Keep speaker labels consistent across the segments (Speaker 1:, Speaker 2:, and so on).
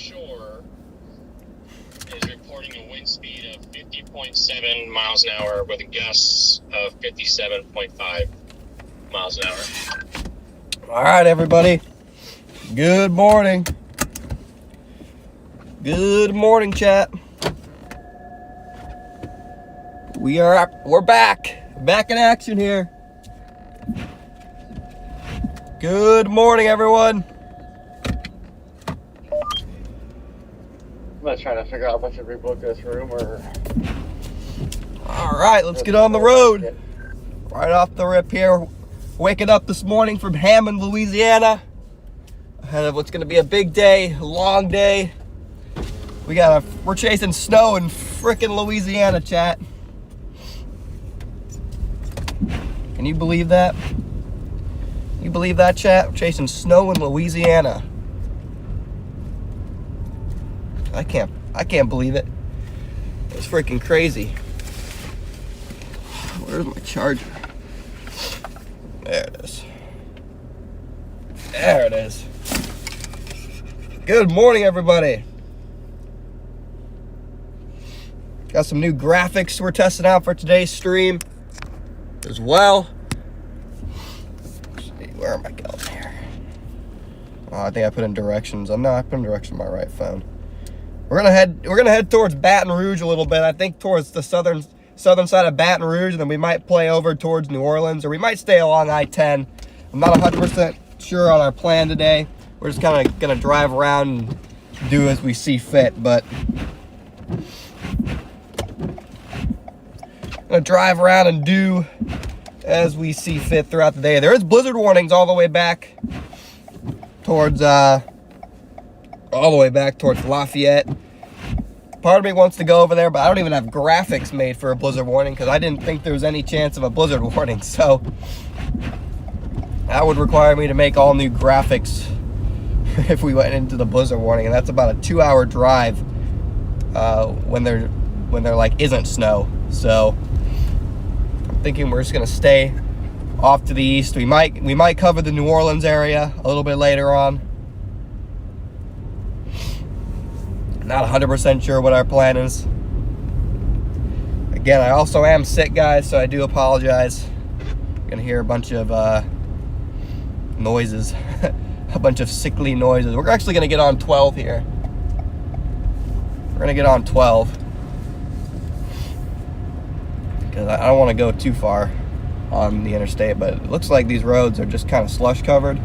Speaker 1: offshore is reporting a wind speed of 50.7 miles an hour with gusts of 57.5 miles an hour.
Speaker 2: All right, everybody. Good morning. Good morning, chat. We're back in action here. Good morning, everyone.
Speaker 3: I'm not trying to figure out if I should rebook this room or...
Speaker 2: All right, let's get on the road. Right off the rip here. Waking up this morning from Hammond, Louisiana. Ahead of what's going to be a big day, a long day. We're chasing snow in frickin' Louisiana, chat. Can you believe that? You believe that, chat? We're chasing snow in Louisiana. I can't believe it. It's freaking crazy. Where's my charger? There it is. There it is. Good morning, everybody. Got some new graphics we're testing out for today's stream as well. Let's see, where am I going here? Oh, I think I put in directions. I put in directions on my right phone. We're gonna head towards Baton Rouge a little bit. I think towards the southern side of Baton Rouge, and then we might play over towards New Orleans, or we might stay along I-10. I'm not 100% sure on our plan today. We're just kind of gonna drive around and do as we see fit, but gonna drive around and do as we see fit throughout the day. There is blizzard warnings all the way back towards Lafayette. Part of me wants to go over there, but I don't even have graphics made for a blizzard warning because I didn't think there was any chance of a blizzard warning. So that would require me to make all new graphics if we went into the blizzard warning, and that's about a 2-hour drive when there like isn't snow. So I'm thinking we're just gonna stay off to the east. We might cover the New Orleans area a little bit later on. Not 100% sure what our plan is. Again, I also am sick, guys, so I do apologize. You're gonna hear a bunch of noises, a bunch of sickly noises. We're actually gonna get on 12 here. We're gonna get on 12 because I don't want to go too far on the interstate, but it looks like these roads are just kind of slush covered.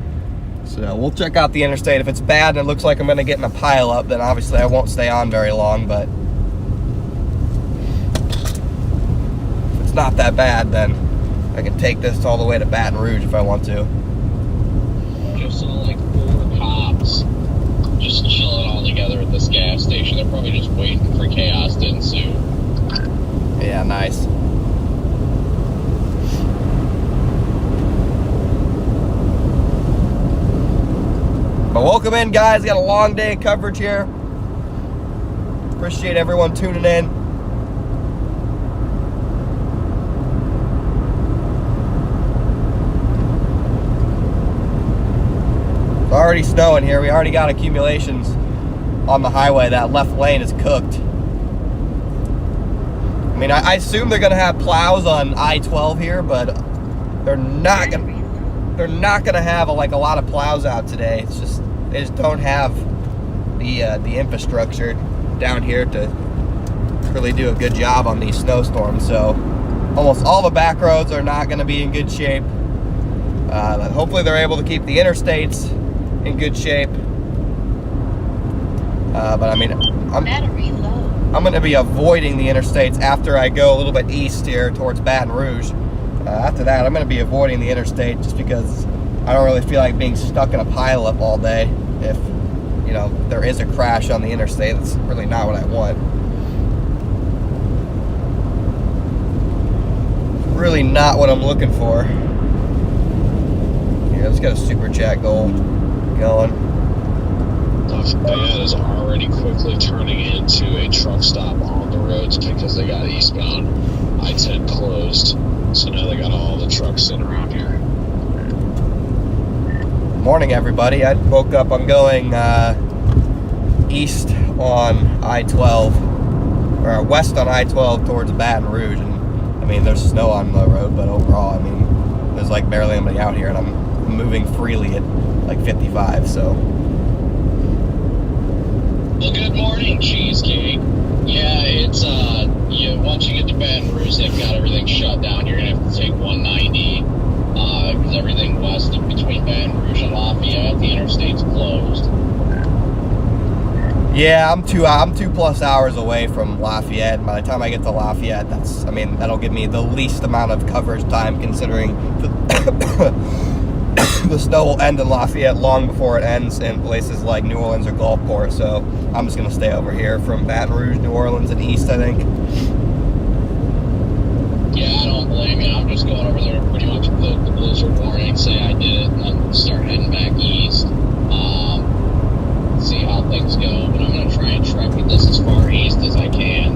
Speaker 2: So we'll check out the interstate. If it's bad and it looks like I'm going to get in a pile up, then obviously I won't stay on very long, but if it's not that bad, then I can take this all the way to Baton Rouge if I want to.
Speaker 1: Just saw like 4 cops just chilling all together at this gas station. They're probably just waiting for chaos to ensue.
Speaker 2: Yeah, nice. But welcome in, guys. Got a long day of coverage here. Appreciate everyone tuning in. It's already snowing here. We already got accumulations on the highway. That left lane is cooked. I mean, I assume they're gonna have plows on I-12 here, but they're not gonna have a lot of plows out today. It's just they just don't have the infrastructure down here to really do a good job on these snowstorms. So almost all the back roads are not going to be in good shape. Hopefully they're able to keep the interstates in good shape. But I mean, I'm going to be avoiding the interstates after I go a little bit east here towards Baton Rouge. After that, I'm going to be avoiding the interstate just because I don't really feel like being stuck in a pileup all day. If, you know, there is a crash on the interstate, that's really not what I want. It's really not what I'm looking for. Yeah, let's get a super chat goal going.
Speaker 1: Lafayette is already quickly turning into a truck stop on the roads because they got eastbound I-10 closed. So now they got all the trucks sitting around here.
Speaker 2: Morning, everybody. I woke up. I'm going east on I-12, or west on I-12 towards Baton Rouge, and I mean, there's snow on the road, but overall, I mean, there's like barely anybody out here, and I'm moving freely at like 55, so.
Speaker 1: Well, good morning, Cheesecake. Yeah, it's, once you get to Baton Rouge, they've got everything shut down. You're gonna have to take 190, because everything west of between Baton Rouge and Lafayette, the interstate's closed.
Speaker 2: Yeah, I'm 2+ hours away from Lafayette. By the time I get to Lafayette, that'll give me the least amount of coverage time, considering the snow will end in Lafayette long before it ends in places like New Orleans or Gulfport. So I'm just gonna stay over here from Baton Rouge, New Orleans, and east, I think.
Speaker 1: Yeah, I don't blame you. I'm just going over there to pretty much put the blizzard warning, say I did it, and then start heading back east. See how things go, but I'm going to try and trek this as far east as I can.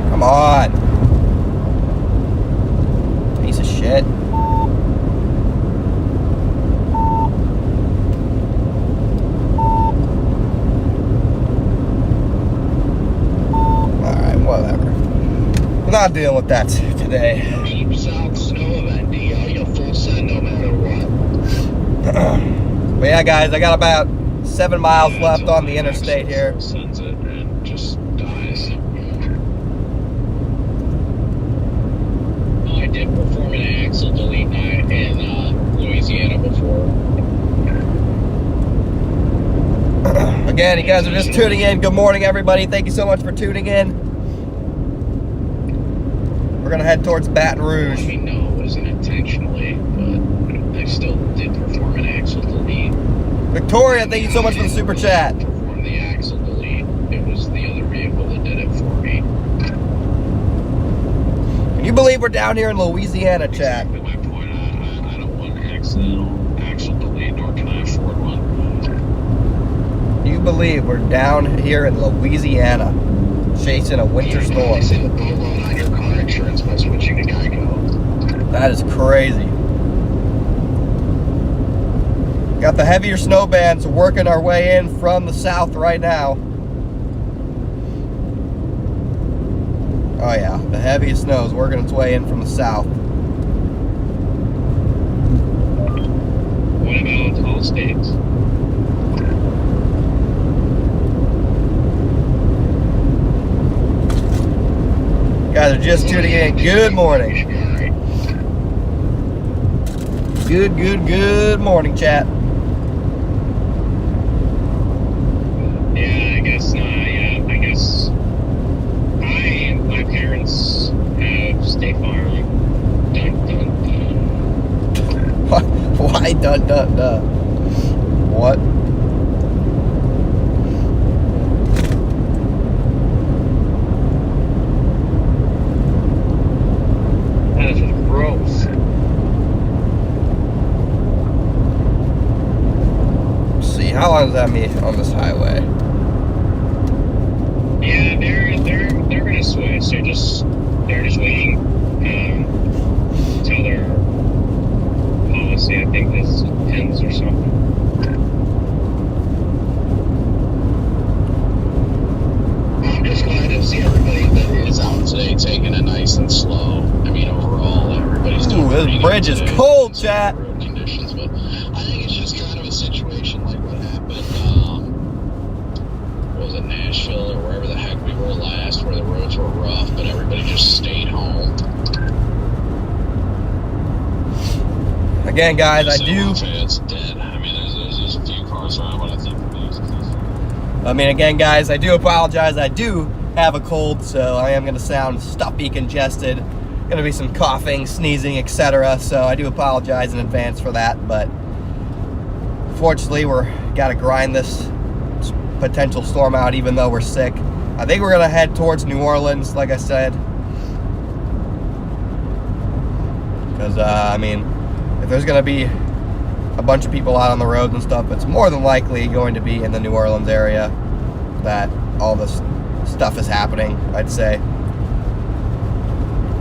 Speaker 2: Come on. Piece of shit. Not dealing with that today.
Speaker 1: Deep South snow event, you'll full send no matter what.
Speaker 2: But yeah, guys, I got about 7 miles left on the interstate here.
Speaker 1: Sends it and just dies. I did perform an axle delete night in Louisiana before.
Speaker 2: Again, you guys are just tuning in. Good morning, everybody. Thank you so much for tuning in. We're gonna head towards Baton Rouge.
Speaker 1: I mean, no, it wasn't intentionally, but I still did perform an axle delete.
Speaker 2: Victoria, thank you so much for the super chat.
Speaker 1: Perform the axle delete. It was the other vehicle that did it for me.
Speaker 2: Can you believe we're down here in Louisiana, chat?
Speaker 1: Exactly my point. I don't want an accidental axle delete, nor can I afford one.
Speaker 2: Can you believe we're down here in Louisiana, chasing a winter storm?
Speaker 1: Save a boatload on your car insurance by switching to Geico.
Speaker 2: That is crazy. Got the heavier snow bands working our way in from the south right now. Oh yeah, the heaviest snow is working its way in from the south.
Speaker 1: What about all states?
Speaker 2: You guys are just tuning in. Good morning. Good morning, chat.
Speaker 1: Yeah, I guess not. Yeah, I guess my parents have State Farm. Dun, dun, dun.
Speaker 2: Why dun dun dun? What?
Speaker 1: That is just gross.
Speaker 2: See, how long does that mean on this highway?
Speaker 1: Yeah, they're gonna switch. They're just waiting until their policy, I think, this ends or something. I'm just glad to see everybody that is out today taking it nice and slow. I mean, overall, everybody's doing.
Speaker 2: Ooh, this bridge is cold, chat.
Speaker 1: Road conditions, but I think it's just kind of a situation like what happened. What was it, Nashville or wherever the heck we were last, where the roads were rough, but everybody just stayed home.
Speaker 2: Again, guys, I do.
Speaker 1: It's dead. I mean, there's a few cars around, but I think
Speaker 2: again, guys, I do apologize. I do have a cold, so I am going to sound stuffy, congested. Going to be some coughing, sneezing, etc. So I do apologize in advance for that. But fortunately, we're got to grind this potential storm out, even though we're sick. I think we're going to head towards New Orleans, like I said. Because, if there's going to be a bunch of people out on the roads and stuff, it's more than likely going to be in the New Orleans area that all this stuff is happening, I'd say.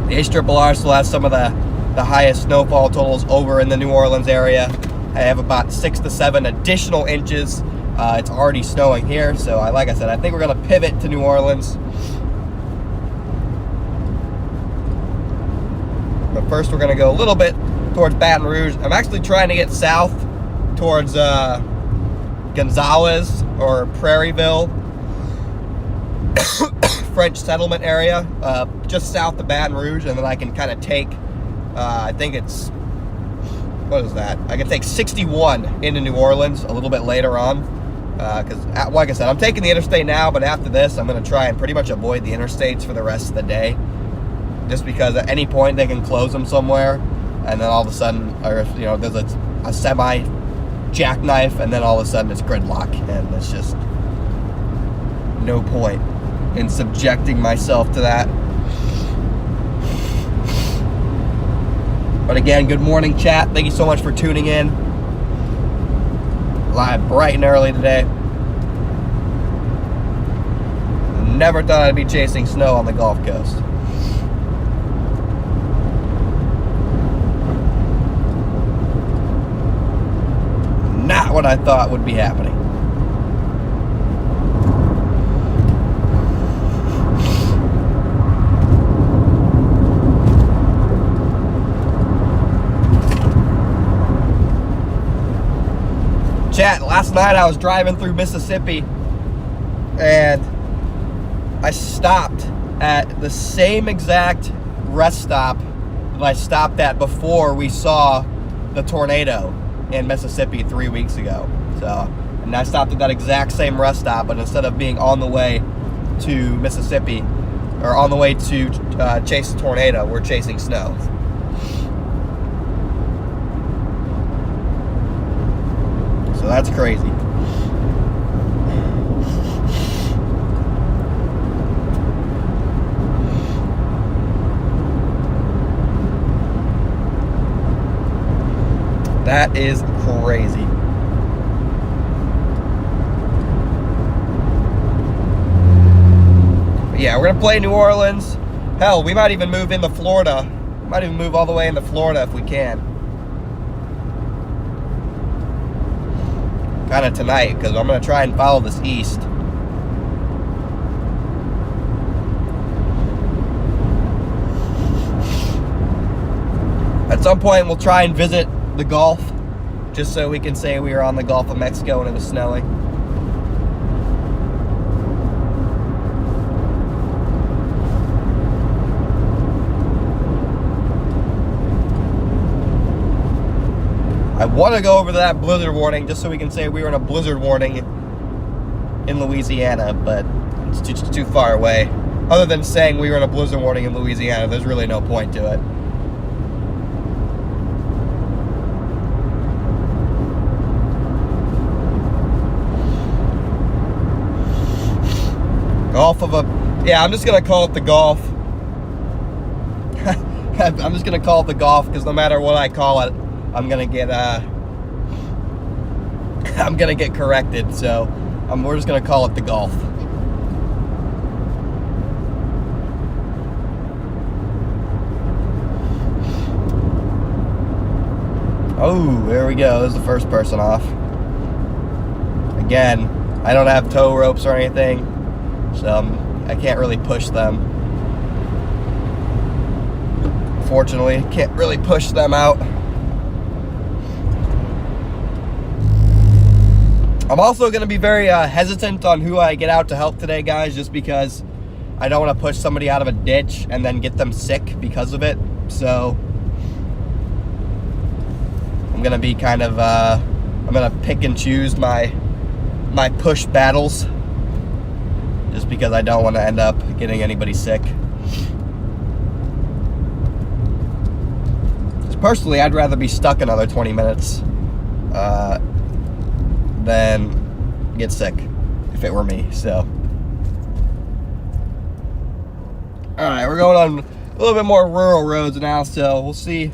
Speaker 2: The ARRR still has some of the highest snowfall totals over in the New Orleans area. I have about 6 to 7 additional inches. It's already snowing here, so like I said, I think we're going to pivot to New Orleans. But first we're going to go a little bit towards Baton Rouge. I'm actually trying to get south towards Gonzales or Prairieville, French settlement area, just south of Baton Rouge, and then I can kind of take, I think it's, what is that? I can take 61 into New Orleans a little bit later on, because like I said, I'm taking the interstate now, but after this, I'm going to try and pretty much avoid the interstates for the rest of the day, just because at any point they can close them somewhere, and then all of a sudden, or you know, there's a semi jackknife, and then all of a sudden it's gridlock, and it's just no point in subjecting myself to that. But again, good morning, chat. Thank you so much for tuning in. Live bright and early today. Never thought I'd be chasing snow on the Gulf Coast. Not what I thought would be happening. Chat, last night I was driving through Mississippi and I stopped at the same exact rest stop that I stopped at before we saw the tornado in Mississippi 3 weeks ago. And I stopped at that exact same rest stop, but instead of being on the way to Mississippi or on the way to chase the tornado, we're chasing snow. So that's crazy. That is crazy. But yeah, we're gonna play New Orleans. Hell, we might even move into Florida. We might even move all the way into Florida if we can. Kind of tonight, because I'm going to try and follow this east. At some point, we'll try and visit the Gulf, just so we can say we were on the Gulf of Mexico and it was snowing. I want to go over to that blizzard warning just so we can say we were in a blizzard warning in Louisiana, but it's too far away. Other than saying we were in a blizzard warning in Louisiana, there's really no point to it. I'm just going to call it the Gulf. I'm just going to call it the Gulf because no matter what I call it, I'm gonna get corrected, so we're just gonna call it the Gulf. Oh, there we go. There's the first person off. Again, I don't have tow ropes or anything, so I can't really push them. Fortunately, can't really push them out. I'm also going to be very hesitant on who I get out to help today, guys, just because I don't want to push somebody out of a ditch and then get them sick because of it. So I'm going to be kind of, I'm going to pick and choose my push battles just because I don't want to end up getting anybody sick. Personally, I'd rather be stuck another 20 minutes than get sick if it were me. So alright, we're going on a little bit more rural roads now, so we'll see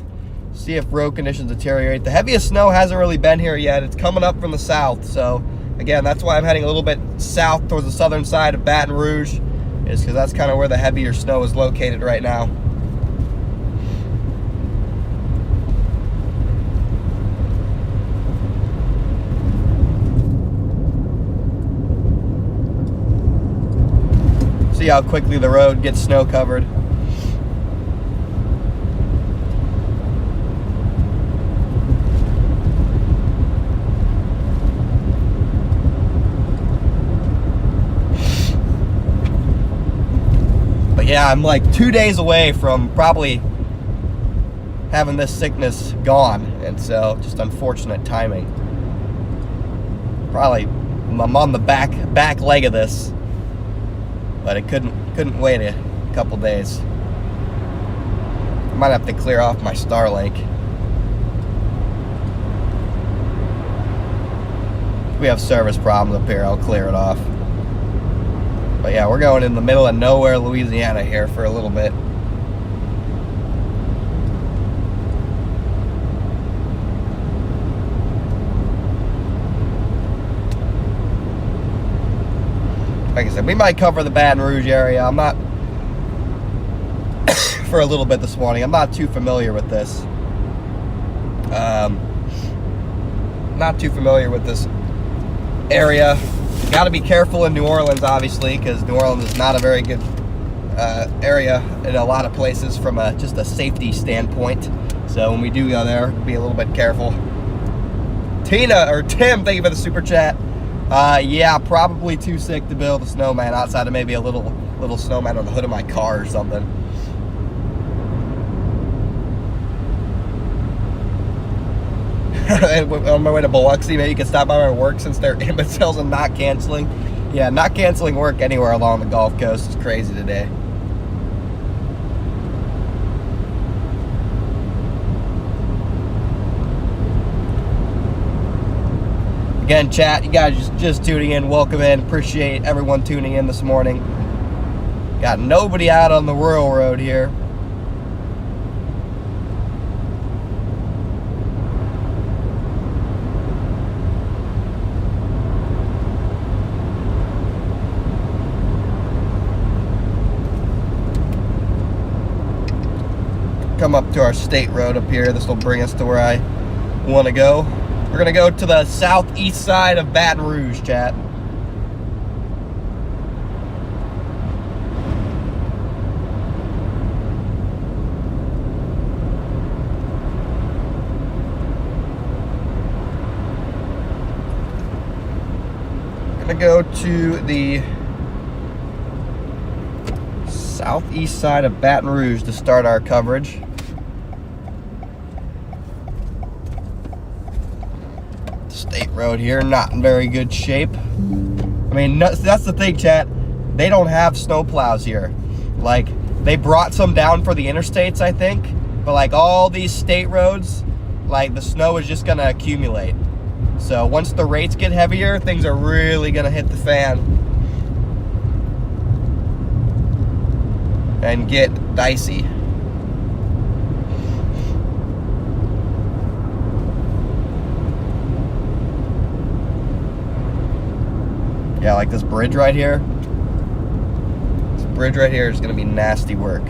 Speaker 2: if road conditions deteriorate. The heaviest snow hasn't really been here yet. It's coming up from the south, so again, that's why I'm heading a little bit south towards the southern side of Baton Rouge. is because that's kind of where the heavier snow is located right now. See how quickly the road gets snow covered. But yeah, I'm like 2 days away from probably having this sickness gone, and so just unfortunate timing. Probably I'm on the back leg of this. But I couldn't wait a couple days. I might have to clear off my Starlink. We have service problems up here. I'll clear it off. But yeah, we're going in the middle of nowhere, Louisiana here for a little bit. Like I said, we might cover the Baton Rouge area. I'm not, for a little bit this morning, I'm not too familiar with this. Not too familiar with this area. Got to be careful in New Orleans, obviously, because New Orleans is not a very good area in a lot of places from just a safety standpoint. So when we do go there, be a little bit careful. Tina, or Tim, thank you for the super chat. Yeah, probably too sick to build a snowman outside of maybe a little snowman on the hood of my car or something. On my way to Biloxi, maybe you can stop by my work since they're imbeciles and not canceling. Yeah, not canceling work anywhere along the Gulf Coast is crazy today. Again, chat, you guys just tuning in, welcome in. Appreciate everyone tuning in this morning. Got nobody out on the rural road here. Come up to our state road up here. This will bring us to where I want to go. We're going to go to the southeast side of Baton Rouge, chat. We're going to go to the southeast side of Baton Rouge to start our coverage. State road here, not in very good shape. I mean, that's the thing, chat. They don't have snow plows here. Like, they brought some down for the interstates, I think. But like all these state roads, like the snow is just gonna accumulate. So once the rates get heavier, things are really gonna hit the fan and get dicey. Yeah, like this bridge right here. This bridge right here is gonna be nasty work.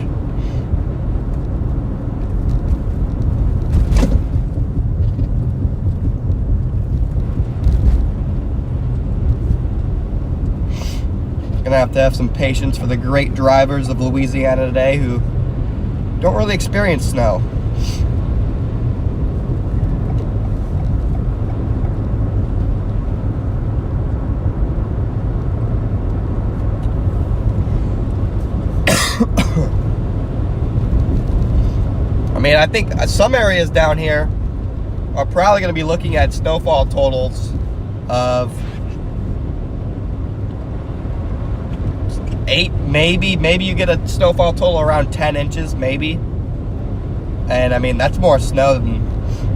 Speaker 2: Gonna have some patience for the great drivers of Louisiana today who don't really experience snow. I mean, I think some areas down here are probably going to be looking at snowfall totals of 8, maybe you get a snowfall total around 10 inches, maybe. And I mean, that's more snow than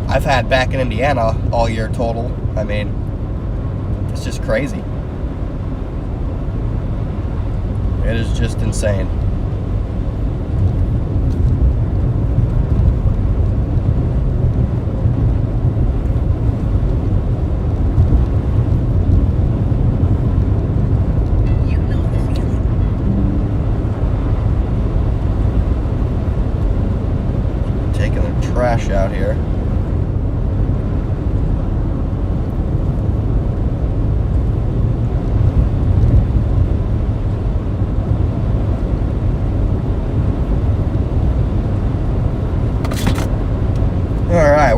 Speaker 2: I've had back in Indiana all year total. I mean, it's just crazy. It is just insane.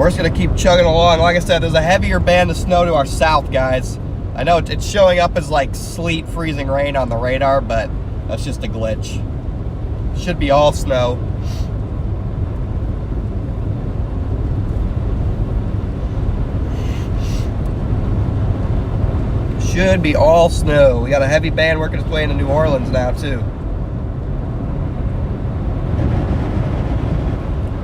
Speaker 2: we're just gonna keep chugging along. Like I said, there's a heavier band of snow to our south, guys. I know it's showing up as like sleet, freezing rain on the radar, but that's just a glitch. Should be all snow. Should be all snow. We got a heavy band working its way into New Orleans now too.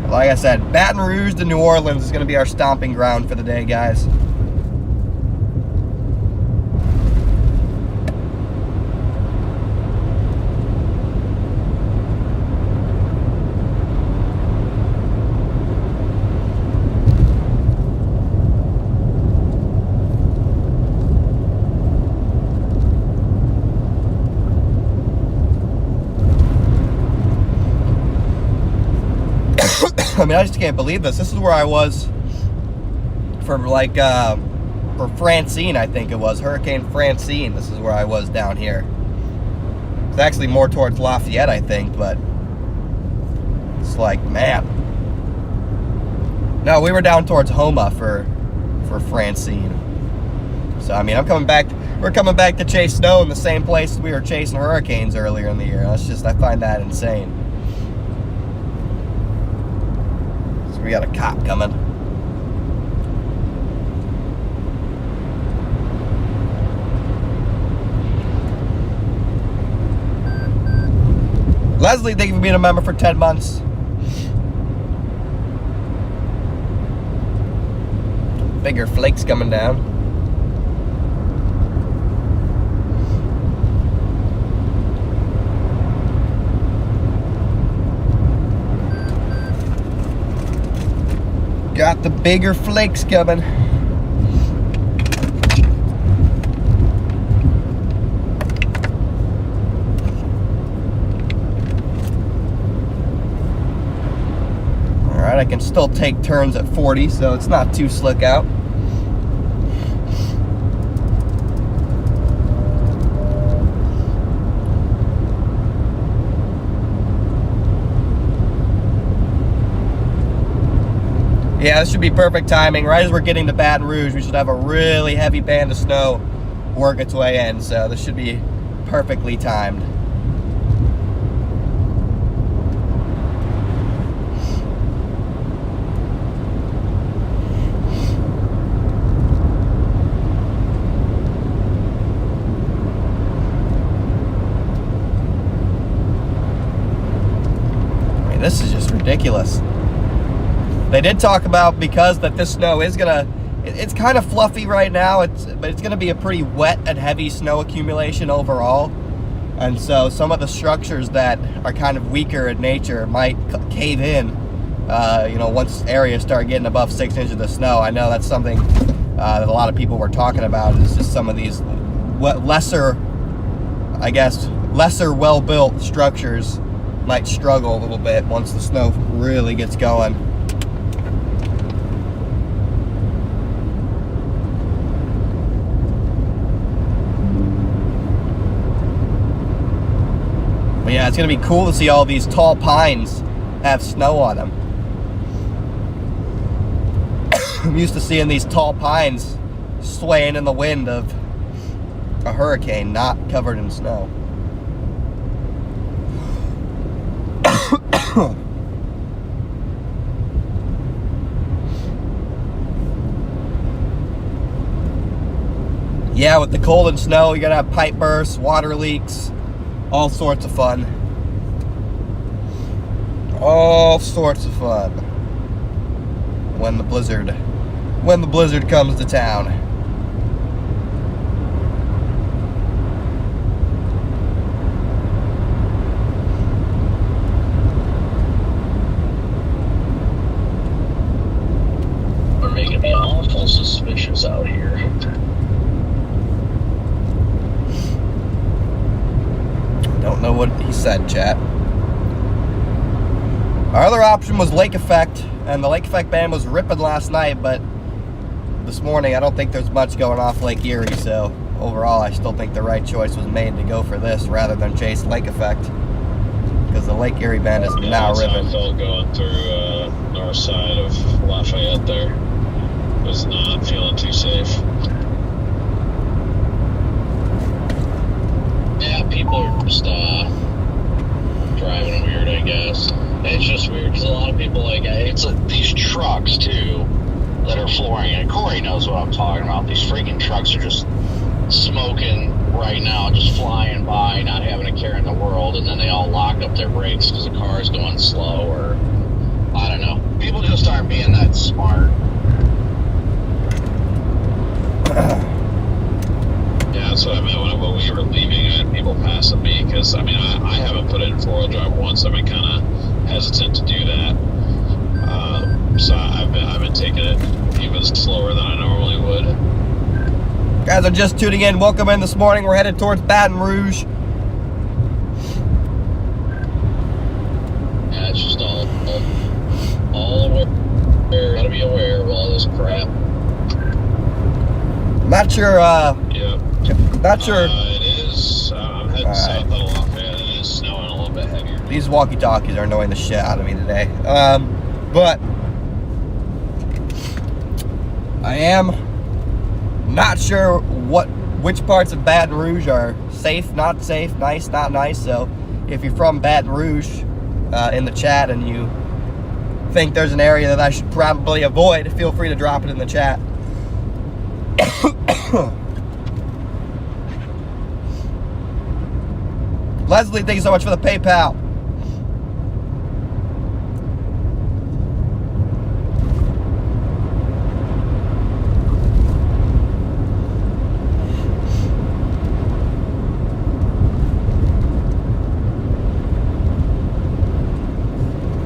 Speaker 2: Like I said, Baton Rouge to New Orleans is going to be our stomping ground for the day, guys. I mean, I just can't believe this. This is where I was for like, for Francine, I think it was. Hurricane Francine. This is where I was down here. It's actually more towards Lafayette, I think, but it's like, man. No, we were down towards Homa for Francine. So, I mean, we're coming back to chase snow in the same place we were chasing hurricanes earlier in the year. That's just, I find that insane. We got a cop coming. Leslie, thank you for being a member for 10 months. Bigger flakes coming down. Got the bigger flakes coming. Alright, I can still take turns at 40, so it's not too slick out. Yeah, this should be perfect timing. Right as we're getting to Baton Rouge, we should have a really heavy band of snow work its way in. So this should be perfectly timed. I mean, this is just ridiculous. They did talk about, because that this snow is it's kind of fluffy right now, but it's gonna be a pretty wet and heavy snow accumulation overall. And so some of the structures that are kind of weaker in nature might cave in, you know, once areas start getting above 6 inches of snow. I know that's something that a lot of people were talking about, is just some of these lesser well-built structures might struggle a little bit once the snow really gets going. Yeah, it's going to be cool to see all these tall pines have snow on them. I'm used to seeing these tall pines swaying in the wind of a hurricane, not covered in snow. Yeah, with the cold and snow, you're going to have pipe bursts, water leaks, all sorts of fun. All sorts of fun. When the blizzard comes to town.
Speaker 1: They're making me awful suspicious out here.
Speaker 2: Don't know what he said, chat. Our other option was Lake Effect, and the Lake Effect band was ripping last night, but this morning I don't think there's much going off Lake Erie, so overall I still think the right choice was made to go for this rather than chase Lake Effect, because the Lake Erie band is now ripping.
Speaker 1: I felt going through north side of Lafayette there. Was not feeling too safe. Yeah, people are just driving weird, I guess. It's just weird because a lot of people it's these trucks too that are flooring, and Corey knows what I'm talking about. These freaking trucks are just smoking right now, just flying by, not having a care in the world, and then they all lock up their brakes because the car is going slow, or I don't know. People just aren't being that smart. Yeah, that's what I meant when we were leaving. I had people passing me because, I mean, I haven't put it in four-wheel drive once. I've been kind of hesitant to do that. So I've been taking it even slower than I normally would.
Speaker 2: Guys are just tuning in. Welcome in this morning. We're headed towards Baton Rouge.
Speaker 1: Yeah, it's just all aware. Gotta be aware of all this crap.
Speaker 2: Not sure,
Speaker 1: Yeah.
Speaker 2: Not sure.
Speaker 1: It is. I'm heading south out of Lafayette. It is snowing a little bit heavier.
Speaker 2: These walkie-talkies are annoying the shit out of me today. But I am not sure which parts of Baton Rouge are safe, not safe, nice, not nice. So if you're from Baton Rouge in the chat and you think there's an area that I should probably avoid, feel free to drop it in the chat. Leslie, thank you so much for the PayPal.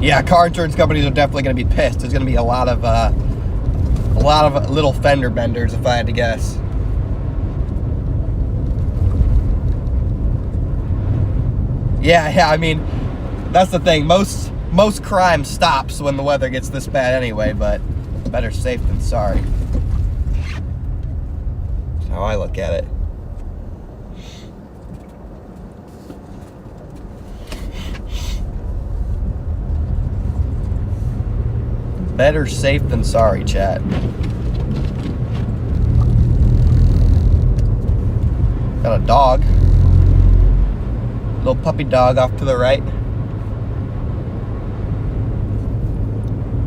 Speaker 2: Yeah, car insurance companies are definitely going to be pissed. There's going to be a lot of little fender benders, if I had to guess. Yeah. I mean, that's the thing. Most crime stops when the weather gets this bad anyway. But better safe than sorry. That's how I look at it. Better safe than sorry, chat. Got a dog. Little puppy dog off to the right.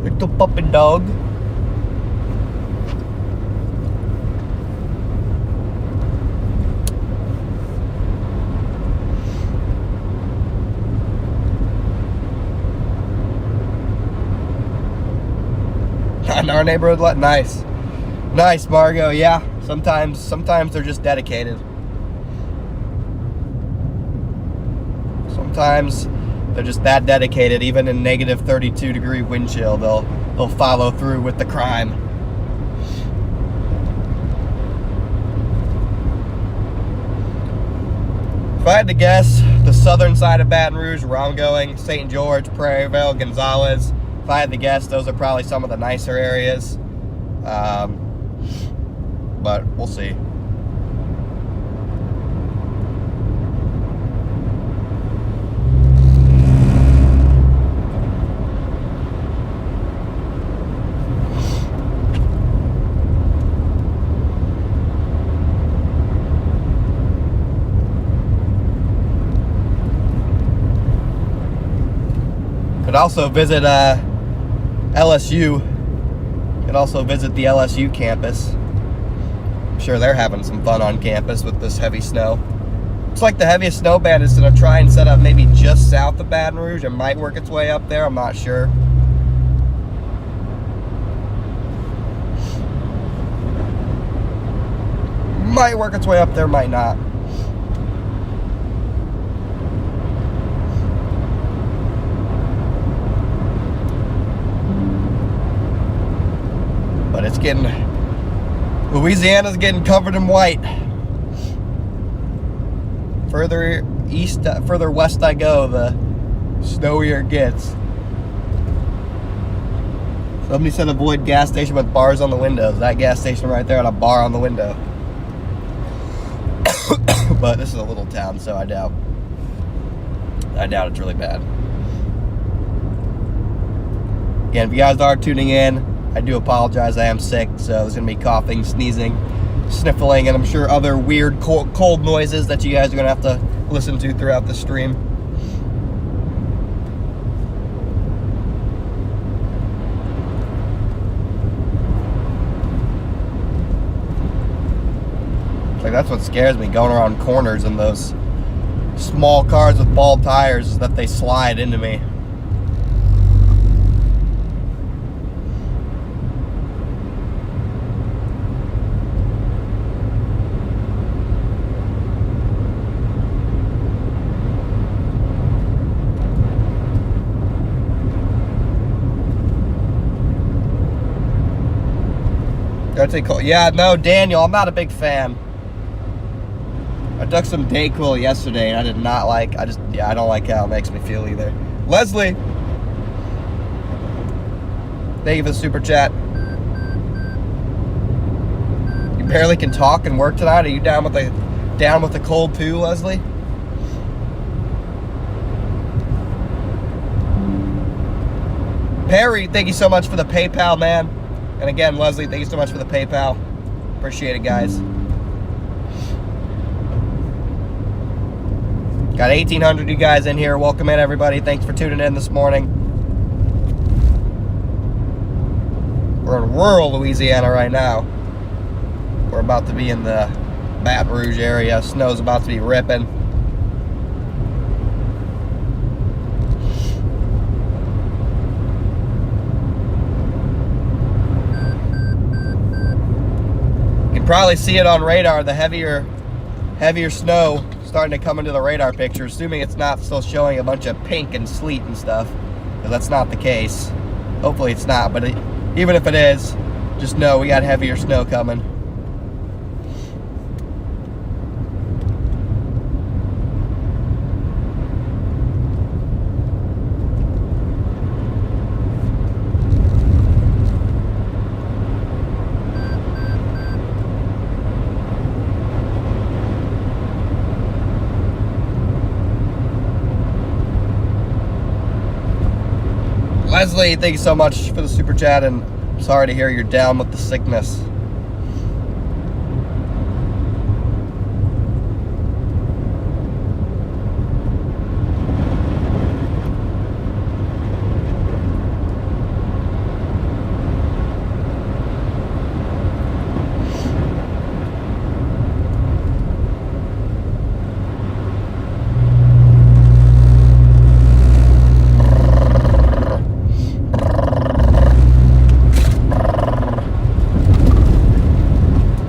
Speaker 2: Little puppy dog. In our neighborhood, nice, Margot. Yeah, sometimes they're just dedicated. Sometimes they're just that dedicated. Even in negative 32-degree wind chill, they'll follow through with the crime. If I had to guess, the southern side of Baton Rouge, where I'm going, St. George, Prairieville, Gonzales. If I had to guess, those are probably some of the nicer areas. But we'll see. Could also visit LSU. Could also visit the LSU campus. I'm sure they're having some fun on campus with this heavy snow. It's like the heaviest snow band is going to try and set up maybe just south of Baton Rouge. It might work its way up there. I'm not sure. Might work its way up there, might not. But it's getting, Louisiana's getting covered in white. Further east, further west I go, the snowier it gets. Somebody said avoid gas station with bars on the windows. That gas station right there had a bar on the window. But this is a little town, so I doubt it's really bad. Again, if you guys are tuning in, I do apologize. I am sick, so there's going to be coughing, sneezing, sniffling, and I'm sure other weird cold noises that you guys are going to have to listen to throughout the stream. Like, that's what scares me, going around corners in those small cars with bald tires, is that they slide into me. Yeah, no, Daniel, I'm not a big fan. I took some Dayquil yesterday and I did not like, I don't like how it makes me feel either. Leslie, thank you for the super chat. You barely can talk and work tonight. Are you down with the cold too, Leslie? Perry, thank you so much for the PayPal, man. And again, Leslie, thank you so much for the PayPal. Appreciate it, guys. Got 1,800 you guys in here. Welcome in, everybody. Thanks for tuning in this morning. We're in rural Louisiana right now. We're about to be in the Baton Rouge area. Snow's about to be ripping. Probably see it on radar, the heavier snow starting to come into the radar picture, assuming it's not still showing a bunch of pink and sleet and stuff, because that's not the case. Hopefully it's not, but even if it is, just know we got heavier snow coming. Leslie, thank you so much for the super chat, and sorry to hear you're down with the sickness.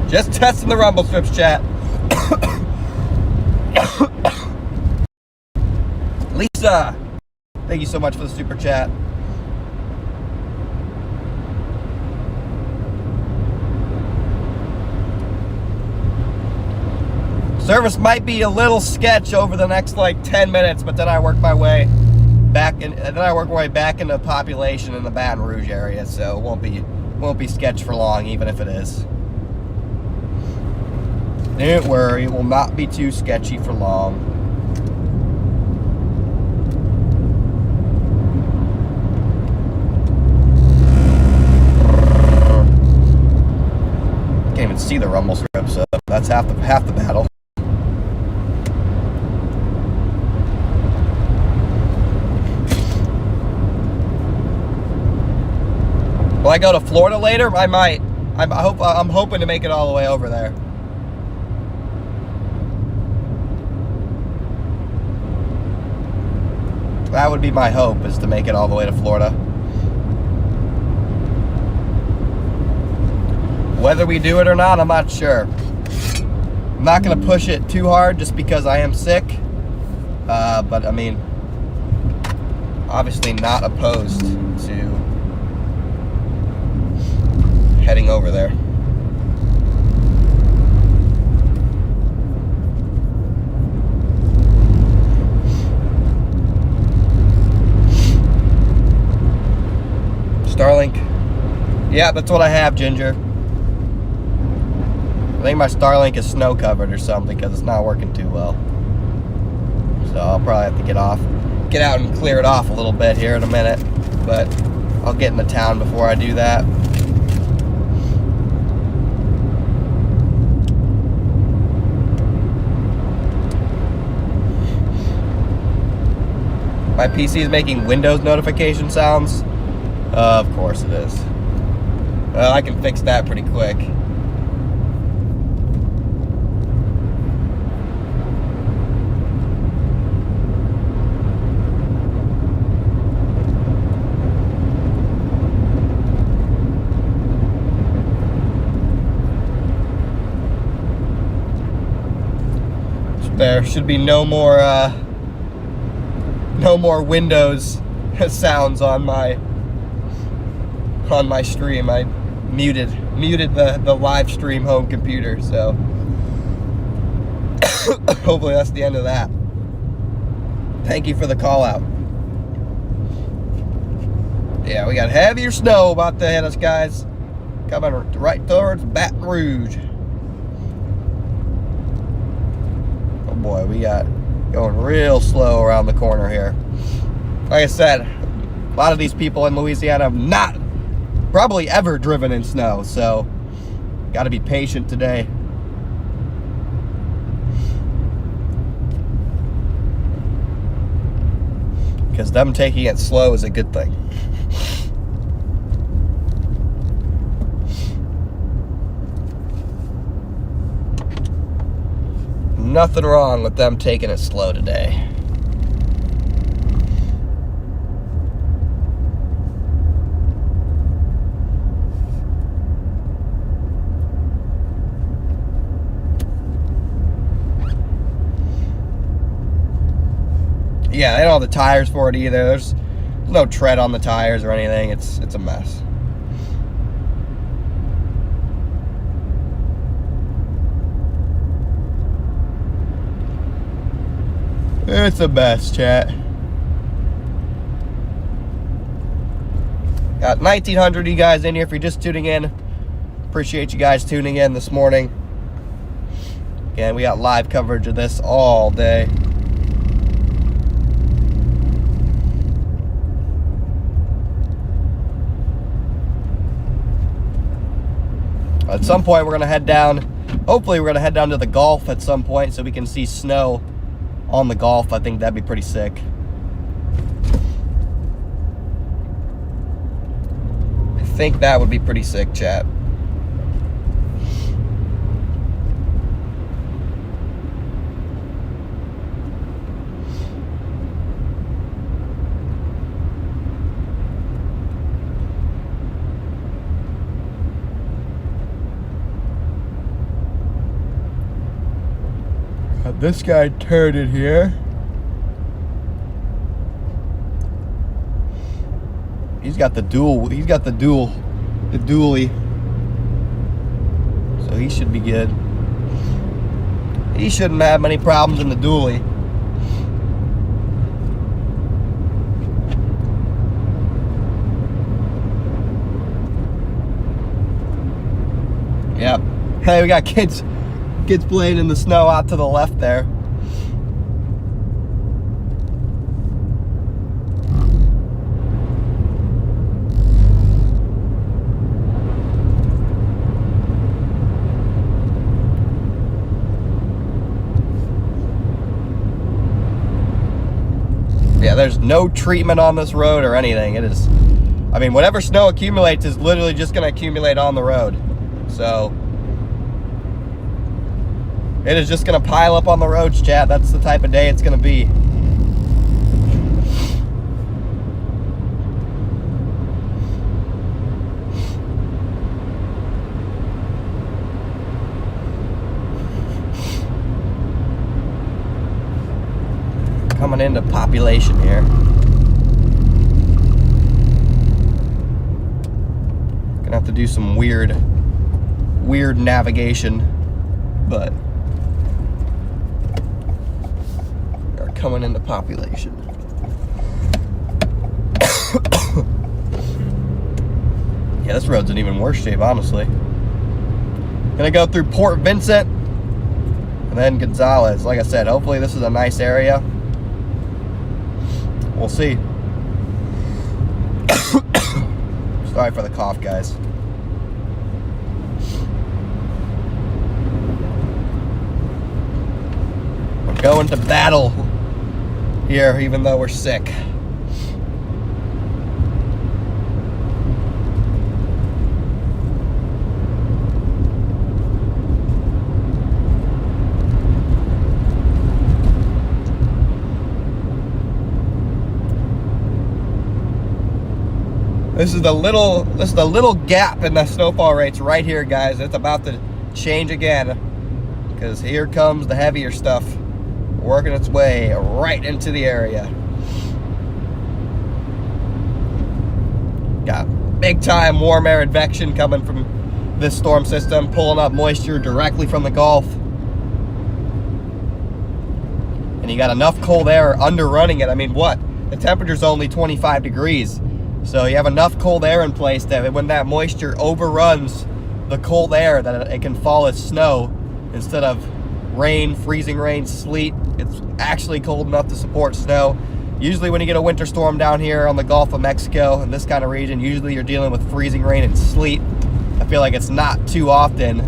Speaker 2: Just testing the rumble strips, chat. Lisa, thank you so much for the super chat. Service might be a little sketch over the next like 10 minutes, but then I work my way back into population in the Baton Rouge area, so it won't be sketch for long, even if it is. Don't worry, it will not be too sketchy for long. Can't even see the rumble strip, so that's half the battle. Will I go to Florida later? I might. I'm hoping to make it all the way over there. That would be my hope, is to make it all the way to Florida. Whether we do it or not, I'm not sure. I'm not going to push it too hard just because I am sick. But, I mean, obviously not opposed to heading over there. Starlink. Yeah, that's what I have, Ginger. I think my Starlink is snow covered or something because it's not working too well. So I'll probably have to get out and clear it off a little bit here in a minute. But I'll get into town before I do that. My PC is making Windows notification sounds. Of course it is. Well, I can fix that pretty quick. There should be no more Windows sounds on my stream. I muted the live stream home computer, so hopefully that's the end of that. Thank you for the call out. Yeah, we got heavier snow about to hit us, guys. Coming right towards Baton Rouge. Oh boy, we got going real slow around the corner here. Like I said, a lot of these people in Louisiana have not probably ever driven in snow, so got to be patient today. Because them taking it slow is a good thing. Nothing wrong with them taking it slow today. Yeah, they don't have the tires for it either. There's no tread on the tires or anything. It's a mess. It's a mess, chat. Got 1,900 of you guys in here. If you're just tuning in, appreciate you guys tuning in this morning. Again, we got live coverage of this all day. At some point, we're going to head down. Hopefully, we're going to head down to the Gulf at some point so we can see snow on the Gulf. I think that'd be pretty sick. I think that would be pretty sick, chat. This guy turned it here. He's got the dually. So he should be good. He shouldn't have many problems in the dually. Yep. Hey, we got kids playing in the snow out to the left there. Yeah, there's no treatment on this road or anything. It is, I mean, whatever snow accumulates is literally just going to accumulate on the road. So it is just going to pile up on the roads, chat. That's the type of day it's going to be. Coming into population here. Gonna have to do some weird navigation, but we're coming into population. Yeah, this road's in even worse shape, honestly. Gonna go through Port Vincent and then Gonzales. Like I said, hopefully this is a nice area. We'll see. Sorry for the cough, guys. We're going to battle here, even though we're sick. This is the little gap in the snowfall rates right here, guys. It's about to change again, because here comes the heavier stuff working its way right into the area. Got big time warm air advection coming from this storm system, pulling up moisture directly from the Gulf. And you got enough cold air underrunning it. I mean, what? The temperature's only 25 degrees. So you have enough cold air in place that when that moisture overruns the cold air, that it can fall as snow instead of rain, freezing rain, sleet. It's actually cold enough to support snow. Usually when you get a winter storm down here on the Gulf of Mexico, in this kind of region, usually you're dealing with freezing rain and sleet. I feel like it's not too often.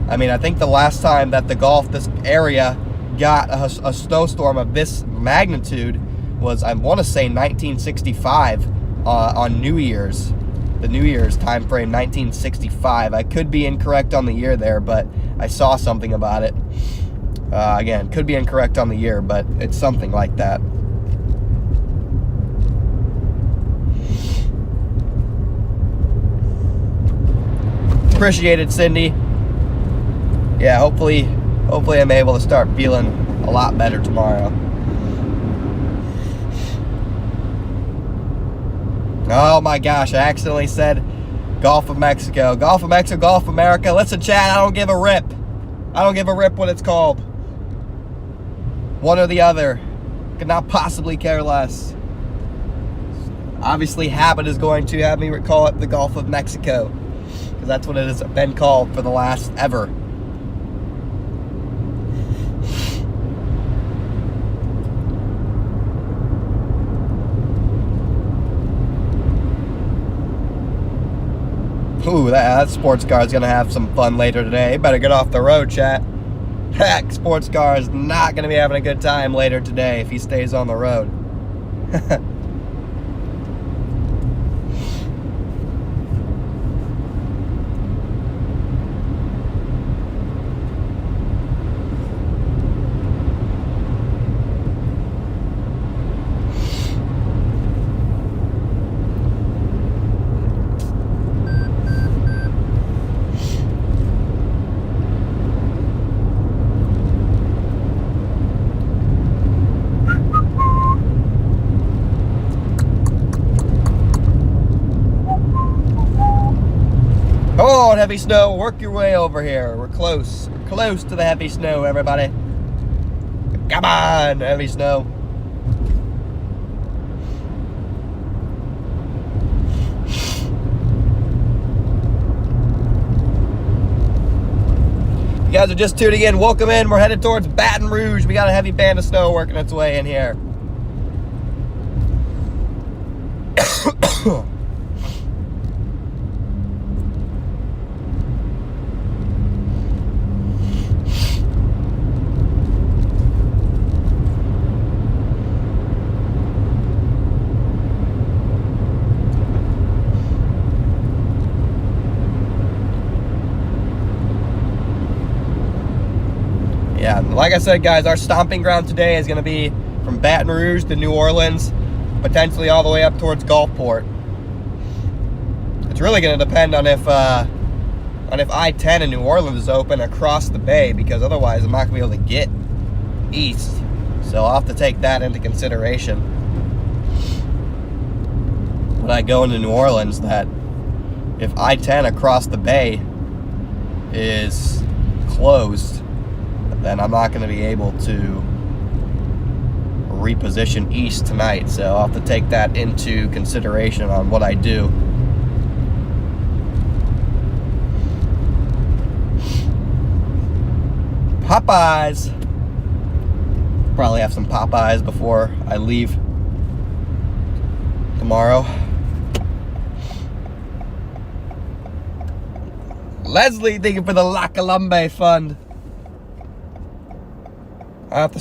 Speaker 2: I mean, I think the last time that the Gulf, this area, got a snowstorm of this magnitude was, I want to say, 1965. On New Year's, the New Year's time frame, 1965. I could be incorrect on the year there, but I saw something about it. Again, could be incorrect on the year, but it's something like that. Appreciate it, Cindy. Yeah, hopefully I'm able to start feeling a lot better tomorrow. Oh my gosh, I accidentally said Gulf of Mexico. Gulf of Mexico, Gulf of America. Listen, chat, I don't give a rip. I don't give a rip what it's called. One or the other. Could not possibly care less. Obviously, habit is going to have me call it the Gulf of Mexico, because that's what it has been called for the last ever. Ooh, that sports car is going to have some fun later today. Better get off the road, chat. Heck, sports car is not going to be having a good time later today if he stays on the road. Heavy snow, work your way over here. We're close to the heavy snow, everybody. Come on, heavy snow. You guys are just tuning in, welcome in. We're headed towards Baton Rouge. We got a heavy band of snow working its way in here. Yeah, like I said, guys, our stomping ground today is going to be from Baton Rouge to New Orleans, potentially all the way up towards Gulfport. It's really going to depend on if I-10 in New Orleans is open across the bay, because otherwise I'm not going to be able to get east. So I'll have to take that into consideration when I go into New Orleans, that if I-10 across the bay is closed, then I'm not going to be able to reposition east tonight. So I'll have to take that into consideration on what I do. Popeyes. Probably have some Popeyes before I leave tomorrow. Leslie, thank you for the La Colombe fund. I have to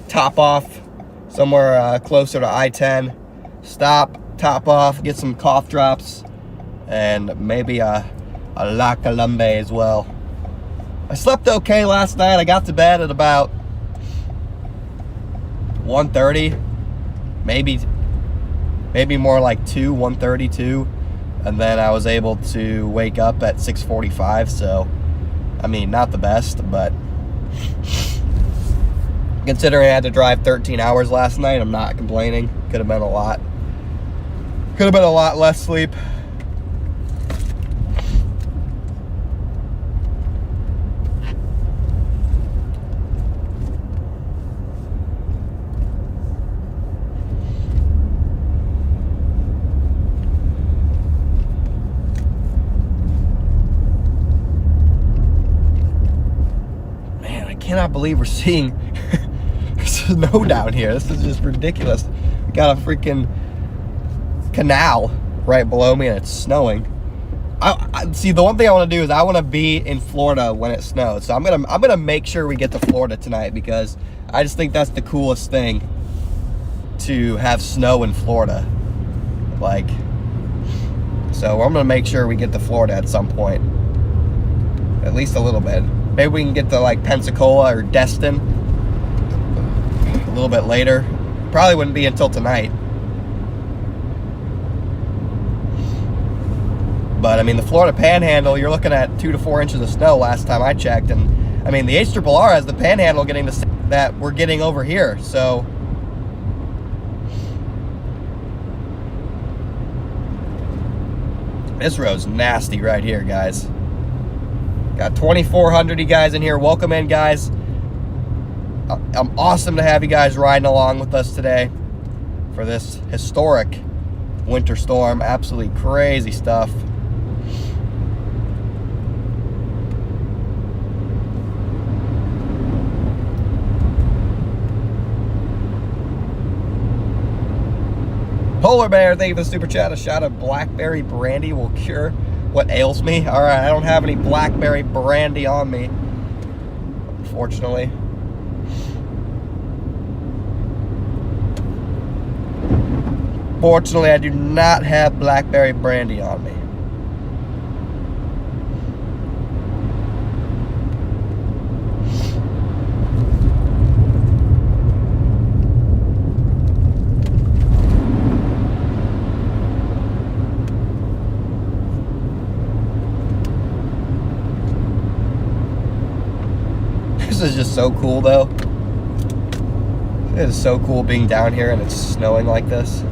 Speaker 2: top off somewhere closer to I-10. Stop, top off, get some cough drops, and maybe a La Colombe as well. I slept okay last night. I got to bed at about 1:30, maybe more like 1:32, and then I was able to wake up at 6:45. So, I mean, not the best, but considering I had to drive 13 hours last night, I'm not complaining. Could have been a lot less sleep. I cannot believe we're seeing snow down here. This is just ridiculous. We got a freaking canal right below me and it's snowing. I see, the one thing I want to do is I want to be in Florida when it snows. So I'm gonna make sure we get to Florida tonight, because I just think that's the coolest thing, to have snow in Florida. Like, so I'm gonna make sure we get to Florida at some point, at least a little bit. Maybe we can get to like Pensacola or Destin a little bit later. Probably wouldn't be until tonight. But I mean, the Florida Panhandle, you're looking at 2 to 4 inches of snow last time I checked. And I mean, the HRRR has the Panhandle getting the same that we're getting over here. So this road's nasty right here, guys. Got 2,400 of you guys in here. Welcome in, guys. I'm awesome to have you guys riding along with us today for this historic winter storm. Absolutely crazy stuff. Polar Bear, thank you for the super chat. A shot of blackberry brandy will cure what ails me. All right, I don't have any blackberry brandy on me, unfortunately. Fortunately, I do not have blackberry brandy on me. This is just so cool, though. It is so cool being down here and it's snowing like this.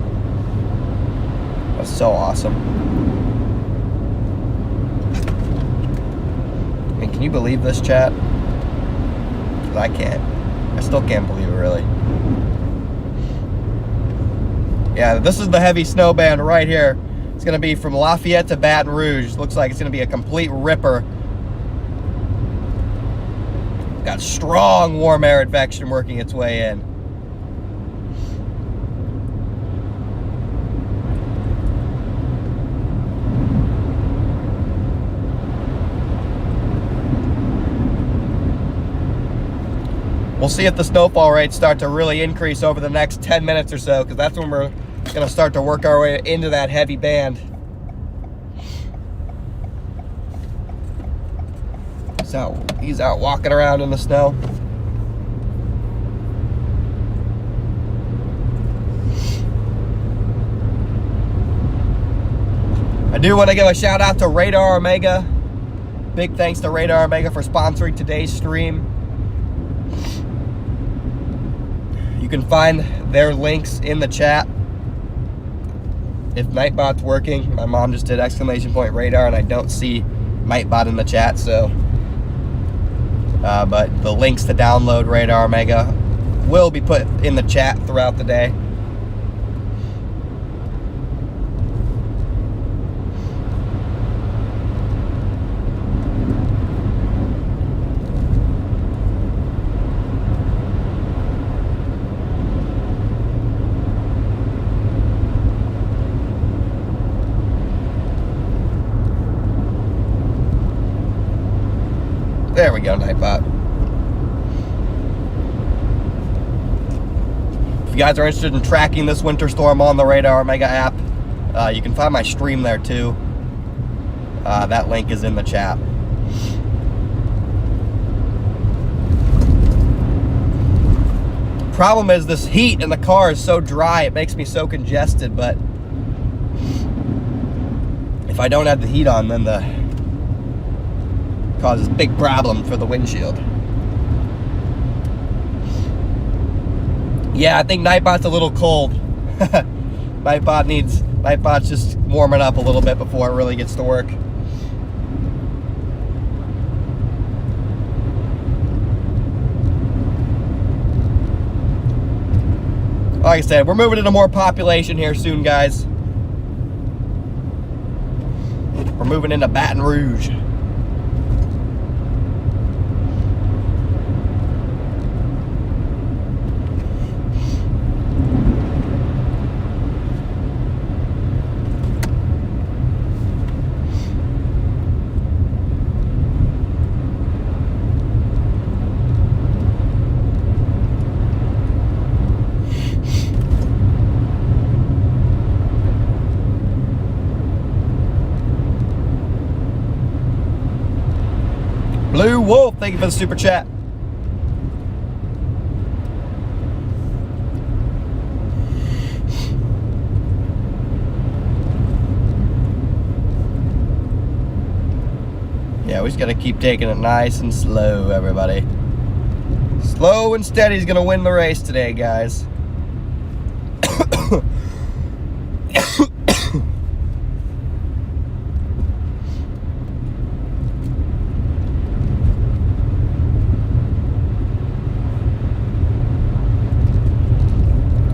Speaker 2: That's so awesome. I mean, can you believe this, chat? 'Cause I can't. I still can't believe it, really. Yeah, this is the heavy snow band right here. It's going to be from Lafayette to Baton Rouge. Looks like it's going to be a complete ripper. Got strong warm air advection working its way in. We'll see if the snowfall rates start to really increase over the next 10 minutes or so, because that's when we're going to start to work our way into that heavy band. He's out walking around in the snow. I do want to give a shout out to Radar Omega. Big thanks to Radar Omega for sponsoring today's stream. You can find their links in the chat. If Nightbot's working, my mom just did !radar and I don't see Nightbot in the chat, so but the links to download Radar Omega will be put in the chat throughout the day. guys are interested in tracking this winter storm on the Radar Mega app, you can find my stream there too. That link is in the chat. Problem is, this heat in the car is so dry, it makes me so congested, but if I don't have the heat on, then the causes big problem for the windshield. Yeah, I think Nightbot's a little cold. Nightbot's just warming up a little bit before it really gets to work. Like I said, we're moving into more population here soon, guys. We're moving into Baton Rouge. Blue Wolf, thank you for the super chat. Yeah, we just gotta keep taking it nice and slow, everybody. Slow and steady is gonna win the race today, guys.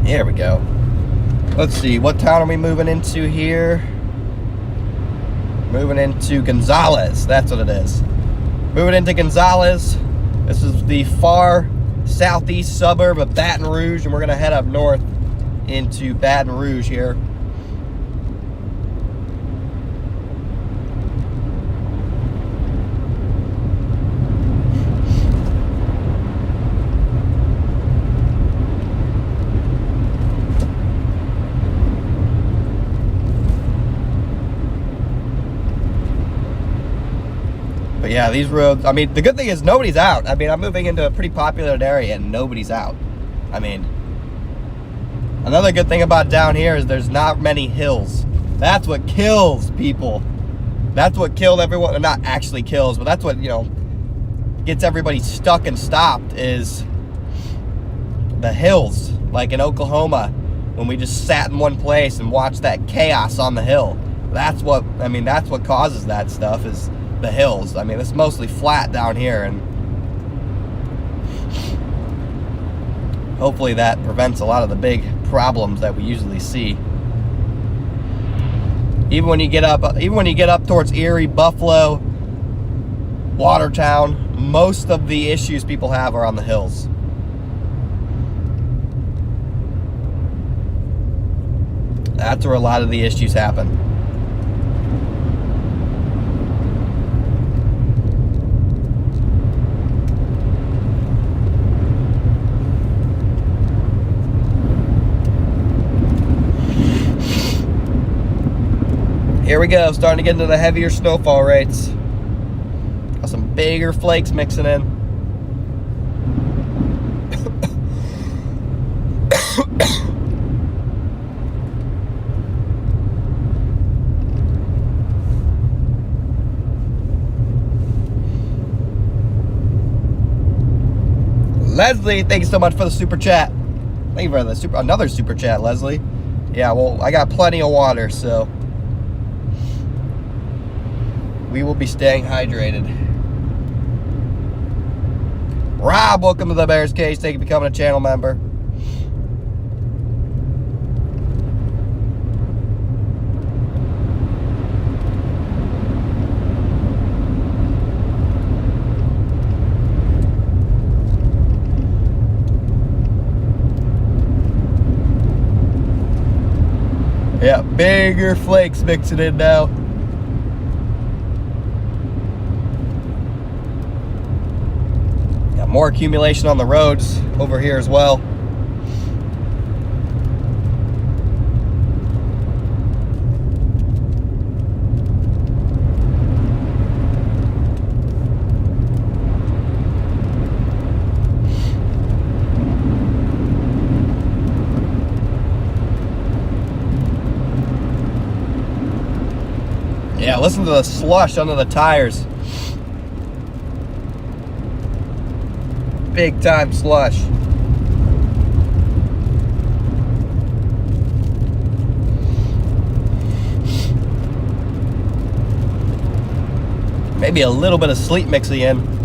Speaker 2: There we go. Let's see, what town are we moving into here? Moving into Gonzales, that's what it is. Moving into Gonzales. This is the far southeast suburb of Baton Rouge, and we're gonna head up north into Baton Rouge here. But yeah, these roads, I mean, the good thing is nobody's out. I mean, I'm moving into a pretty populated area and nobody's out. I mean, another good thing about down here is there's not many hills. That's what kills people. That's what killed everyone. Not actually kills, but that's what, you know, gets everybody stuck and stopped is the hills. Like in Oklahoma, when we just sat in one place and watched that chaos on the hill. That's what, I mean, that's what causes that stuff is the hills. I mean, it's mostly flat down here, and hopefully that prevents a lot of the big problems that we usually see. Even when you get up towards Erie, Buffalo, Watertown, most of the issues people have are on the hills. That's where a lot of the issues happen. Here we go, starting to get into the heavier snowfall rates. Got some bigger flakes mixing in. Leslie, thank you so much for the super chat. Thank you for the another super chat, Leslie. Yeah, well, I got plenty of water, so we will be staying hydrated. Rob, welcome to the Bears Cage. Thank you for becoming a channel member. Yeah, bigger flakes mixing in now. Got more accumulation on the roads over here as well. Yeah, listen to the slush under the tires. Big time slush. Maybe a little bit of sleet mixing in.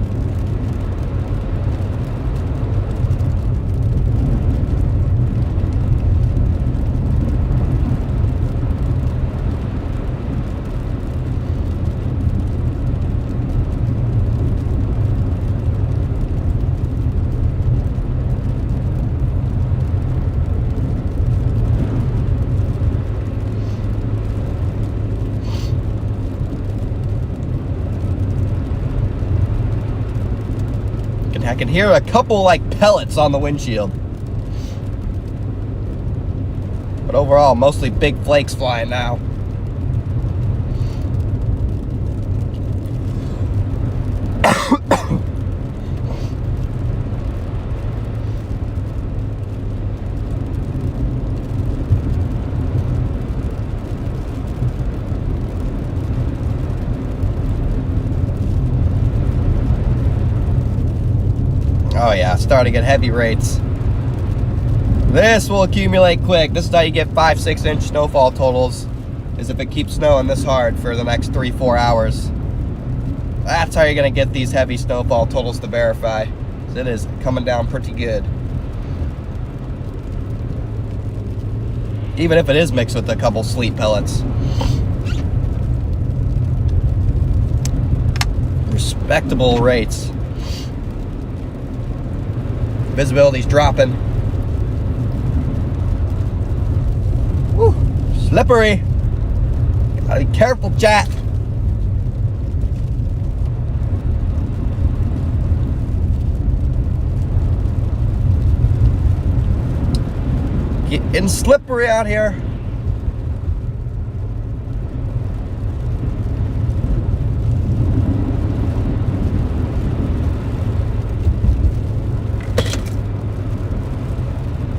Speaker 2: I can hear a couple like pellets on the windshield. But overall, mostly big flakes flying now. Oh yeah, starting to get heavy rates. This will accumulate quick. This is how you get 5-6 inch snowfall totals, is if it keeps snowing this hard for the next 3-4 hours. That's how you're gonna get these heavy snowfall totals to verify. It is coming down pretty good. Even if it is mixed with a couple sleet pellets. Respectable rates. Visibility's dropping. Woo, slippery. Gotta be careful, chat. Getting slippery out here.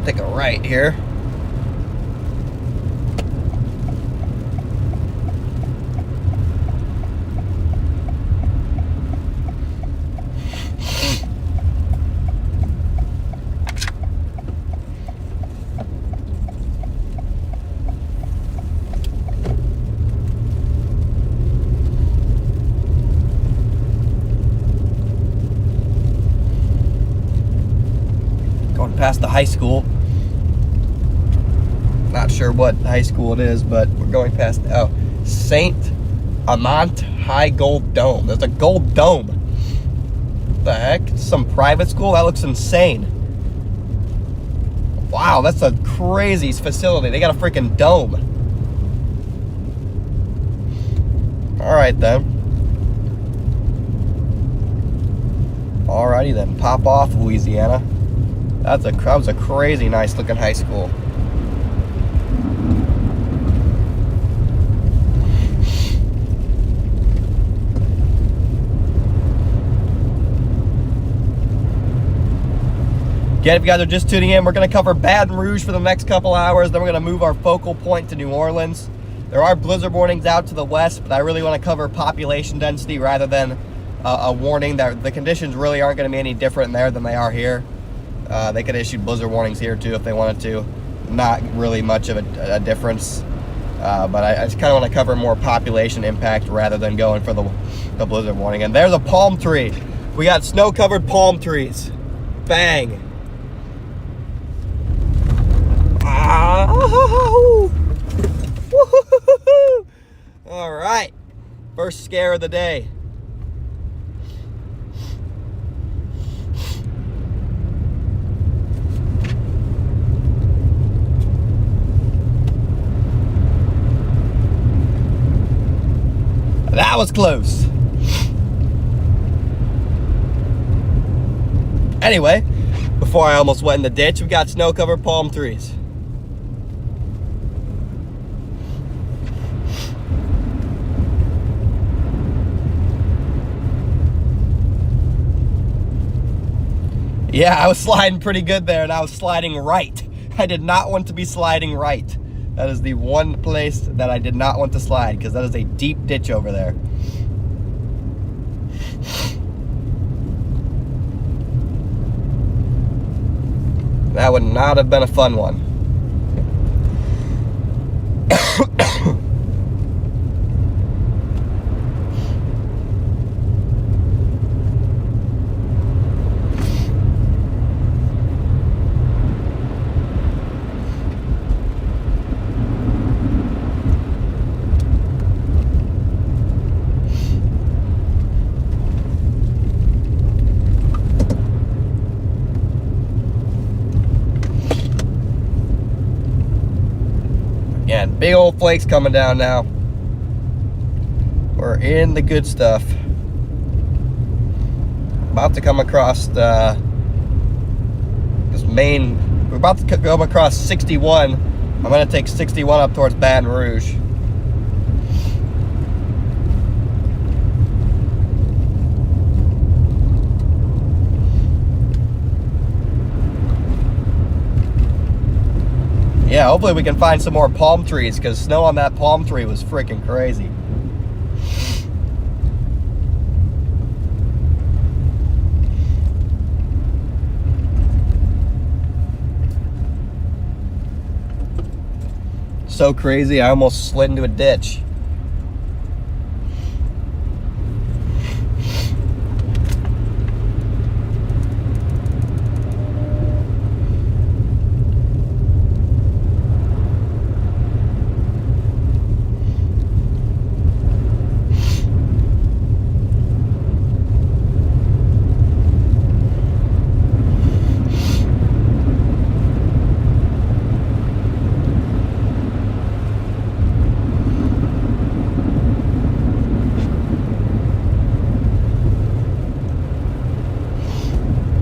Speaker 2: Take a right here. Going past the high school. Not sure what high school it is, but we're going past, oh, St. Amant High Gold Dome. There's a gold dome. What the heck? Some private school? That looks insane. Wow, that's a crazy facility. They got a freaking dome. All right then. Alrighty then, pop off, Louisiana. That was a crazy nice looking high school. Again, if you guys are just tuning in, we're going to cover Baton Rouge for the next couple hours. Then we're going to move our focal point to New Orleans. There are blizzard warnings out to the west, but I really want to cover population density rather than a warning that the conditions really aren't going to be any different there than they are here. They could issue blizzard warnings here too if they wanted to. Not really much of a difference. But I just kind of want to cover more population impact rather than going for the blizzard warning. And there's a palm tree. We got snow-covered palm trees. Bang. All right, first scare of the day. That was close. Anyway, before I almost went in the ditch, we got snow-covered palm trees. Yeah, I was sliding pretty good there, and I was sliding right. I did not want to be sliding right. That is the one place that I did not want to slide, because that is a deep ditch over there. That would not have been a fun one. Yeah, big old flakes coming down now. We're in the good stuff. About to come across we're about to come across 61. I'm gonna take 61 up towards Baton Rouge. Yeah, hopefully we can find some more palm trees, because snow on that palm tree was freaking crazy. So crazy, I almost slid into a ditch.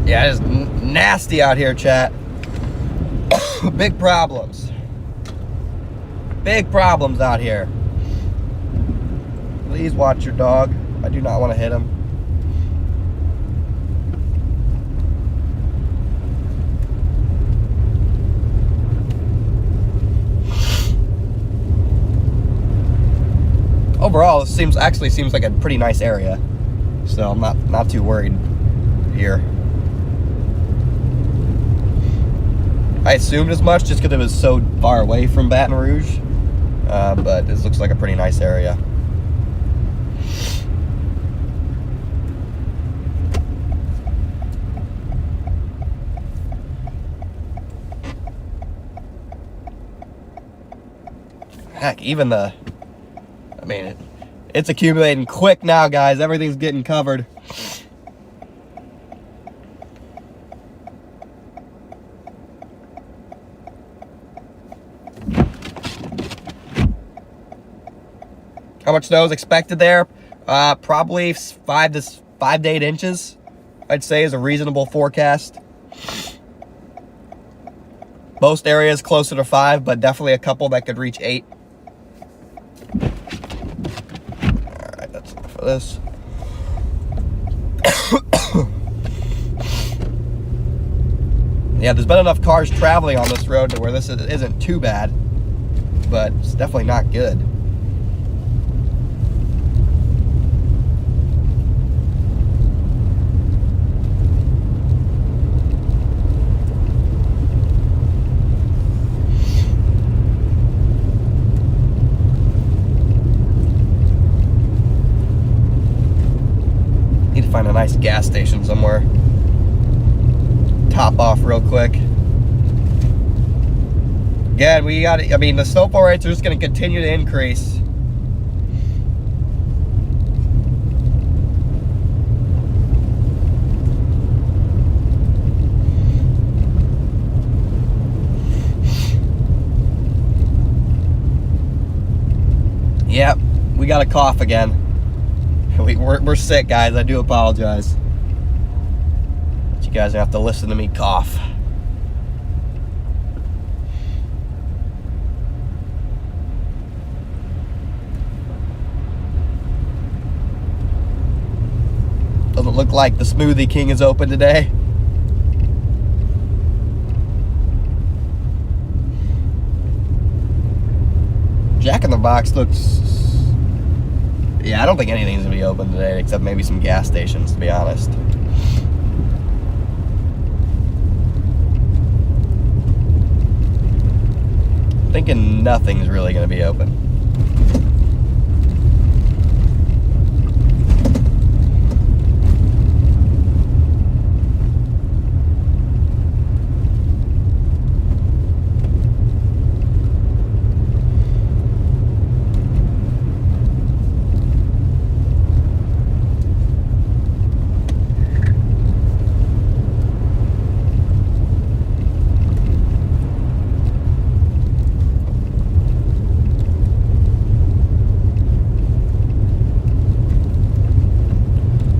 Speaker 2: Yeah, it is nasty out here, chat. Big problems. Big problems out here. Please watch your dog. I do not want to hit him. Overall, it actually seems like a pretty nice area. So I'm not too worried here. I assumed as much just because it was so far away from Baton Rouge, but this looks like a pretty nice area. Heck, even it's accumulating quick now, guys. Everything's getting covered. How much snow is expected there? Probably 5 to 8 inches, I'd say, is a reasonable forecast. Most areas closer to 5, but definitely a couple that could reach 8. Alright, that's enough of this. Yeah, there's been enough cars traveling on this road to where this isn't too bad, but it's definitely not good. Find a nice gas station somewhere. Top off real quick. Again, the snowfall rates are just going to continue to increase. Yep, we got a cough again. We're sick, guys. I do apologize. But you guys have to listen to me cough. Doesn't look like the Smoothie King is open today. Jack in the Box looks... Yeah, I don't think anything's going to be open today except maybe some gas stations, to be honest. Thinking nothing's really going to be open.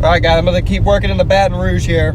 Speaker 2: Alright guys, I'm going to keep working in the Baton Rouge here.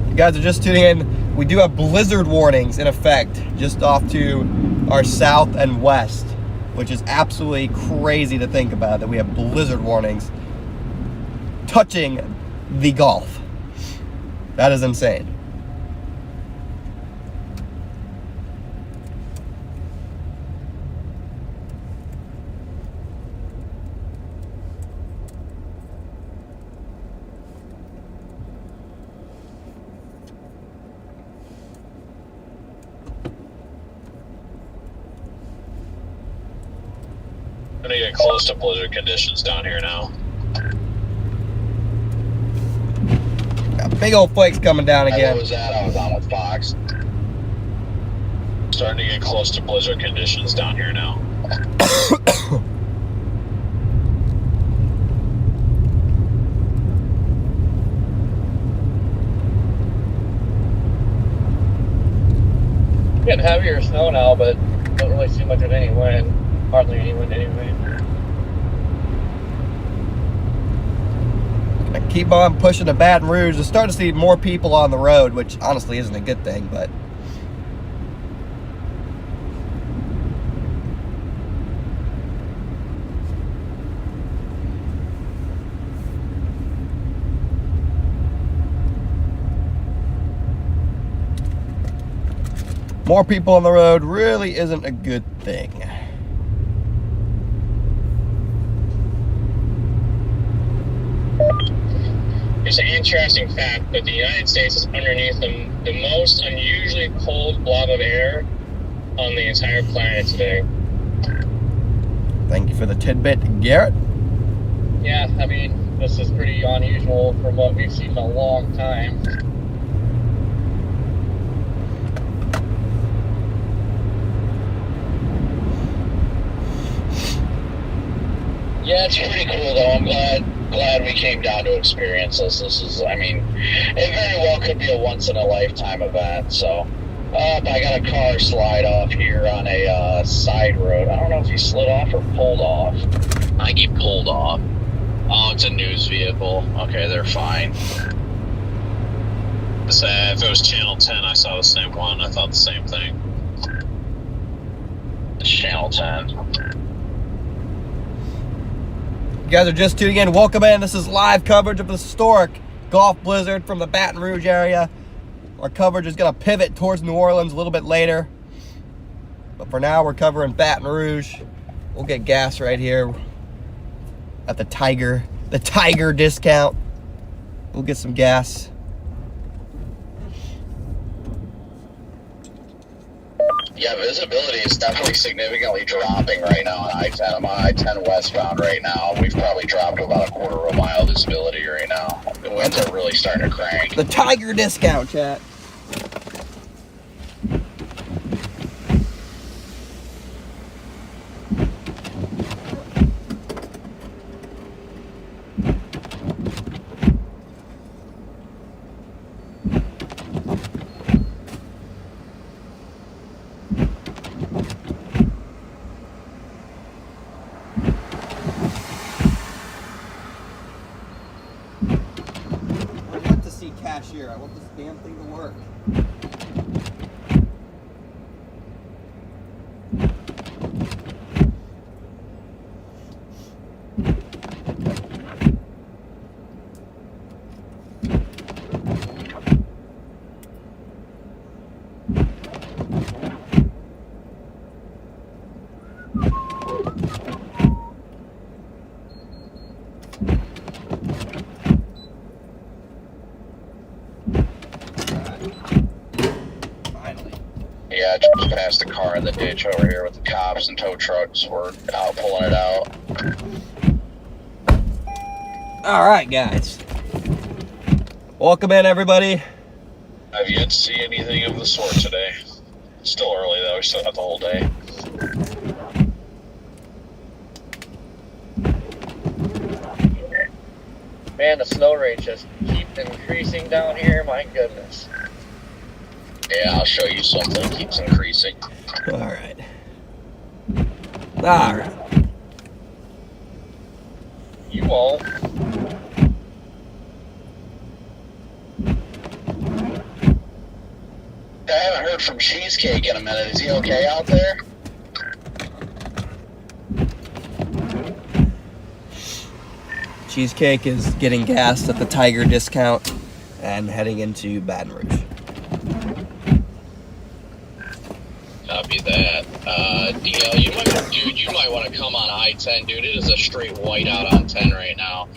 Speaker 2: You guys are just tuning in. We do have blizzard warnings in effect just off to our south and west, which is absolutely crazy to think about, that we have blizzard warnings touching the Gulf. That is insane.
Speaker 1: I'm gonna get close to blizzard conditions down here now.
Speaker 2: Got big old flakes coming down again.
Speaker 1: What was that? I was on with Fox. Starting to get close to blizzard conditions down here now.
Speaker 3: Getting heavier snow now, but don't really see much of any wind. Hardly any wind anyway.
Speaker 2: I keep on pushing to Baton Rouge. I'm starting to see more people on the road, which honestly isn't a good thing, but more people on the road really isn't a good thing.
Speaker 1: It's an interesting fact that the United States is underneath the most unusually cold blob of air on the entire planet today.
Speaker 2: Thank you for the tidbit, Garrett.
Speaker 3: Yeah, I mean, this is pretty unusual from what we've seen in a long time.
Speaker 1: Yeah, it's pretty cool though. I'm glad we came down to experience this. This is, I mean, it very well could be a once in a lifetime event. So, I got a car slide off here on a side road. I don't know if he slid off or pulled off. I think he pulled off. Oh, it's a news vehicle. Okay, they're fine. If it was Channel 10, I saw the same one. I thought the same thing. It's Channel 10.
Speaker 2: You guys are just tuning in. Welcome in. This is live coverage of the historic Gulf blizzard from the Baton Rouge area. Our coverage is going to pivot towards New Orleans a little bit later. But for now, we're covering Baton Rouge. We'll get gas right here at the Tiger discount. We'll get some gas.
Speaker 1: Yeah, visibility is definitely significantly dropping right now on I-10. I'm on I-10 westbound right now. We've probably dropped to about a quarter of a mile visibility right now. The winds are really starting to crank.
Speaker 2: The Tiger discount, chat. year. I want this damn thing to work.
Speaker 1: Yeah, just passed the car in the ditch over here with the cops and tow trucks. We're out pulling it out.
Speaker 2: All right, guys. Welcome in, everybody.
Speaker 1: I've yet to see anything of the sort today. It's still early, though. We still have the whole day.
Speaker 3: Man, the snow rate just keeps increasing down here. My goodness.
Speaker 1: Yeah, I'll show you something. It keeps increasing.
Speaker 2: All right. All right.
Speaker 3: You won't.
Speaker 1: I haven't heard from Cheesecake in a minute. Is he okay out there?
Speaker 2: Cheesecake is getting gassed at the Tiger discount and heading into Baton Rouge.
Speaker 1: Copy that. DL, you might want to come on I-10, dude. It is a straight whiteout on 10 right now.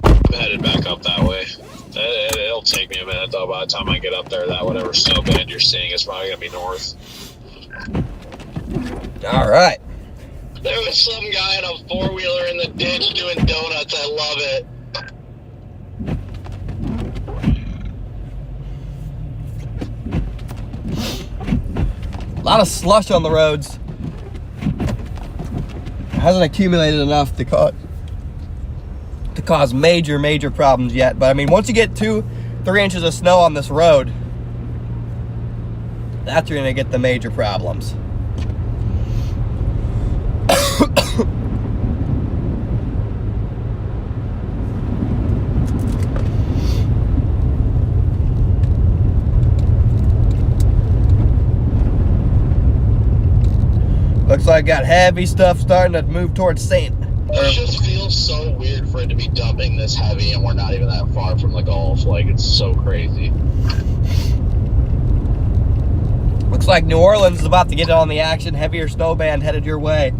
Speaker 1: I'm headed back up that way. It'll take me a minute, though. By the time I get up there, that whatever snow band you're seeing is probably going to be north.
Speaker 2: All right.
Speaker 1: There was some guy in a four-wheeler in the ditch doing donuts. I love it.
Speaker 2: A lot of slush on the roads. It hasn't accumulated enough to cause major problems yet. But I mean, once you get 2-3 inches of snow on this road, that's when you're gonna get the major problems. Looks like I got heavy stuff starting to move towards St.
Speaker 1: It just feels so weird for it to be dumping this heavy and we're not even that far from the Gulf. Like, it's so crazy.
Speaker 2: Looks like New Orleans is about to get on the action. Heavier snow band headed your way.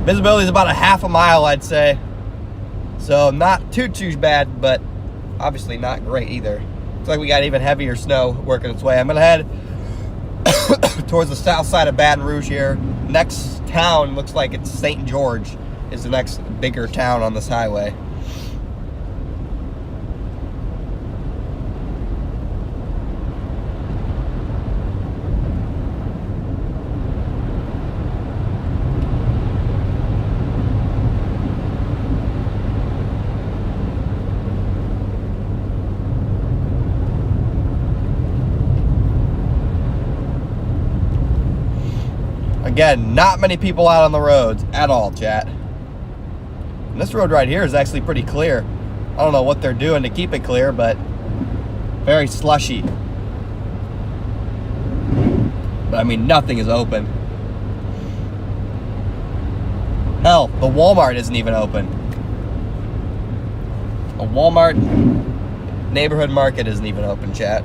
Speaker 2: Visibility is about a half a mile, I'd say. So not too bad, but obviously not great either. Looks like we got even heavier snow working its way. I'm gonna head towards the south side of Baton Rouge here. Next town looks like it's St. George is the next bigger town on this highway. Again, not many people out on the roads at all, chat. And this road right here is actually pretty clear. I don't know what they're doing to keep it clear, but very slushy. But I mean, nothing is open. Hell, the Walmart isn't even open. A Walmart neighborhood market isn't even open, chat.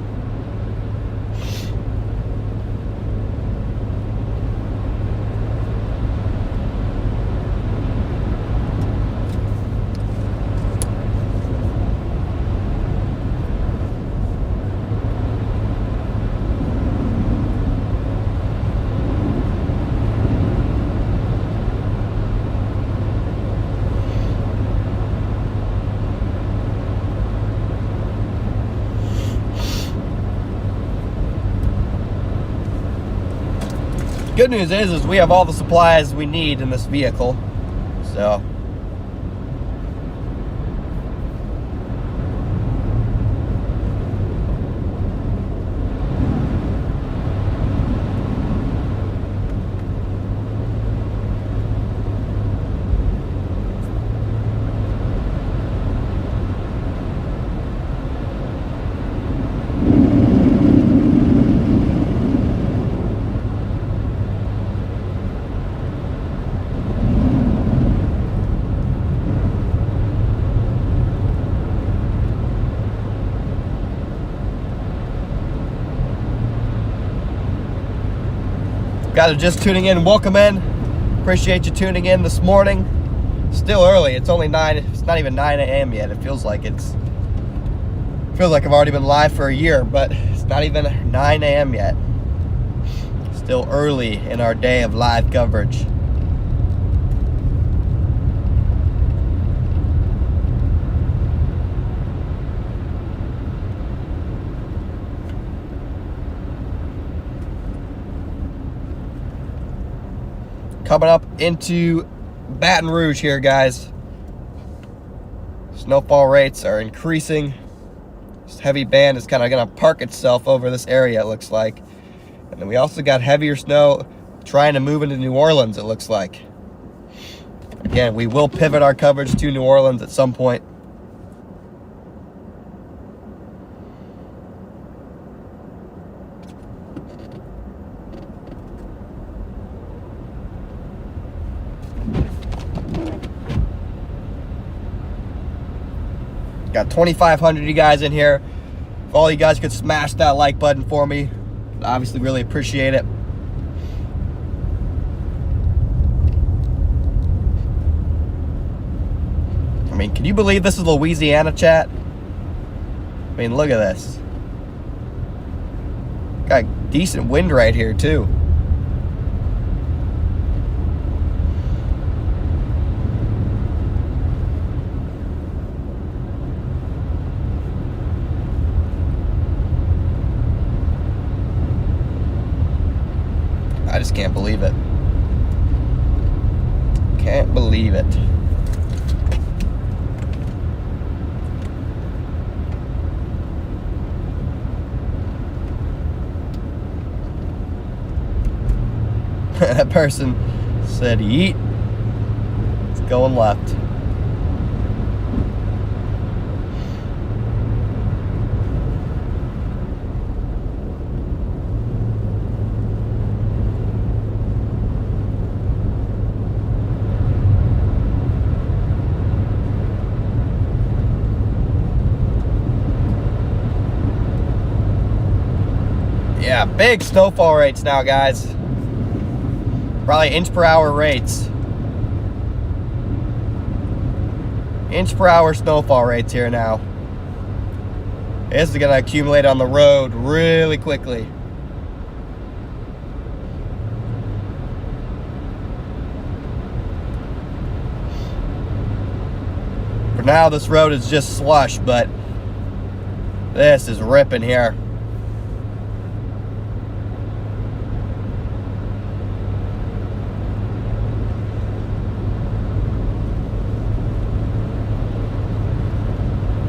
Speaker 2: Good news is we have all the supplies we need in this vehicle. So guys are just tuning in, welcome in. Appreciate you tuning in this morning. Still early, it's only 9, it's not even 9 a.m. yet. It feels like I've already been live for a year, but it's not even 9 a.m. yet. Still early in our day of live coverage. Coming up into Baton Rouge here, guys. Snowfall rates are increasing. This heavy band is kind of going to park itself over this area, it looks like. And then we also got heavier snow trying to move into New Orleans, it looks like. Again, we will pivot our coverage to New Orleans at some point. Got 2,500 of you guys in here. If all you guys could smash that like button for me, I'd obviously really appreciate it. I mean, can you believe this is Louisiana, chat? I mean, look at this. Got decent wind right here, too. I just can't believe it. Can't believe it. That person said, yeet. It's going left. Yeah, big snowfall rates now, guys. Probably inch per hour rates. Inch per hour snowfall rates here now. This is gonna accumulate on the road really quickly. For now, this road is just slush, but this is ripping here.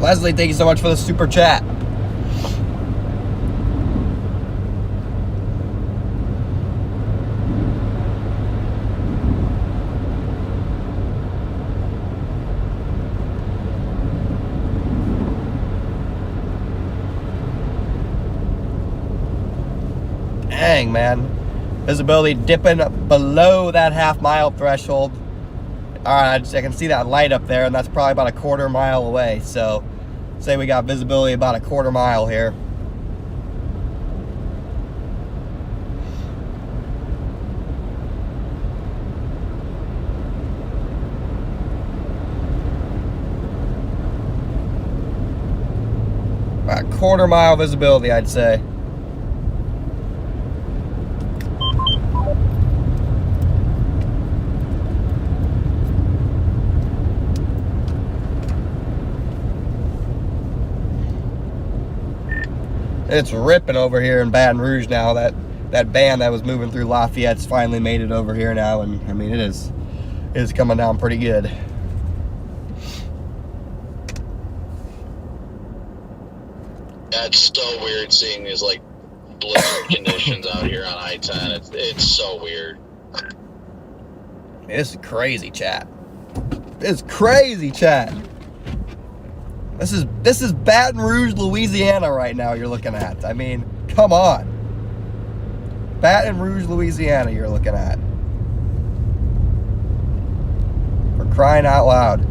Speaker 2: Leslie, thank you so much for the super chat. Dang, man. Visibility dipping below that half-mile threshold. Alright, I can see that light up there, and that's probably about a quarter mile away. So, say we got visibility about a quarter mile here. About a quarter mile visibility, I'd say. It's ripping over here in Baton Rouge now. That that band that was moving through Lafayette's finally made it over here now, and I mean, it is coming down pretty good.
Speaker 1: That's so weird seeing these like blizzard conditions out here on I-10. It's so weird.
Speaker 2: This is crazy, chat. This is crazy, chat. This is Baton Rouge, Louisiana right now you're looking at. I mean, come on. Baton Rouge, Louisiana you're looking at. For crying out loud.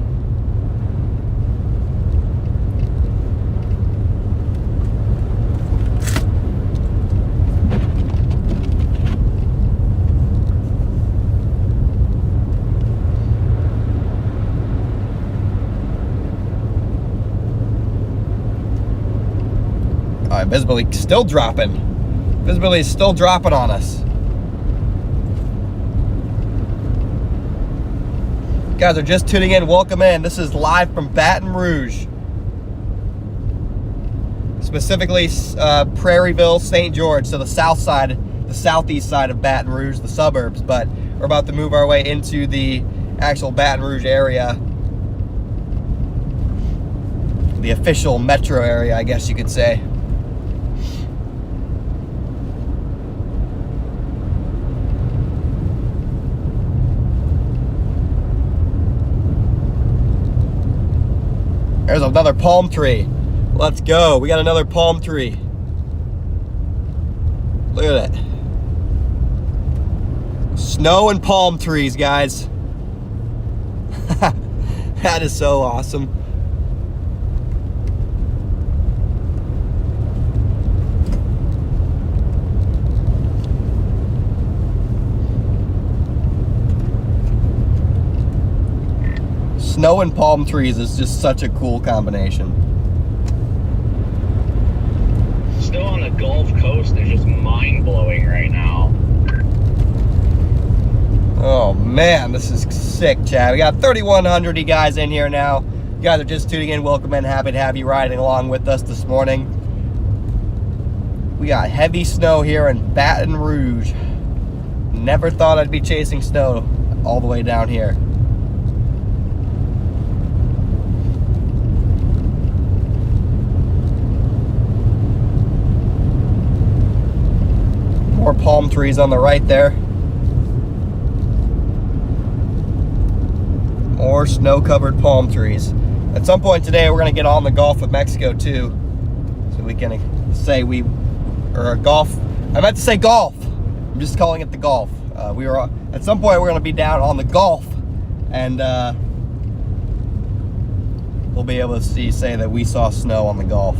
Speaker 2: Visibility still dropping. Visibility is still dropping on us. You guys are just tuning in, welcome in. This is live from Baton Rouge. Specifically Prairieville, St. George, so the south side, the southeast side of Baton Rouge, the suburbs, but we're about to move our way into the actual Baton Rouge area. The official metro area, I guess you could say. There's another palm tree. Let's go. We got another palm tree. Look at that. Snow and palm trees, guys. That is so awesome. Snow and palm trees is just such a cool combination.
Speaker 1: Still on the Gulf Coast is just mind-blowing right now.
Speaker 2: Oh man, this is sick, Chad. We got 3,100 of you guys in here now. You guys are just tuning in. Welcome in. Happy to have you riding along with us this morning. We got heavy snow here in Baton Rouge. Never thought I'd be chasing snow all the way down here. More palm trees on the right there. More snow-covered palm trees. At some point today, we're going to get on the Gulf of Mexico too, so we can say Gulf. I meant to say Gulf. I'm just calling it the Gulf. At some point we're going to be down on the Gulf, and we'll be able to say that we saw snow on the Gulf.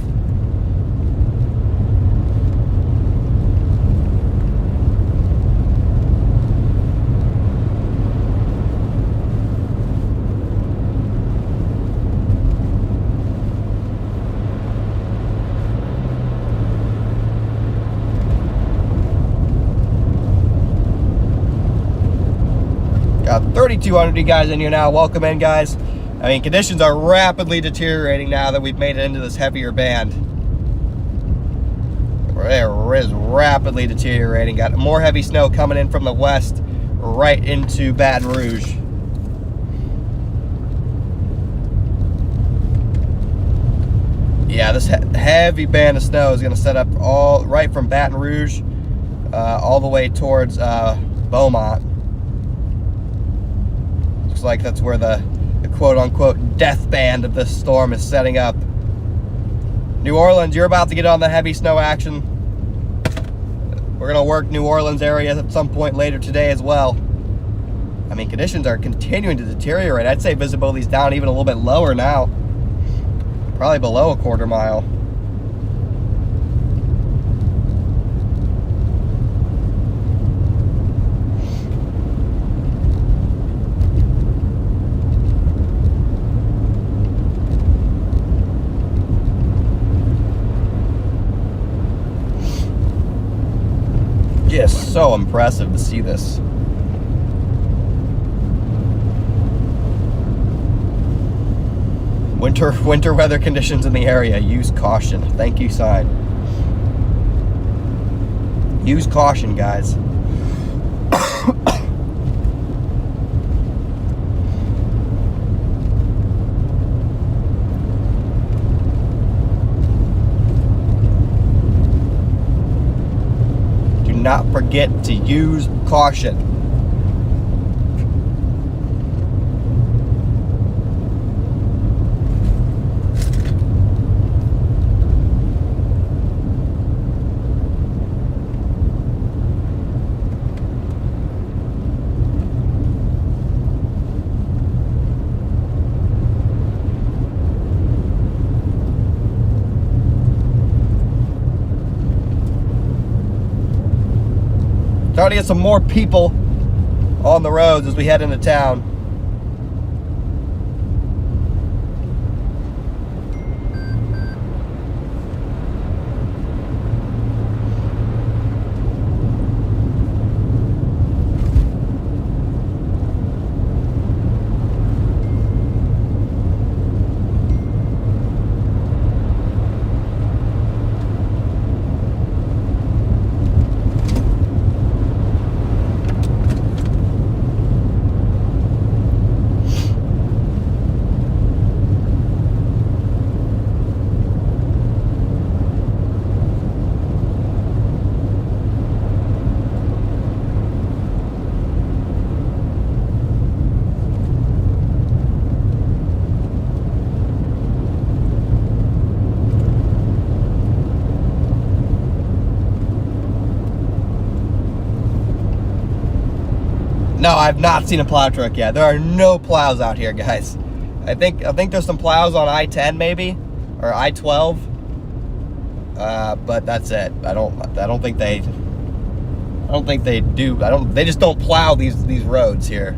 Speaker 2: Got 3,200 of you guys in here now. Welcome in, guys. I mean, conditions are rapidly deteriorating now that we've made it into this heavier band. It is rapidly deteriorating. Got more heavy snow coming in from the west right into Baton Rouge. Yeah, this heavy band of snow is going to set up right from Baton Rouge all the way towards Beaumont. Looks like that's where the quote-unquote death band of this storm is setting up. New Orleans, you're about to get on the heavy snow action. We're going to work New Orleans area at some point later today as well. I mean, conditions are continuing to deteriorate. I'd say visibility's down even a little bit lower now. Probably below a quarter mile. Just so impressive to see this. Winter weather conditions in the area. Use caution. Thank you, sign. Use caution, guys. Do not forget to use caution. Trying to get some more people on the roads as we head into town. No, I've not seen a plow truck yet. There are no plows out here, guys. I think there's some plows on I-10 maybe, or I-12, but that's it. I don't think they do. They just don't plow these roads here.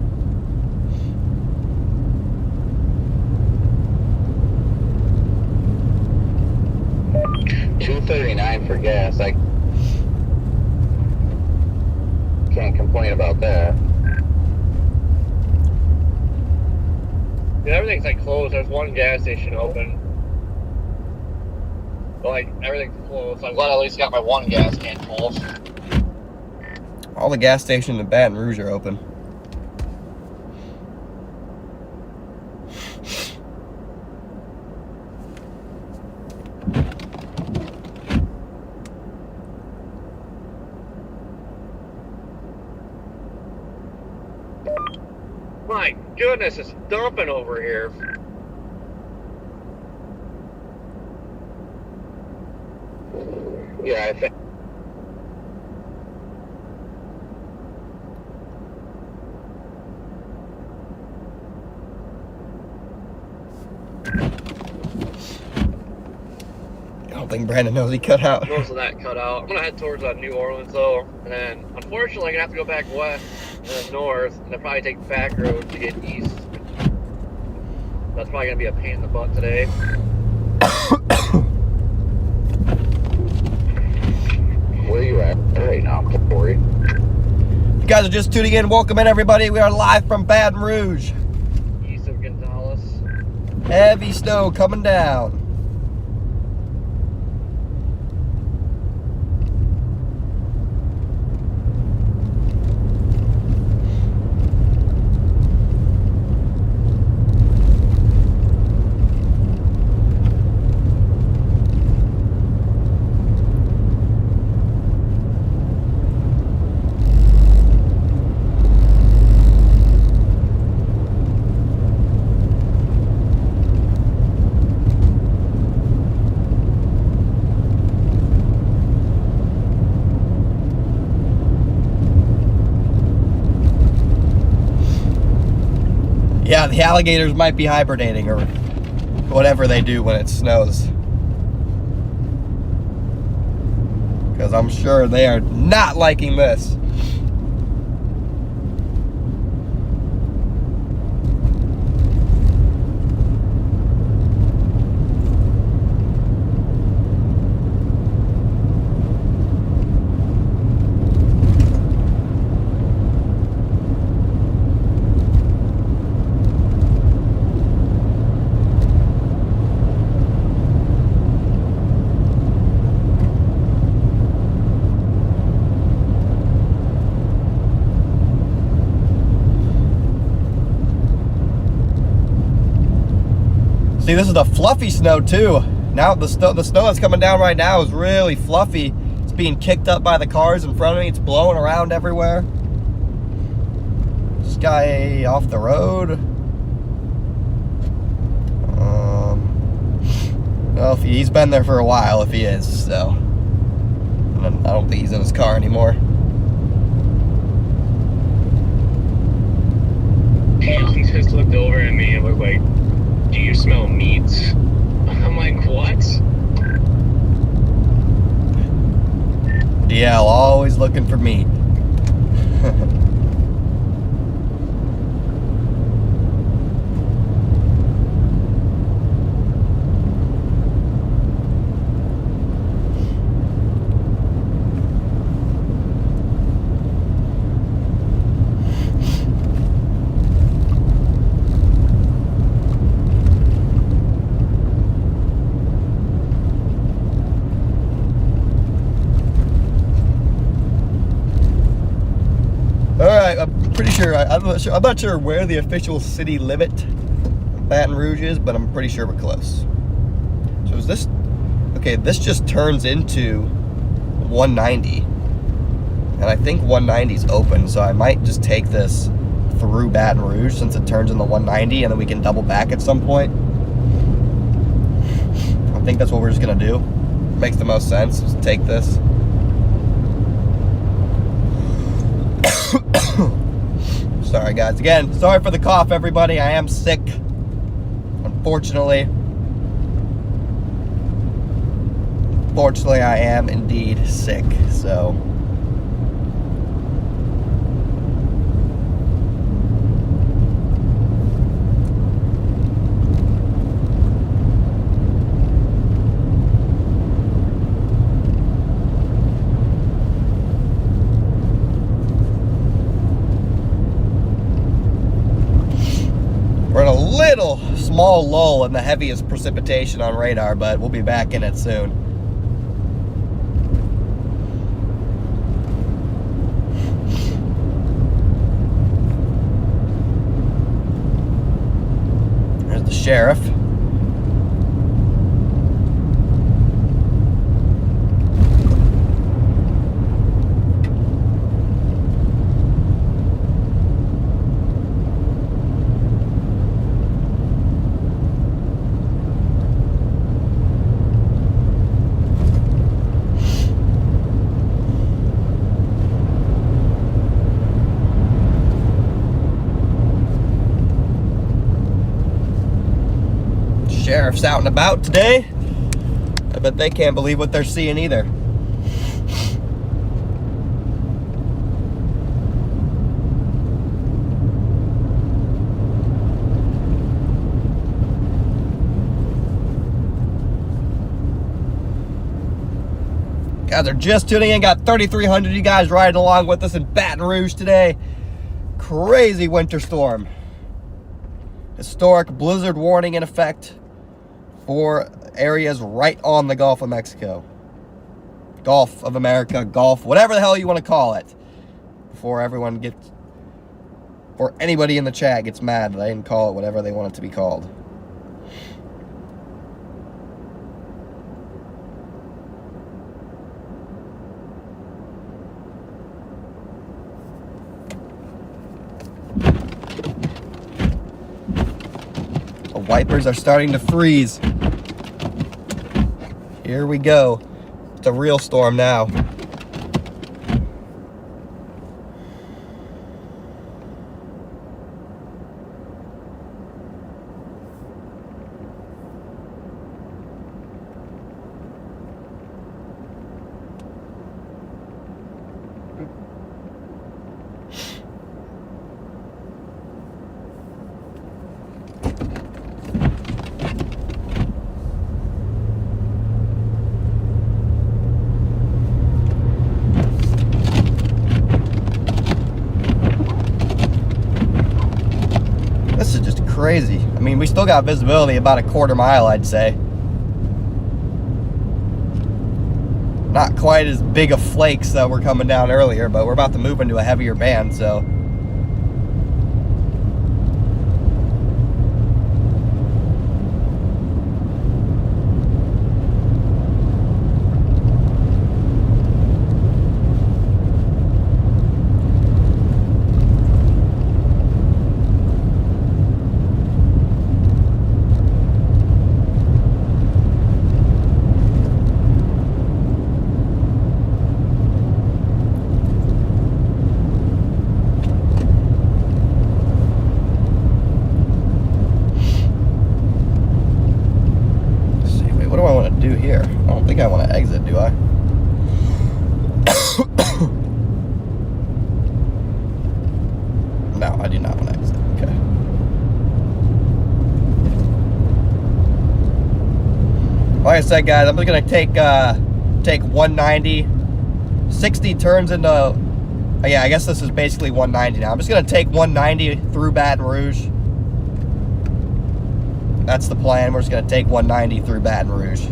Speaker 1: $2.39 for gas. I can't complain about that.
Speaker 3: Yeah, everything's like closed. There's one gas station open. But like everything's closed. I'm glad I at least got my one gas can full.
Speaker 2: All the gas stations in Baton Rouge are open.
Speaker 3: My goodness, it's dumping over here.
Speaker 1: Yeah, I think.
Speaker 2: I don't think Brandon knows he cut out.
Speaker 3: Most of that cut out. I'm gonna head towards New Orleans though, and then unfortunately I'm gonna have to go back west and then north, and then probably take back roads to get east. That's probably gonna be a pain in the butt today.
Speaker 1: Where are you at right now, Corey?
Speaker 2: You guys are just tuning in. Welcome in, everybody. We are live from Baton Rouge.
Speaker 3: East of Gonzales.
Speaker 2: Heavy snow coming down. Yeah, the alligators might be hibernating or whatever they do when it snows. Because I'm sure they are not liking this. See, this is the fluffy snow too. Now the snow that's coming down right now is really fluffy. It's being kicked up by the cars in front of me. It's blowing around everywhere. This guy off the road. Well, if he's been there for a while, if he is, so I don't think he's in his car anymore.
Speaker 4: He just looked over at me and was like, "Do you smell meats?" I'm like, "What?"
Speaker 2: DL always looking for meat. I'm not sure where the official city limit of Baton Rouge is, but I'm pretty sure we're close. So is this, okay, this just turns into 190. And I think 190 is open, so I might just take this through Baton Rouge since it turns into 190, and then we can double back at some point. I think that's what we're just gonna do. Makes the most sense, just take this. Sorry guys, again, sorry for the cough everybody, I am sick, unfortunately. Fortunately, I am indeed sick, so. We're in a little small lull in the heaviest precipitation on radar, but we'll be back in it soon. There's the sheriff. Sheriff's out and about today. I bet they can't believe what they're seeing either. Guys are just tuning in. Got 3,300 of you guys riding along with us in Baton Rouge today. Crazy winter storm. Historic blizzard warning in effect for areas right on the Gulf of Mexico. Gulf of America, Gulf, whatever the hell you want to call it. Before everyone gets, or anybody in the chat gets mad that I didn't call it whatever they want it to be called. The wipers are starting to freeze. Here we go. It's a real storm now. Crazy. I mean, we still got visibility about a quarter mile, I'd say. Not quite as big of flakes that were coming down earlier, but we're about to move into a heavier band, so. No, I do not want to exit. Okay. Like I said, guys, I'm just gonna take 190, 60 turns into. Yeah, I guess this is basically 190 now. I'm just gonna take 190 through Baton Rouge. That's the plan. We're just gonna take 190 through Baton Rouge.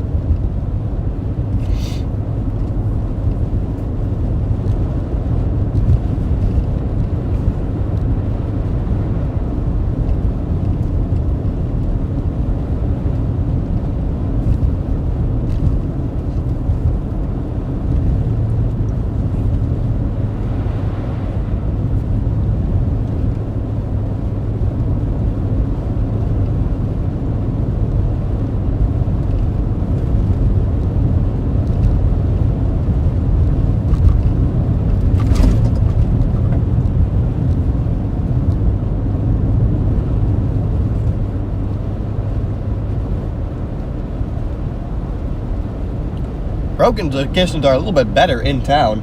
Speaker 2: Road conditions are a little bit better in town.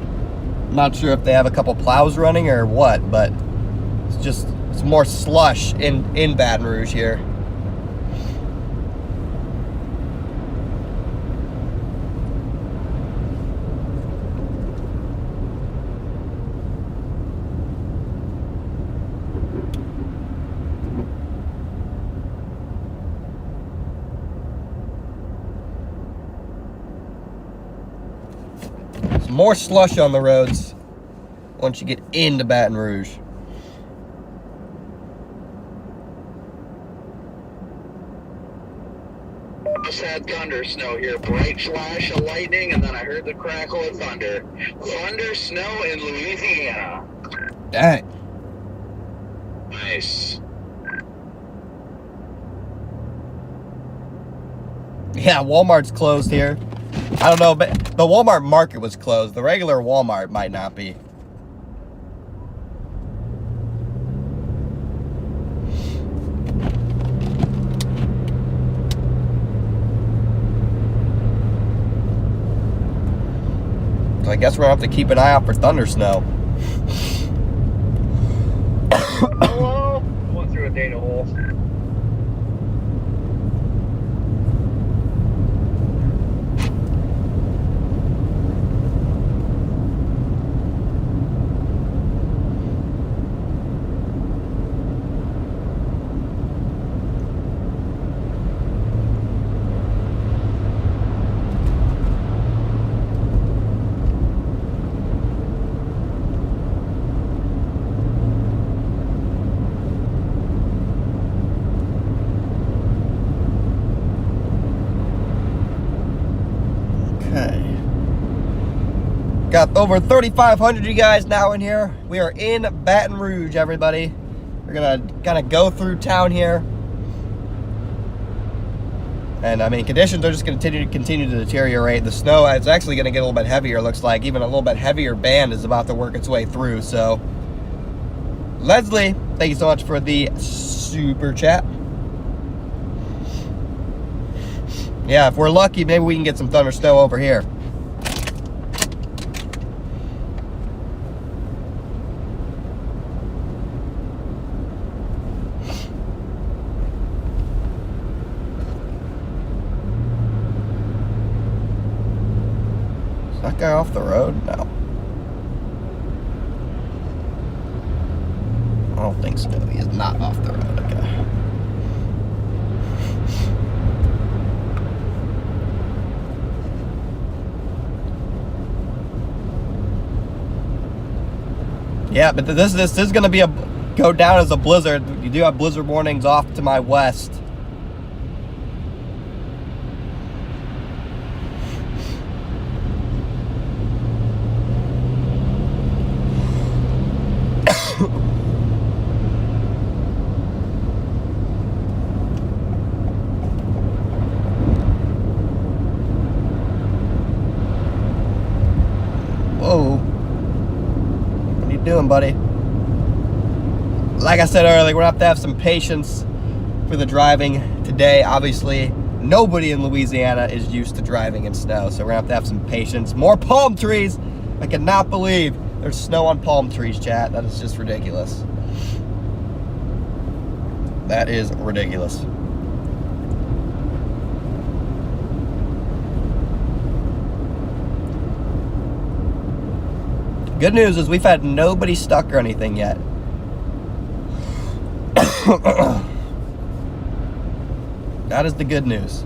Speaker 2: I'm not sure if they have a couple plows running or what, but it's more slush in Baton Rouge here. More slush on the roads once you get into Baton Rouge.
Speaker 1: Just had thunder snow here, bright flash of lightning, and then I heard the crackle of thunder. Thunder snow in Louisiana.
Speaker 2: Dang.
Speaker 1: Nice.
Speaker 2: Yeah, Walmart's closed here. I don't know, but the Walmart market was closed. The regular Walmart might not be. So I guess we're gonna have to keep an eye out for thunder snow.
Speaker 3: Hello? Going through a data hole.
Speaker 2: Got over 3,500 of you guys now in here. We are in Baton Rouge, everybody. We're gonna kind of go through town here. And I mean, conditions are just gonna continue to deteriorate. The snow, it's actually gonna get a little bit heavier, looks like. Even a little bit heavier band is about to work its way through. So, Leslie, thank you so much for the super chat. Yeah, if we're lucky, maybe we can get some thunder snow over here. Is that guy off the road? No. I don't think so. He is not off the road. Okay. Yeah, but this is going to go down as a blizzard. You do have blizzard warnings off to my west. Whoa. What are you doing, buddy? Like I said earlier, we're going to have some patience for the driving today. Obviously, nobody in Louisiana is used to driving in snow, so we're going to have some patience. More palm trees! I cannot believe there's snow on palm trees, chat. That is just ridiculous. That is ridiculous. Good news is we've had nobody stuck or anything yet. That is the good news.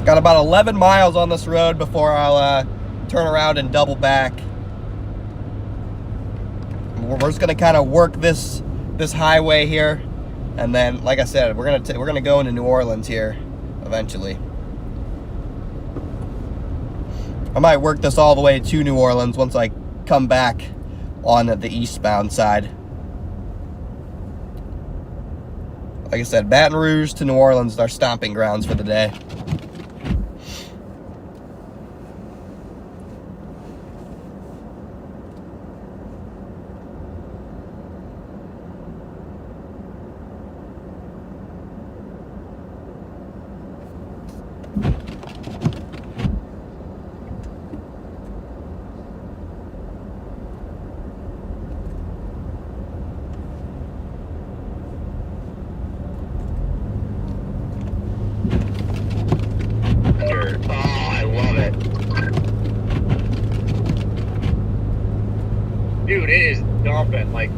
Speaker 2: Got about 11 miles on this road before I'll turn around and double back. We're just gonna kind of work this highway here, and then, like I said, we're gonna go into New Orleans here eventually. I might work this all the way to New Orleans once I come back on the eastbound side. Like I said, Baton Rouge to New Orleans is our stomping grounds for the day.
Speaker 4: Oh, I love it.
Speaker 3: Dude, it is dumping. Like,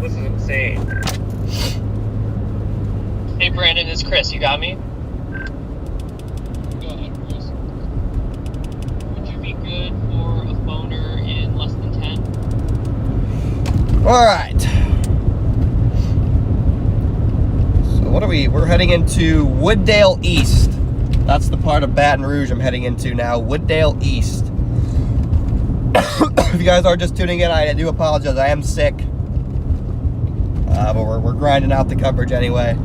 Speaker 3: this is insane.
Speaker 5: Hey Brandon, it's Chris. You got me?
Speaker 1: Go ahead, Chris.
Speaker 5: Would you be good for a phoner in less than 10?
Speaker 2: All right. So what are we? We're heading into Wooddale East. That's the part of Baton Rouge I'm heading into now. Wooddale East. If you guys are just tuning in, I do apologize. I am sick. But we're grinding out the coverage anyway.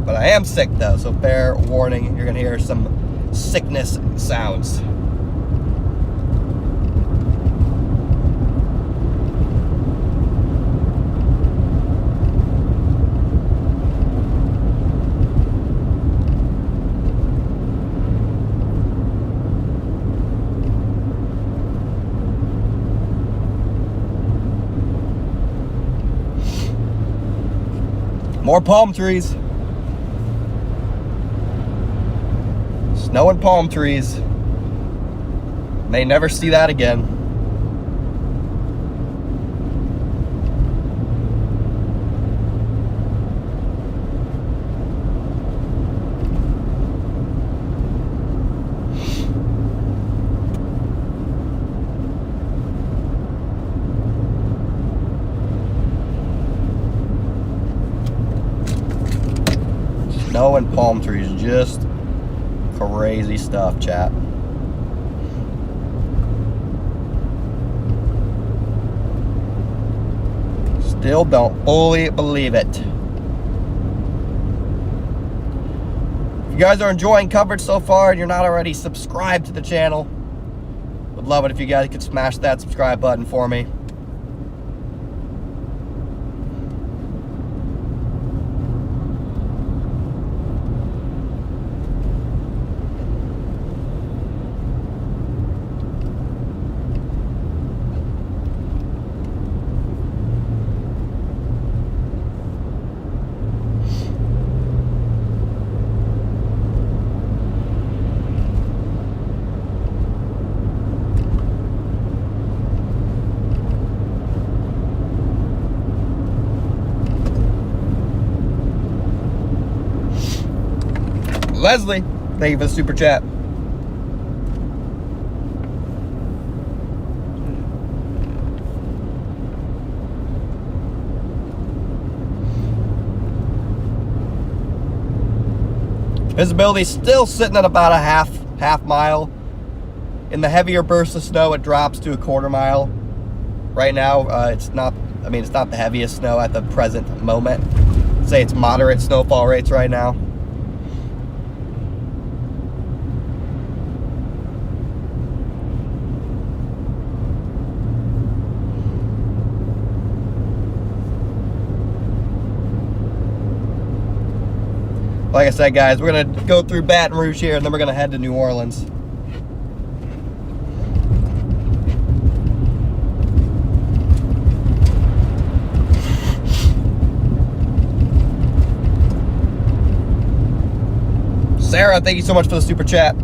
Speaker 2: But I am sick though, so fair warning. You're gonna hear some sickness sounds. More palm trees. Snow and palm trees. May never see that again. Snow and palm trees, just crazy stuff, chat. Still don't fully believe it. If you guys are enjoying coverage so far and you're not already subscribed to the channel, would love it if you guys could smash that subscribe button for me. Leslie, thank you for the super chat. Visibility still sitting at about a half mile. In the heavier bursts of snow, it drops to a quarter mile. Right now, it's not the heaviest snow at the present moment. I'd say it's moderate snowfall rates right now. Like I said, guys, we're gonna go through Baton Rouge here, and then we're gonna head to New Orleans. Sarah, thank you so much for the super chat.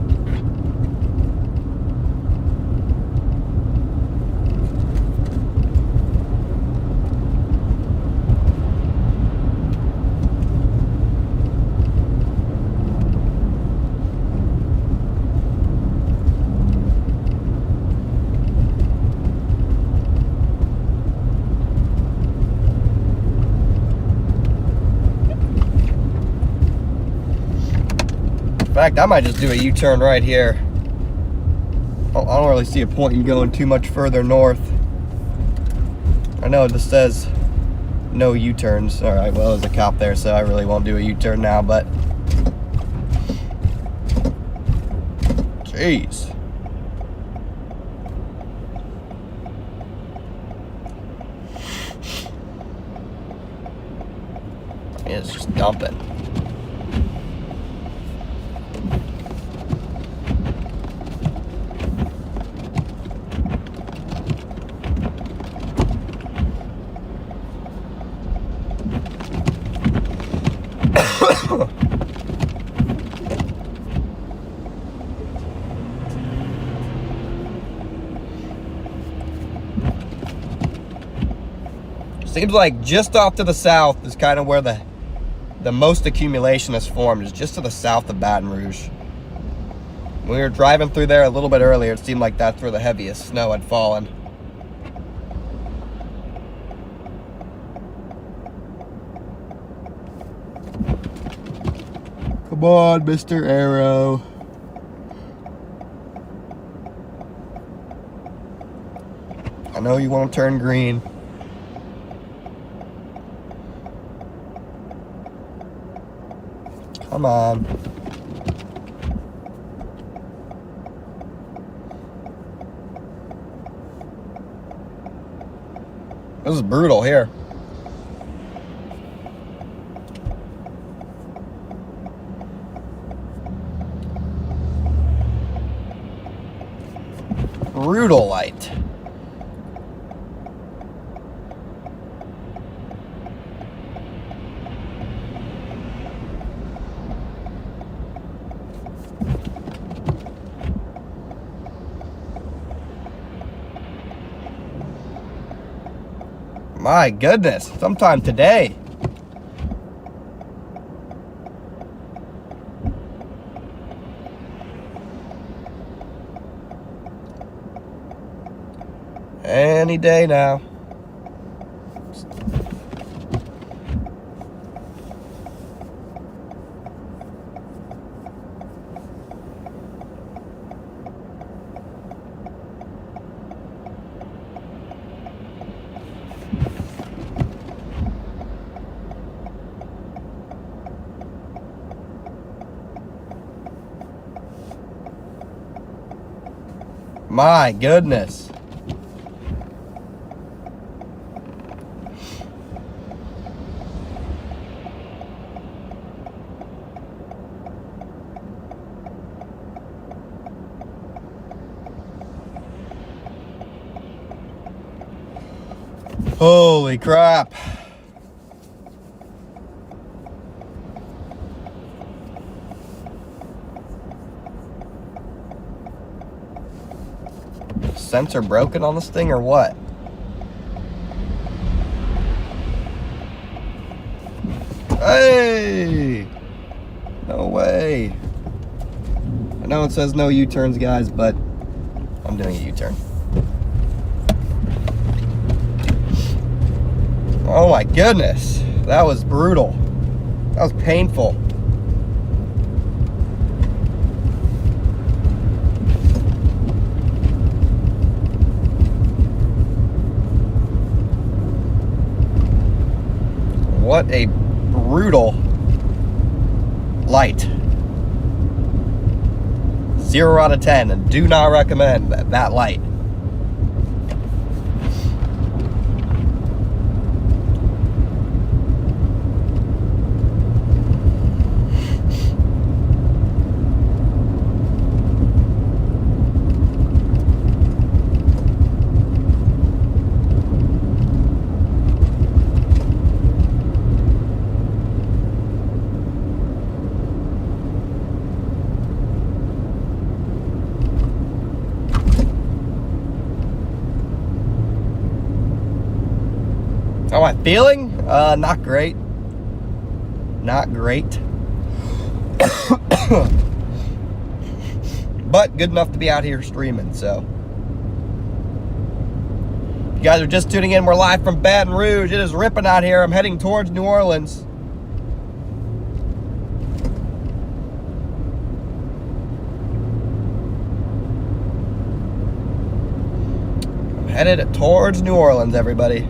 Speaker 2: In fact, I might just do a U-turn right here. I don't really see a point in going too much further north. I know it just says no U-turns. All right, well, there's a cop there, so I really won't do a U-turn now, but... Jeez. It's just dumping. Seems like just off to the south is kind of where the most accumulation is formed, is just to the south of Baton Rouge. When we were driving through there a little bit earlier, it seemed like that's where the heaviest snow had fallen. Come on, Mr. Arrow. I know you want to turn green. Come on. This is brutal here. Brutal light. My goodness, sometime today. Any day now. My goodness. Holy crap. Sensor broken on this thing or what? Hey! No way. I know it says no U-turns, guys, but I'm doing a U-turn. Oh my goodness. That was brutal. That was painful. What a brutal light. 0 out of 10, and do not recommend that light. How am I feeling? Not great. Not great. But good enough to be out here streaming, so. If you guys are just tuning in, we're live from Baton Rouge. It is ripping out here. I'm heading towards New Orleans. I'm headed towards New Orleans, everybody.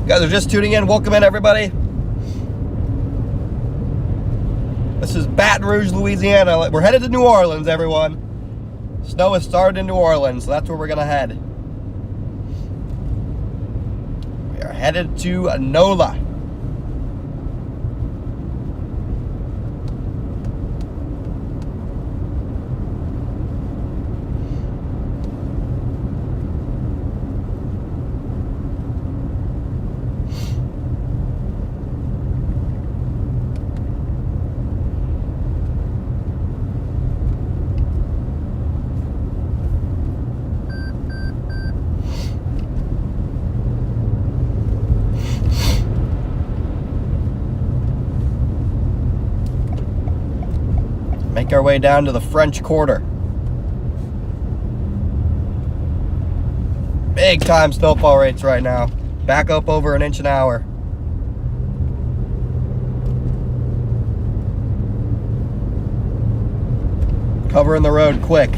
Speaker 2: You guys are just tuning in. Welcome in, everybody. This is Baton Rouge, Louisiana. We're headed to New Orleans, everyone. Snow has started in New Orleans, so that's where we're going to head. We are headed to NOLA. Make our way down to the French Quarter. Big time snowfall rates right now. Back up over an inch an hour. Covering the road quick.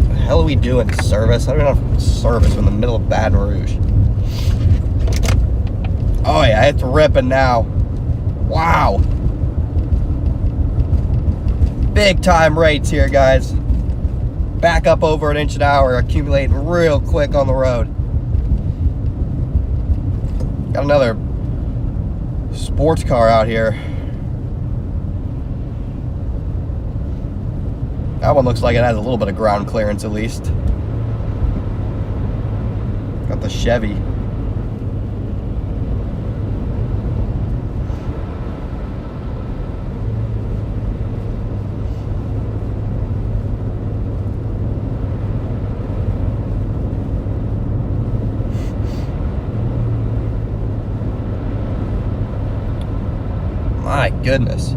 Speaker 2: What the hell are we doing? Service? I don't have service in the middle of Baton Rouge. Oh yeah, it's ripping now. Wow. Big time rates here, guys. Back up over an inch an hour, accumulating real quick on the road. Got another sports car out here. That one looks like it has a little bit of ground clearance at least. Got the Chevy. My goodness.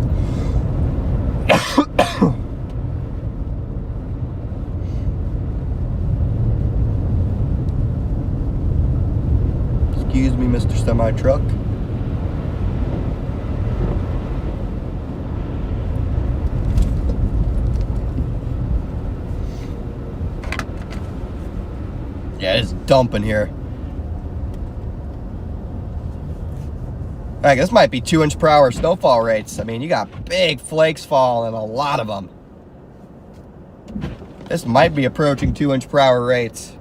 Speaker 2: Excuse me, Mr. Semi-Truck. Yeah, it's dumping here. Alright, this might be 2-inch per hour snowfall rates. I mean, you got big flakes falling, a lot of them. This might be approaching 2-inch per hour rates.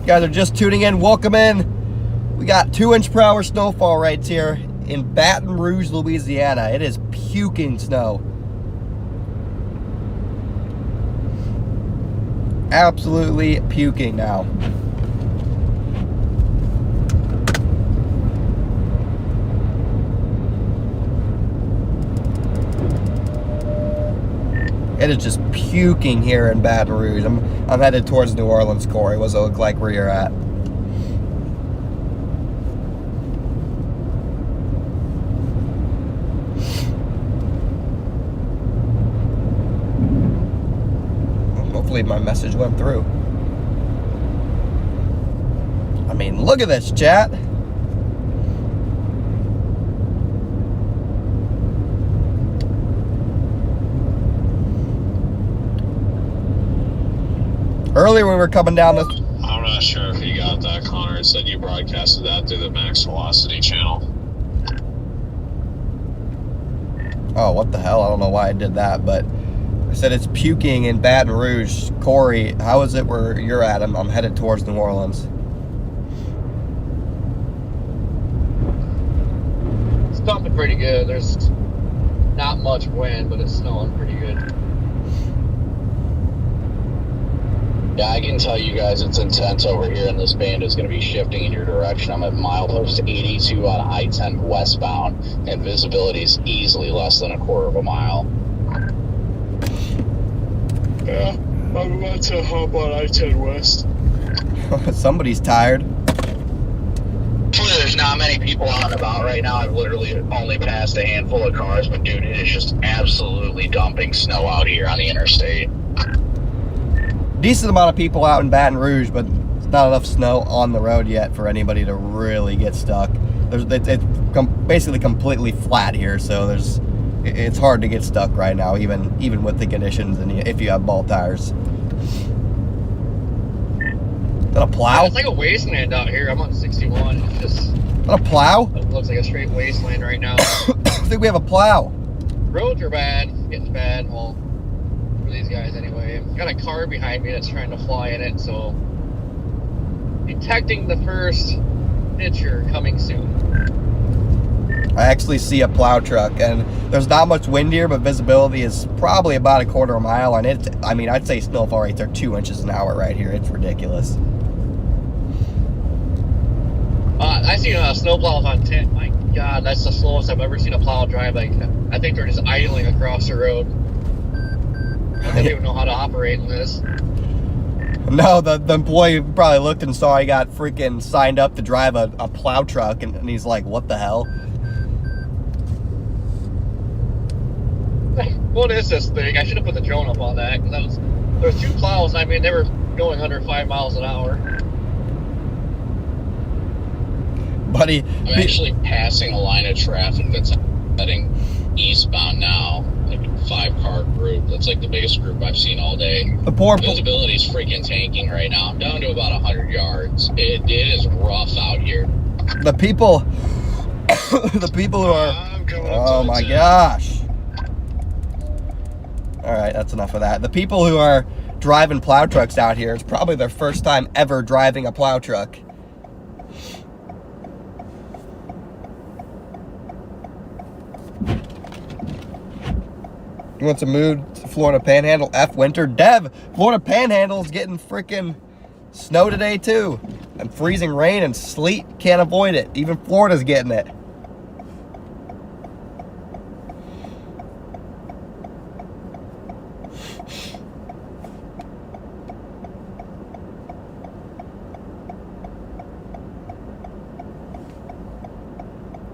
Speaker 2: You guys are just tuning in, welcome in. We got 2-inch per hour snowfall rates here in Baton Rouge, Louisiana. It is puking snow. Absolutely puking now. It is just puking here in Baton Rouge. I'm headed towards New Orleans, Corey. What does it look like where you're at? Hopefully my message went through. I mean, look at this, chat. Earlier when we were coming down this...
Speaker 6: I'm not sure if you got that, Connor. It said you broadcasted that through the Max Velocity channel.
Speaker 2: Oh, what the hell? I don't know why I did that, but I said it's puking in Baton Rouge. Corey, how is it where you're at? I'm headed towards New Orleans.
Speaker 3: It's dumping pretty good. There's not much wind, but it's snowing pretty good.
Speaker 1: Yeah, I can tell you guys it's intense over here, and this band is going to be shifting in your direction. I'm at milepost 82 on I-10 westbound, and visibility is easily less than a quarter of a mile.
Speaker 6: Yeah, I'm about to hop on I-10 West.
Speaker 2: Somebody's tired.
Speaker 1: There's not many people out and about right now. I've literally only passed a handful of cars, but dude, it is just absolutely dumping snow out here on the interstate.
Speaker 2: Decent amount of people out in Baton Rouge, but it's not enough snow on the road yet for anybody to really get stuck. It's basically completely flat here, so it's hard to get stuck right now, even with the conditions and if you have ball tires. Is that a plow?
Speaker 3: Yeah, it's like a wasteland out here. I'm on 61. It's just...
Speaker 2: Is that a plow?
Speaker 3: It looks like a straight wasteland right now.
Speaker 2: I think we have a plow.
Speaker 3: Roads are bad. Getting bad. Well, for these guys anyway. Got a car behind me that's trying to fly in it, so detecting the first picture coming soon.
Speaker 2: I actually see a plow truck, and there's not much wind here, but visibility is probably about a quarter of a mile, and I'd say snowfall rates are 2 inches an hour right here. It's ridiculous.
Speaker 3: I seen snowplows on 10. My God, that's the slowest I've ever seen a plow drive. Like, I think they're just idling across the road. I don't even know how to operate in this.
Speaker 2: No, the employee probably looked and saw he got freaking signed up to drive a plow truck, and he's like, what the hell?
Speaker 3: What is this thing? I should have put the drone up on that, because there was 2 plows. I mean, they were going under 5 miles an hour.
Speaker 2: Buddy,
Speaker 1: I'm actually passing a line of traffic that's heading eastbound now. Like a 5-car group. That's like the biggest group I've seen all day.
Speaker 2: the poor
Speaker 1: Visibility is freaking tanking right now. I'm down to about 100 yards. It is rough out here.
Speaker 2: the people who are, oh my gosh. All right, that's enough of that. The people who are driving plow trucks out here, it's probably their first time ever driving a plow truck. You want to move to Florida Panhandle? F winter. Dev, Florida Panhandle's getting freaking snow today too. And freezing rain and sleet. Can't avoid it. Even Florida's getting it.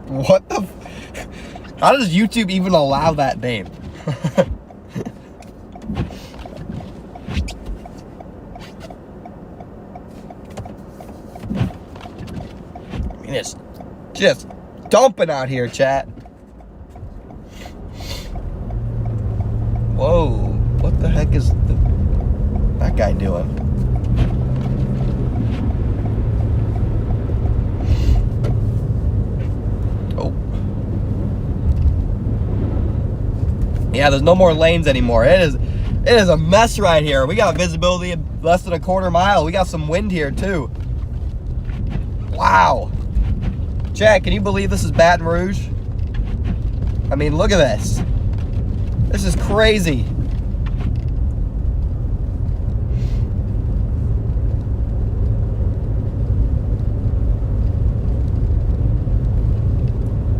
Speaker 2: What the? How does YouTube even allow that name? I mean, it's just dumping out here, chat. Whoa, what the heck is that guy doing? Yeah, there's no more lanes anymore. It is a mess right here. We got visibility of less than a quarter mile. We got some wind here too. Wow. Chad, can you believe this is Baton Rouge? I mean, look at this. This is crazy.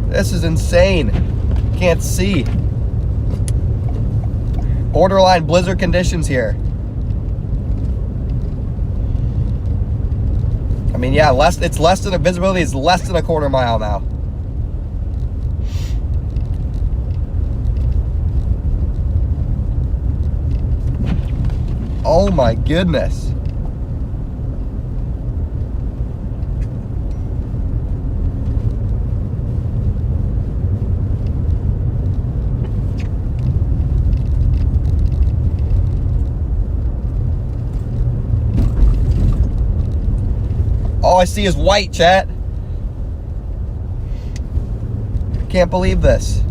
Speaker 2: This is insane. Can't see. Borderline blizzard conditions here. I mean, yeah, it's less than, visibility is less than a quarter mile now. Oh my goodness. All I see is white, chat. Can't believe this.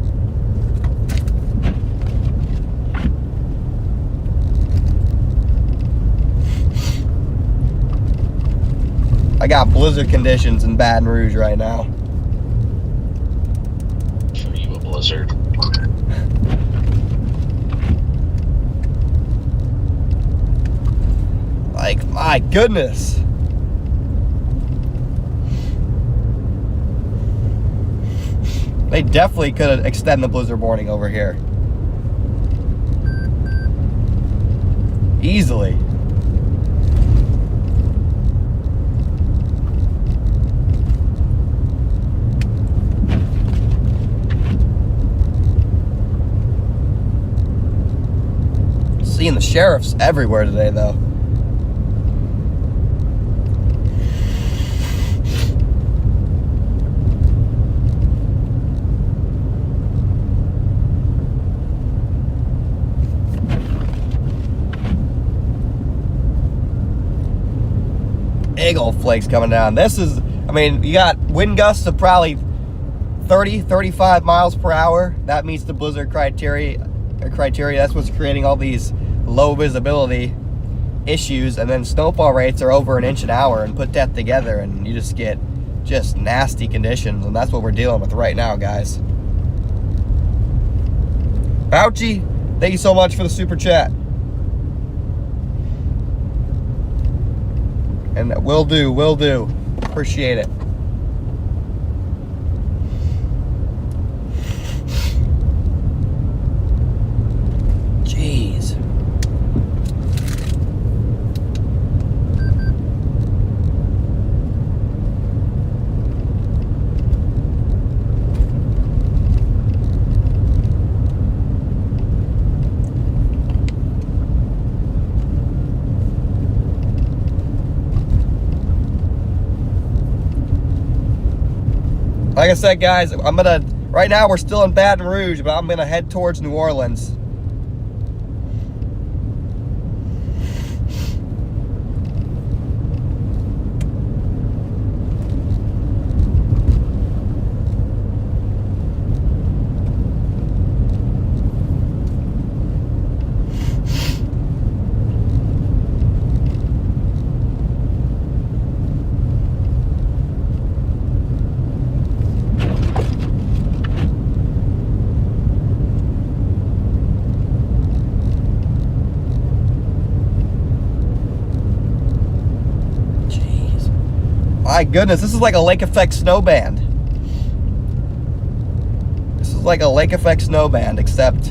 Speaker 2: I got blizzard conditions in Baton Rouge right now.
Speaker 6: Show you a blizzard.
Speaker 2: Like, my goodness. They definitely could extend the blizzard warning over here. Easily. Seeing the sheriffs everywhere today, though. Big old flakes coming down. This is, I mean, you got wind gusts of probably 30, 35 miles per hour. That meets the blizzard criteria. That's what's creating all these low visibility issues. And then snowfall rates are over an inch an hour, and put that together and you just get just nasty conditions. And that's what we're dealing with right now, guys. Fauci, thank you so much for the super chat. And will do. Appreciate it. Jeez. Like I said, guys, right now we're still in Baton Rouge, but I'm gonna head towards New Orleans. My goodness, this is like a lake effect snow band. This is like a lake effect snow band, except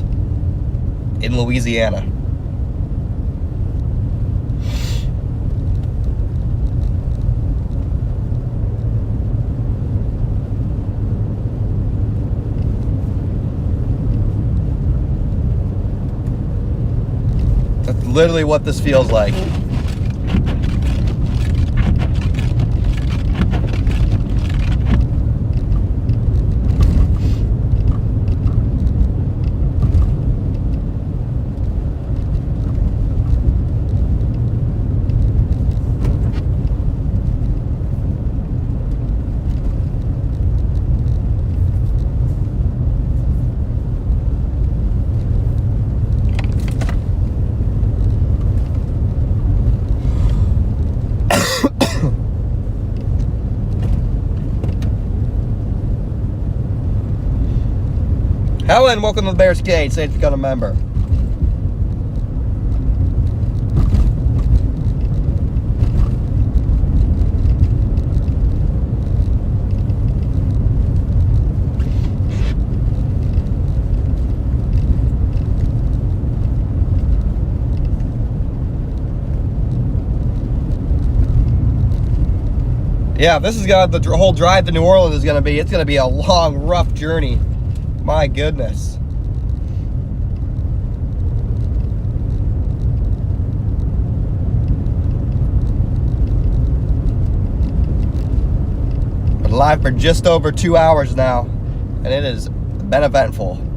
Speaker 2: in Louisiana. That's literally what this feels like. Helen, welcome to the Bears Cage. Say to become a member. Yeah, this is gonna, the whole drive to New Orleans is gonna be, it's gonna be a long, rough journey. My goodness. Been live for just over 2 hours now, and it has been eventful.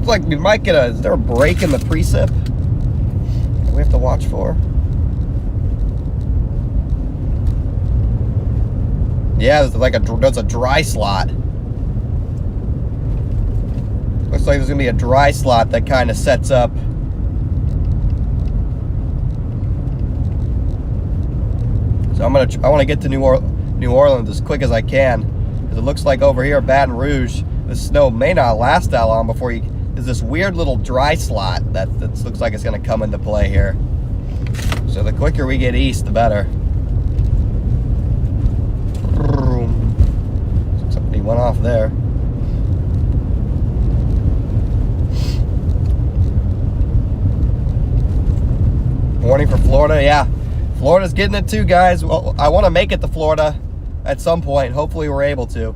Speaker 2: Like we might get is there a break in the precip that we have to watch for? Yeah, there's a dry slot. Looks like there's gonna be a dry slot that kind of sets up. So I want to get to New Orleans as quick as I can, because it looks like over here at Baton Rouge, the snow may not last that long before you. There's this weird little dry slot that looks like it's going to come into play here. So the quicker we get east, the better. Somebody went off there. Warning for Florida, yeah. Florida's getting it too, guys. Well, I want to make it to Florida at some point. Hopefully we're able to.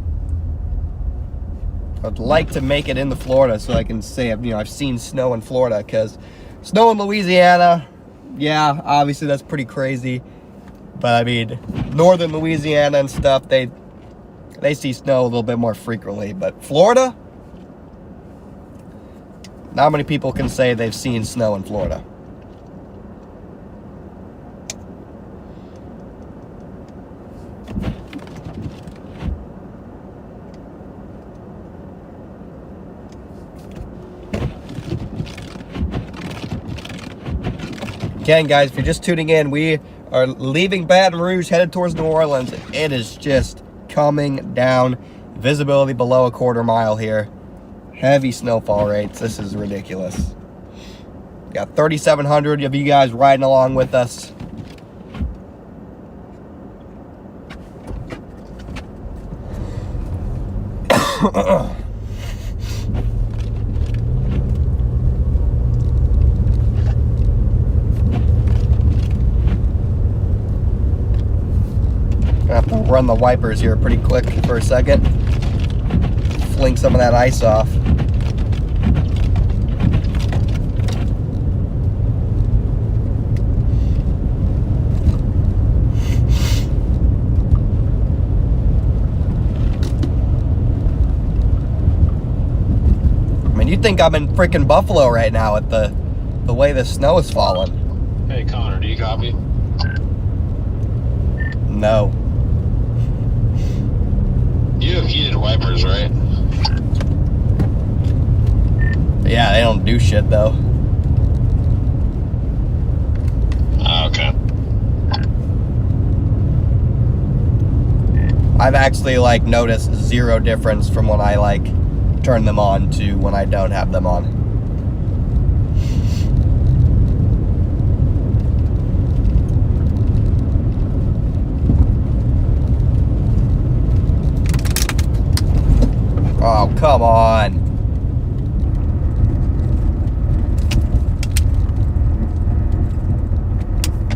Speaker 2: I'd like to make it into Florida so I can say I've seen snow in Florida, because snow in Louisiana, yeah, obviously that's pretty crazy. But I mean, northern Louisiana and stuff, they see snow a little bit more frequently. But Florida, not many people can say they've seen snow in Florida. Again, guys, if you're just tuning in, we are leaving Baton Rouge, headed towards New Orleans. It is just coming down. Visibility below a quarter mile here. Heavy snowfall rates. This is ridiculous. Got 3,700 of you guys riding along with us. I have to run the wipers here pretty quick for a second. Fling some of that ice off. I mean, you'd think I'm in freaking Buffalo right now with the way the snow is falling.
Speaker 6: Hey, Connor, do you copy?
Speaker 2: No.
Speaker 6: You have heated wipers, right?
Speaker 2: Yeah, they don't do shit though.
Speaker 6: Okay.
Speaker 2: I've actually noticed zero difference from when I turn them on to when I don't have them on. Oh, come on.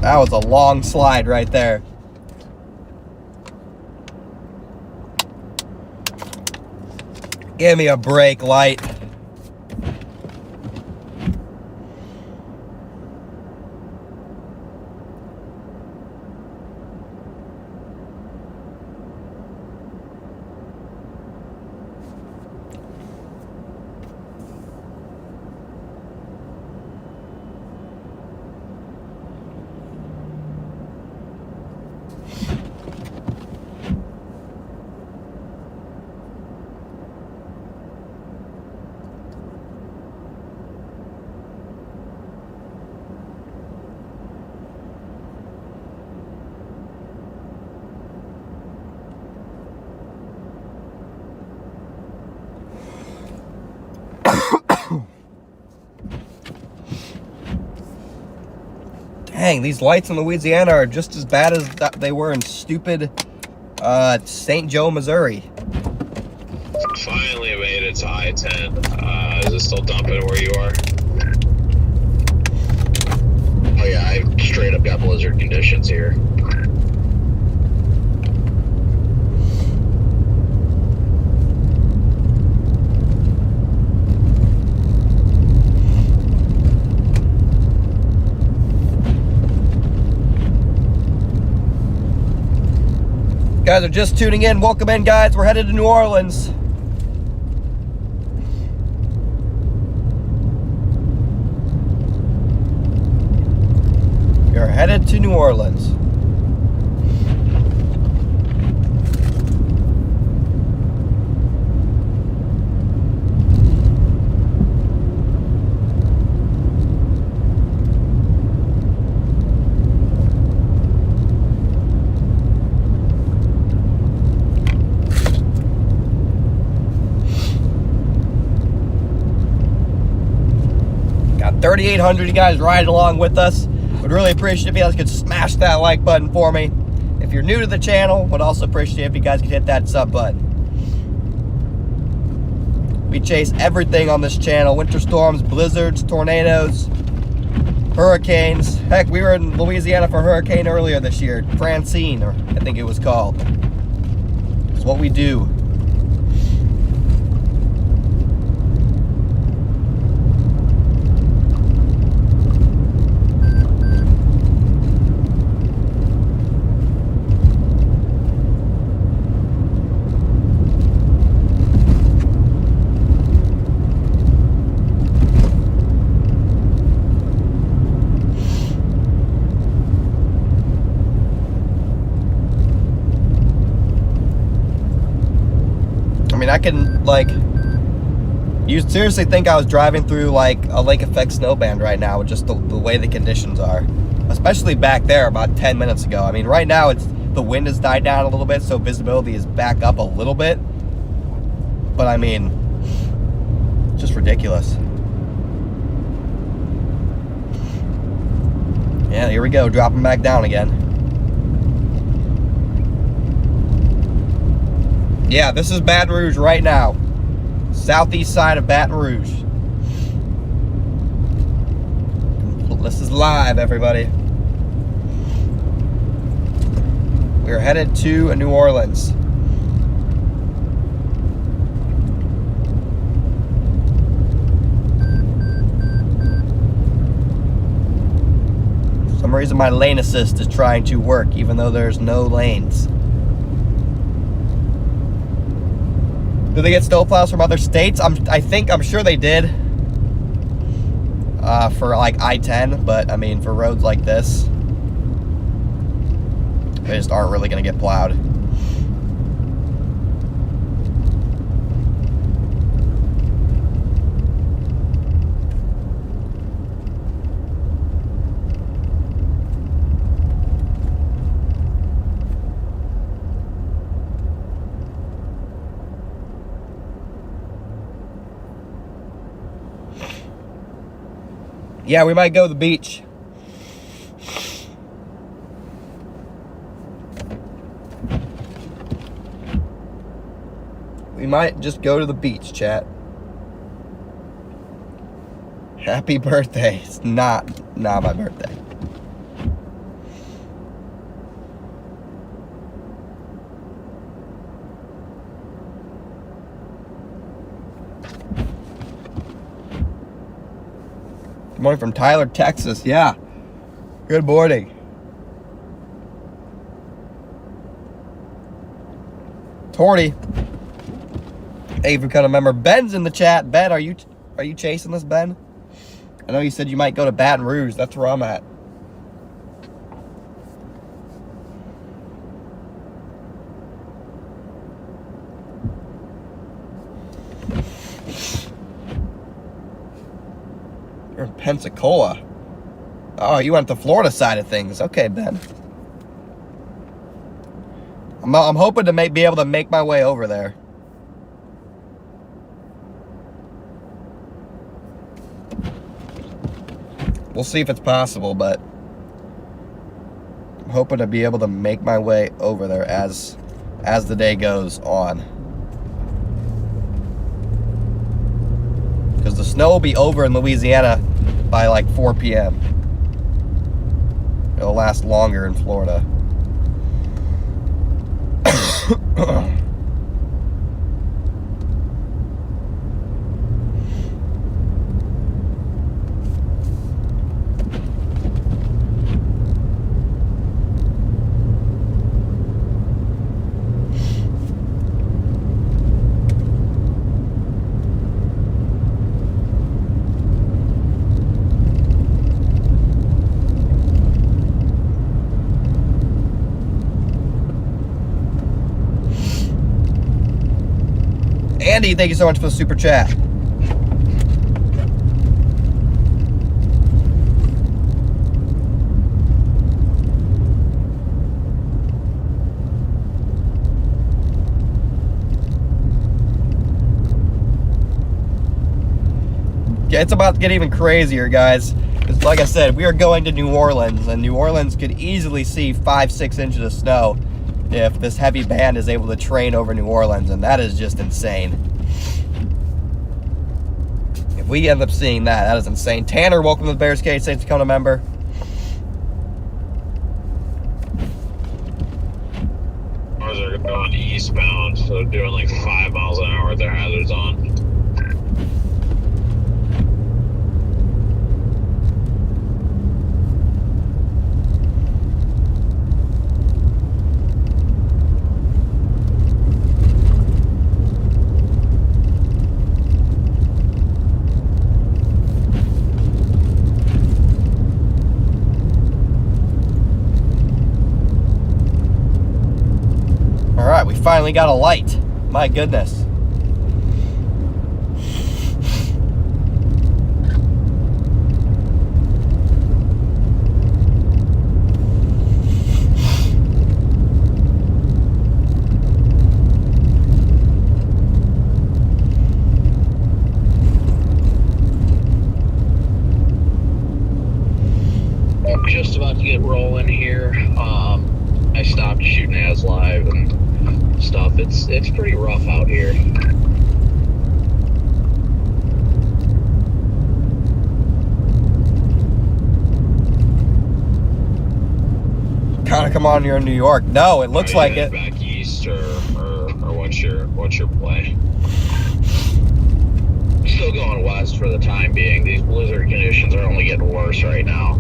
Speaker 2: That was a long slide right there. Give me a break, light. Dang, these lights in Louisiana are just as bad as they were in stupid St. Joe, Missouri.
Speaker 6: Finally made it to I-10. Is it still dumping where you are?
Speaker 1: Oh yeah, I've straight up got blizzard conditions here.
Speaker 2: Guys are just tuning in. Welcome in, guys. We're headed to New Orleans. We are headed to New Orleans. Got 3,800 you guys riding along with us. Would really appreciate if you guys could smash that like button for me. If you're new to the channel, would also appreciate if you guys could hit that sub button. We chase everything on this channel. Winter storms, blizzards, tornadoes, hurricanes. Heck, we were in Louisiana for a hurricane earlier this year. Francine, or I think it was called. It's what we do. I mean, I can, like, you seriously think I was driving through, like, a lake effect snowband right now with just the way the conditions are. Especially back there about 10 minutes ago. I mean, right now, the wind has died down a little bit, so visibility is back up a little bit. But, I mean, it's just ridiculous. Yeah, here we go, dropping back down again. Yeah, this is Baton Rouge right now. Southeast side of Baton Rouge. This is live, everybody. We're headed to New Orleans. For some reason my lane assist is trying to work even though there's no lanes. Do they get snowplows from other states? I'm sure they did. For like I-10, but I mean for roads like this, they just aren't really gonna get plowed. Yeah, we might go to the beach. We might just go to the beach, chat. Happy birthday. It's not my birthday. Good morning from Tyler, Texas. Yeah. Good morning. Torty. Hey, if you kind of remember, Ben's in the chat. Ben, are you chasing this, Ben? I know you said you might go to Baton Rouge. That's where I'm at. You're in Pensacola. Oh, you went to the Florida side of things. Okay, Ben. I'm hoping to be able to make my way over there. We'll see if it's possible, but hoping to be able to make my way over there as the day goes on. Because the snow will be over in Louisiana by like 4 p.m. It'll last longer in Florida. Andy, thank you so much for the super chat. Yeah, it's about to get even crazier, guys. Because like I said, we are going to New Orleans, and New Orleans could easily see 5-6 inches of snow if this heavy band is able to train over New Orleans, and that is just insane. If we end up seeing that, that is insane. Tanner, welcome to the Bears Cage. Thanks for becoming a member.
Speaker 6: Cars are going eastbound, so doing like 5 miles an hour with their hazards on.
Speaker 2: We finally got a light. My goodness.
Speaker 3: I'm just about to get rolling here. I stopped shooting as live and stuff. It's pretty rough out here.
Speaker 2: Kind of come on, you're in New York. No, it looks like it.
Speaker 6: Back east, or what's your play?
Speaker 3: Still going west for the time being. These blizzard conditions are only getting worse right now.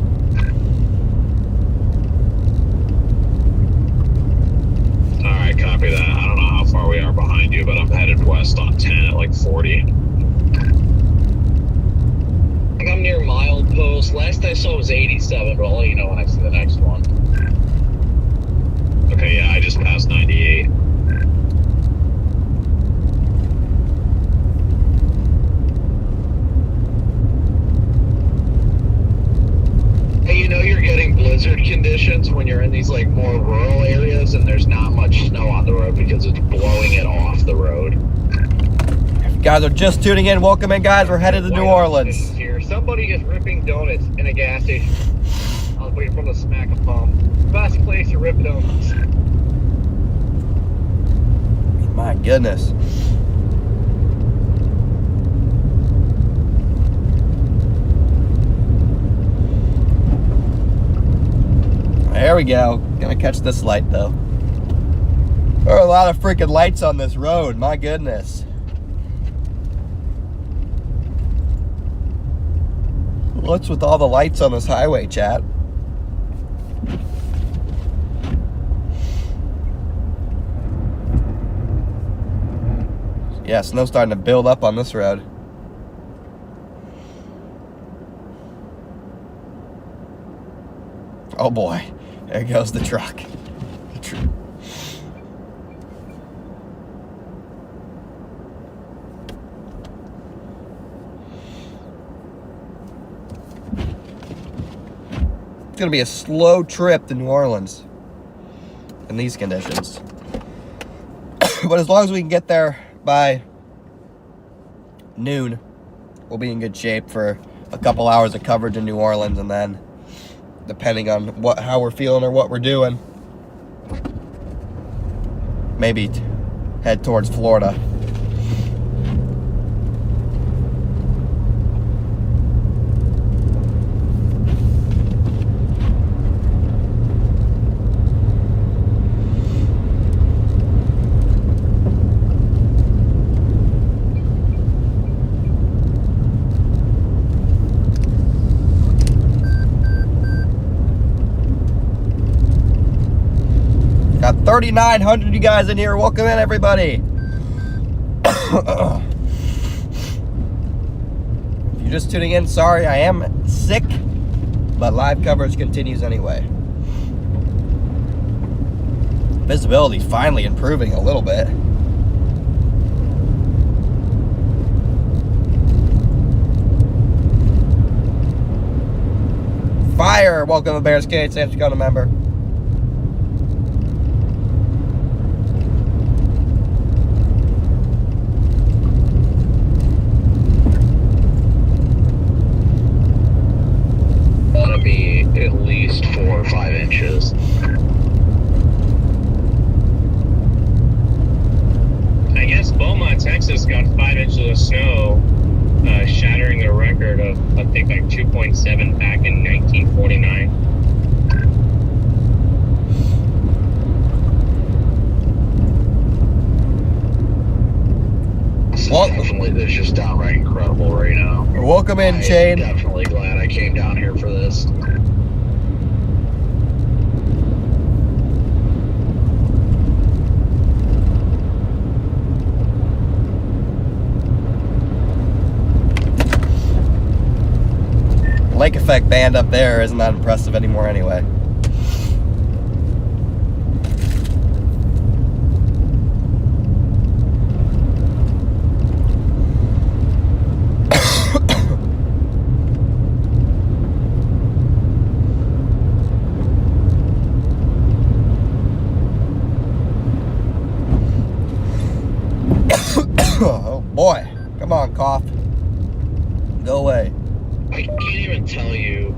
Speaker 6: Alright, copy that. I don't know how far we are behind you, but I'm headed west on 10 at like 40.
Speaker 3: I think I'm near milepost. Last I saw was 87, but I'll let you know when I see the next one.
Speaker 6: Okay, yeah, I just passed 98.
Speaker 3: Hey, you know you're getting blizzard conditions when you're in these like more rural areas and there's not much snow on the road because it's blowing it off the road.
Speaker 2: If you guys are just tuning in, welcome in, guys. We're headed to New Orleans.
Speaker 3: Here, somebody is ripping donuts in a gas station. I was waiting for them to smack a pump. Best place to rip donuts.
Speaker 2: My goodness. There we go. Gonna catch this light though. There are a lot of freaking lights on this road. My goodness. What's with all the lights on this highway, chat? Yeah, snow's starting to build up on this road. Oh boy, there goes the truck. It's gonna be a slow trip to New Orleans in these conditions. But as long as we can get there by noon, we'll be in good shape for a couple hours of coverage in New Orleans, and then depending on how we're feeling or what we're doing. Maybe head towards Florida. Got 3,900 of you guys in here. Welcome in, everybody. If you're just tuning in, sorry, I am sick, but live coverage continues anyway. Visibility's finally improving a little bit. Fire, welcome to Bears Cage. Thanks for becoming a member.
Speaker 6: Be at least 4 or 5 inches.
Speaker 4: I guess Beaumont, Texas got 5 inches of snow, shattering their record of, I think, like 2.7 back in 1949.
Speaker 6: This is just downright incredible right now.
Speaker 2: Welcome in, Shane.
Speaker 6: I'm definitely glad I came down here for this.
Speaker 2: Lake effect band up there isn't that impressive anymore anyway. Oh boy, come on, cough. Go away.
Speaker 6: I can't even tell you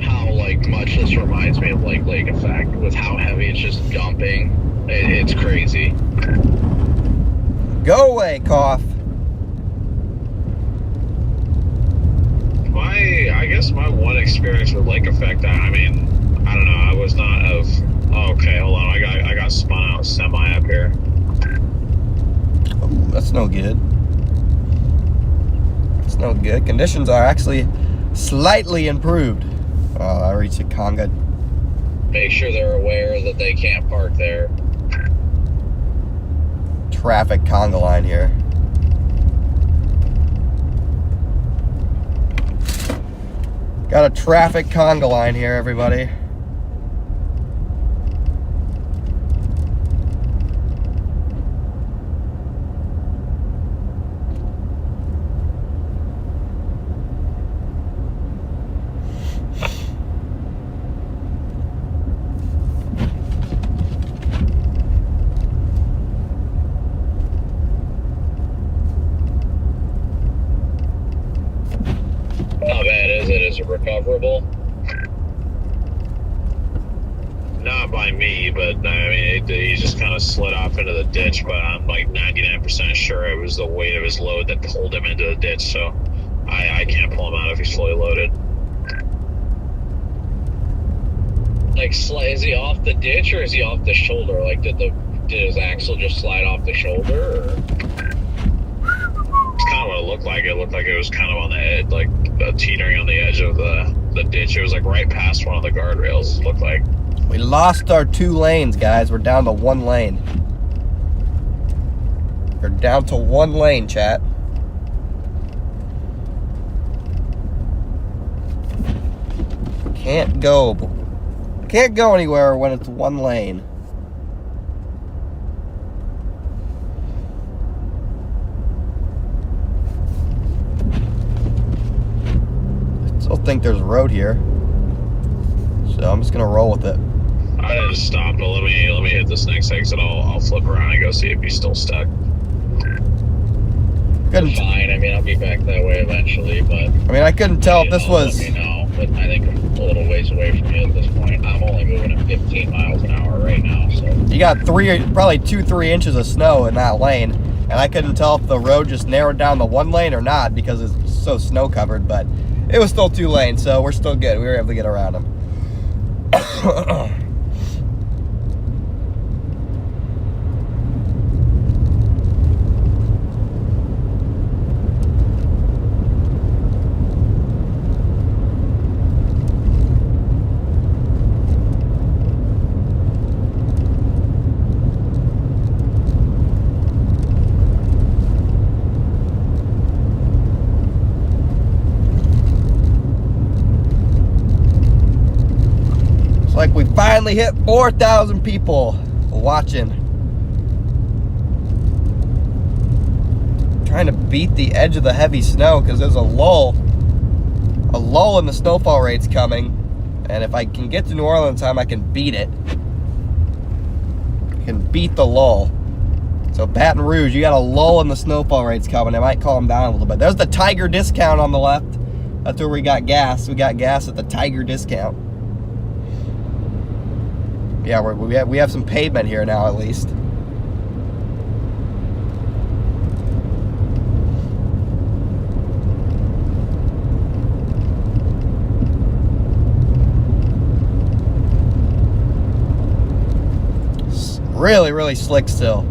Speaker 6: how much this reminds me of lake effect with how heavy it's just dumping. It's crazy.
Speaker 2: Go away, cough.
Speaker 6: I guess my one experience with lake effect, I mean, I don't know, I was not of. Oh, okay, hold on, I got spun out semi up here.
Speaker 2: Oh, that's no good. It's no good. Conditions are actually slightly improved. Oh, I reached a conga.
Speaker 1: Make sure they're aware that they can't park there.
Speaker 2: Traffic conga line here. Got a traffic conga line here, everybody.
Speaker 1: How bad is it? Is it recoverable?
Speaker 6: Not by me, but I mean, he just kind of slid off into the ditch, but I'm like 99% sure it was the weight of his load that pulled him into the ditch, so I can't pull him out if he's fully loaded.
Speaker 1: Is he off the ditch or is he off the shoulder? Did his axle just slide off the shoulder? Or?
Speaker 6: It's kind of what it looked like. It looked like it was kind of on the edge, teetering on the edge of the ditch. It was right past one of the guardrails, it looked like.
Speaker 2: We lost our 2 lanes, guys. We're down to 1 lane. We're down to 1 lane, chat. Can't go anywhere when it's 1 lane. I still think there's a road here, so I'm just gonna roll with it.
Speaker 6: I didn't stop, but let me hit this next exit. I'll flip around and go see if he's still stuck.
Speaker 2: Couldn't.
Speaker 1: Fine. I mean, I'll be back that way eventually, but.
Speaker 2: I mean, I couldn't tell if this was.
Speaker 1: Let me know. but I think I'm a little ways away from you at this point. I'm only moving at 15 miles an hour right now, so.
Speaker 2: You got probably 2-3 inches of snow in that lane, and I couldn't tell if the road just narrowed down the one lane or not because it's so snow covered, but it was still 2 lanes, so we're still good. We were able to get around them. Like we finally hit 4,000 people watching. Trying to beat the edge of the heavy snow because there's a lull in the snowfall rates coming, and if I can get to New Orleans time, I can beat it. I can beat the lull. So Baton Rouge, you got a lull in the snowfall rates coming. It might calm down a little bit. There's the Tiger discount on the left. That's where we got gas. We got gas at the Tiger discount. Yeah, we have some pavement here now, at least. It's really, really slick still.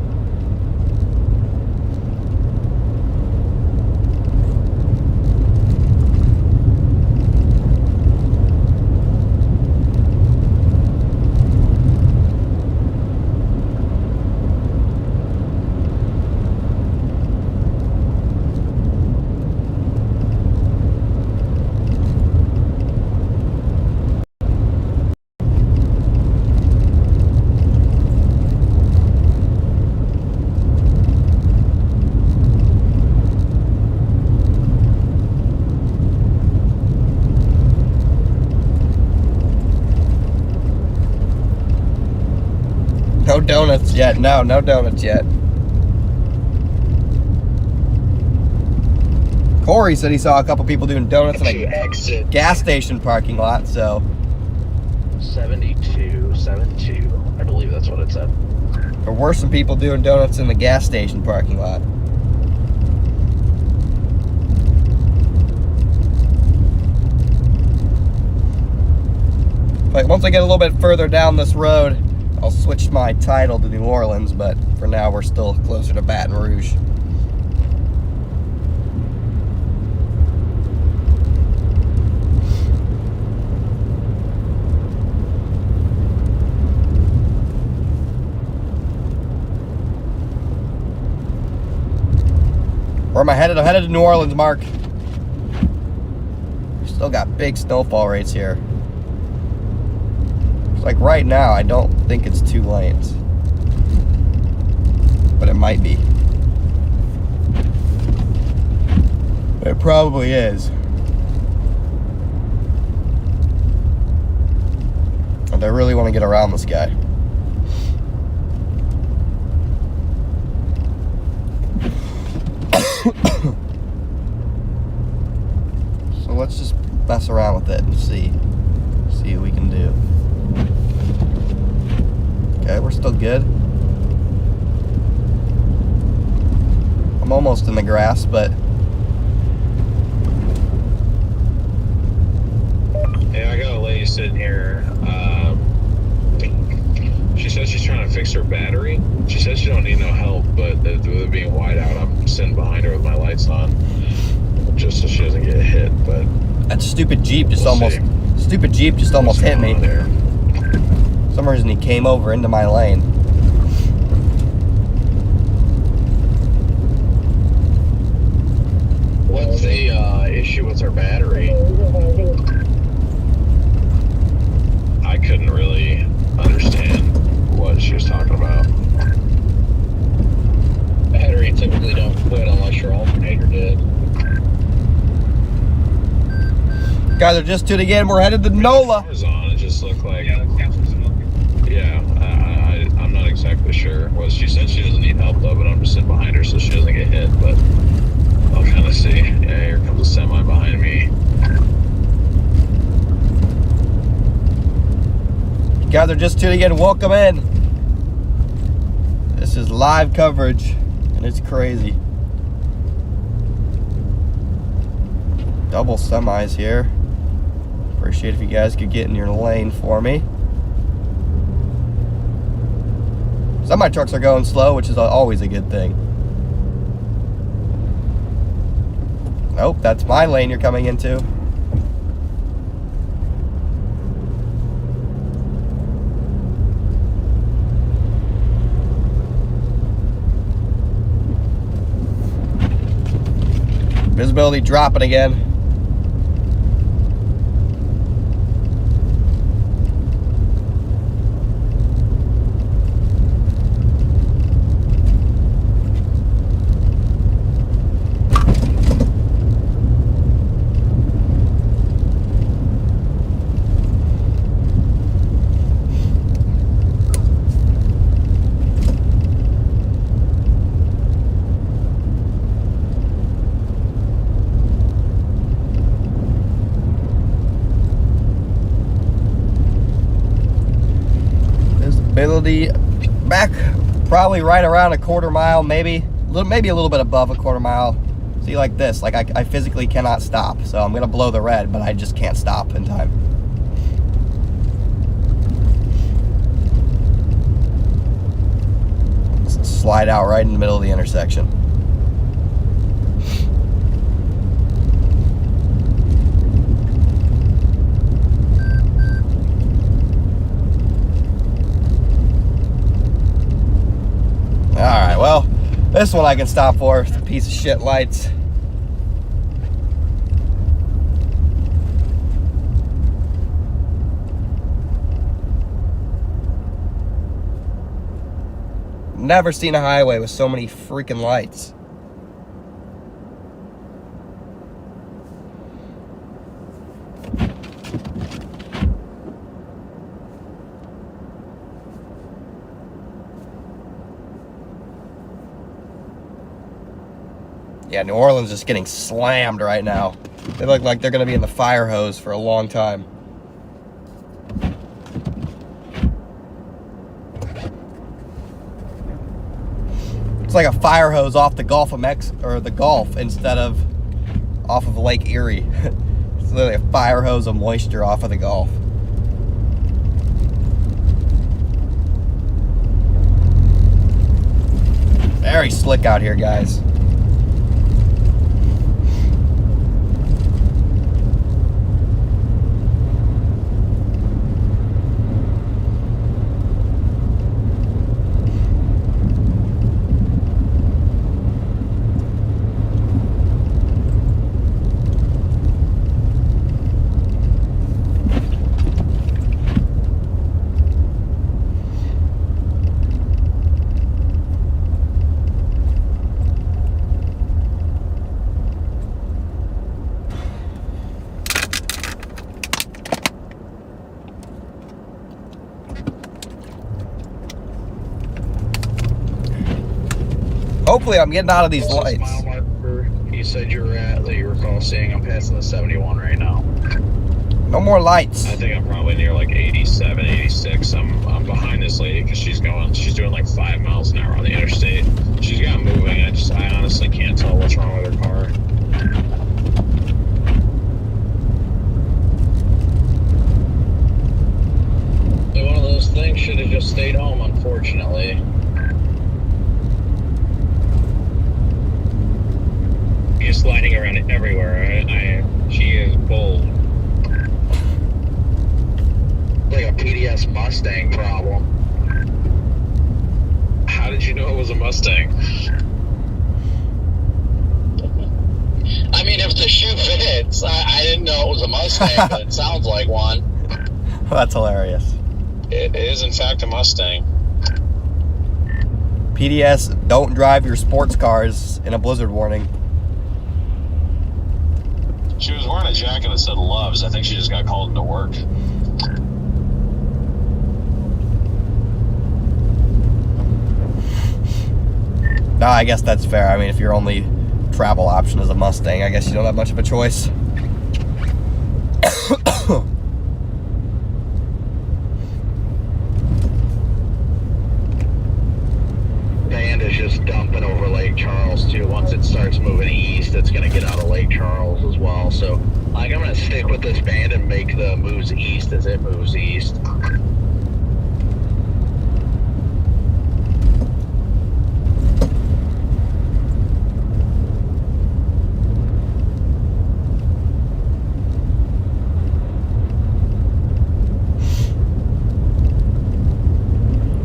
Speaker 2: No donuts yet. No donuts yet. Corey said he saw a couple people doing donuts in a gas station parking lot, so.
Speaker 1: 72, I believe that's what it said.
Speaker 2: There were some people doing donuts in the gas station parking lot. Like once I get a little bit further down this road, I'll switch my title to New Orleans, but for now we're still closer to Baton Rouge. Where am I headed? I'm headed to New Orleans, Mark. Still got big snowfall rates here. Like right now, I don't think it's 2 lanes, but it might be. It probably is. And I really want to get around this guy. So let's just mess around with it and see what we can do. Okay, we're still good. I'm almost in the grass, but...
Speaker 6: Hey, I got a lady sitting here. She says she's trying to fix her battery. She says she don't need no help, but with it being whiteout, I'm sitting behind her with my lights on, just so she doesn't get hit. But
Speaker 2: that stupid Jeep just almost hit me. For some reason he came over into my lane.
Speaker 1: What's the issue with her battery?
Speaker 6: I couldn't really understand what she was talking about.
Speaker 1: Battery typically don't quit unless your alternator did.
Speaker 2: Guys are just tuned in. We're headed to NOLA.
Speaker 6: It was on. It just looked like. Yeah, I'm not exactly sure. Well, she said she doesn't need help though, but I'm just sitting behind her so she doesn't get hit. But I'll kind of see. Yeah, here comes a semi behind me.
Speaker 2: guys are just tuning in, welcome in. This is live coverage, and it's crazy. Double semis here. Appreciate if you guys could get in your lane for me. Semi trucks are going slow, which is always a good thing. Nope, that's my lane you're coming into. Visibility dropping again. Visibility back probably right around a quarter mile, maybe a little bit above a quarter mile. See, like this, like I physically cannot stop, so I'm gonna blow the red, but I just can't stop in time. Slide out right in the middle of the intersection. Alright, well, this one I can stop for. It's a piece of shit lights. Never seen a highway with so many freaking lights. Yeah, New Orleans is getting slammed right now. They look like they're going to be in the fire hose for a long time. It's like a fire hose off the Gulf of Mexico, or the Gulf, instead of off of Lake Erie. It's literally a fire hose of moisture off of the Gulf. Very slick out here, guys. Hopefully I'm getting out of these lights.
Speaker 1: Mile marker you said you were at, that you recall seeing. I'm passing the 71 right now.
Speaker 2: No more lights.
Speaker 6: I think I'm probably near like 87, 86. I'm behind this lady because she's doing like 5 miles an hour on the interstate. She's got moving. I honestly can't tell what's wrong with her car.
Speaker 1: One of those things should have just stayed home, unfortunately.
Speaker 4: She's sliding around everywhere. She is bold.
Speaker 1: Like a PDS Mustang problem.
Speaker 6: How did you know it was a Mustang?
Speaker 1: I mean, if the shoe fits, I didn't know it was a Mustang, but it sounds like one.
Speaker 2: That's hilarious.
Speaker 6: It is, in fact, a Mustang.
Speaker 2: PDS, don't drive your sports cars in a blizzard warning.
Speaker 6: She was wearing a jacket that said Loves. I think she just got called into work.
Speaker 2: No, I guess that's fair. I mean, if your only travel option is a Mustang, I guess you don't have much of a choice.
Speaker 6: is just dumping over Lake Charles too. Once it starts moving east, it's going to get out of Lake Charles as well. So like, I'm going to stick with this band and make the moves east as it moves east.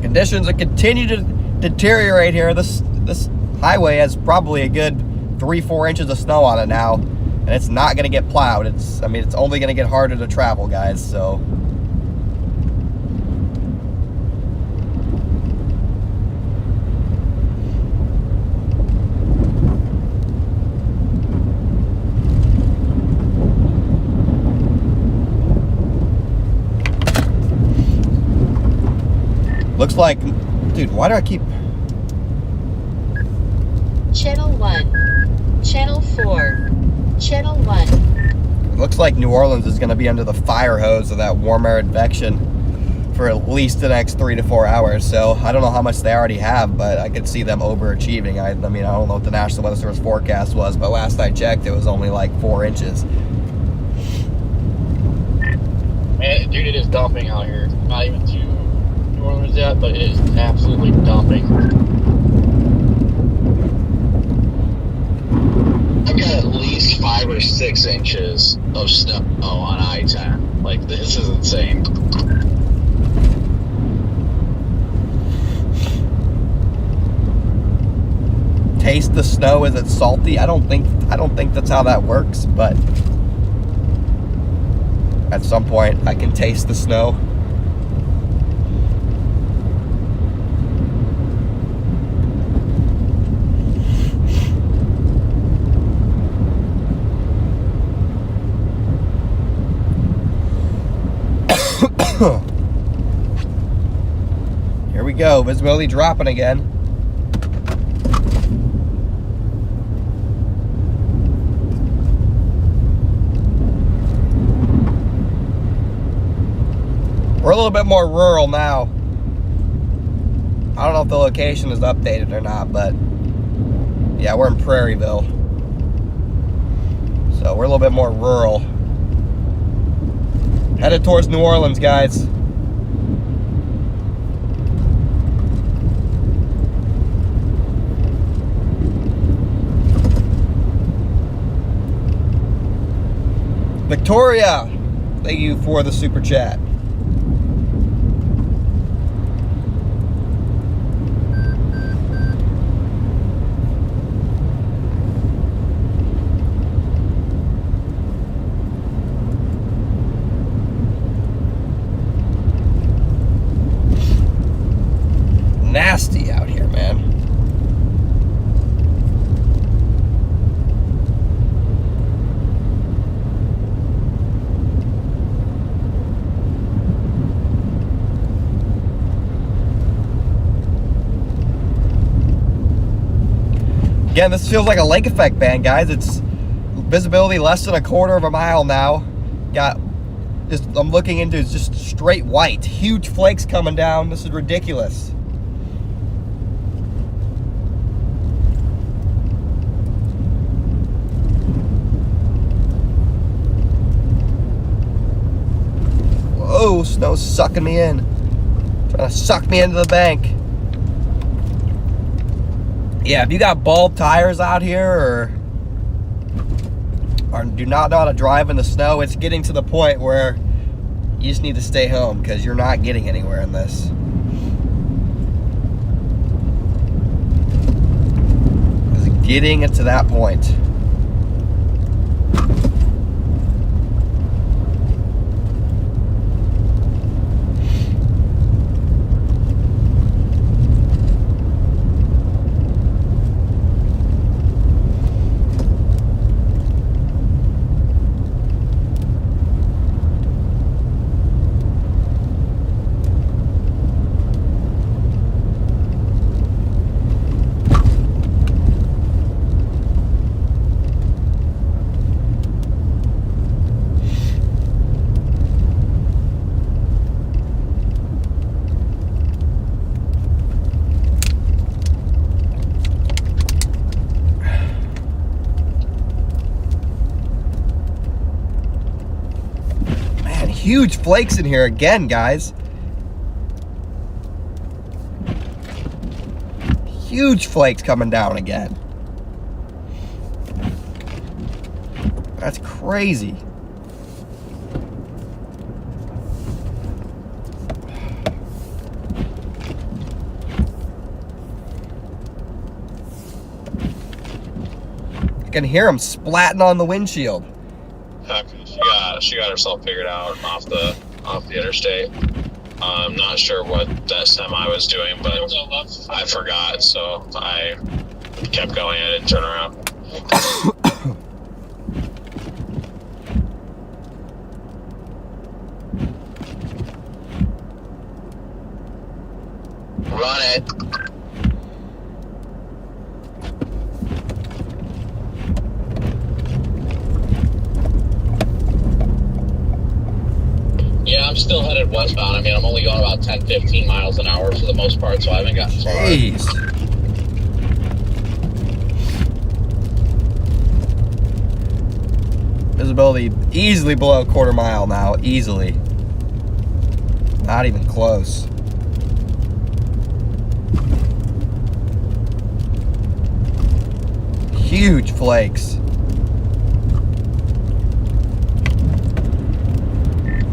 Speaker 2: Conditions are continue to deteriorate here. This highway has probably a good 3-4 inches of snow on it now, and it's not going to get plowed. It's only going to get harder to travel, guys. So looks like, dude, why do I keep...
Speaker 7: Channel 1, Channel 4, Channel 1.
Speaker 2: It looks like New Orleans is going to be under the fire hose of that warm air advection for at least the next 3 to 4 hours. So I don't know how much they already have, but I could see them overachieving. I mean, I don't know what the National Weather Service forecast was, but last I checked, it was only like 4 inches.
Speaker 3: Man, dude, it is dumping out here. Not even to New Orleans yet, but it is absolutely dumping.
Speaker 1: I've got at least 5 or 6 inches of snow on I-10. Like, this is insane.
Speaker 2: Taste the snow. Is it salty? I don't think that's how that works, but at some point I can taste the snow. Here we go, visibility dropping again. We're a little bit more rural now. I don't know if the location is updated or not, but yeah, we're in Prairieville. So we're a little bit more rural. Headed towards New Orleans, guys. Victoria, thank you for the super chat. Nasty out here, man. Again, this feels like a lake effect band, guys. It's visibility less than 1/4 of a mile now. Got just, I'm looking into just straight white. Huge flakes coming down. This is ridiculous. Whoa, snow's sucking me in. Trying to suck me into the bank. Yeah, if you got bald tires out here or do not know how to drive in the snow, it's getting to the point where you just need to stay home because you're not getting anywhere in this. It's getting it to that point. huge flakes in here again, guys. Huge flakes coming down again. That's crazy. I can hear them splatting on the windshield.
Speaker 6: She got herself figured out off the interstate. I'm not sure what that semi was doing, but I forgot, so I kept going. I didn't turn around.
Speaker 1: Run it. Yeah, I'm still headed westbound. I mean, I'm only going about 10, 15 miles an hour for the most part, so I haven't gotten far.
Speaker 2: Jeez. Visibility easily below a quarter mile now, easily. Not even close. Huge flakes.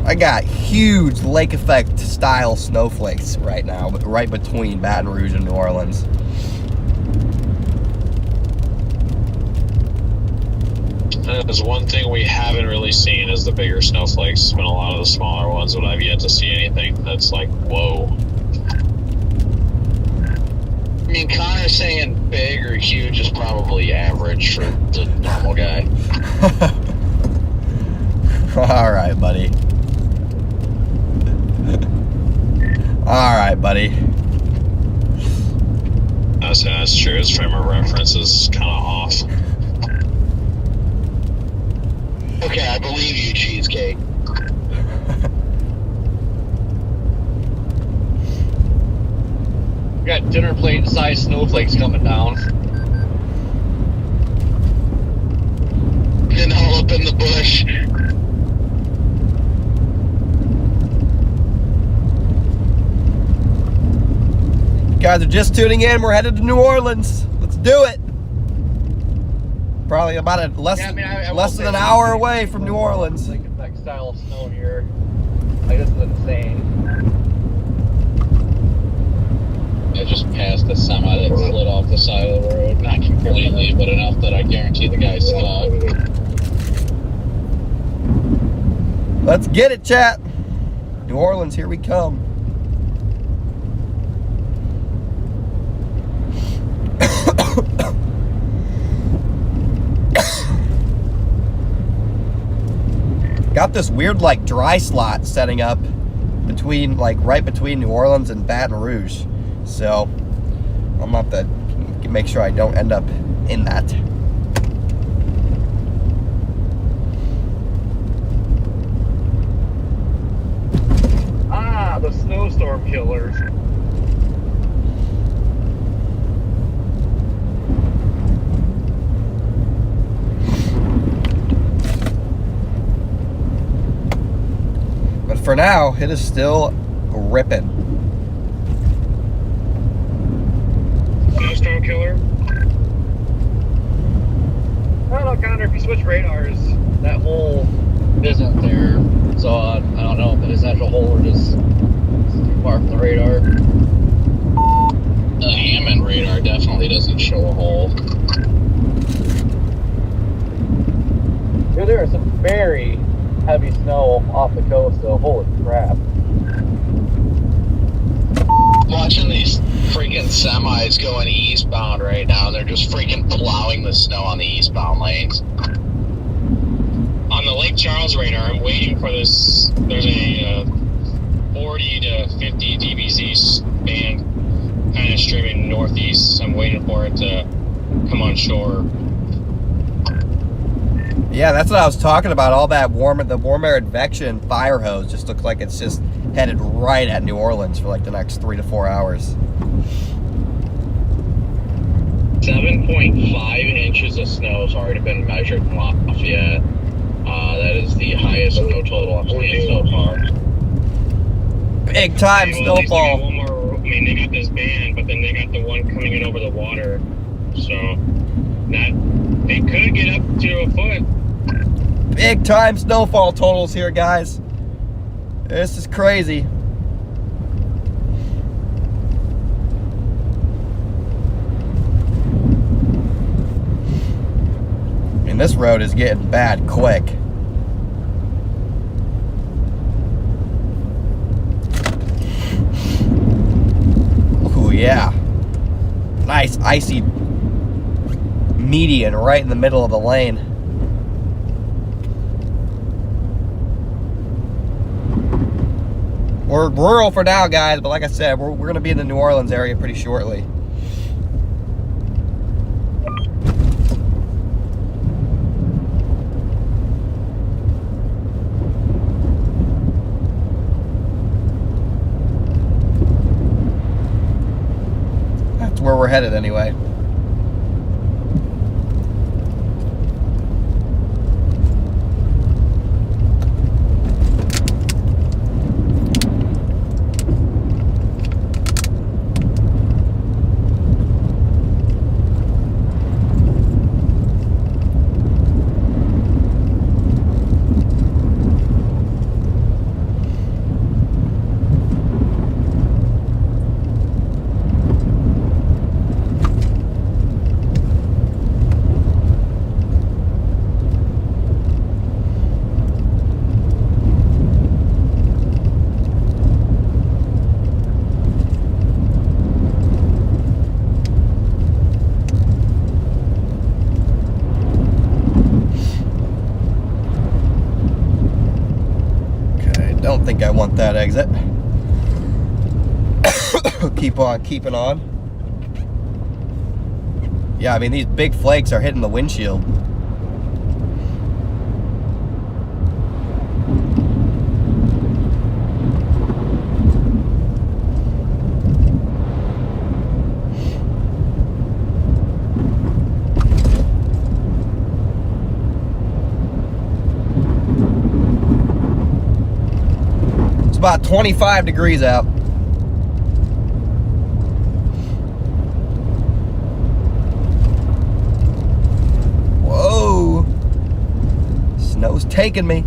Speaker 2: I got huge lake effect style snowflakes right now, right between Baton Rouge and New Orleans.
Speaker 6: There's one thing we haven't really seen is the bigger snowflakes. It's been a lot of the smaller ones, but I've yet to see anything that's like, whoa.
Speaker 1: I mean, Connor saying big or huge is probably average for the normal guy.
Speaker 2: All right, buddy. All right, buddy.
Speaker 6: That's true. His frame of reference is kind of off.
Speaker 1: Okay, I believe you, Cheesecake.
Speaker 3: We got dinner plate sized snowflakes coming down.
Speaker 1: And all up in the bush.
Speaker 2: Guys are just tuning in. We're headed to New Orleans. Let's do it. Probably about less than an hour away from New Orleans.
Speaker 3: Like that style of snow here. Like, this is insane.
Speaker 1: I just passed a semi that slid off the side of the road. Not completely, but enough that I guarantee the guy's stuck.
Speaker 2: Let's get it, chat. New Orleans, here we come. Got this weird like dry slot setting up between right between New Orleans and Baton Rouge. So I'm gonna have to make sure I don't end up in that.
Speaker 3: Ah, the snowstorm killers.
Speaker 2: But for now, it is still ripping.
Speaker 4: Snowstorm killer?
Speaker 3: I don't know, Connor, if you switch radars, that hole isn't there. So I don't know if it is actual hole or just it's too far from the radar.
Speaker 1: The Hammond radar definitely doesn't show a hole.
Speaker 3: Dude, there is some very heavy snow off the coast, though. Holy crap.
Speaker 1: Watching these freaking semis going eastbound right now, and they're just freaking plowing the snow on the eastbound lanes.
Speaker 4: On the Lake Charles radar, I'm waiting for this. There's a 40 to 50 dBz band kind of streaming northeast. So I'm waiting for it to come on shore.
Speaker 2: Yeah, that's what I was talking about. All that the warm air advection fire hose just looks like it's just headed right at New Orleans for like the next 3 to 4 hours.
Speaker 1: 7.5 inches of snow has already been measured in Lafayette. That is the highest snow total I've seen so far.
Speaker 2: Big time
Speaker 4: Okay, well, at least they got
Speaker 2: snowfall.
Speaker 4: one more. I mean, they got this band, but then they got the one coming in over the water. So that they could get up to a foot.
Speaker 2: Big time snowfall totals here, guys. This is crazy. And this road is getting bad quick. Ooh, yeah. Nice icy median right in the middle of the lane. We're rural for now, guys, but like I said, we're going to be in the New Orleans area pretty shortly. That's where we're headed anyway. Don't think I want that exit. Keep on keeping on. Yeah, I mean, these big flakes are hitting the windshield. About 25 degrees out. Whoa. Snow's taking me.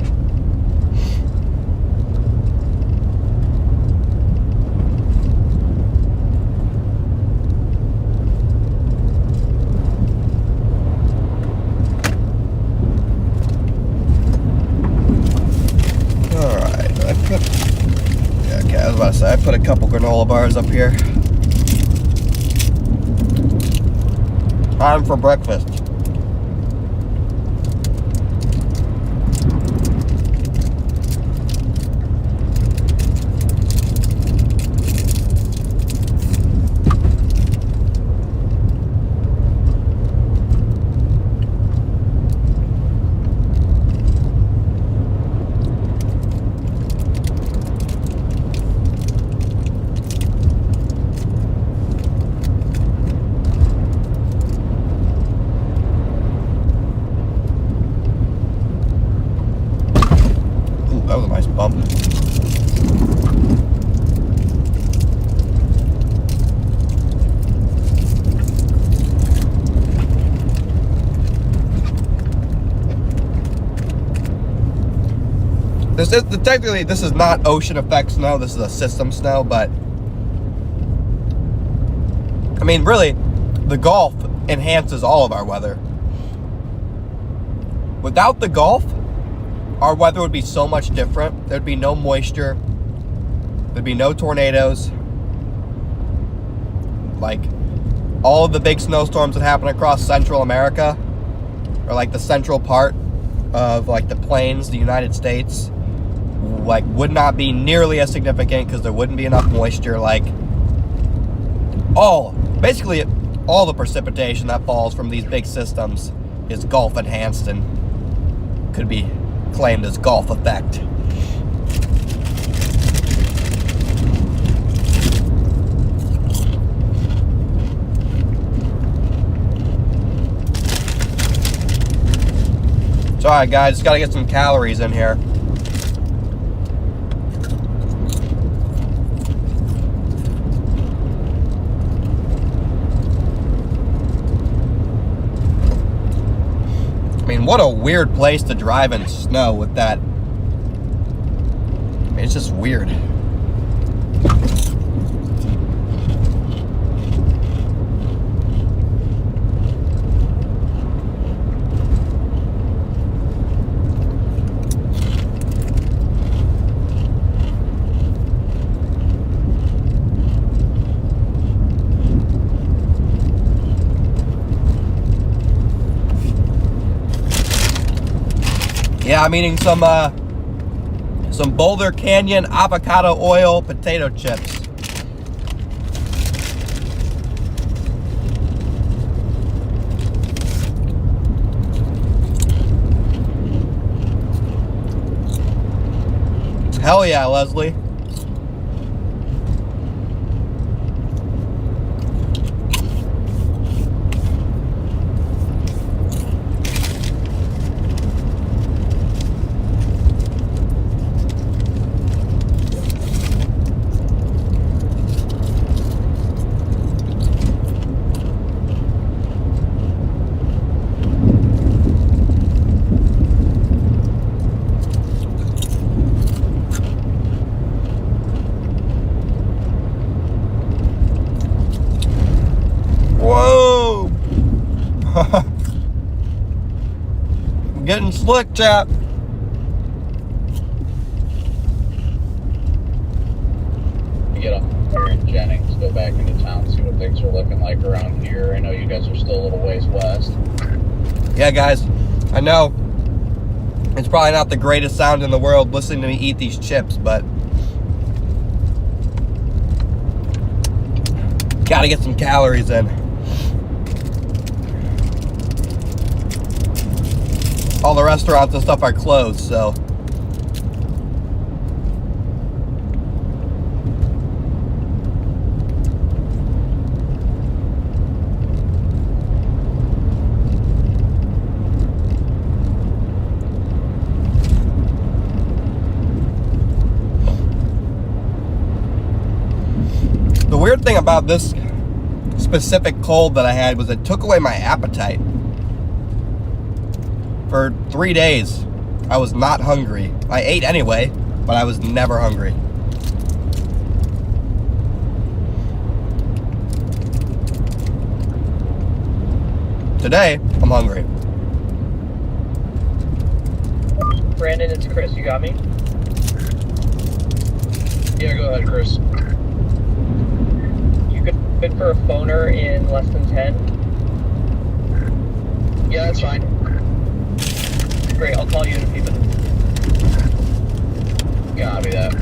Speaker 2: I put a couple granola bars up here. Time for breakfast. That was a nice bump. Technically, this is not ocean effect snow. This is a system snow, but I mean, really, the Gulf enhances all of our weather. Without the Gulf, our weather would be so much different. There'd be no moisture. There'd be no tornadoes. Like, all of the big snowstorms that happen across Central America, or like the central part of like the plains, the United States, like would not be nearly as significant because there wouldn't be enough moisture. Like, basically all the precipitation that falls from these big systems is Gulf enhanced and could be claimed as Gulf effect. It's alright, guys. Just gotta get some calories in here. I mean, what a weird place to drive in snow with that. I mean, it's just weird. Yeah, I'm eating some Boulder Canyon avocado oil potato chips. Hell yeah, Leslie. Whoa! I'm getting slick, chap.
Speaker 1: Get up there in Jennings, go back into town, see what things are looking like around here. I know you guys are still a little ways west.
Speaker 2: Yeah, guys, I know it's probably not the greatest sound in the world listening to me eat these chips, but gotta get some calories in. All the restaurants and stuff are closed, so. The weird thing about this specific cold that I had was it took away my appetite. For 3 days, I was not hungry. I ate anyway, but I was never hungry. Today, I'm hungry.
Speaker 5: Brandon, it's Chris. You got me?
Speaker 1: Yeah, go ahead, Chris.
Speaker 5: You good for a phoner in less than 10?
Speaker 1: Yeah, that's fine.
Speaker 5: Great, I'll call you in a few minutes.
Speaker 1: Copy that.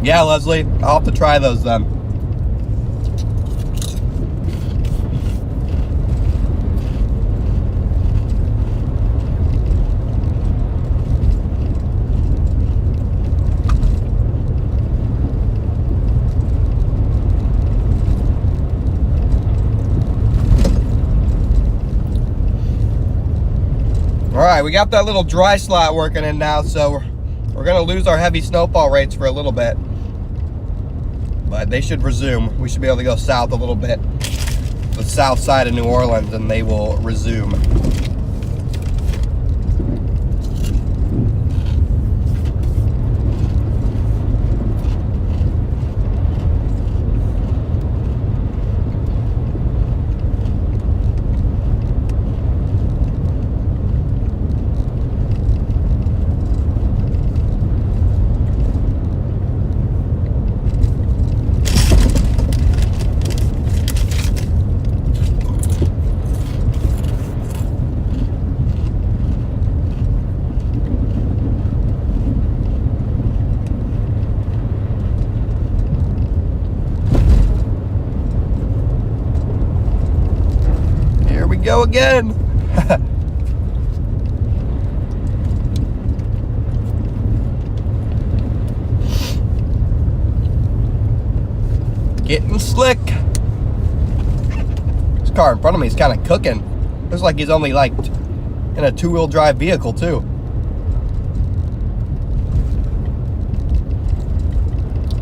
Speaker 2: Yeah, Leslie, I'll have to try those then. All right, we got that little dry slot working in now, so we're gonna lose our heavy snowfall rates for a little bit. But they should resume. We should be able to go south a little bit, the south side of New Orleans, and they will resume. go again. Getting slick. This car in front of me is kind of cooking. Looks like he's only like in a two-wheel drive vehicle too.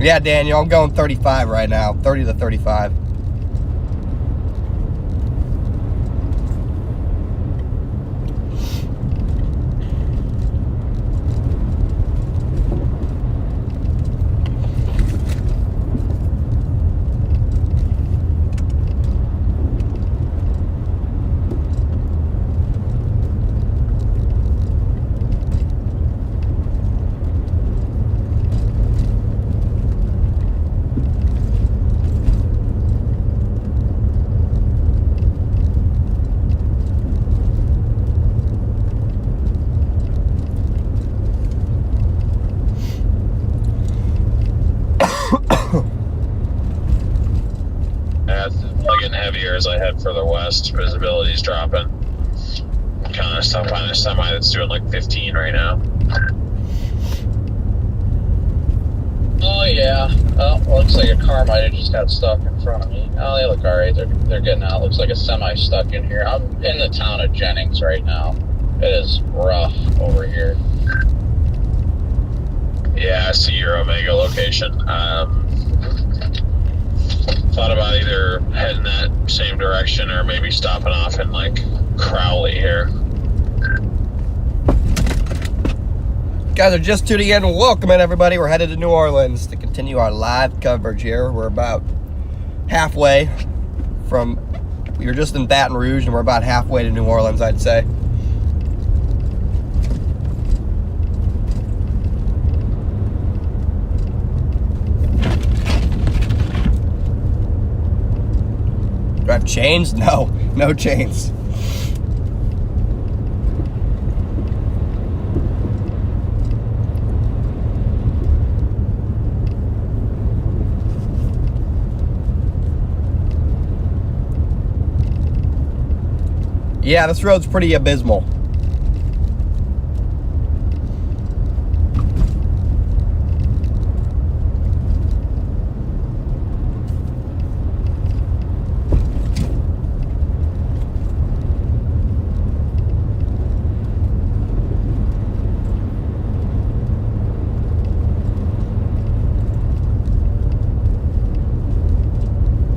Speaker 2: Yeah, Daniel, I'm going 35 right now. 30 to 35.
Speaker 6: Getting heavier as I head further west. Visibility's dropping. Kind of stuck behind a semi that's doing like 15 right now.
Speaker 1: Oh yeah. Oh, looks like a car might have just got stuck in front of me. Oh, they look alright. They're getting out. Looks like a semi stuck in here. I'm in the town of Jennings right now. It is rough over here.
Speaker 6: Yeah, I see your Omega location. Thought about either heading that same direction or maybe stopping off in like Crowley here.
Speaker 2: Guys are just tuning in. Welcome in, everybody. We're headed to New Orleans to continue our live coverage here. We're about halfway from, we were just in Baton Rouge and we're about halfway to New Orleans, I'd say. Do I have chains? No, no chains. Yeah, this road's pretty abysmal.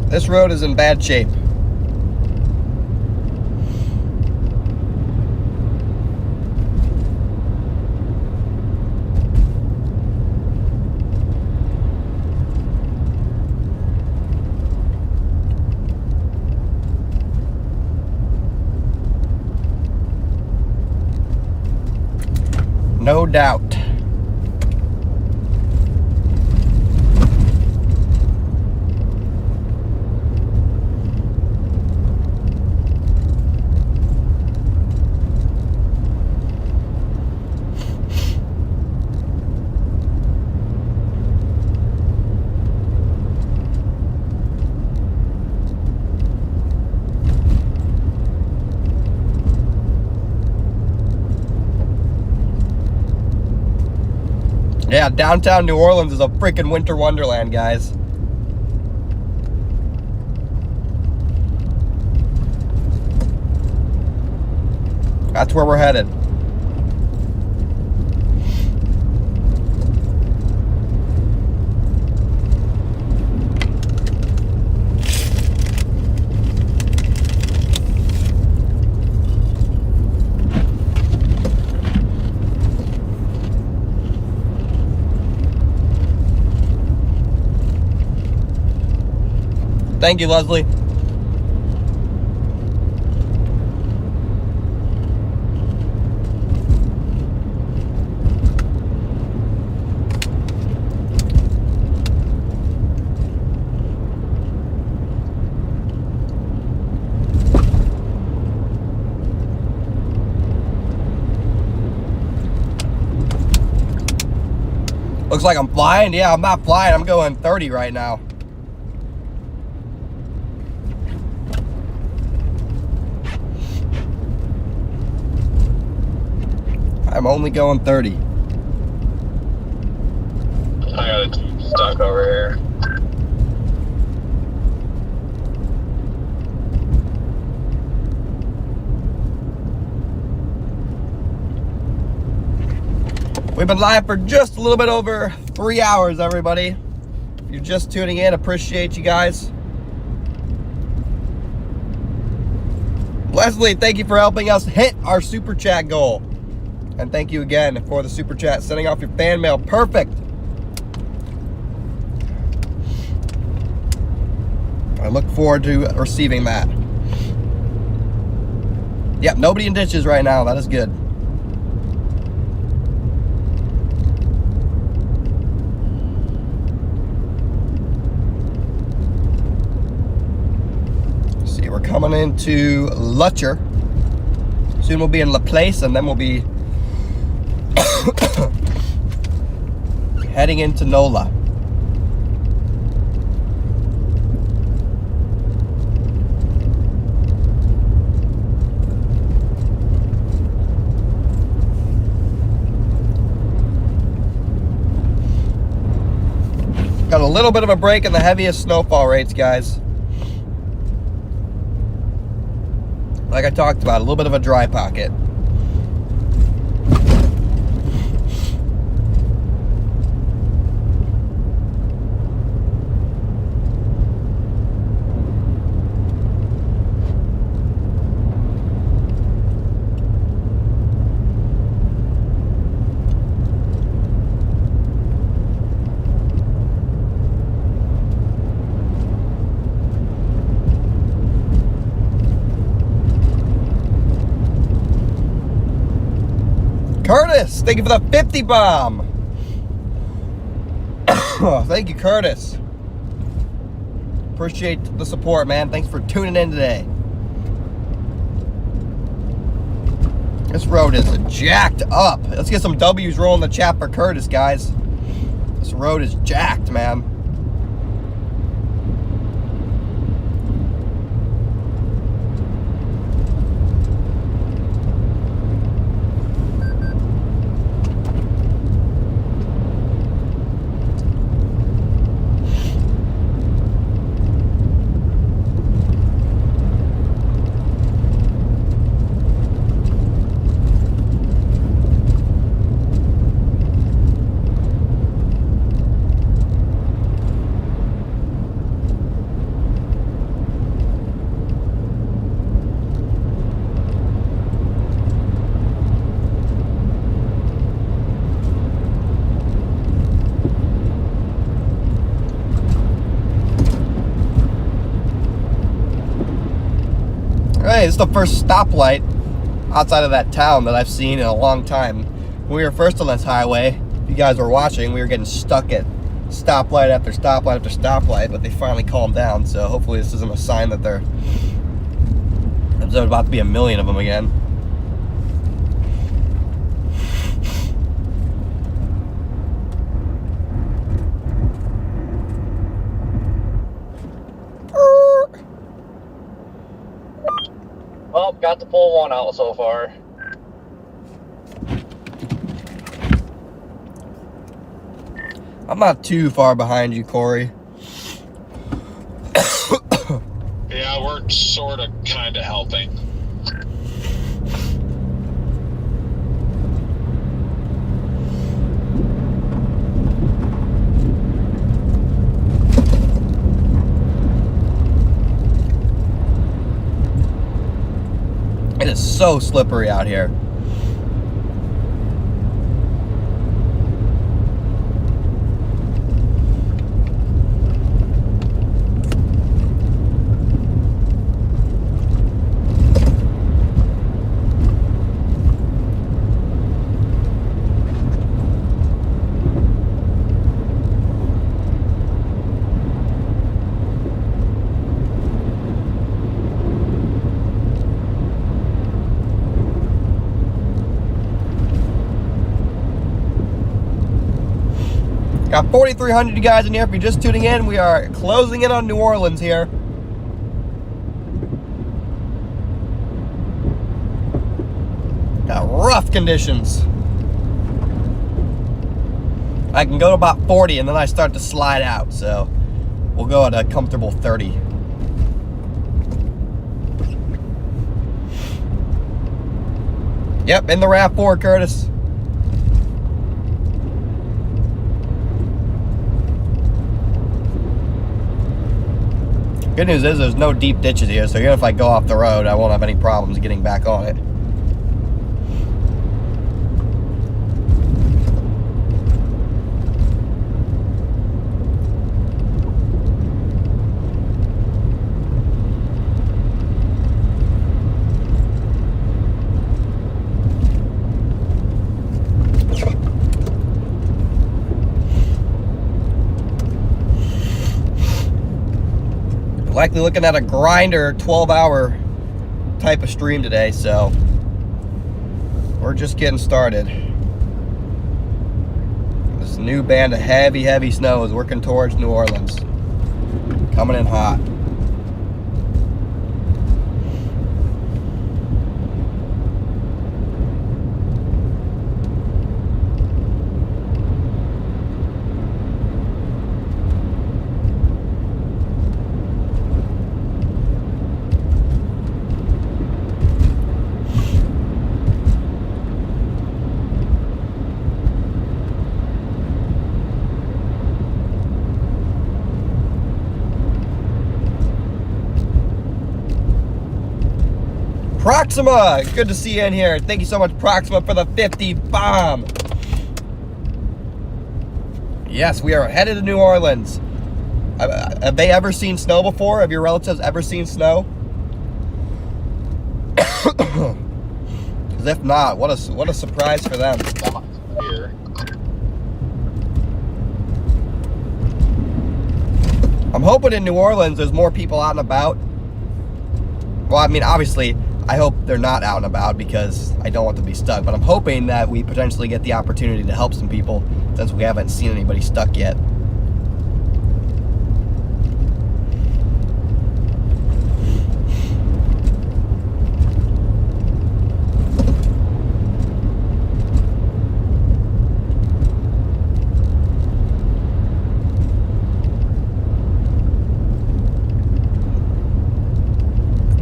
Speaker 2: This road is in bad shape. No doubt. Yeah, downtown New Orleans is a freaking winter wonderland, guys. That's where we're headed. Thank you, Leslie. Looks like I'm flying. Yeah, I'm not flying. I'm going 30 right now. I'm only going 30.
Speaker 4: I got it stuck over here.
Speaker 2: We've been live for just a little bit over 3 hours, everybody. If you're just tuning in, appreciate you guys. Leslie, thank you for helping us hit our super chat goal. And thank you again for the super chat, sending off your fan mail. Perfect. I look forward to receiving that. Yep, nobody in ditches right now. That is good. Let's see, we're coming into Lutcher. Soon we'll be in La Place, and then we'll be heading into NOLA. Got a little bit of a break in the heaviest snowfall rates, guys. Like I talked about, a little bit of a dry pocket. Curtis, thank you for the 50 bomb. Thank you, Curtis. Appreciate the support, man. Thanks for tuning in today. This road is jacked up. Let's get some W's rolling the chat for Curtis, guys. This road is jacked, man. Hey, this is the first stoplight outside of that town that I've seen in a long time. When we were first on this highway, if you guys were watching, we were getting stuck at stoplight after stoplight after stoplight, but they finally calmed down, so hopefully this isn't a sign that there's about to be a million of them again.
Speaker 3: Well, got to pull one out so far.
Speaker 2: I'm not too far behind you, Corey.
Speaker 4: Yeah, we're sort of kind of helping.
Speaker 2: It is so slippery out here. Got 4,300 you guys in here. If you're just tuning in, we are closing in on New Orleans here. Got rough conditions. I can go to about 40 and then I start to slide out. So we'll go at a comfortable 30. Yep, in the RAV4, Curtis. Good news is there's no deep ditches here, so even if I go off the road, I won't have any problems getting back on it. Likely looking at a grinder 12-hour type of stream today, so we're just getting started. This new band of heavy snow is working towards New Orleans. Coming in hot. Proxima, good to see you in here. Thank you so much, Proxima, for the 50 bomb. Yes, we are headed to New Orleans. Have they ever seen snow before? Have your relatives ever seen snow? Because if not, what a surprise for them. I'm hoping in New Orleans there's more people out and about. Well, I mean, obviously, I hope they're not out and about because I don't want them to be stuck. But I'm hoping that we potentially get the opportunity to help some people since we haven't seen anybody stuck yet.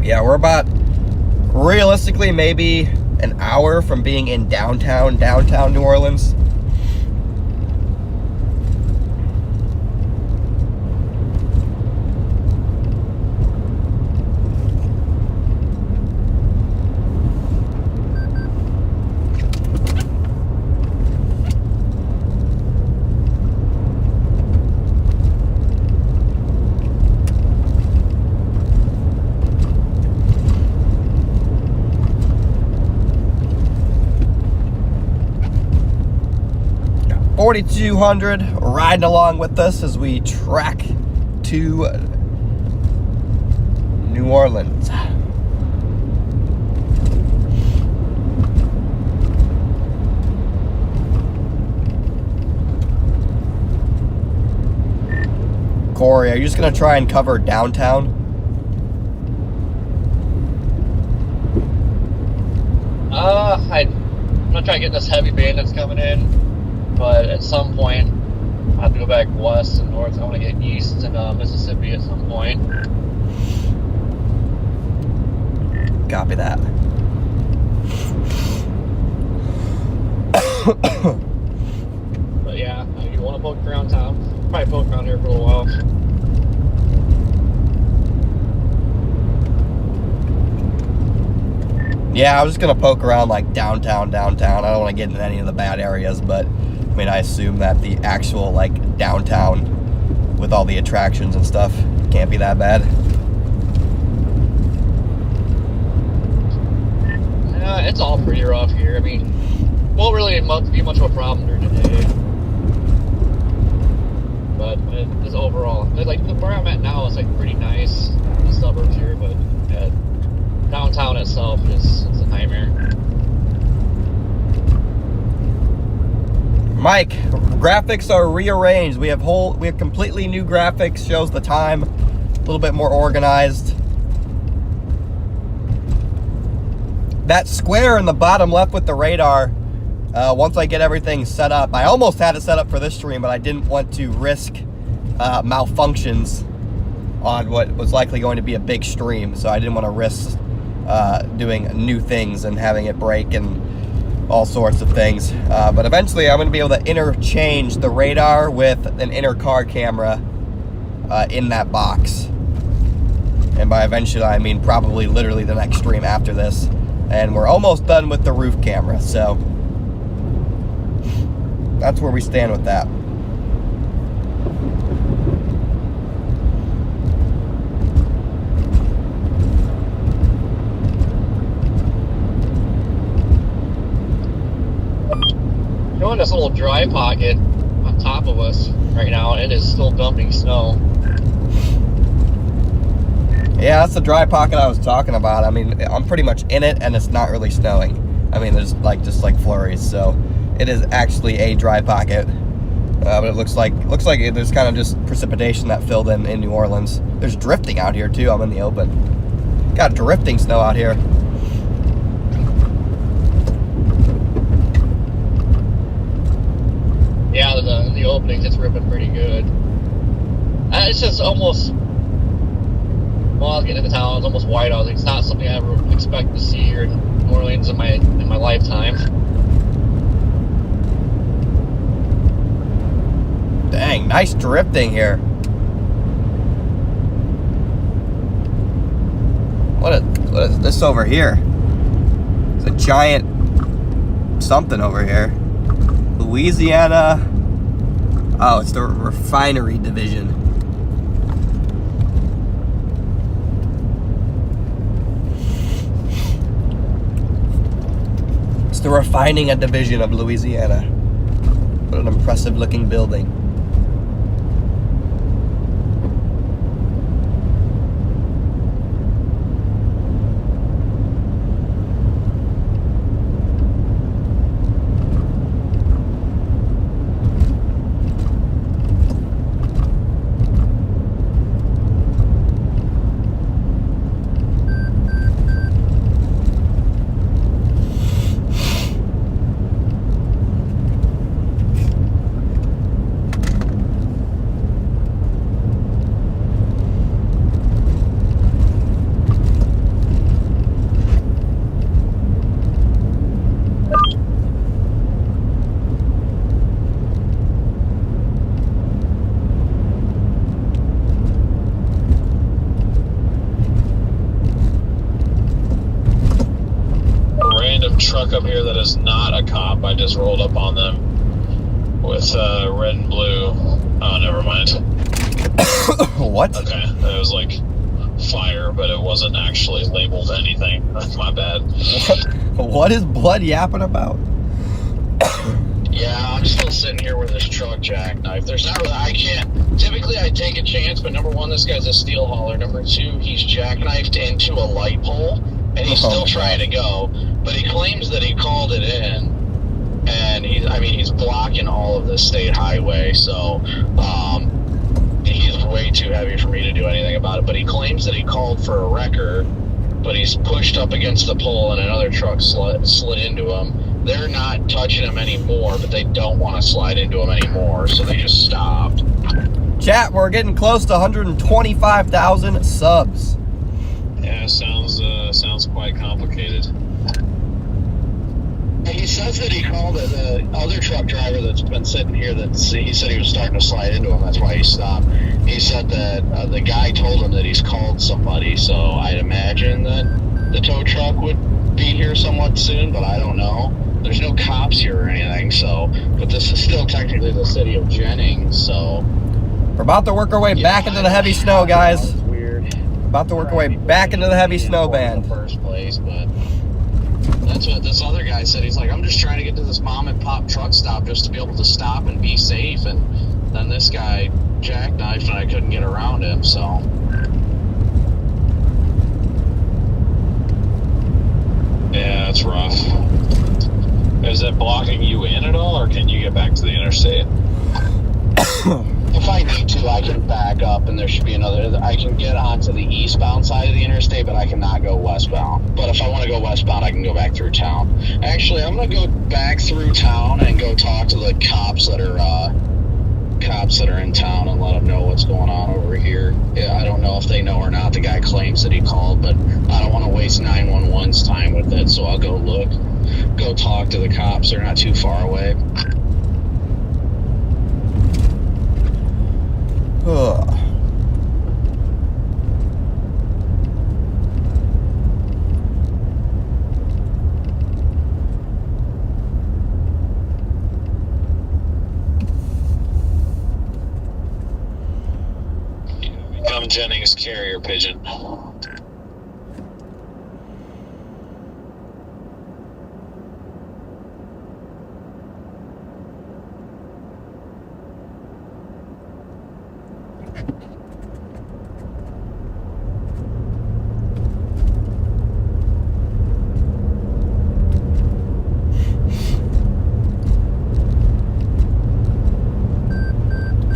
Speaker 2: Yeah, we're about, realistically, maybe an hour from being in downtown New Orleans. $4,200 riding along with us as we track to New Orleans. Corey, are you just gonna try and cover downtown?
Speaker 3: I'm gonna try to get this heavy band that's coming in. But at some point, I have to go back west and north. I want to get east in Mississippi at some point.
Speaker 2: Copy that.
Speaker 3: But yeah, if you want to poke around town, probably poke around here for a little while.
Speaker 2: Yeah, I was just gonna poke around like downtown. I don't want to get into any of the bad areas, but I mean, I assume that the actual like downtown with all the attractions and stuff can't be that bad.
Speaker 3: It's all pretty rough here. I mean, won't really be much of a problem during the day. But it's overall, like where I'm at now, it's like pretty nice, the suburbs here, but downtown itself is a nightmare.
Speaker 2: Mike, graphics are rearranged. We have completely new graphics, shows the time, a little bit more organized. That square in the bottom left with the radar, once I get everything set up. I almost had it set up for this stream, but I didn't want to risk malfunctions on what was likely going to be a big stream, so I didn't want to risk doing new things and having it break and all sorts of things. But eventually I'm going to be able to interchange the radar with an inner car camera in that box. And by eventually I mean probably literally the next stream after this. And we're almost done with the roof camera, so that's where we stand with that.
Speaker 3: Showing this little dry pocket on top of us right now, and it is still dumping snow.
Speaker 2: Yeah, that's the dry pocket I was talking about. I mean, I'm pretty much in it, and it's not really snowing. I mean, there's just like flurries, so it is actually a dry pocket. But it looks like there's kind of just precipitation that filled in New Orleans. There's drifting out here too. I'm in the open. Got drifting snow out here.
Speaker 3: Yeah, the openings, it's ripping pretty good. It's just almost, well, I was getting into town, it's almost whiteout. It's not something I ever expect to see here in New Orleans in my lifetime.
Speaker 2: Dang, nice drifting here. What is this over here? It's a giant something over here. Louisiana. Oh, it's the refinery division. It's the refining division of Louisiana. What an impressive looking building.
Speaker 6: Truck up here that is not a cop. I just rolled up on them with red and blue. Oh, never mind.
Speaker 2: What?
Speaker 6: Okay, it was like fire, but it wasn't actually labeled anything. That's my bad.
Speaker 2: What is blood yapping about?
Speaker 1: Yeah, I'm still sitting here with this truck jackknife. There's not really, I can't, typically I take a chance, but number one, this guy's a steel hauler. Number two, he's jackknifed into a light pole, and he's still trying to go, but he claims that he called it in, and he's blocking all of the state highway, so, he's way too heavy for me to do anything about it, but he claims that he called for a wrecker, but he's pushed up against the pole, and another truck slid into him. They're not touching him anymore, but they don't want to slide into him anymore, so they just stopped.
Speaker 2: Chat, we're getting close to 125,000 subs.
Speaker 6: Yeah, sounds quite complicated.
Speaker 1: He says that he called the other truck driver that's been sitting here. He said he was starting to slide into him. That's why he stopped. He said that the guy told him that he's called somebody. So I'd imagine that the tow truck would be here somewhat soon, but I don't know. There's no cops here or anything. So, but this is still technically the city of Jennings. So
Speaker 2: we're about to work our way back into the heavy snow, guys.
Speaker 1: That's weird.
Speaker 2: About to work our way back into the heavy snow band.
Speaker 1: In the first place, but that's what this other guy said. He's like, I'm just trying to get to this mom and pop truck stop just to be able to stop and be safe. And then this guy jackknifed and I couldn't get around him. So
Speaker 6: yeah, that's rough. Is it blocking you in at all, or can you get back to the interstate?
Speaker 1: If I need to, I can back up, and there should be another. I can get onto the eastbound side of the interstate, but I cannot go westbound. But if I want to go westbound, I can go back through town. Actually, I'm gonna go back through town and go talk to the cops that are in town and let them know what's going on over here. Yeah, I don't know if they know or not. The guy claims that he called, but I don't want to waste 911's time with it, so I'll go talk to the cops. They're not too far away.
Speaker 2: Ugh.
Speaker 6: Come Jennings carrier pigeon.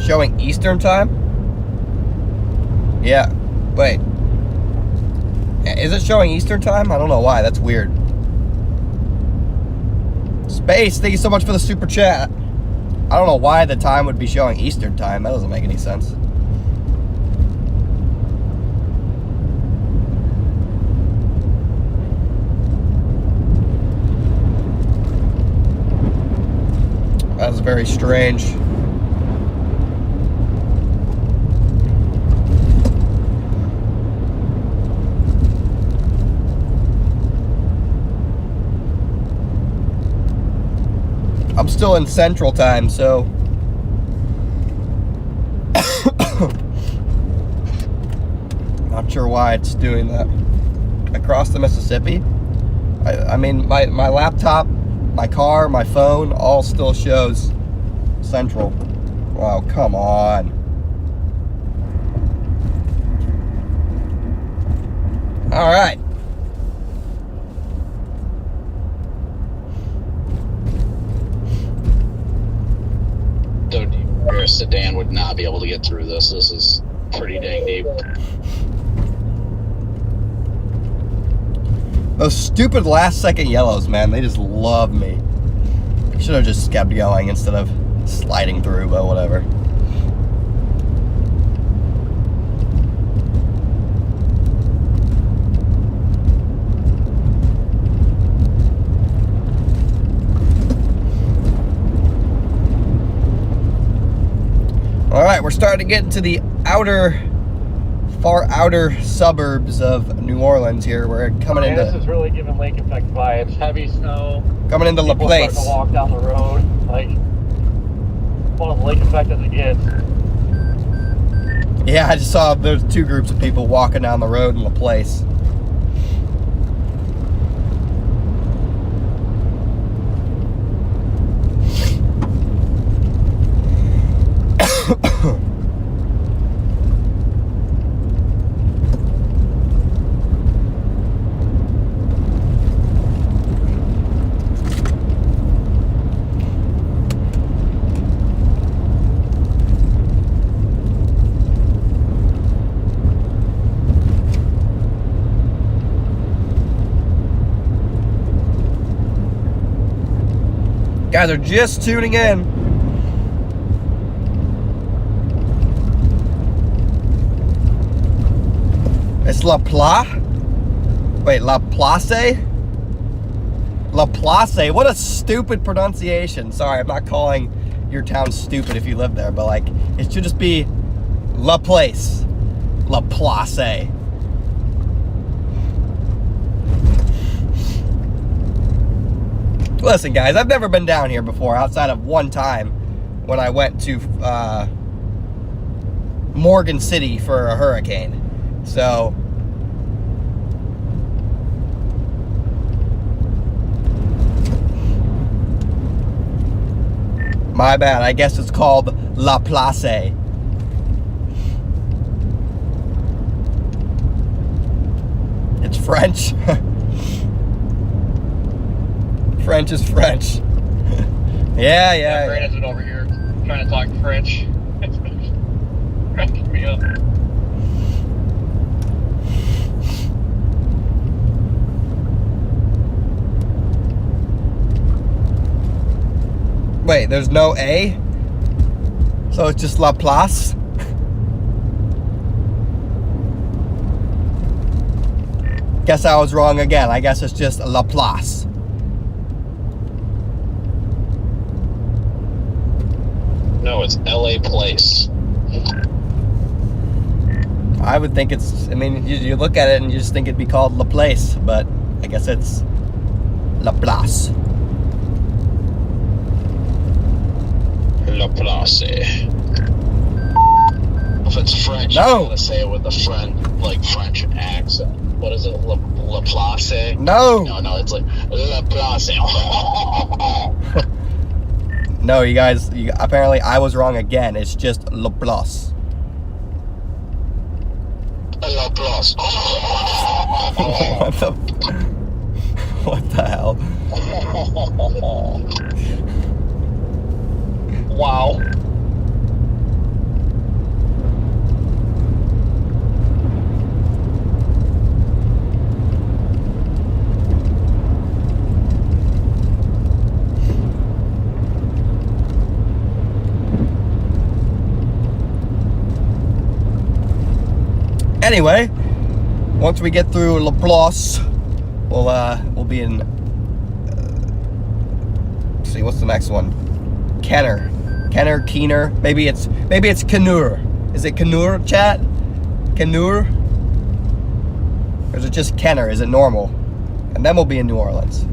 Speaker 2: Showing Eastern time? Yeah. Wait. Is it showing Eastern time? I don't know why. That's weird. Space, thank you so much for the super chat. I don't know why the time would be showing Eastern time. That doesn't make any sense. That's very strange. I'm still in Central Time, so not sure why it's doing that. Across the Mississippi? I mean, my laptop, my car, my phone, all still shows Central. Wow, come on. All right.
Speaker 1: A sedan would not be able to get through this. This is pretty dang deep.
Speaker 2: Those stupid last second yellows, man, they just love me. Should have just kept going instead of sliding through, but whatever. All right, we're starting to get into the far outer suburbs of New Orleans here. We're coming into...
Speaker 3: This is really giving lake effect vibes. Heavy snow.
Speaker 2: Coming into
Speaker 3: People
Speaker 2: LaPlace.
Speaker 3: starting to walk down the road. Like, full of lake effect as it gets.
Speaker 2: Yeah, I just saw there's two groups of people walking down the road in LaPlace. Guys are just tuning in. It's La Place? Wait, La Place? La Place, what a stupid pronunciation. Sorry, I'm not calling your town stupid if you live there, but like, it should just be La Place. La Place. Listen, guys, I've never been down here before outside of one time when I went to Morgan City for a hurricane. So, my bad. I guess it's called La Place. It's French. French is French. Yeah.
Speaker 3: Brandon's been over here trying to talk French. Cracking me up.
Speaker 2: Wait, there's no A? So it's just La Place? Guess I was wrong again. I guess it's just La Place.
Speaker 6: No, it's LA Place.
Speaker 2: I would think it's, I mean, you look at it and you just think it'd be called La Place, but I guess it's La Place.
Speaker 6: La Place. If it's French,
Speaker 2: No.
Speaker 6: I'm gonna say it with a French accent. What is it? La Place?
Speaker 2: No.
Speaker 6: No, it's like La Place.
Speaker 2: No, you guys, apparently I was wrong again. It's just La Place.
Speaker 6: La Place.
Speaker 2: What the hell?
Speaker 6: Wow.
Speaker 2: Anyway, once we get through La Place, we'll be in. Let's see, what's the next one? Keener, maybe it's Kenur. Is it Kenur, chat? Kenur? Or is it just Kenner? Is it normal? And then we'll be in New Orleans.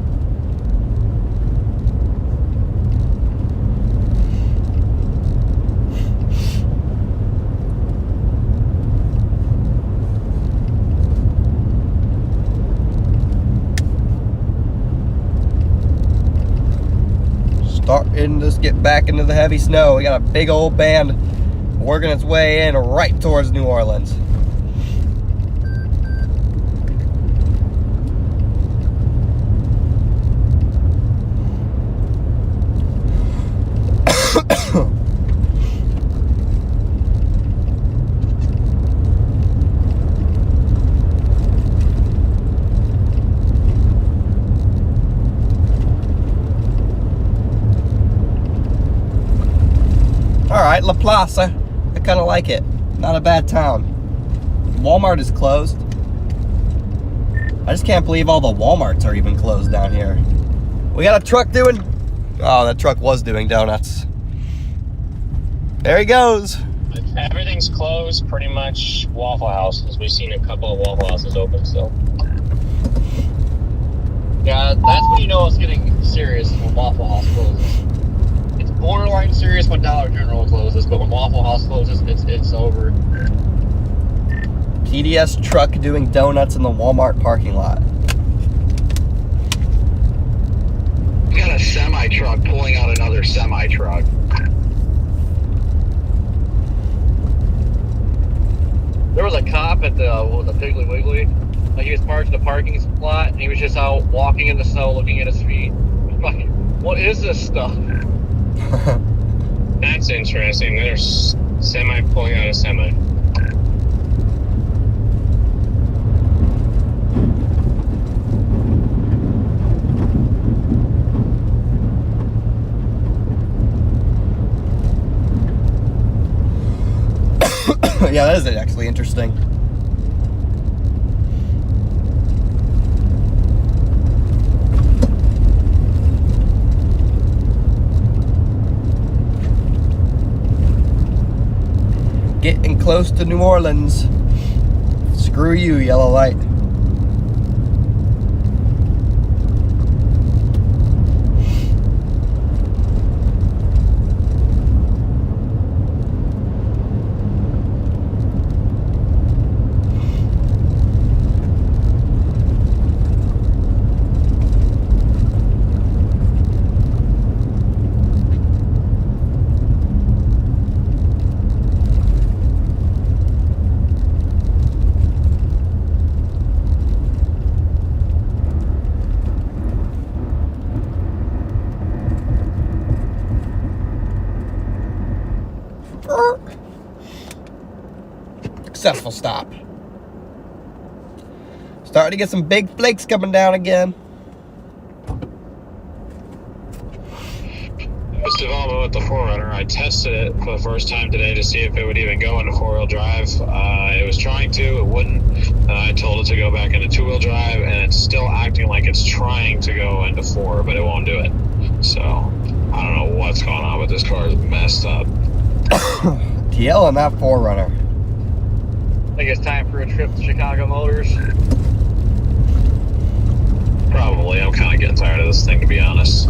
Speaker 2: Starting to get back into the heavy snow. We got a big old band working its way in right towards New Orleans. Alright, La Place. I kind of like it. Not a bad town. Walmart is closed. I just can't believe all the Walmarts are even closed down here. We got a truck doing... Oh, that truck was doing donuts. There he goes.
Speaker 4: Everything's closed, pretty much. Waffle Houses. We've seen a couple of Waffle Houses open still.
Speaker 3: Yeah, that's when you know it's getting serious when Waffle House closes. It's borderline serious when Dollar General closes, but when Waffle House closes, it's over.
Speaker 2: PDS truck doing donuts in the Walmart parking lot.
Speaker 6: We got a semi-truck pulling out another semi-truck.
Speaker 3: There was a cop at the Piggly Wiggly. Like, he was parked in the parking lot, and he was just out walking in the snow, looking at his feet. Like, what is this stuff?
Speaker 4: That's interesting. There's semi pulling out a semi.
Speaker 2: Yeah, that is actually interesting. Getting close to New Orleans. Screw you, yellow light. successful stop. Starting to get some big flakes coming down again.
Speaker 6: This development with the 4Runner, I tested it for the first time today to see if it would even go into 4-wheel drive. It was trying to, it wouldn't. I told it to go back into 2-wheel drive, and it's still acting like it's trying to go into 4, but it won't do it. So, I don't know what's going on with this car. It's messed up.
Speaker 2: TL on that 4Runner.
Speaker 3: I think it's time for a trip to Chicago Motors.
Speaker 6: Probably. I'm kind of getting tired of this thing, to be honest.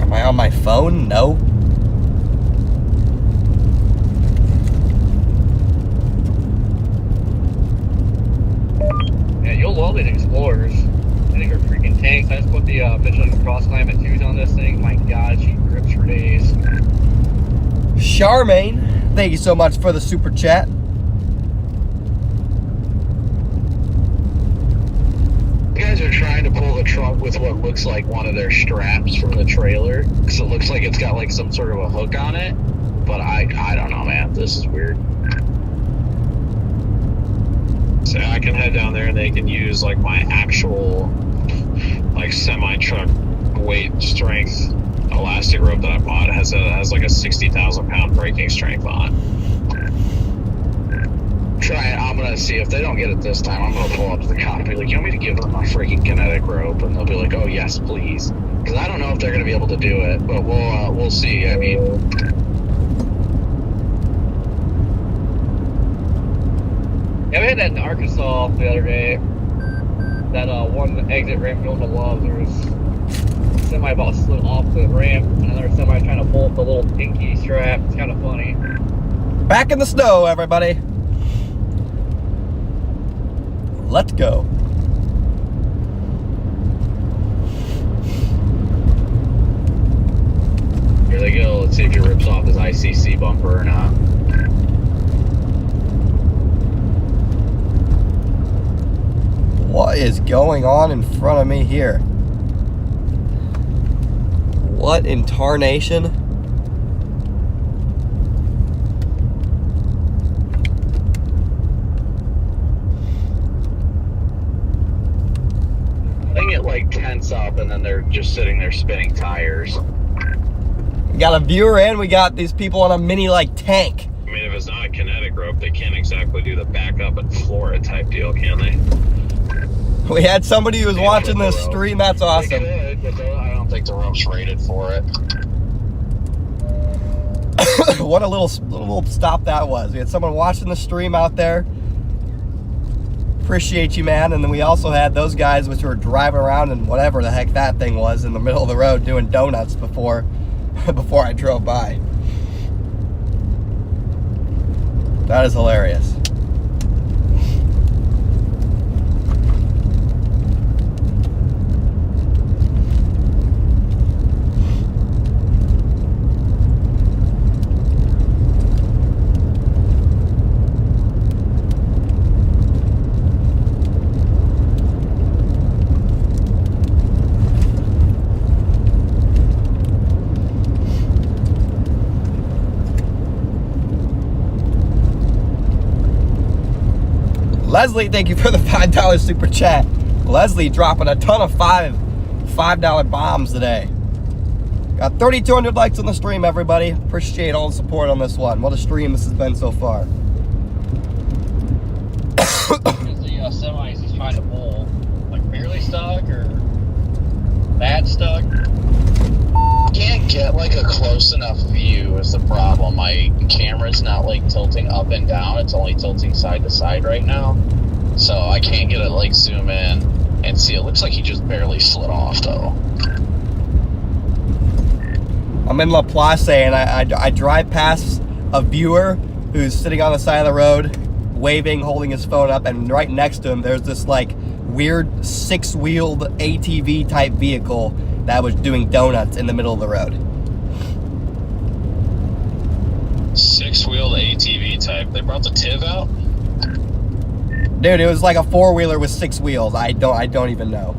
Speaker 2: Am I on my phone? No.
Speaker 3: Yeah, you'll love these Explorers. I think they're freaking tanks. I just put the Michelin Cross Climate 2s on this thing. My God, she grips for days.
Speaker 2: Charmaine, thank you so much for the super chat.
Speaker 6: You guys are trying to pull the truck with what looks like one of their straps from the trailer, because it looks like it's got like some sort of a hook on it, but I don't know, man. This is weird. So I can head down there and they can use like my actual like semi-truck weight strength elastic rope that I bought. It has like a 60,000 pound braking strength on it. Try it. I'm gonna see if they don't get it this time. I'm gonna pull up to the cop and be like, "You want me to give them a freaking kinetic rope?" And they'll be like, "Oh yes, please." Because I don't know if they're gonna be able to do it, but we'll see. I mean,
Speaker 3: Yeah, we had that in Arkansas the other day. That one exit ramp going to Love, there was a semi about slid off the ramp, and another semi trying to pull up the little pinky strap. It's kind of funny.
Speaker 2: Back in the snow, everybody. Let's go.
Speaker 6: here they go. Let's see if he rips off his ICC bumper or not.
Speaker 2: What is going on in front of me here? What in tarnation?
Speaker 6: They get like tense up and then they're just sitting there spinning tires.
Speaker 2: We got a viewer in, we got these people on a mini like tank.
Speaker 6: I mean, if it's not a kinetic rope, they can't exactly do the back up and floor it type deal, can they?
Speaker 2: We had somebody who was watching this stream, that's awesome.
Speaker 6: They could, but I don't think the rope's rated for it.
Speaker 2: What a little stop that was. We had someone watching the stream out there. Appreciate you, man. And then we also had those guys which were driving around in whatever the heck that thing was in the middle of the road doing donuts before I drove by. That is hilarious. Leslie, thank you for the $5 super chat. Leslie dropping a ton of $5 bombs today. Got 3,200 likes on the stream, everybody. Appreciate all the support on this one. What a stream this has been so far.
Speaker 5: Is the semis he's trying to pull like barely stuck or bad stuck?
Speaker 1: Can't get like a close enough view is the problem. My camera's not like tilting up and down, it's only tilting side to side right now, so I can't get it like zoom in and see. It looks like he just barely slid off though.
Speaker 2: I'm in La Place and I drive past a viewer who's sitting on the side of the road waving, holding his phone up, and right next to him there's this like weird 6-wheeled ATV type vehicle that was doing donuts in the middle of the road.
Speaker 6: 6-wheeled ATV type. They brought the TIV out?
Speaker 2: Dude, it was like a 4-wheeler with 6 wheels. I don't even know.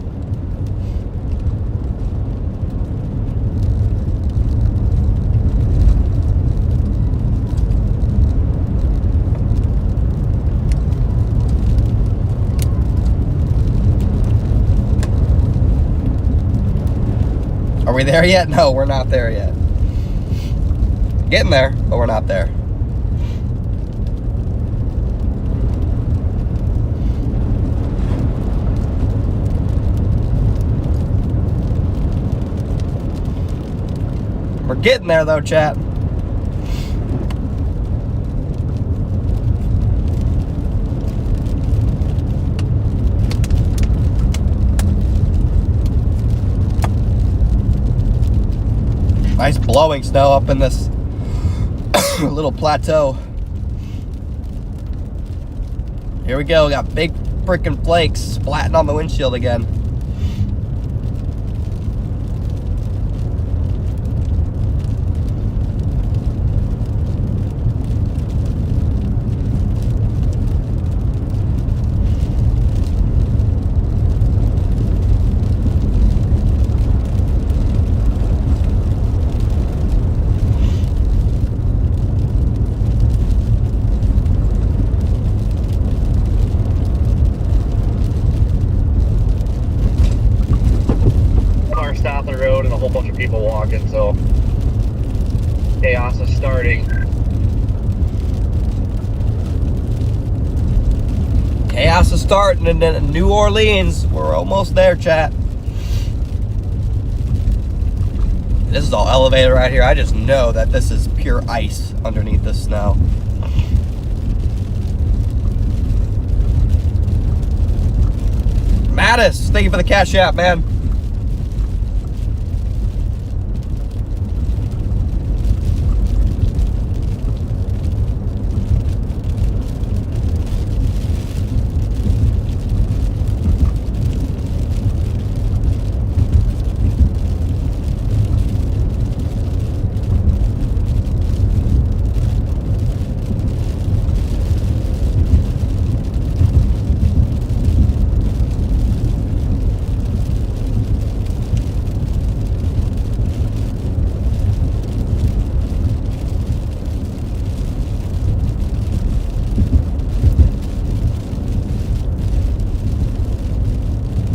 Speaker 2: we there yet? No, we're not there yet. Getting there, but we're not there. We're getting there though, chat. Nice blowing snow up in this little plateau. Here we go. We got big freaking flakes splatting on the windshield again.
Speaker 3: People walking, so chaos is starting.
Speaker 2: Chaos is starting in New Orleans. We're almost there, chat. This is all elevated right here. I just know that this is pure ice underneath the snow. Mattis, thank you for the cash app, man.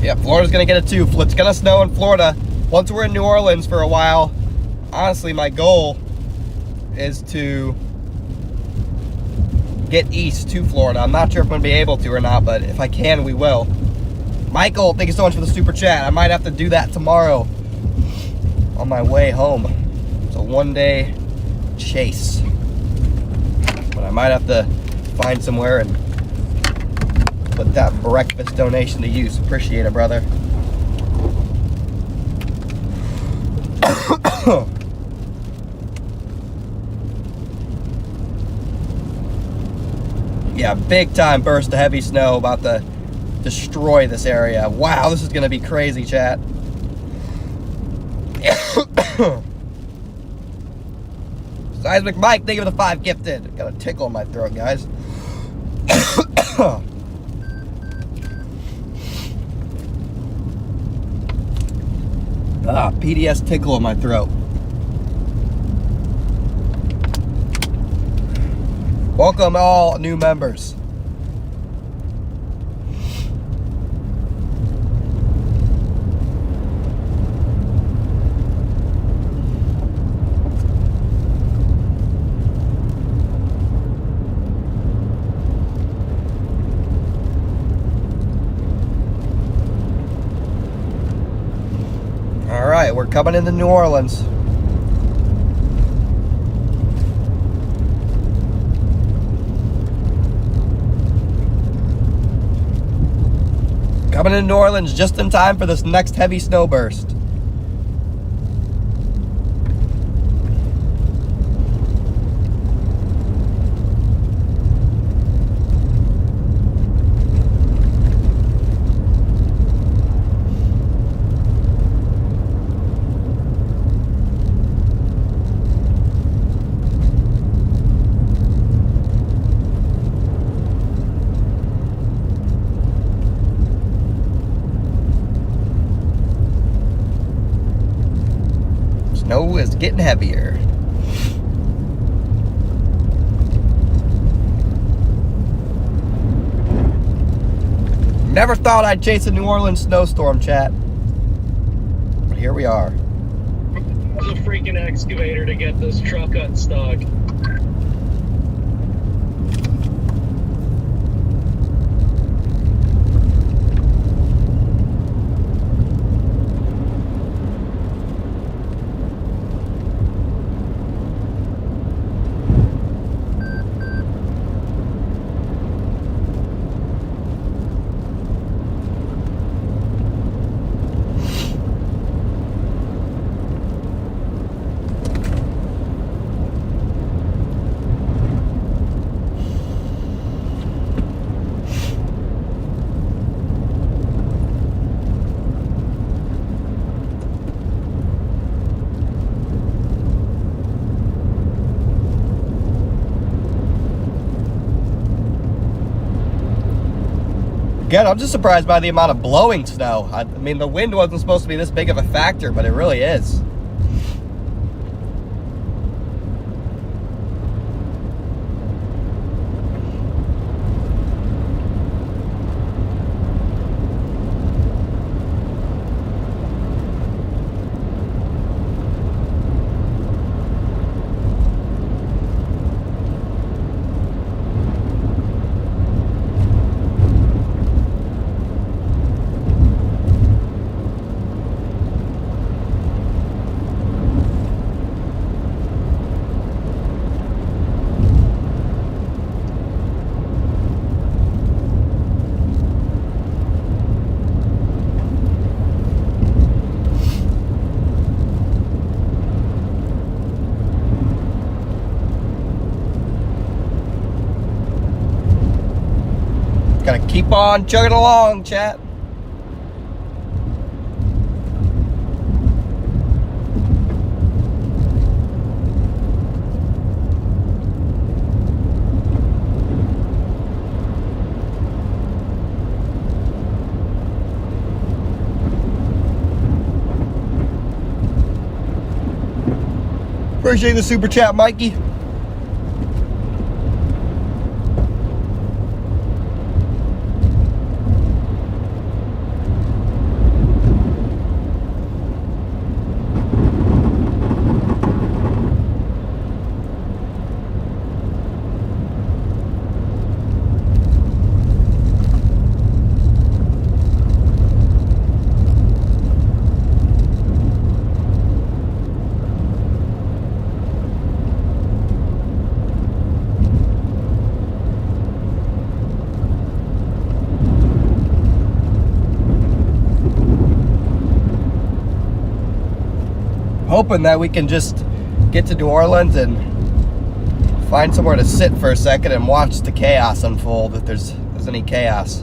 Speaker 2: Yeah, Florida's gonna get it too. It's gonna snow in Florida. Once we're in New Orleans for a while, honestly, my goal is to get east to Florida. I'm not sure if I'm gonna be able to or not, but if I can, we will. Michael, thank you so much for the super chat. I might have to do that tomorrow on my way home. It's a one-day chase. But I might have to find somewhere and put that breakfast donation to use. Appreciate it, brother. Yeah, big time burst of heavy snow about to destroy this area. Wow, this is gonna be crazy, chat. Seismic Mike, thank you for the 5 gifted. Got a tickle in my throat, guys. PDS tickle in my throat. Welcome all new members. All right, we're coming into New Orleans. Coming into New Orleans just in time for this next heavy snow burst. Snow is getting heavier. Never thought I'd chase a New Orleans snowstorm, chat. But here we are.
Speaker 3: Use a freaking excavator to get this truck unstuck.
Speaker 2: Again, I'm just surprised by the amount of blowing snow. I mean, the wind wasn't supposed to be this big of a factor, but it really is. Gotta keep on chugging along, chat. Appreciate the super chat, Mikey. Hoping that we can just get to New Orleans and find somewhere to sit for a second and watch the chaos unfold, if there's any chaos.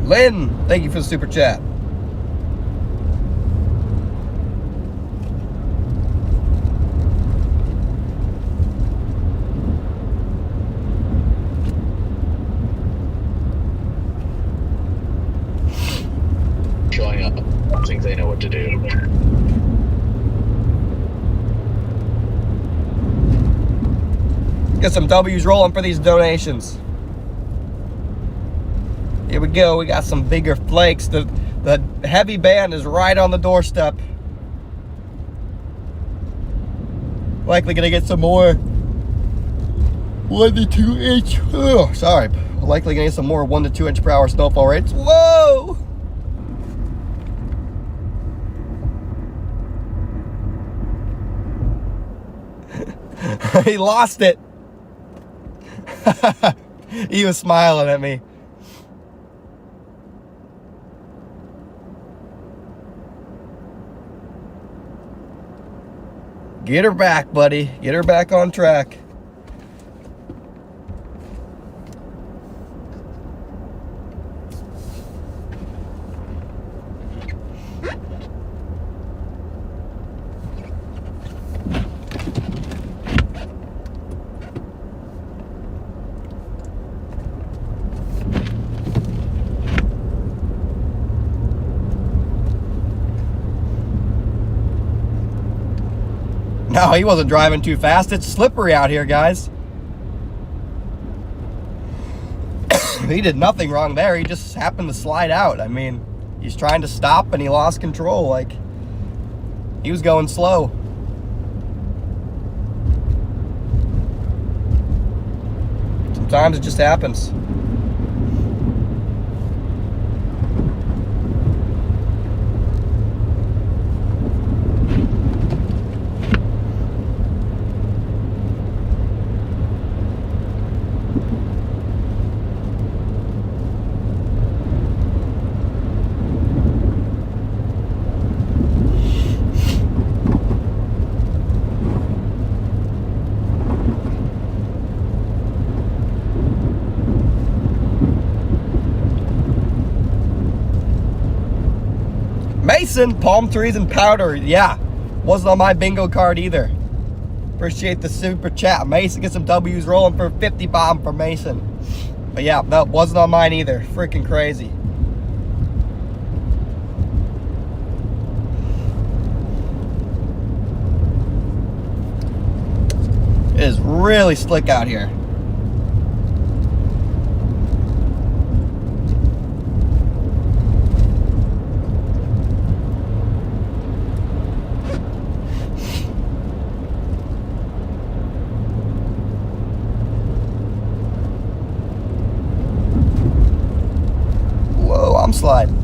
Speaker 2: Lynn, thank you for the super chat.
Speaker 6: Showing up. I think they know what to do.
Speaker 2: Get some W's rolling for these donations. Here we go. We got some bigger flakes. The heavy band is right on the doorstep. Likely gonna get some more 1 to 2 inch. Oh, sorry. Likely gonna get some more 1 to 2 inch per hour snowfall rates. Whoa! He lost it. He was smiling at me. Get her back, buddy. Get her back on track. No, he wasn't driving too fast. It's slippery out here, guys. He did nothing wrong there. He just happened to slide out. I mean, He's trying to stop and he lost control. Like, he was going slow. Sometimes it just happens. Mason, palm trees and powder. Yeah, wasn't on my bingo card either. Appreciate the super chat. Mason, get some W's rolling for 50 bomb for Mason. But yeah, no, wasn't on mine either. Freaking crazy. It is really slick out here. I'm sliding.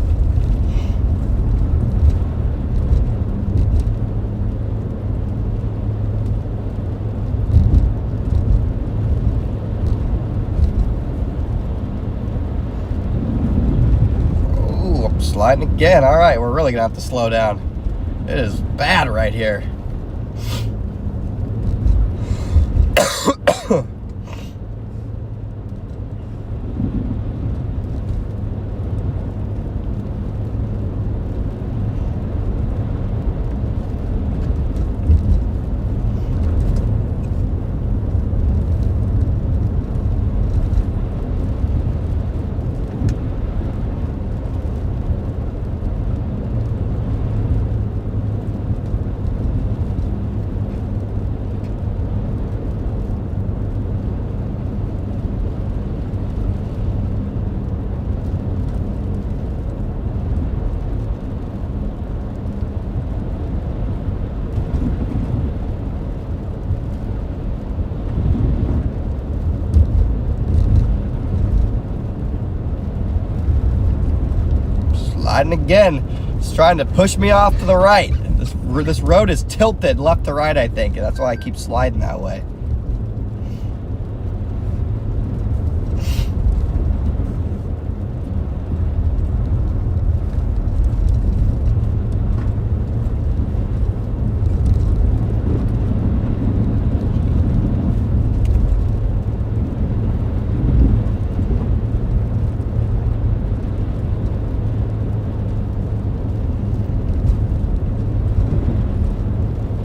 Speaker 2: Ooh, I'm sliding again. All right, we're really gonna have to slow down. It is bad right here. Sliding again. It's trying to push me off to the right. This road is tilted left to right, I think, and that's why I keep sliding that way.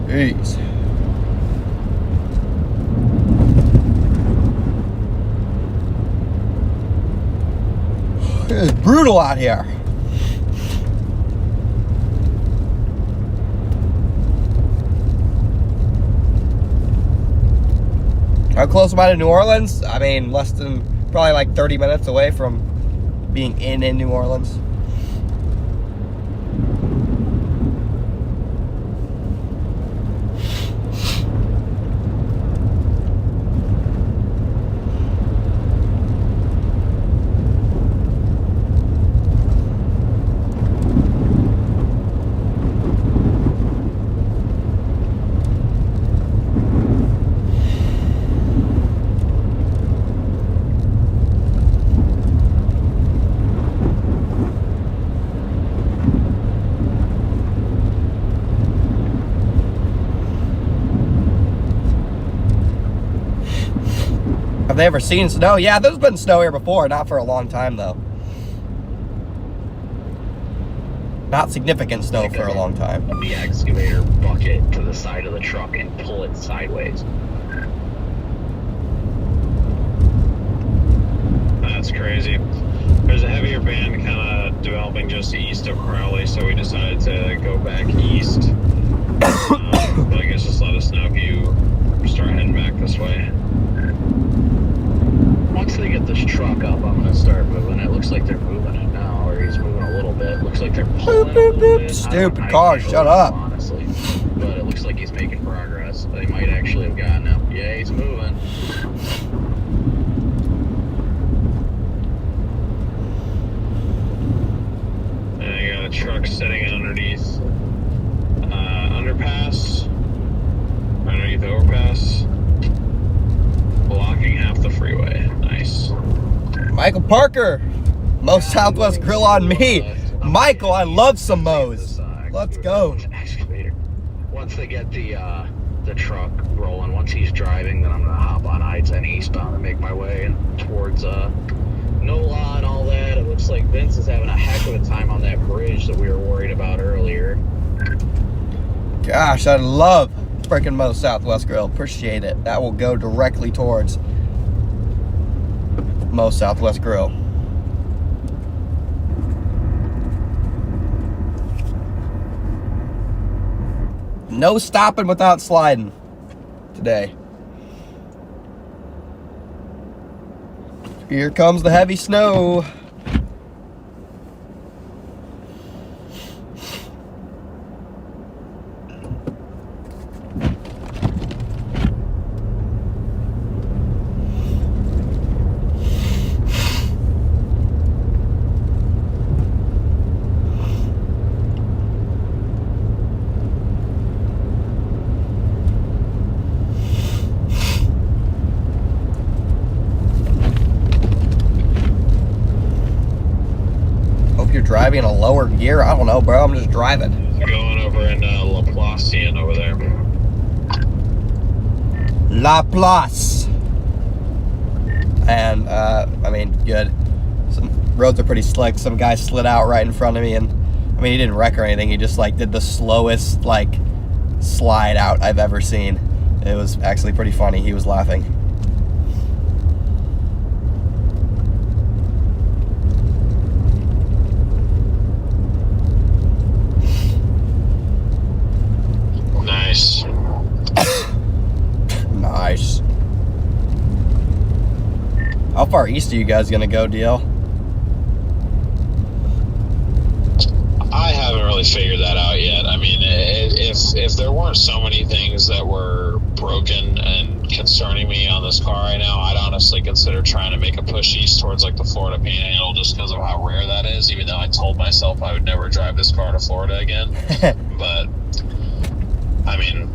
Speaker 2: Jeez. It is brutal out here. How close am I to New Orleans? I mean, less than, probably like 30 minutes away from being in New Orleans. Have they ever seen snow? Yeah, there's been snow here before, not for a long time though. Not significant snow for a long time.
Speaker 8: The excavator bucket to the side of the truck and pull it sideways.
Speaker 6: That's crazy. There's a heavier band kind of developing just east of Crowley, so we decided to go back east. But I guess just let us know if you start heading back this way.
Speaker 8: Once they get this truck up, I'm gonna start moving. It looks like they're moving it now, or he's moving a little bit. Looks like they're
Speaker 2: Boop,
Speaker 8: pulling a
Speaker 2: boop,
Speaker 8: little
Speaker 2: boop.
Speaker 8: bit.
Speaker 2: Stupid car, shut up.
Speaker 8: Honestly, but it looks like he's making progress. They might actually have gotten him. Yeah, he's moving.
Speaker 6: And I got a truck sitting underneath underpass, underneath the overpass, blocking half the freeway. Nice.
Speaker 2: Michael Parker, Mo Southwest Grill on me. Michael, I love some Mo's. Let's go.
Speaker 8: Excavator. Once they get the truck rolling, once he's driving, then I'm gonna hop on I-10 eastbound and make my way towards NOLA and all that. It looks like Vince is having a heck of a time on that bridge that we were worried about earlier.
Speaker 2: Gosh, I love freaking Mo Southwest Grill. Appreciate it. That will go directly towards Mo Southwest Grill. No stopping without sliding today. Here comes the heavy snow. You're driving in a lower gear. I don't know, bro. I'm just driving.
Speaker 6: Going over in Laplacian over there.
Speaker 2: La Place. And, I mean, good. Some roads are pretty slick. Some guy slid out right in front of me, and, I mean, he didn't wreck or anything. He just, like, did the slowest, like, slide out I've ever seen. It was actually pretty funny. He was laughing.
Speaker 6: Nice.
Speaker 2: Nice. How far east are you guys gonna go, DL?
Speaker 6: I haven't really figured that out yet. I mean, if there weren't so many things that were broken and concerning me on this car right now, I'd honestly consider trying to make a push east towards like the Florida Panhandle, just because of how rare that is. Even though I told myself I would never drive this car to Florida again, but I mean,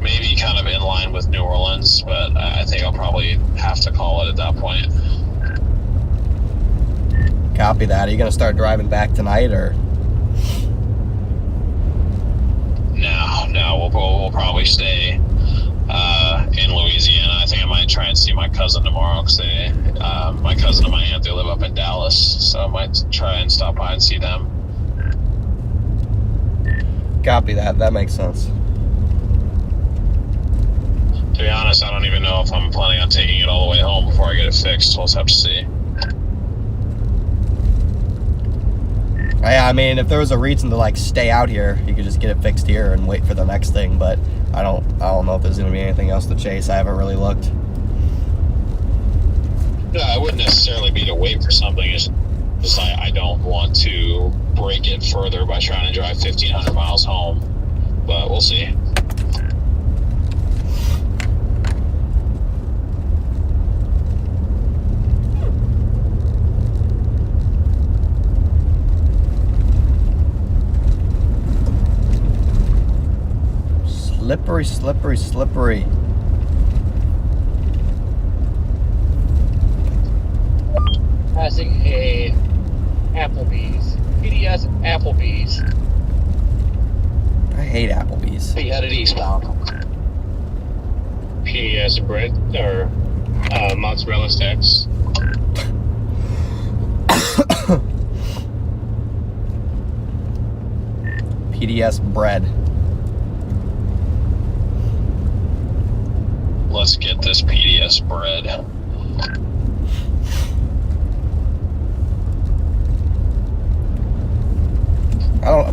Speaker 6: maybe kind of in line with New Orleans, but I think I'll probably have to call it at that point.
Speaker 2: Copy that. Are you gonna start driving back tonight, or?
Speaker 6: No, we'll probably stay in Louisiana. I think I might try and see my cousin tomorrow, because my cousin and my aunt, they live up in Dallas, so I might try and stop by and see them.
Speaker 2: Copy that. That makes sense.
Speaker 6: To be honest, I don't even know if I'm planning on taking it all the way home before I get it fixed. We'll just have to see.
Speaker 2: Yeah, I mean, if there was a reason to like stay out here, you could just get it fixed here and wait for the next thing. But I don't know if there's gonna be anything else to chase. I haven't really looked.
Speaker 6: Yeah, it wouldn't necessarily be to wait for something. It's just I don't want to break it further by trying to drive 1,500 miles home. But we'll see.
Speaker 2: Slippery, slippery, slippery.
Speaker 5: Passing a Applebee's. PDS Applebee's.
Speaker 2: I hate Applebee's.
Speaker 3: He headed eastbound.
Speaker 4: PDS bread or mozzarella sticks.
Speaker 2: PDS bread.
Speaker 6: Let's get this PDS bread.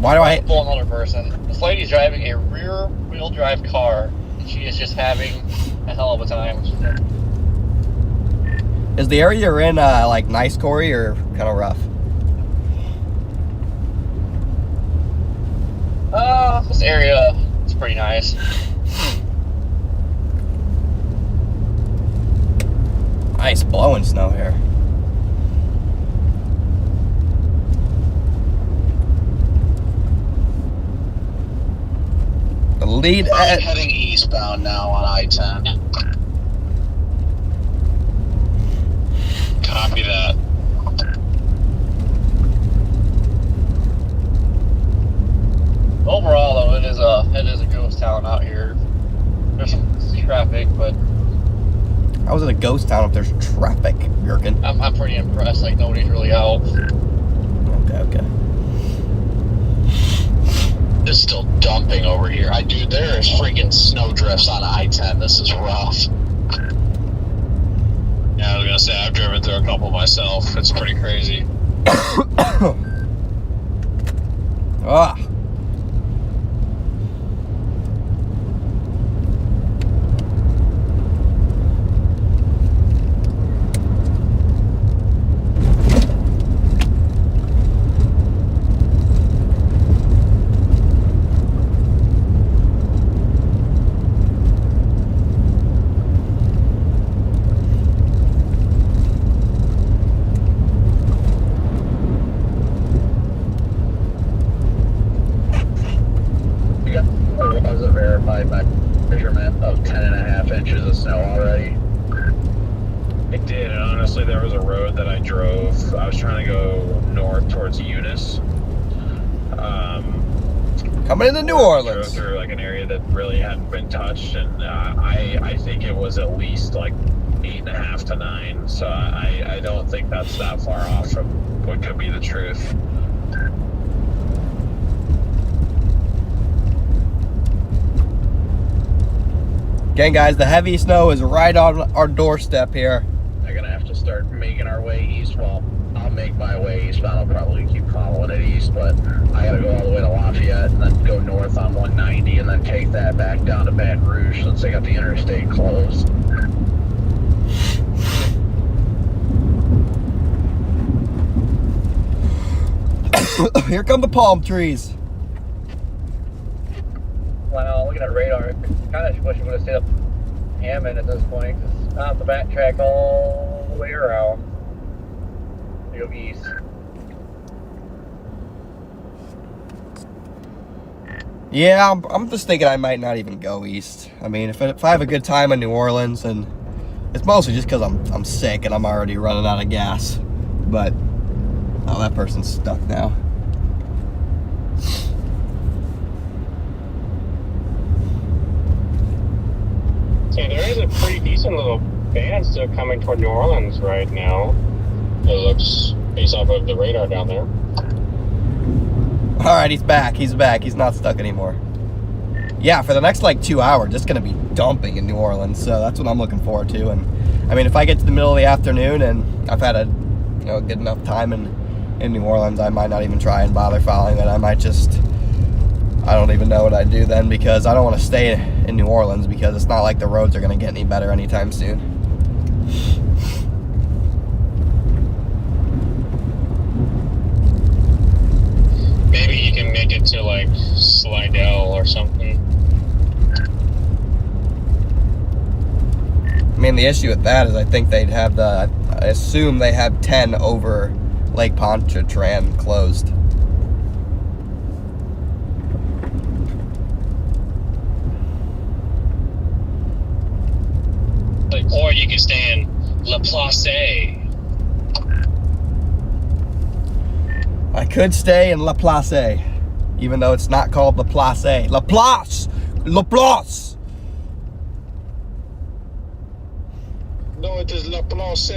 Speaker 2: Why do I?
Speaker 5: Pull another person. This lady's driving a rear-wheel drive car, and she is just having a hell of a time.
Speaker 2: Is the area you're in like nice, Corey, or kind of rough?
Speaker 5: This area is pretty nice.
Speaker 2: Nice blowing snow here. The lead
Speaker 6: I'm
Speaker 2: at
Speaker 6: heading eastbound now on I-10. Copy that.
Speaker 5: Overall, though, it is a ghost town out here. There's some traffic, but
Speaker 2: I was at a ghost town if there's traffic, Jurgen.
Speaker 5: I'm pretty impressed. Like, nobody's really out.
Speaker 2: Okay.
Speaker 6: It's still dumping over here. Dude, there is freaking snowdrifts on I-10. This is rough. Yeah, I was gonna say, I've driven through a couple myself. It's pretty crazy.
Speaker 2: Ah.
Speaker 8: Was a verified by measurement of 10.5 inches of snow already.
Speaker 6: It did, and honestly, there was a road that I drove. I was trying to go north towards Eunice.
Speaker 2: Coming into New
Speaker 6: Drove
Speaker 2: Orleans.
Speaker 6: through like an area that really hadn't been touched, and I think it was at least like 8.5 to 9. So I don't think that's that far off from what could be the truth.
Speaker 2: Again, guys, the heavy snow is right on our doorstep here.
Speaker 8: They're gonna have to start making our way east. Well, I'll make my way east. I'll probably keep following it east, but I gotta go all the way to Lafayette and then go north on 190 and then take that back down to Baton Rouge since they got the interstate closed.
Speaker 2: Here come the palm trees.
Speaker 5: Wow, looking at radar, kind of wish we would have stayed up Hammond at this point, because I have to backtrack all the way around to go east.
Speaker 2: Yeah, I'm just thinking I might not even go east. I mean, if I have a good time in New Orleans, and it's mostly just because I'm sick and I'm already running out of gas. But, oh, that person's stuck now.
Speaker 4: So there is a pretty decent little band still coming toward New Orleans right now. It looks based off of the radar down there.
Speaker 2: All right, he's back. He's back. He's not stuck anymore. Yeah, for the next like 2 hours, it's gonna be dumping in New Orleans. So that's what I'm looking forward to. And I mean, if I get to the middle of the afternoon and I've had a good enough time in New Orleans, I might not even try and bother following it. I might just, I don't even know what I'd do then, because I don't want to stay in New Orleans because it's not like the roads are gonna get any better anytime soon.
Speaker 4: Maybe you can make it to like Slidell or something.
Speaker 2: I mean, the issue with that is I think they'd have I assume they have 10 over Lake Pontchartrain closed.
Speaker 4: Or you could stay in La Place.
Speaker 2: I could stay in La Place, even though it's not called La Place. La Place! La Place!
Speaker 6: No, it is La Place.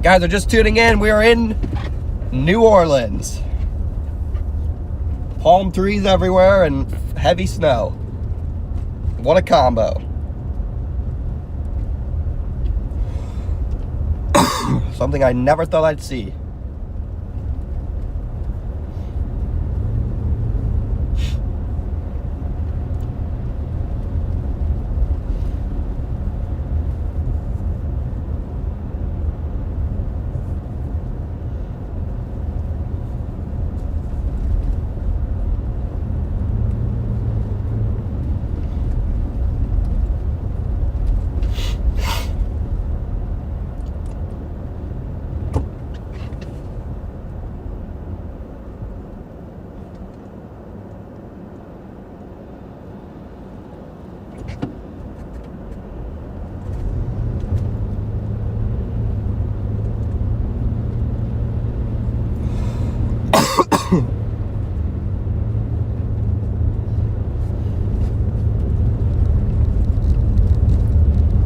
Speaker 2: Guys are just tuning in. We are in New Orleans. Palm trees everywhere and heavy snow. What a combo. Something I never thought I'd see.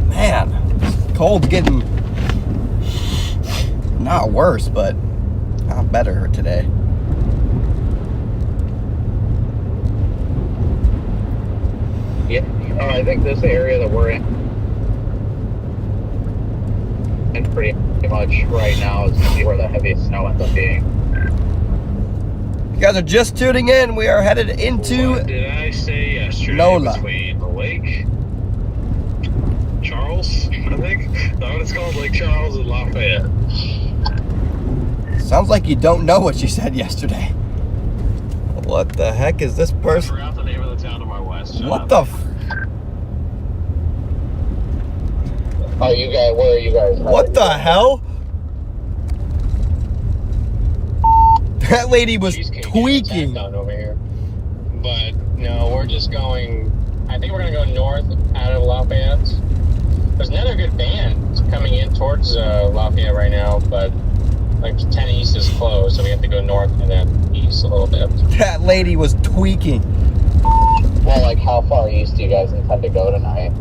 Speaker 2: Man, cold's getting not worse, but not better today.
Speaker 5: Yeah, I think this area that we're in, and pretty much right now is going to be where the heaviest snow ends up being.
Speaker 2: You guys are just tuning in. We are headed into
Speaker 6: What did I say yesterday
Speaker 2: NOLA.
Speaker 6: between the lake? Charles, I think. Is that what it's called? Lake Charles and Lafayette.
Speaker 2: Sounds like you don't know what you said yesterday. What the heck is this
Speaker 6: I
Speaker 2: person?
Speaker 6: forgot the name of the town to my west.
Speaker 2: What the
Speaker 5: Oh, you guys, where are you guys?
Speaker 2: what the hell? That lady was
Speaker 4: Cheesecake
Speaker 2: tweaking.
Speaker 4: attacked on over here. But no, we're just going. I think we're gonna go north out of Lafayette. There's another good band coming in towards Lafayette right now, but like 10 East is closed, so we have to go north and then east a little bit.
Speaker 2: That lady was tweaking.
Speaker 5: Well, like, how far east do you guys intend to go tonight?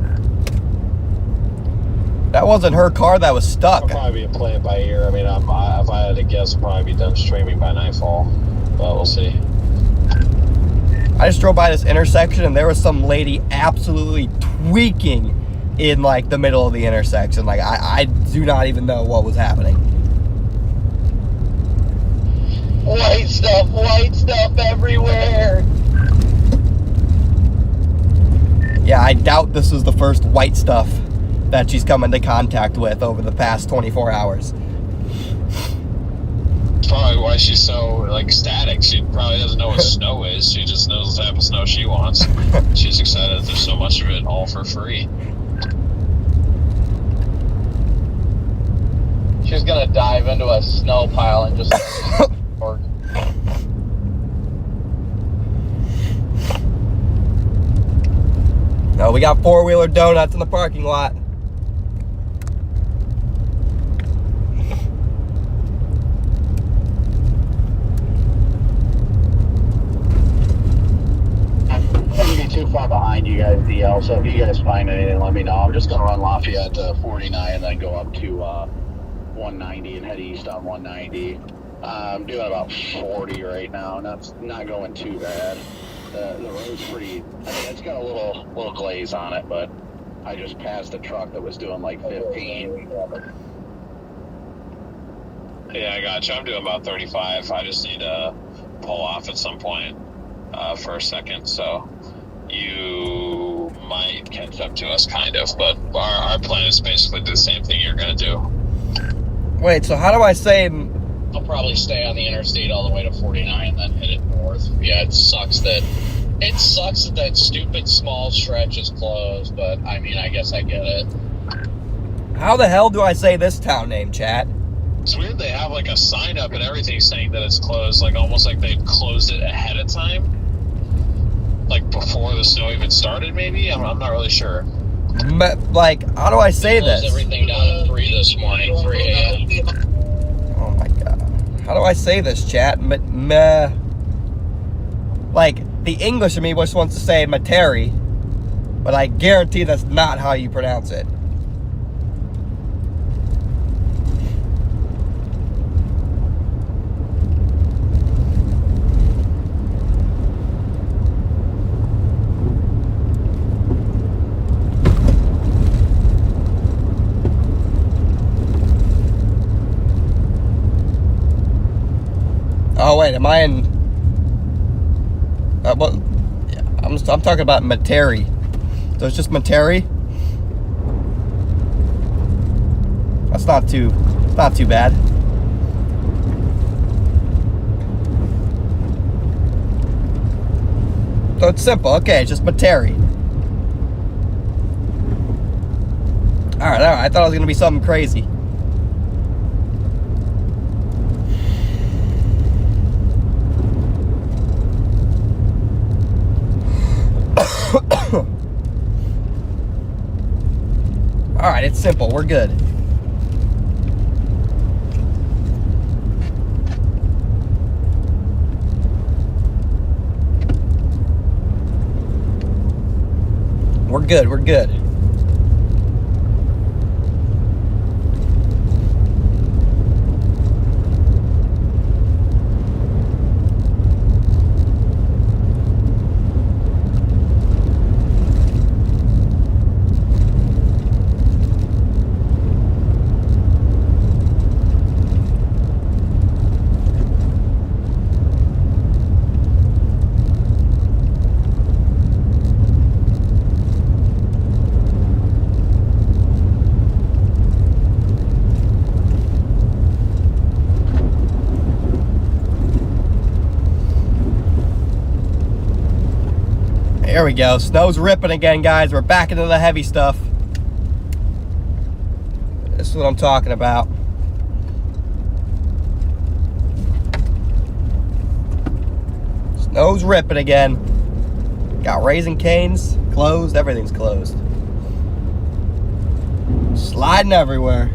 Speaker 2: That wasn't her car that was stuck.
Speaker 6: I'll probably be playing by ear. I mean, if I had to guess, I'll probably be done streaming by nightfall. But we'll see.
Speaker 2: I just drove by this intersection and there was some lady absolutely tweaking in like the middle of the intersection. Like I do not even know what was happening.
Speaker 5: White stuff everywhere.
Speaker 2: Yeah, I doubt this is the first white stuff that she's come into contact with over the past 24 hours.
Speaker 6: That's probably why she's so, like, static. She probably doesn't know what snow is. She just knows the type of snow she wants. She's excited that there's so much of it all for free.
Speaker 5: She's gonna dive into a snow pile and just.
Speaker 2: No, we got four-wheeler donuts in the parking lot.
Speaker 8: I'm going to be too far behind you guys, DL, so if you guys find anything, let me know. I'm just going to run Lafayette to 49 and then go up to 190 and head east on 190. I'm doing about 40 right now, and that's not going too bad. The road's pretty, I mean, it's got a little glaze on it, but I just passed a truck that was doing like 15.
Speaker 6: Yeah, I got you. I'm doing about 35. I just need to pull off at some point for a second. So you might catch up to us, kind of. But our plan is basically the same thing you're going to do.
Speaker 2: Wait, so how do I say...
Speaker 1: I'll probably stay on the interstate all the way to 49 and then hit it north. Yeah, it sucks that stupid small stretch is closed, but I mean, I guess I get it.
Speaker 2: How the hell do I say this town name, chat?
Speaker 6: It's weird they have like a sign up and everything saying that it's closed, like almost like they've closed it ahead of time, like before the snow even started. Maybe I'm not really sure.
Speaker 2: Like, how do I say
Speaker 1: Closed
Speaker 2: this?
Speaker 1: everything down at 3 this morning, 3 a.m.
Speaker 2: Oh my god. How do I say this, chat? Like, the English in me just wants to say Materi, but I guarantee that's not how you pronounce it. Oh wait, am I in? Well, yeah, I'm talking about Materi. So it's just Materi. It's not too bad. So it's simple. Okay, it's just Materi. All right. I thought it was gonna be something crazy. All right, it's simple. We're good. we're good, we're good. There we go. Snow's ripping again, guys. We're back into the heavy stuff. This is what I'm talking about. Snow's ripping again. Got Raising Cane's closed. Everything's closed. Sliding everywhere.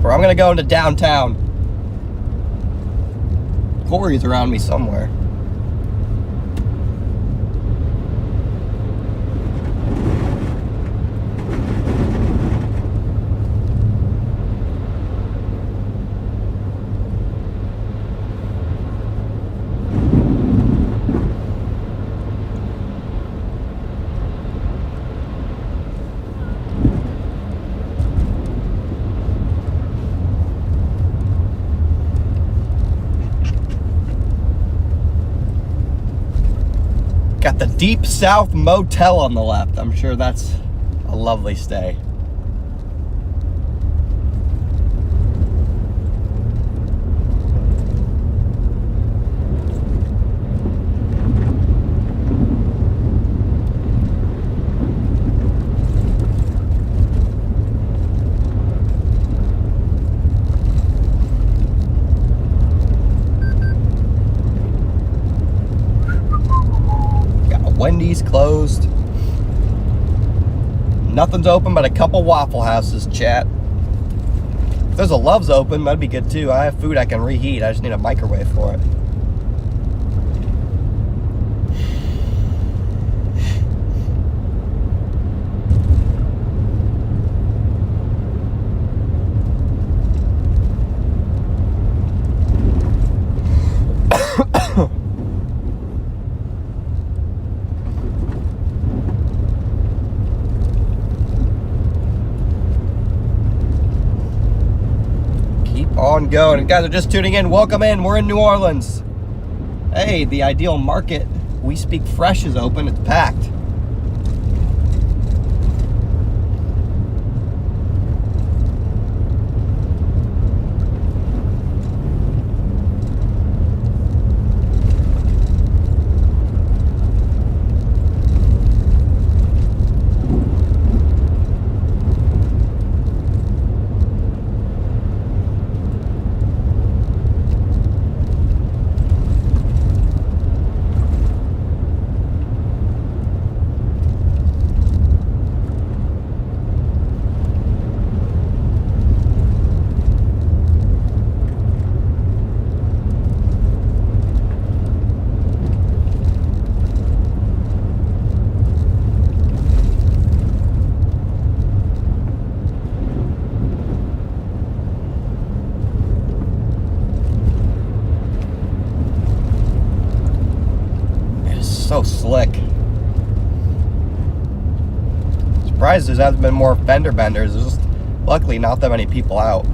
Speaker 2: Or I'm gonna go into downtown. Corey's around me somewhere. Got the Deep South Motel on the left. I'm sure that's a lovely stay. Wendy's closed. Nothing's open but a couple Waffle Houses, chat. If there's a Love's open, that'd be good too. I have food I can reheat. I just need a microwave for it. On going. If you guys are just tuning in, welcome in. We're in New Orleans. Hey, the Ideal Market, We Speak Fresh is open. It's packed. So slick. Surprised there hasn't been more fender benders. There's just luckily not that many people out.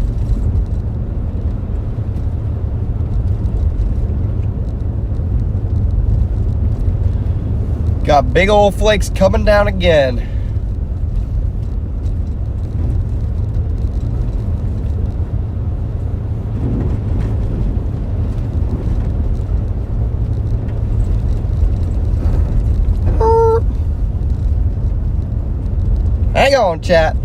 Speaker 2: Got big old flakes coming down again. Hang on, chat.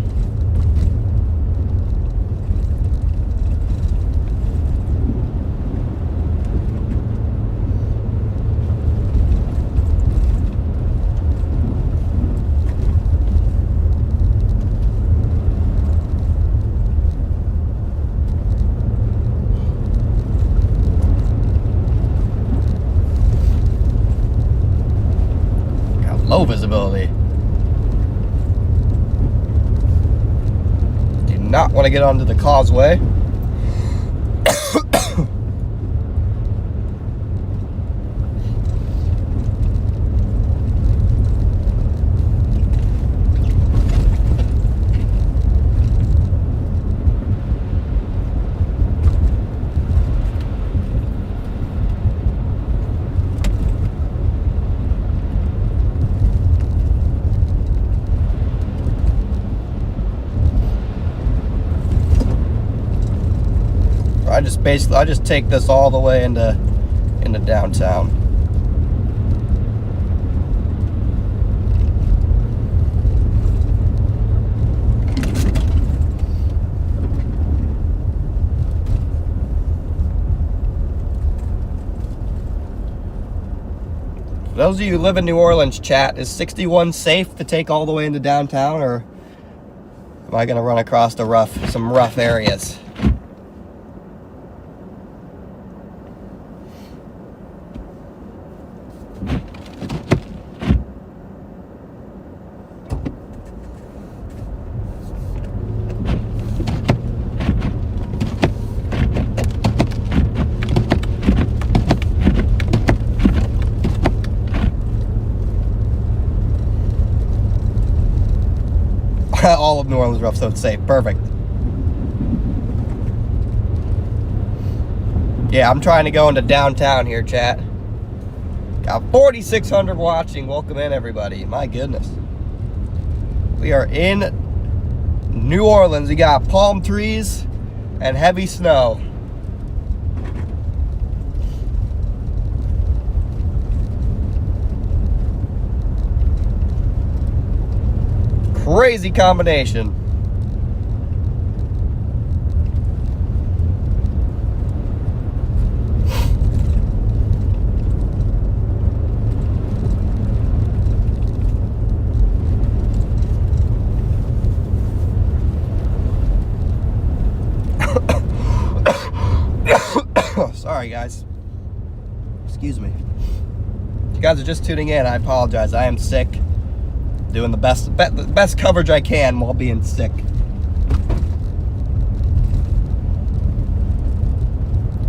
Speaker 2: want to get onto the causeway. I just take this all the way into downtown. For those of you who live in New Orleans, chat, is 61 safe to take all the way into downtown, or am I gonna run across some rough areas? All of New Orleans rough, so it's safe. Perfect. Yeah, I'm trying to go into downtown here, chat. Got 4,600 watching. Welcome in, everybody. My goodness. We are in New Orleans. We got palm trees and heavy snow. Crazy combination. Sorry, guys. Excuse me. If you guys are just tuning in, I apologize. I am sick. Doing the best coverage I can while being sick.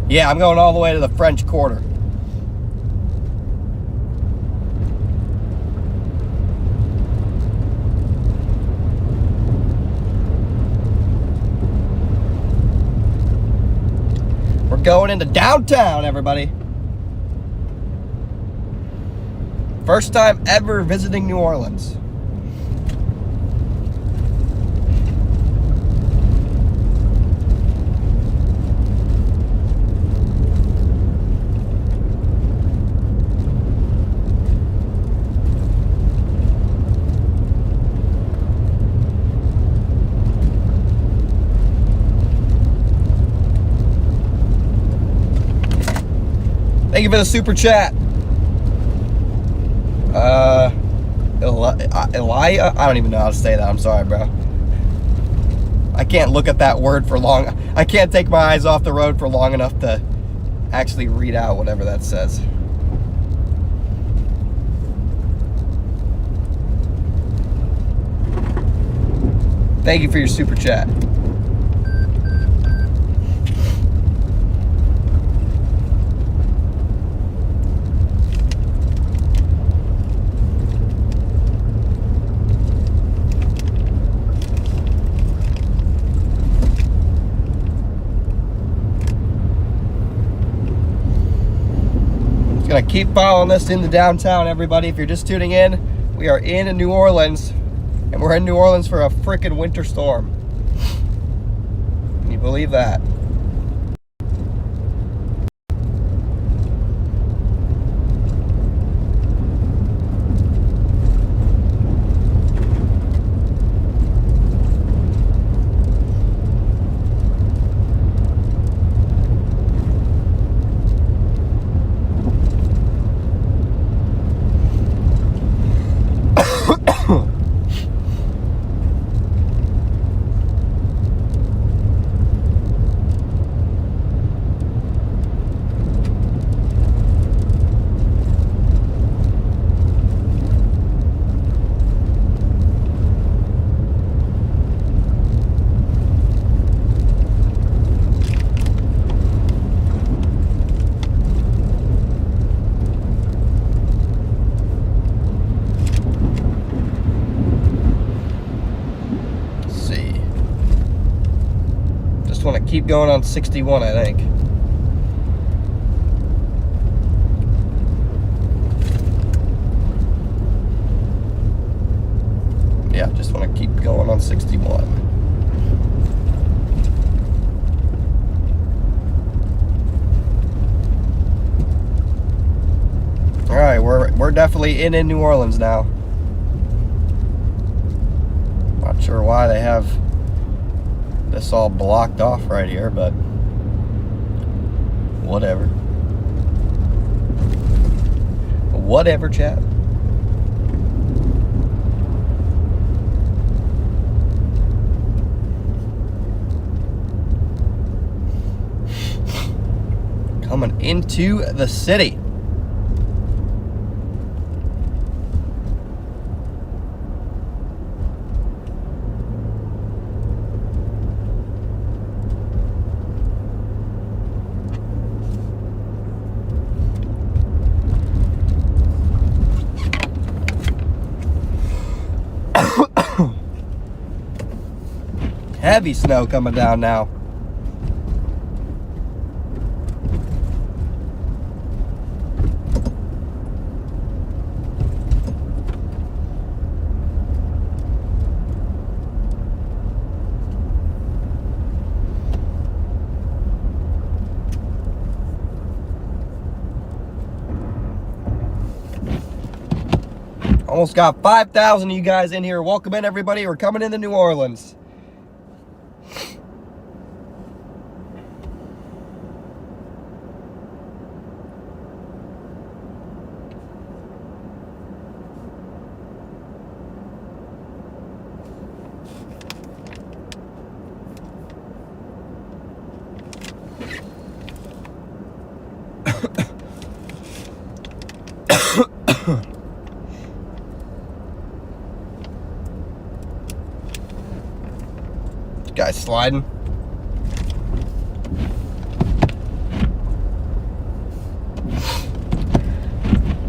Speaker 2: Yeah, I'm going all the way to the French Quarter. We're going into downtown, everybody. First time ever visiting New Orleans. Thank you for the super chat. Elia? I don't even know how to say that. I'm sorry, bro. I can't look at that word for long. I can't take my eyes off the road for long enough to actually read out whatever that says. Thank you for your super chat. Gonna keep following this into downtown, everybody. If you're just tuning in, we are in New Orleans, and we're in New Orleans for a freaking winter storm. Can you believe that? just want to keep going on 61, I think. Yeah, just want to keep going on 61. All right, we're definitely in New Orleans now. Not sure why they have this all blocked off right here, but whatever. Whatever, chat. Coming into the city. Heavy snow coming down now. Almost got 5,000 of you guys in here. Welcome in, everybody. We're coming into New Orleans. Guy's sliding.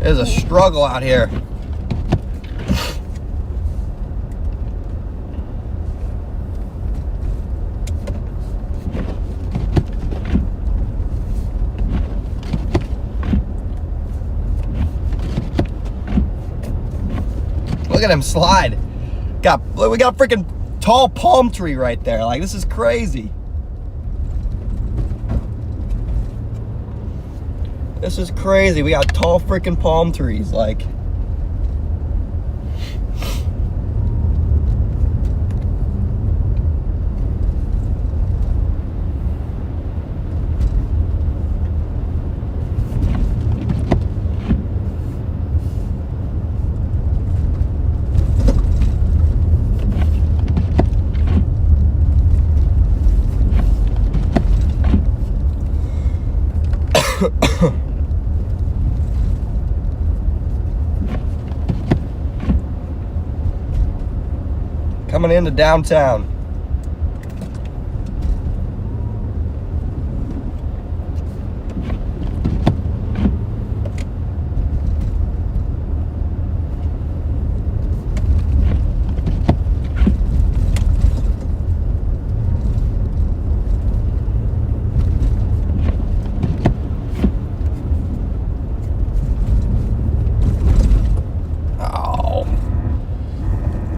Speaker 2: It is a struggle out here. Look at him slide. We got a freaking tall palm tree right there. Like, this is crazy. This is crazy. We got tall freaking palm trees. Like, coming into downtown.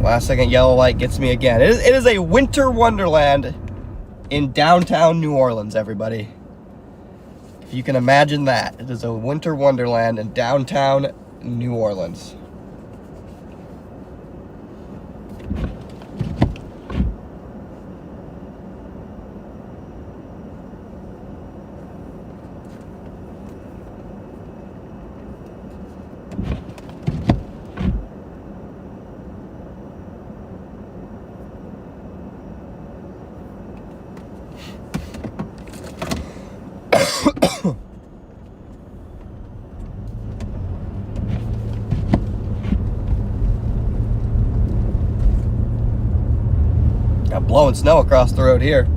Speaker 2: Last second yellow light gets me again. It is a winter wonderland in downtown New Orleans, everybody. If you can imagine that. It is a winter wonderland in downtown New Orleans. Got blowing snow across the road here.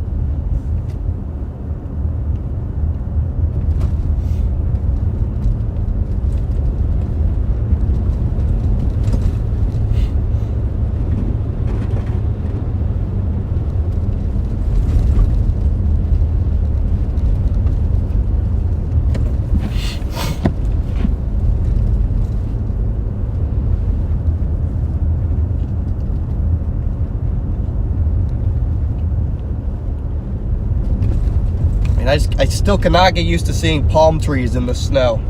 Speaker 2: And I still cannot get used to seeing palm trees in the snow.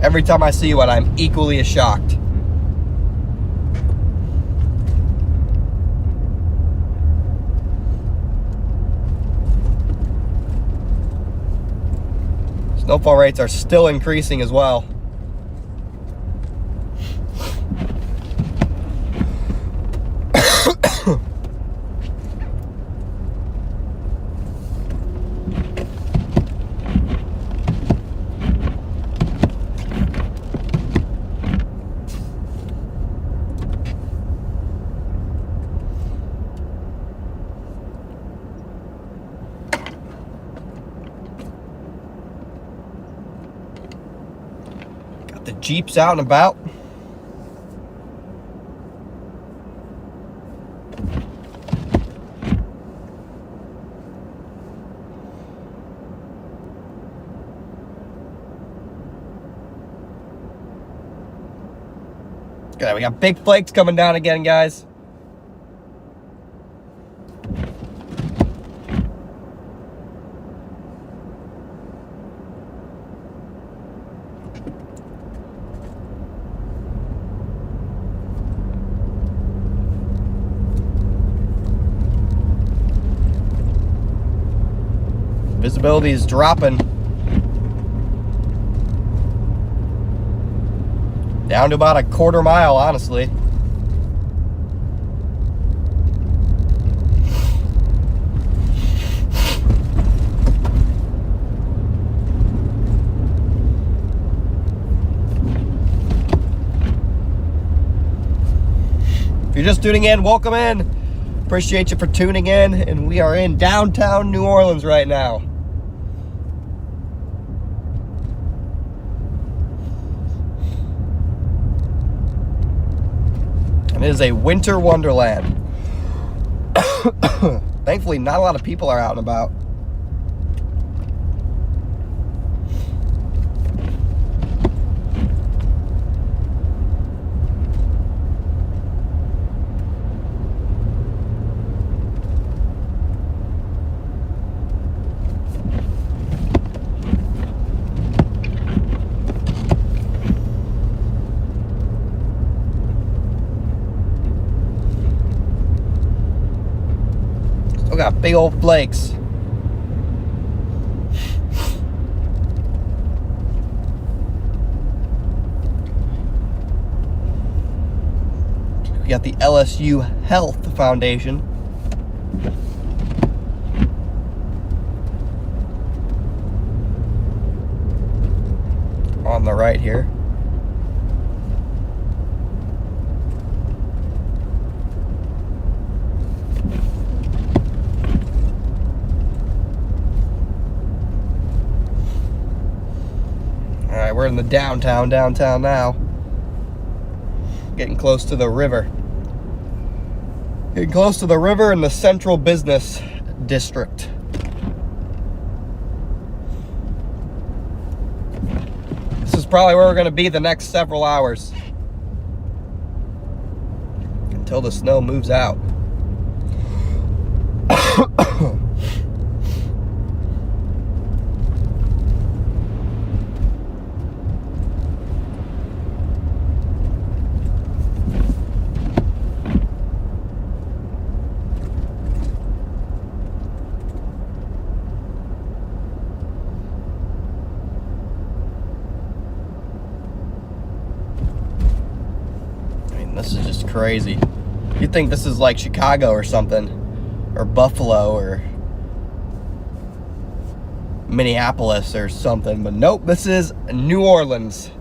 Speaker 2: Every time I see one, I'm equally as shocked. Snowfall rates are still increasing as well. Got the Jeeps out and about. Okay, we got big flakes coming down again, guys. Visibility is dropping. Down to about a quarter mile, honestly. If you're just tuning in, welcome in. Appreciate you for tuning in. And we are in downtown New Orleans right now. It is a winter wonderland. Thankfully, not a lot of people are out and about. Still got big old flakes. We got the LSU Health Foundation. On the right here. Alright, we're in the downtown now. Getting close to the river. Getting close to the river in the central business district. This is probably where we're going to be the next several hours. Until the snow moves out. This is just crazy. You'd think this is like Chicago or something, or Buffalo or Minneapolis or something, but nope, this is New Orleans.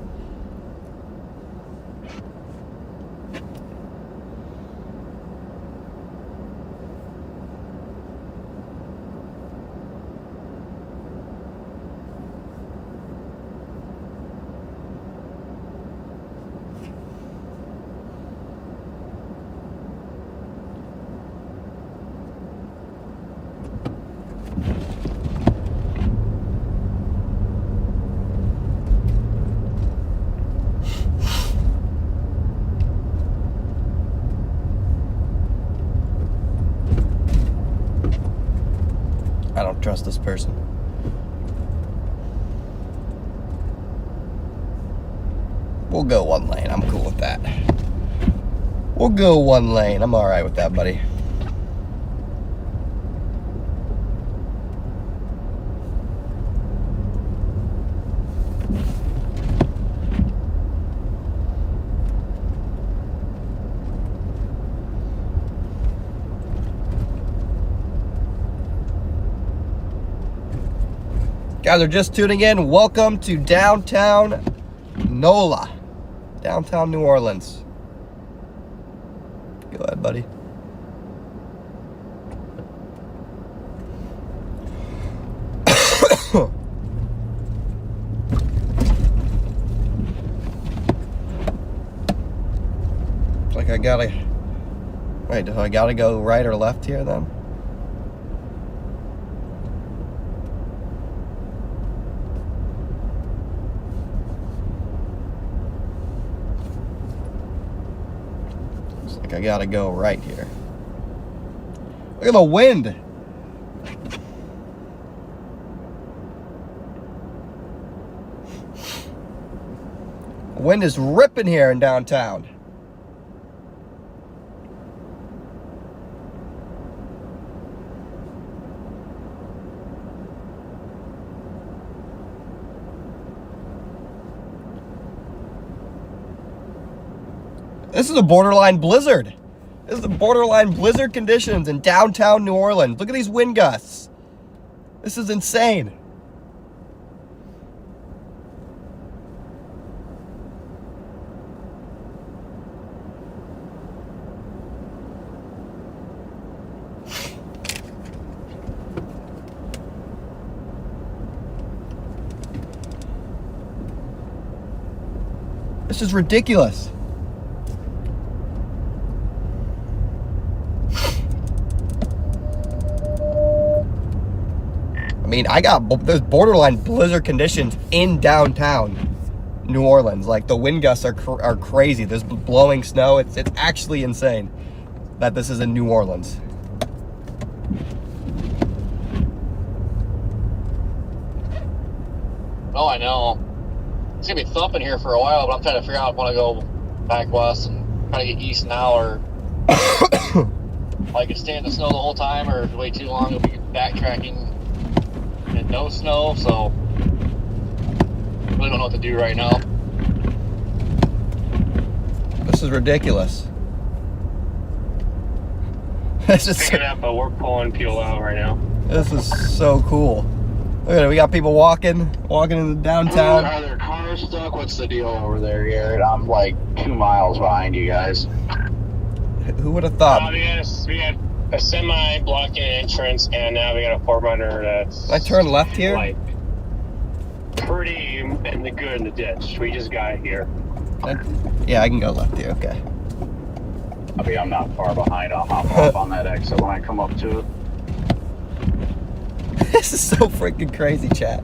Speaker 2: trust this person. We'll go one lane. I'm cool with that. We'll go one lane. I'm all right with that, buddy. Guys are just tuning in. Welcome to downtown NOLA, downtown New Orleans. Go ahead, buddy. It's like I gotta. Wait, do I gotta go right or left here then? I gotta go right here. Look at the wind. The wind is ripping here in downtown. This is a borderline blizzard. This is the borderline blizzard conditions in downtown New Orleans. Look at these wind gusts. This is insane. This is ridiculous. I mean, there's borderline blizzard conditions in downtown New Orleans. Like, the wind gusts are crazy. There's blowing snow. It's actually insane that this is in New Orleans.
Speaker 3: Oh, I know. It's going to be thumping here for a while, but I'm trying to figure out if I want to go back west and try to get east now, or like stay in the snow the whole time, or if it's way too long, it'll be backtracking and no snow, so I really don't know what to do right now.
Speaker 2: This is ridiculous. This is
Speaker 4: Picking up, but we're pulling people out right now.
Speaker 2: This is so cool. Look at it. We got people walking in the downtown.
Speaker 8: Are there cars stuck? What's the deal over there, Garrett? I'm like 2 miles behind you guys.
Speaker 2: Who would have thought?
Speaker 4: We had a semi blocking an entrance, and now we got a 4runner that's.
Speaker 2: I turn left here?
Speaker 4: Like, pretty in the good in the ditch. We just got here.
Speaker 2: Yeah, I can go left here. Okay.
Speaker 8: I mean, I'm not far behind. I'll hop off on that exit when I come up to it.
Speaker 2: This is so freaking crazy, chat.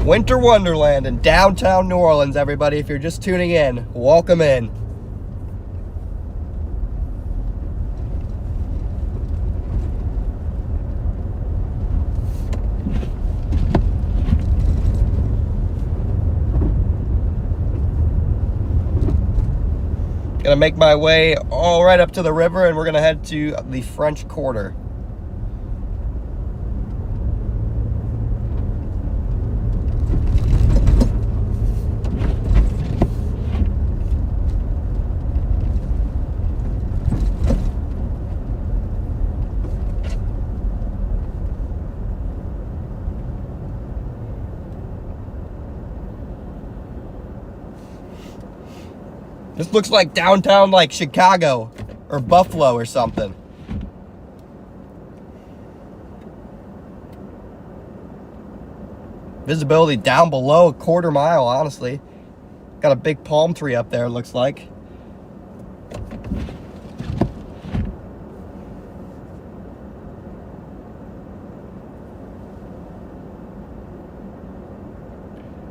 Speaker 2: Winter Wonderland in downtown New Orleans, everybody. If you're just tuning in, welcome in. Gonna make my way all right up to the river, and we're gonna head to the French Quarter. This looks like downtown, like Chicago or Buffalo or something. Visibility down below a quarter mile, honestly. Got a big palm tree up there, it looks like.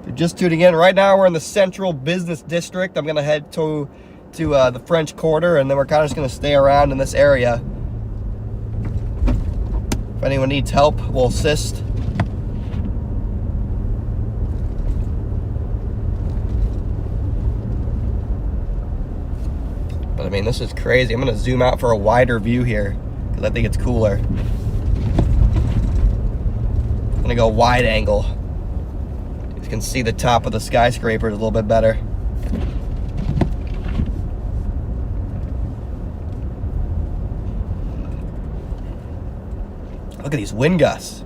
Speaker 2: The Just tuning in. Right now we're in the Central Business District. I'm gonna head to the French Quarter, and then we're kind of just gonna stay around in this area. If anyone needs help, we'll assist. But I mean, this is crazy. I'm gonna zoom out for a wider view here because I think it's cooler. I'm gonna go wide angle. You can see the top of the skyscrapers a little bit better. Look at these wind gusts.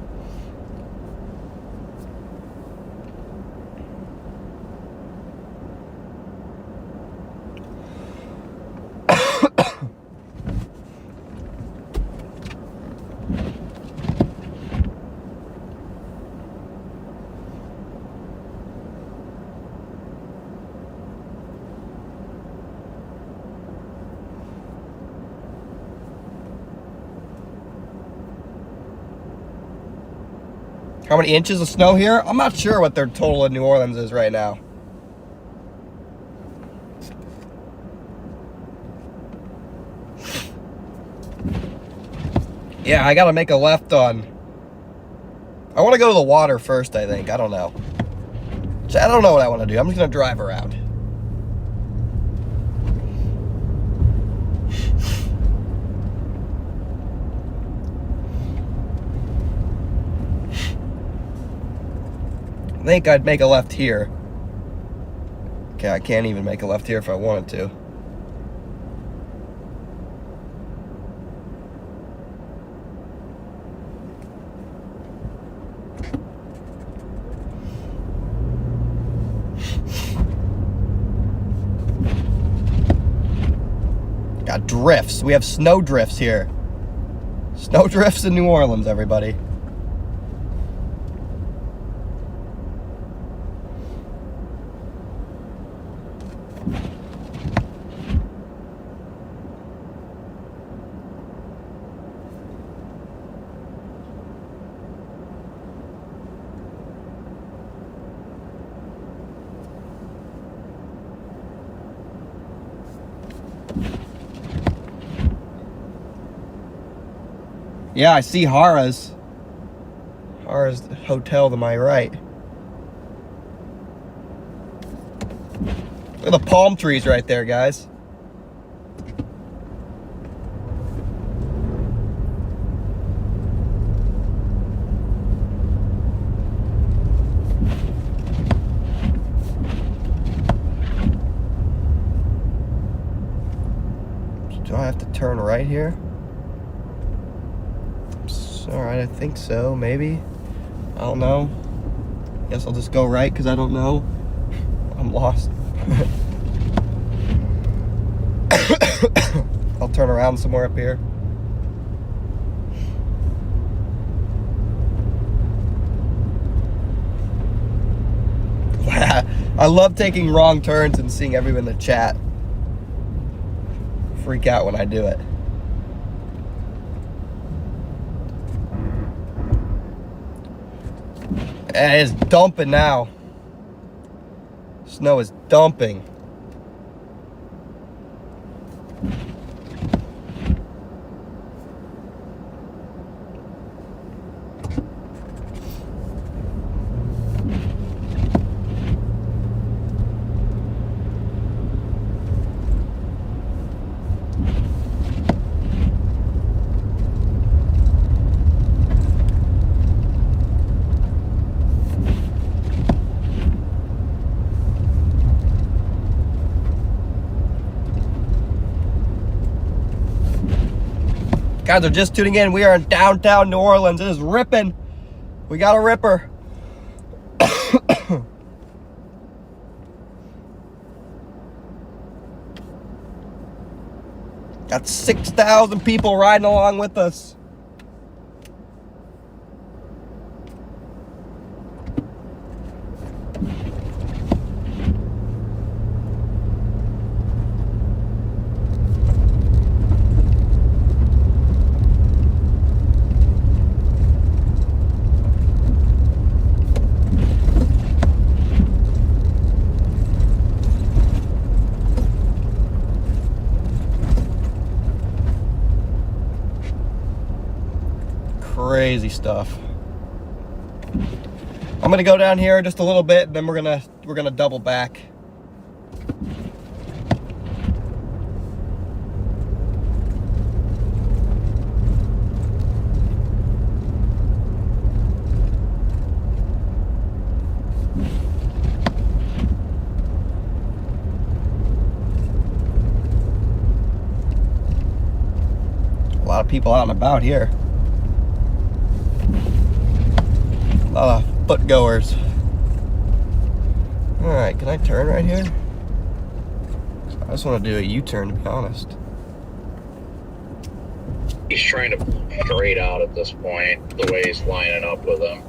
Speaker 2: How many inches of snow here? I'm not sure what their total in New Orleans is right now. Yeah, I gotta make a left on... I want to go to the water first, I think. I don't know. I don't know what I want to do. I'm just gonna drive around. I think I'd make a left here. Okay, I can't even make a left here if I wanted to. Got drifts. We have snow drifts here. Snow drifts in New Orleans, everybody. Yeah, I see Hara's. Hara's hotel to my right. Look at the palm trees right there, guys. Do I have to turn right here? Alright, I think so, maybe. I don't know. Guess I'll just go right because I don't know. I'm lost. I'll turn around somewhere up here. I love taking wrong turns and seeing everyone in the chat freak out when I do it. And it's dumping now. Snow is dumping. Guys are just tuning in. We are in downtown New Orleans. It is ripping. We got a ripper. Got 6,000 people riding along with us. crazy stuff. I'm gonna go down here just a little bit, and then we're gonna double back. A lot of people out and about here. A lot of foot goers. All right, can I turn right here? I just want to do a U-turn, to be honest.
Speaker 6: He's trying to straight out at this point, the way he's lining up with him.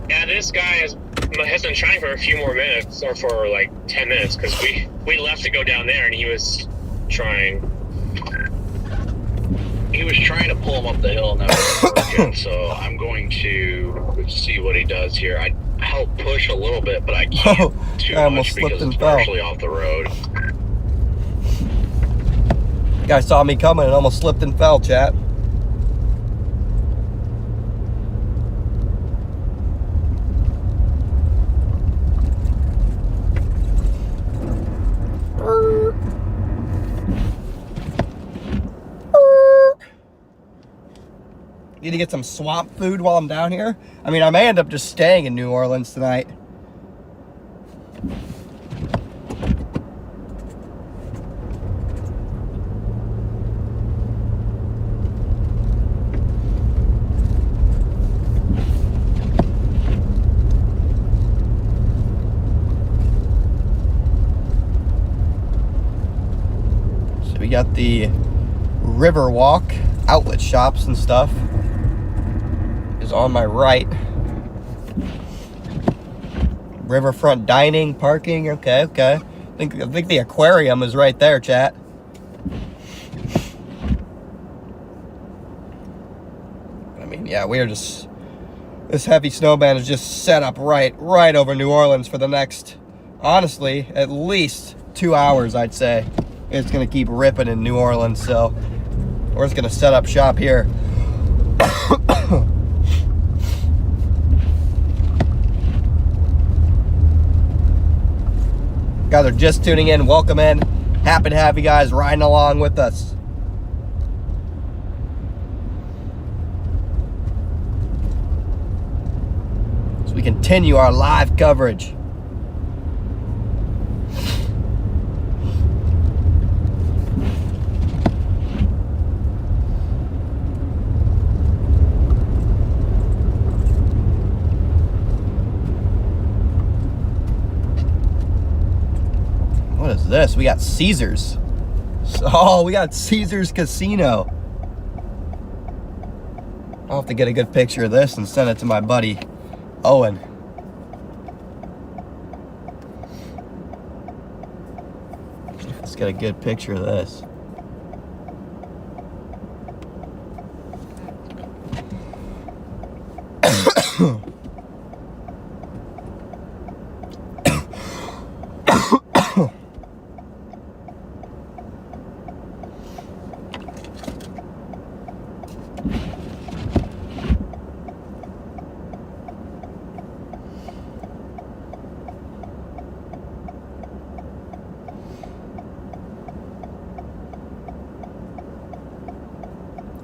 Speaker 4: Yeah, this guy has been trying for a few more minutes, or for like 10 minutes, because we left to go down there, and he was trying.
Speaker 8: He was trying to pull him up the hill, and that wasn't working, so I'm going to see what he does here. I help push a little bit, but I can't too much because it's partially off the road.
Speaker 2: Guy saw me coming and almost slipped and fell, chat. Need to get some swamp food while I'm down here. I mean, I may end up just staying in New Orleans tonight. So we got the Riverwalk outlet shops and stuff is on my right. Riverfront dining, parking. Okay. I think the aquarium is right there, chat. I mean, yeah, we are just, this heavy snowband is just set up right over New Orleans for the next, honestly, at least 2 hours, I'd say. It's gonna keep ripping in New Orleans, so we're just gonna set up shop here. Guys are just tuning in, welcome in. Happy to have you guys riding along with us. As we continue our live coverage. What is this? We got Caesars. Oh, we got Caesars Casino. I'll have to get a good picture of this and send it to my buddy, Owen. Let's get a good picture of this.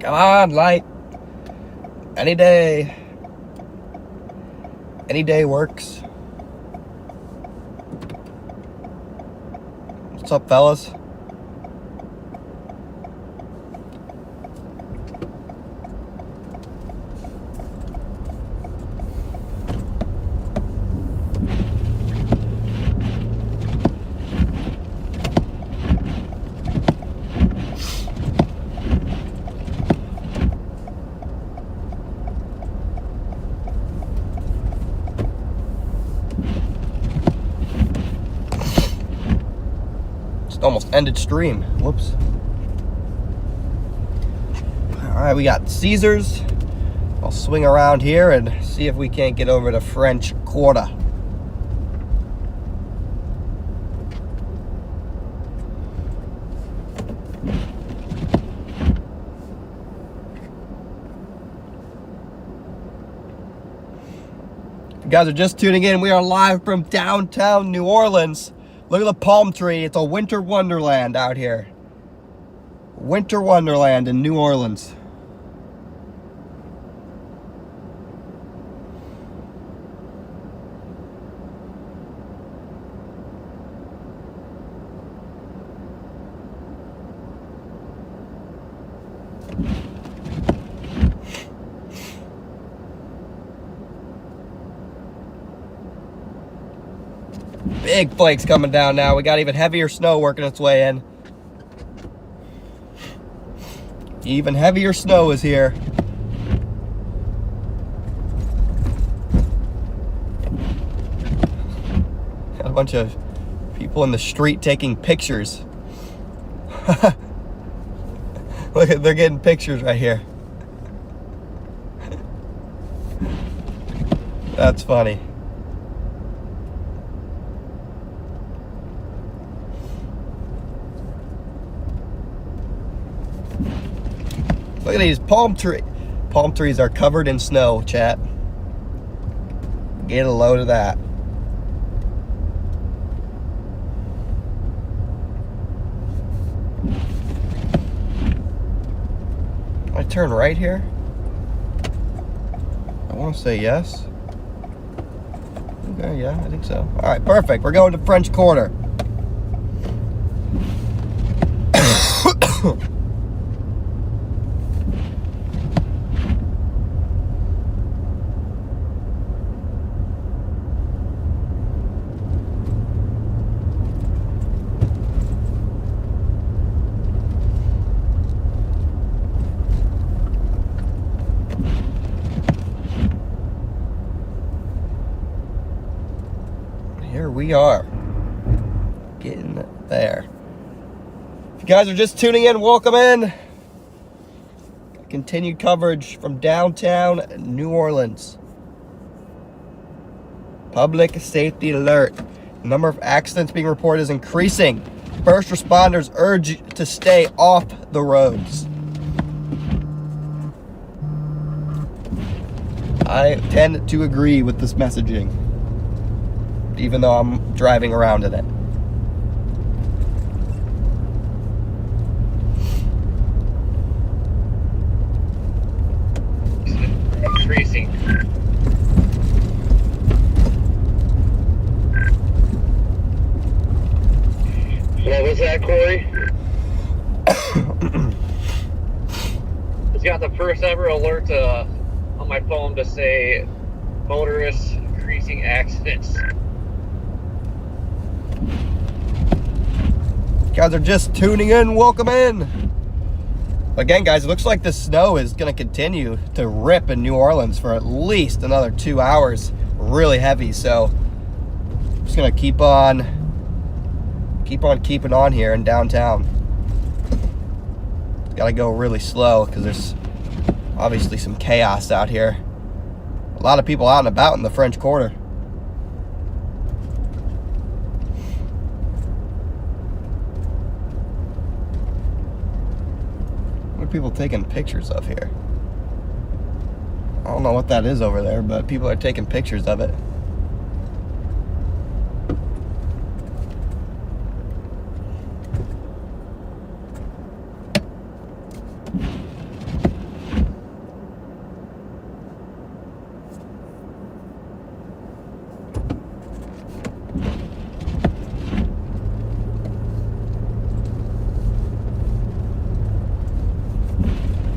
Speaker 2: Come on, light. Any day. Any day works. What's up, fellas? Almost ended stream. Whoops. All right, we got Caesars. I'll swing around here and see if we can't get over to French Quarter. guys are just tuning in, we are live from downtown New Orleans. Look at the palm tree. It's a winter wonderland out here. Winter wonderland in New Orleans. Big flakes coming down now. We got even heavier snow working its way in. Even heavier snow is here. Got a bunch of people in the street taking pictures. Look at, they're getting pictures right here. That's funny. Look at these palm trees. Palm trees are covered in snow, chat. Get a load of that. I turn right here? I want to say yes. Okay, yeah, I think so. All right, perfect. We're going to French Quarter. Here we are, getting there. If you guys are just tuning in, welcome in. Continued coverage from downtown New Orleans. Public safety alert. The number of accidents being reported is increasing. First responders urge to stay off the roads. I tend to agree with this messaging, even though I'm driving around in it.
Speaker 3: Increasing. What was that, Corey? It's got the first ever alert on my phone to say motorists increasing accidents.
Speaker 2: Guys are just tuning in, welcome in. Again, guys, it looks like the snow is going to continue to rip in New Orleans for at least another 2 hours. Really heavy, so I'm just going to keep on keeping on here in downtown. Got to go really slow because there's obviously some chaos out here. A lot of people out and about in the French Quarter. People taking pictures of here. I don't know what that is over there, but people are taking pictures of it.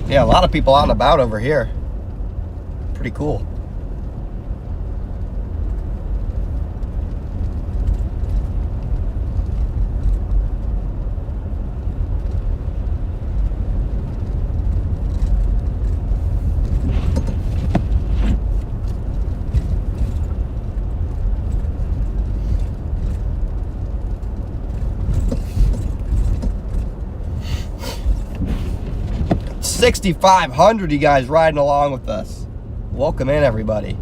Speaker 2: Yeah, a lot of people out and about over here. Pretty cool. $6,500 you guys riding along with us. Welcome in, everybody.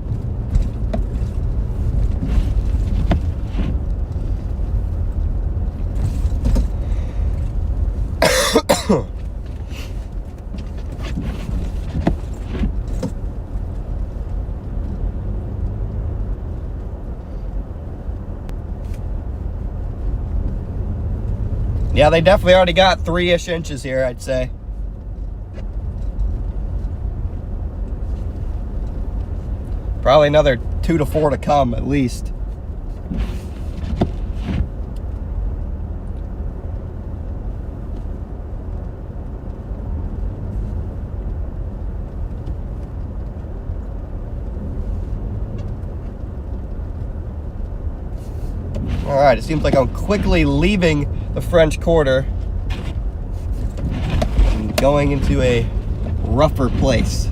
Speaker 2: Yeah, they definitely already got 3-ish inches here, I'd say. Probably another 2 to 4 to come, at least. All right, it seems like I'm quickly leaving the French Quarter and going into a rougher place.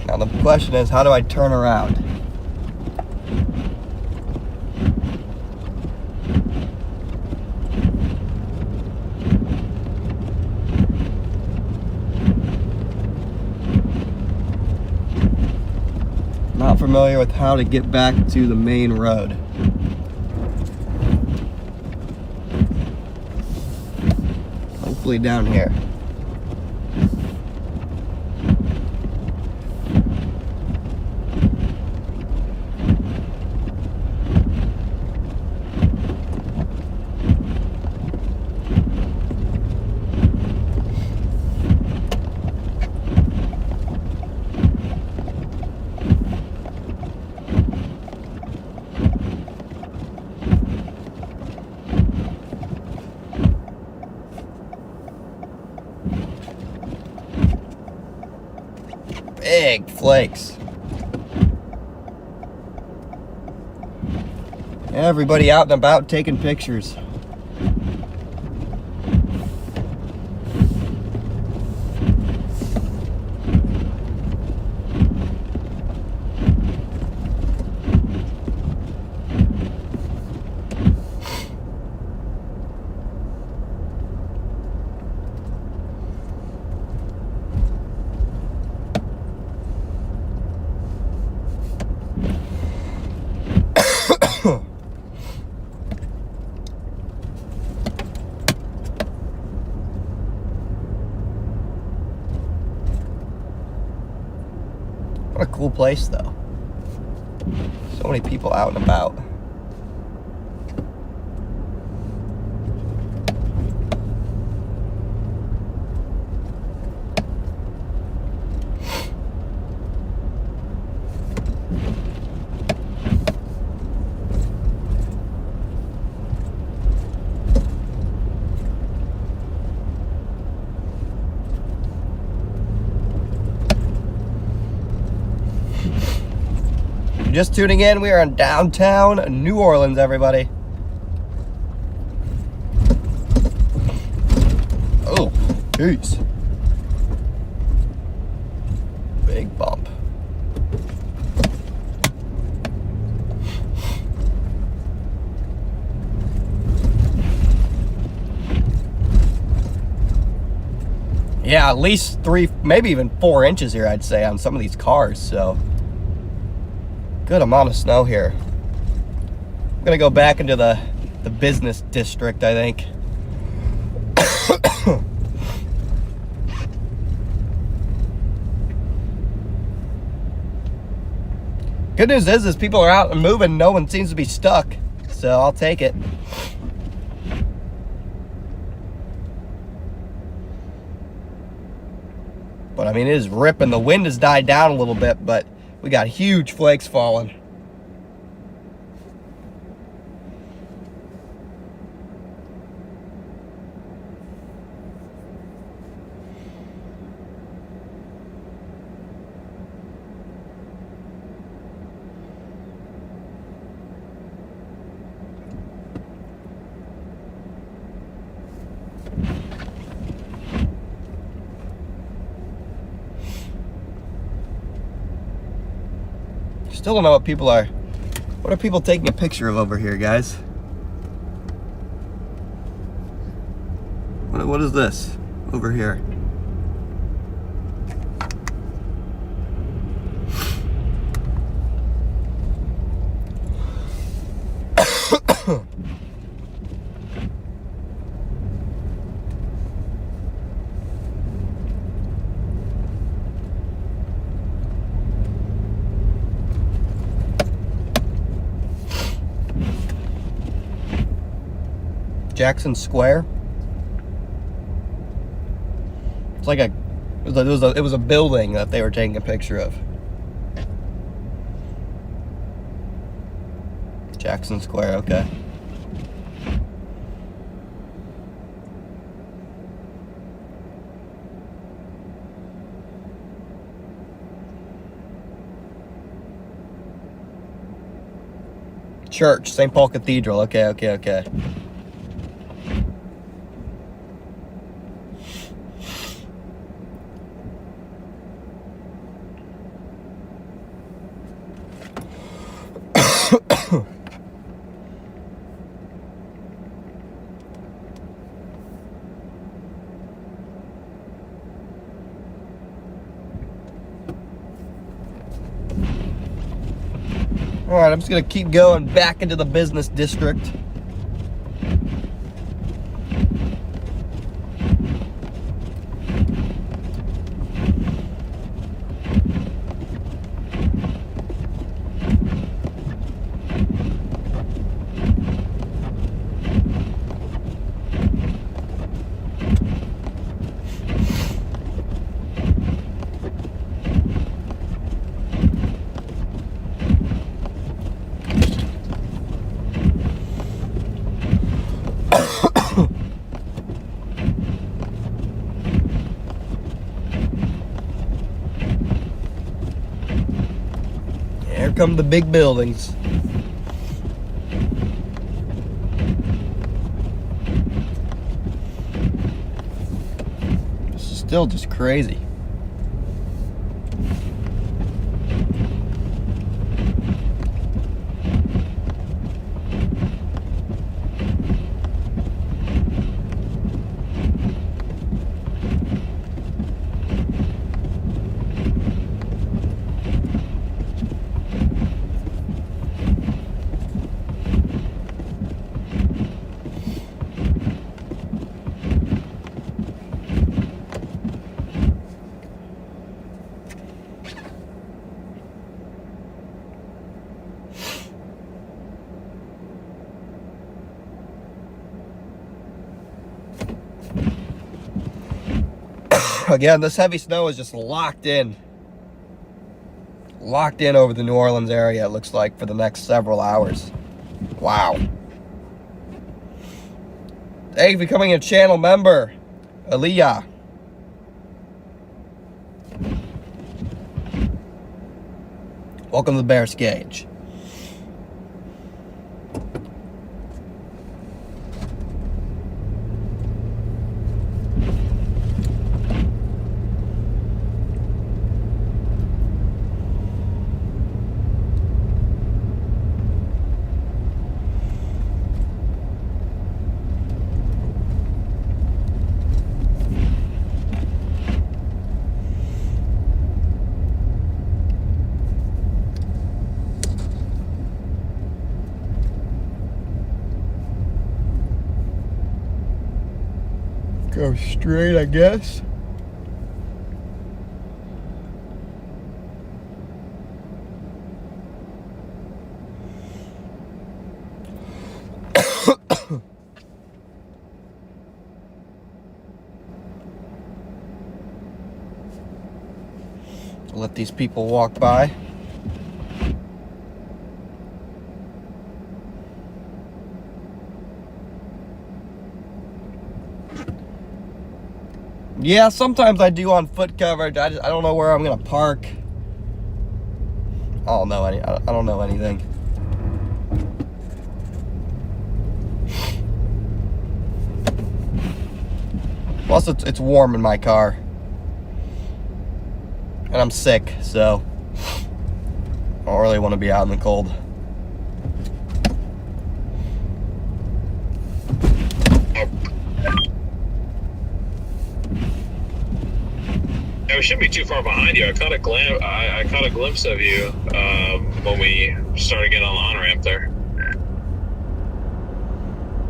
Speaker 2: Now the question is, how do I turn around? Not familiar with how to get back to the main road. Hopefully down here. Big flakes. Everybody out and about taking pictures. What a cool place, though. So many people out and about. Just tuning in, we are in downtown New Orleans, everybody. Oh, jeez. Big bump. Yeah, at least 3, maybe even 4 inches here, I'd say, on some of these cars, so. Good amount of snow here. I'm gonna go back into the business district, I think. Good news is people are out and moving. No one seems to be stuck, so I'll take it. But I mean, it is ripping. The wind has died down a little bit, but we got huge flakes falling. Still don't know what people are. What are people taking a picture of over here, guys? What is this over here? Jackson Square. It's like it was a building that they were taking a picture of. Jackson Square, okay. Church, St. Paul Cathedral. Okay. All right, I'm just gonna keep going back into the business district. Here come the big buildings. This is still just crazy. Again, this heavy snow is just locked in over the New Orleans area, it looks like, for the next several hours. Wow. Thank you for becoming a channel member, Aliyah. Welcome to the Bear's Cage. Go straight, I guess. Let these people walk by. Yeah, sometimes I do on foot coverage. I don't know where I'm gonna park. I don't know anything. Plus, it's warm in my car, and I'm sick, so I don't really want to be out in the cold.
Speaker 6: We shouldn't be too far behind you. I caught a glimpse of you when we started getting on the on-ramp there.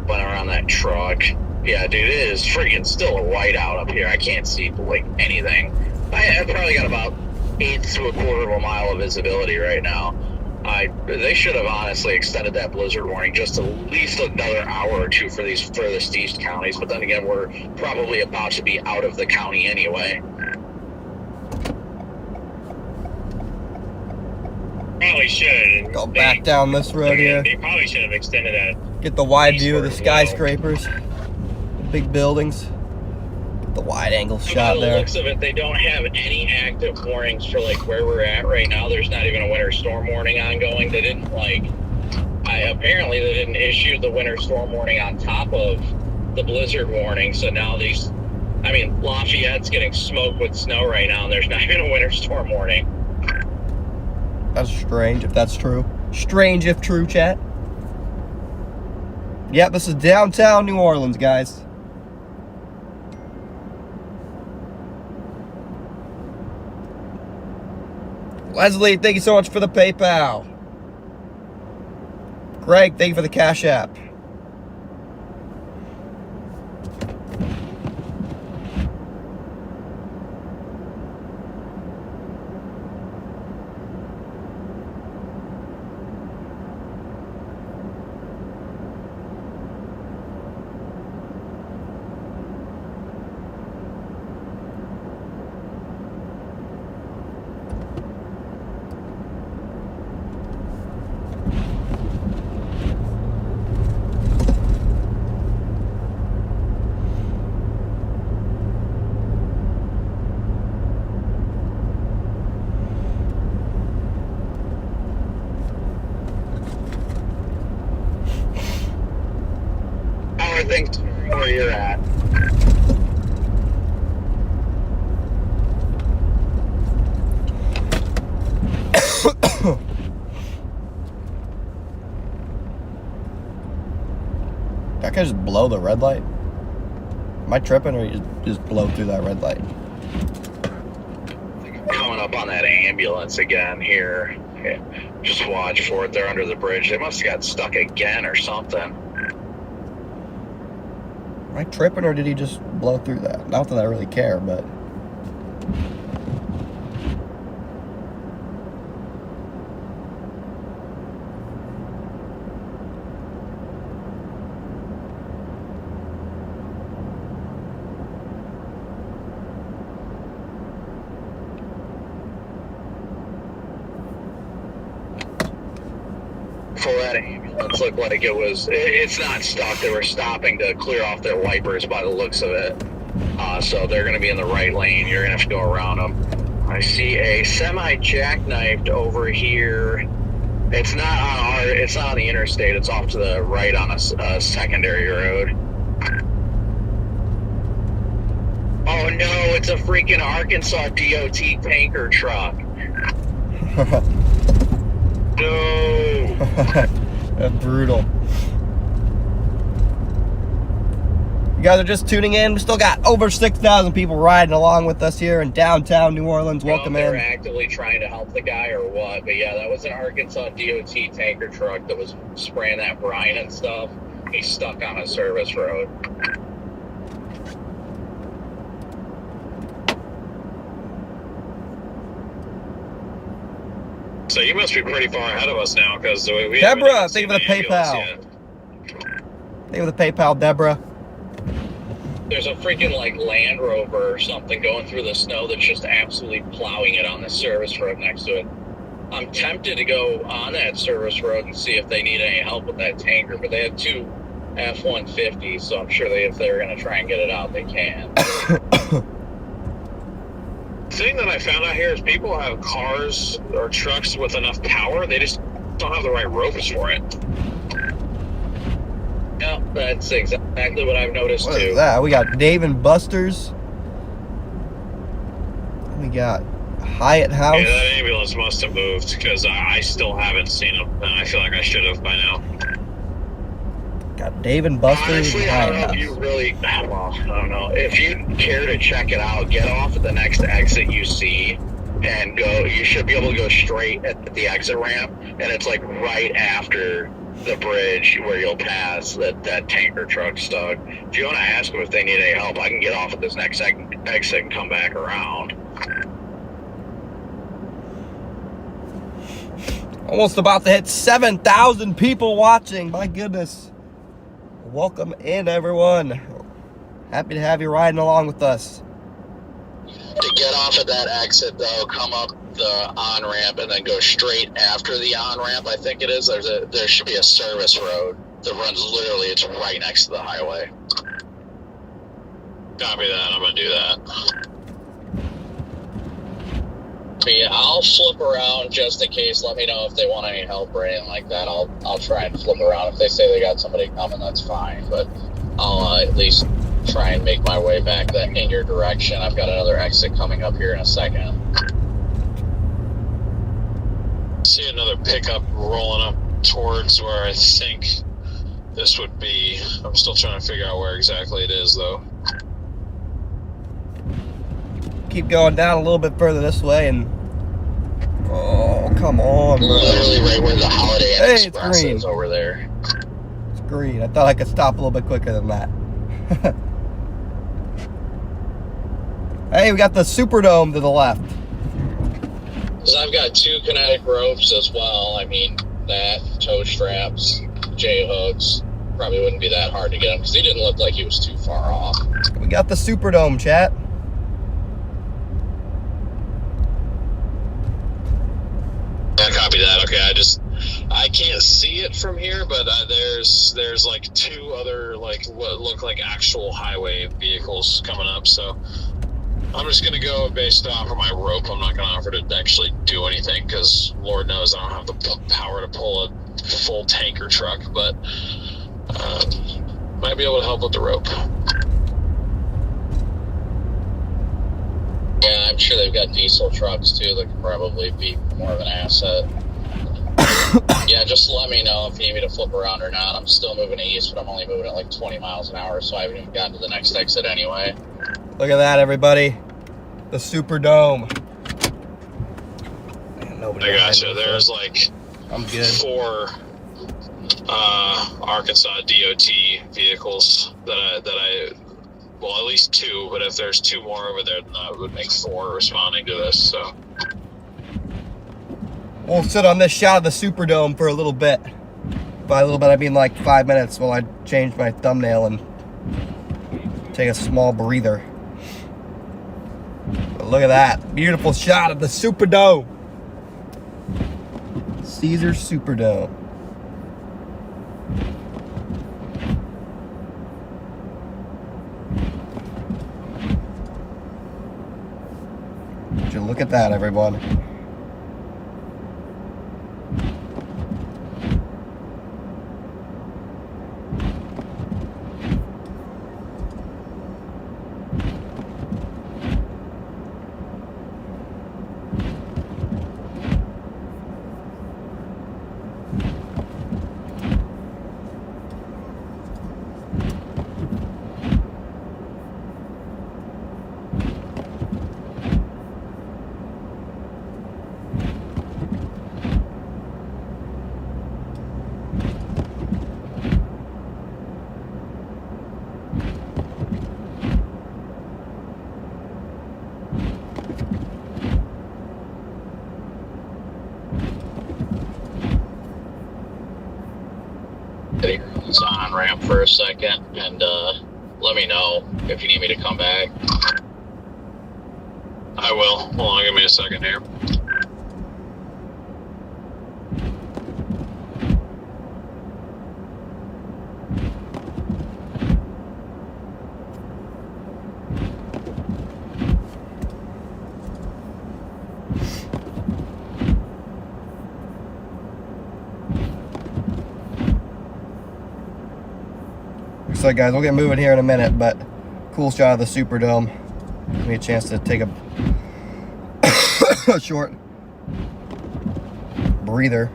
Speaker 8: Went around that truck. Yeah, dude, it is freaking still a whiteout up here. I can't see like anything. I probably got about 1/8 to 1/4 of a mile of visibility right now. They should have honestly extended that blizzard warning just at least another hour or two for these furthest east counties. But then again, we're probably about to be out of the county anyway.
Speaker 4: Probably should.
Speaker 2: Go back down this road here.
Speaker 4: They probably should have extended that.
Speaker 2: Get the wide view of the
Speaker 4: eastward as well.
Speaker 2: skyscrapers, big buildings. Get the wide angle
Speaker 1: By
Speaker 2: shot
Speaker 1: the
Speaker 2: there.
Speaker 1: looks of it, they don't have any active warnings for like where we're at right now. There's not even a winter storm warning ongoing. They didn't apparently they didn't issue the winter storm warning on top of the blizzard warning. So now Lafayette's getting smoked with snow right now, and there's not even a winter storm warning.
Speaker 2: That's strange if that's true. Strange if true, chat. Yep, this is downtown New Orleans, guys. Leslie, thank you so much for the PayPal. Greg, thank you for the Cash App.
Speaker 8: How are things where you're at?
Speaker 2: That guy just blow the red light? Am I tripping, or you just blow through that red light?
Speaker 8: Coming up on that ambulance again here. Yeah, just watch for it. They're under the bridge. They must have got stuck again or something.
Speaker 2: Am I tripping, or did he just blow through that? Not that I really care, but...
Speaker 8: For that ambulance looked like it's not stuck. They were stopping to clear off their wipers by the looks of it. So they're going to be in the right lane. You're going to have to go around them. I see a semi jackknifed over here. It's not on the interstate. It's off to the right on a secondary road. Oh no, it's a freaking Arkansas DOT tanker truck. No.
Speaker 2: That's brutal. You guys are just tuning in. We still got over 6,000 people riding along with us here in downtown New Orleans. Welcome
Speaker 1: They were
Speaker 2: in.
Speaker 1: actively trying to help the guy or what, but yeah, that was an Arkansas DOT tanker truck that was spraying that brine and stuff. He's stuck on a service road.
Speaker 4: So you must be pretty far ahead of us now, because we
Speaker 2: Deborah,
Speaker 4: haven't
Speaker 2: thank you
Speaker 4: even
Speaker 2: for the
Speaker 4: seen ambulance
Speaker 2: PayPal.
Speaker 4: yet.
Speaker 2: Thank you for the PayPal, Deborah.
Speaker 1: There's a freaking Land Rover or something going through the snow that's just absolutely plowing it on the service road next to it. I'm tempted to go on that service road and see if they need any help with that tanker, but they had two F-150s, so I'm sure if they're going to try and get it out, they can.
Speaker 4: The thing that I found out here is people have cars or trucks with enough power, they just don't have the right ropes for it.
Speaker 1: Yeah, that's exactly what I've noticed
Speaker 2: What
Speaker 1: too.
Speaker 2: is that? We got Dave and Buster's. We got Hyatt House.
Speaker 4: Yeah, that ambulance must have moved, because I still haven't seen them, and I feel like I should have by now.
Speaker 2: Got Dave and Buster's
Speaker 8: Honestly,
Speaker 2: and
Speaker 8: I
Speaker 2: Hyatt
Speaker 8: don't know
Speaker 2: House.
Speaker 8: if you really, well, I don't know. If you care to check it out, get off at the next exit you see and go. You should be able to go straight at the exit ramp, and it's like right after the bridge where you'll pass that tanker truck stuck. If you want to ask them if they need any help, I can get off at this next exit and come back around.
Speaker 2: Almost about to hit 7,000 people watching. My goodness. Welcome in, everyone. Happy to have you riding along with us.
Speaker 1: To get off at that exit, though, come up the on-ramp and then go straight after the on-ramp, I think it is. There should be a service road that runs literally, it's right next to the highway.
Speaker 6: Copy that. I'm going to do that.
Speaker 1: Yeah, I'll flip around just in case. Let me know if they want any help or anything like that. I'll try and flip around. If they say they got somebody coming, that's fine. But I'll at least try and make my way back in your direction. I've got another exit coming up here in a second.
Speaker 6: See another pickup rolling up towards where I think this would be. I'm still trying to figure out where exactly it is, though.
Speaker 2: Keep going down a little bit further this way and... Oh, come on, bro.
Speaker 1: Literally right where the Holiday Inn Express
Speaker 2: green.
Speaker 1: is over there.
Speaker 2: It's green. I thought I could stop a little bit quicker than that. Hey, we got the Superdome to the left.
Speaker 1: Because I've got 2 kinetic ropes as well. I mean, that, toe straps, J-hooks. Probably wouldn't be that hard to get him because he didn't look like he was too far off.
Speaker 2: We got the Superdome, chat.
Speaker 6: I copy that. Okay, I can't see it from here, but there's like 2 other like what look like actual highway vehicles coming up. So I'm just gonna go based off of my rope. I'm not gonna offer to actually do anything because Lord knows I don't have the power to pull a full tanker truck, but might be able to help with the rope.
Speaker 1: Yeah, I'm sure they've got diesel trucks too that could probably be more of an asset. Yeah, just let me know if you need me to flip around or not. I'm still moving east, but I'm only moving at like 20 miles an hour, so I haven't even gotten to the next exit anyway.
Speaker 2: Look at that, everybody. The Superdome. Man, nobody
Speaker 6: I gotcha. There's like
Speaker 2: I'm good.
Speaker 6: 4 Arkansas DOT vehicles that I well, at least 2, but if there's 2 more over there, then that would make 4 responding to this, so.
Speaker 2: We'll sit on this shot of the Superdome for a little bit. By a little bit, I mean like 5 minutes while I change my thumbnail and take a small breather. But look at that. Beautiful shot of the Superdome. Caesar Superdome. Would you look at that, everyone?
Speaker 1: It's on ramp for a second, and let me know if you need me to come back.
Speaker 6: I will. Hold on, give me a second here.
Speaker 2: So guys, we'll get moving here in a minute, but cool shot of the Superdome. Give me a chance to take a short breather.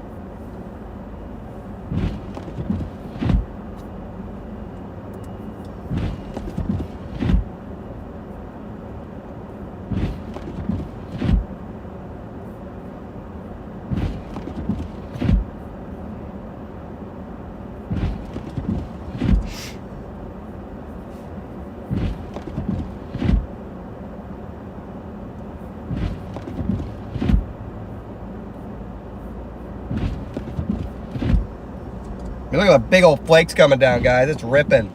Speaker 2: mean, look at the big old flakes coming down, guys. It's ripping.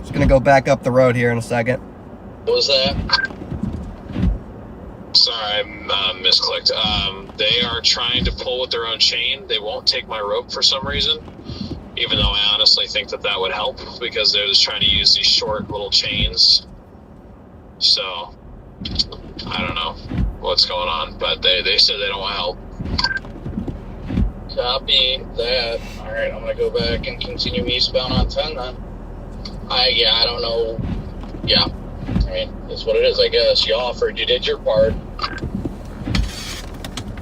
Speaker 2: Just gonna go back up the road here in a second.
Speaker 1: What was that?
Speaker 6: Sorry, I misclicked. They are trying to pull with their own chain. They won't take my rope for some reason, even though I honestly think that that would help because they're just trying to use these short little chains. So, I don't know what's going on, but they said they don't want help.
Speaker 1: Copy that. Alright, I'm gonna go back and continue eastbound on 10 then. I don't know. Yeah. I mean, it's what it is, I guess. You offered, you did your part.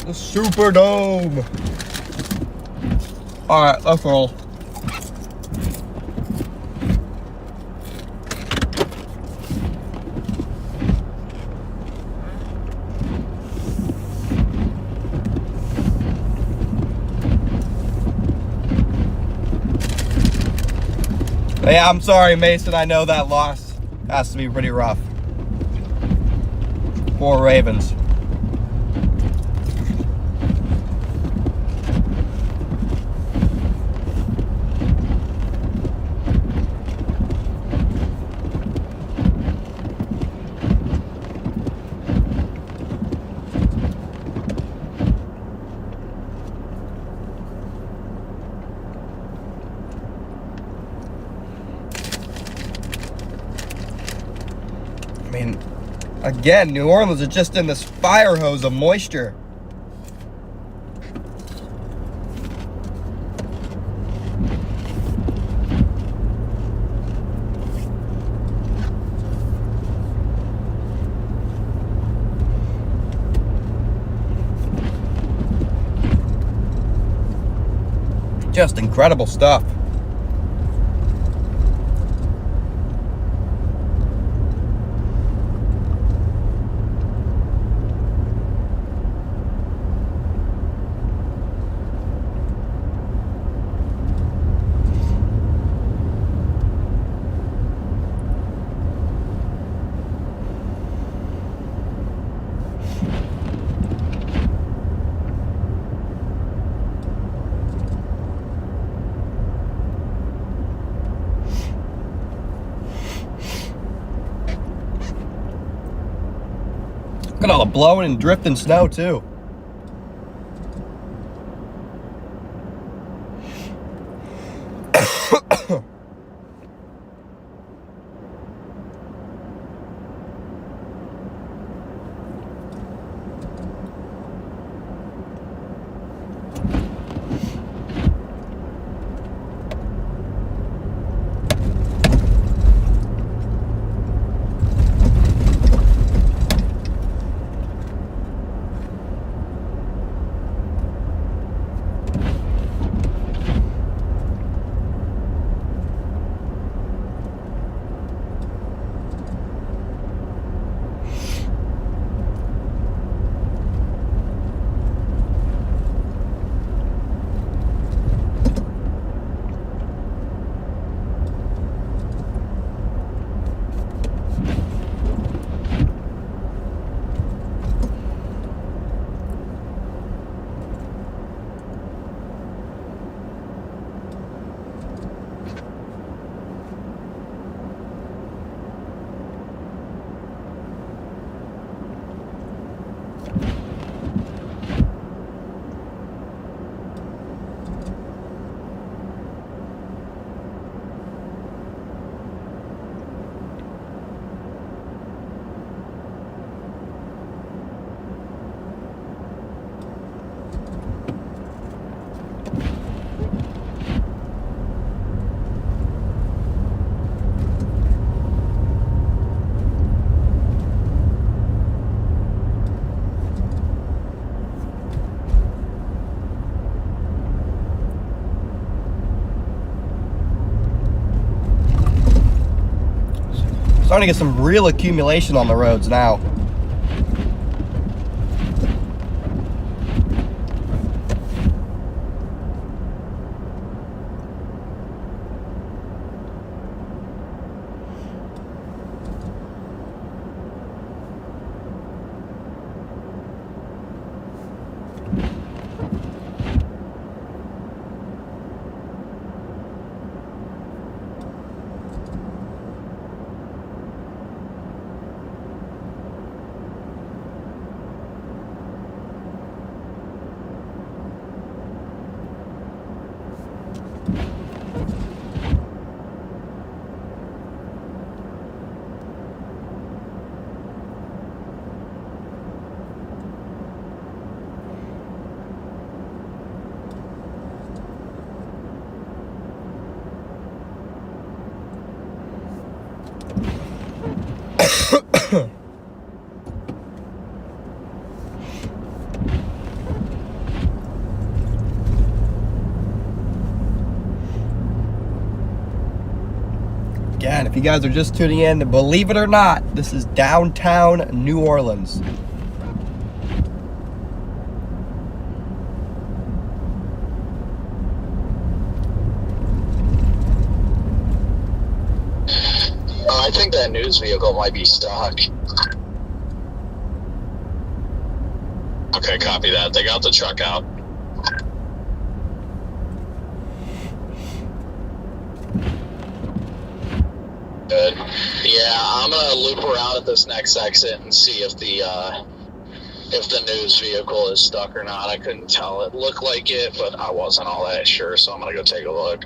Speaker 2: The Superdome. Alright, let's roll. Yeah, I'm sorry, Mason. I know that loss has to be pretty rough. Poor Ravens. I mean, again, New Orleans is just in this fire hose of moisture. Just incredible stuff. Look at all the blowing and drifting snow, too. Starting to get some real accumulation on the roads now. Again, if you guys are just tuning in, believe it or not, this is downtown New Orleans.
Speaker 6: I think that news vehicle might be stuck. Okay, copy that. They got the truck out. Good. Yeah, I'm gonna loop around at this next exit and see if the news vehicle is stuck or not. I couldn't tell. It looked like it, but I wasn't all that sure, so I'm gonna go take a look.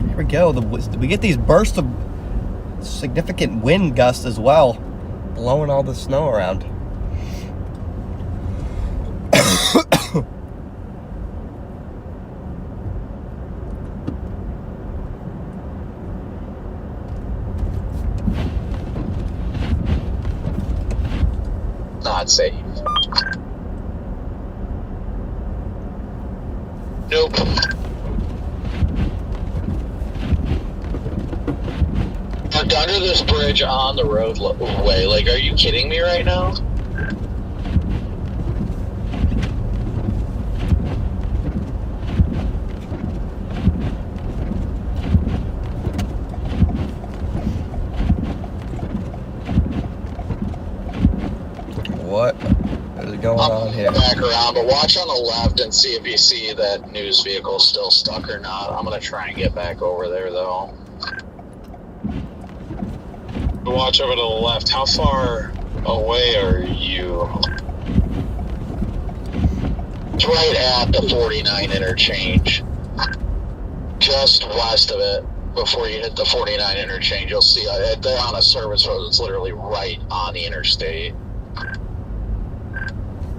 Speaker 2: Here we go. We get these bursts of significant wind gusts as well, blowing all the snow around.
Speaker 6: Not safe. Nope. Parked under this bridge on the roadway. Like, are you kidding me right now?
Speaker 2: What is going on here?
Speaker 6: Back around, but watch on the left and see if you see that news vehicle still stuck or not. I'm gonna try and get back over there though. Watch over to the left. How far away are you? It's right at the 49 interchange. Just west of it. Before you hit the 49 interchange, you'll see they're on a service road that's literally right on the interstate.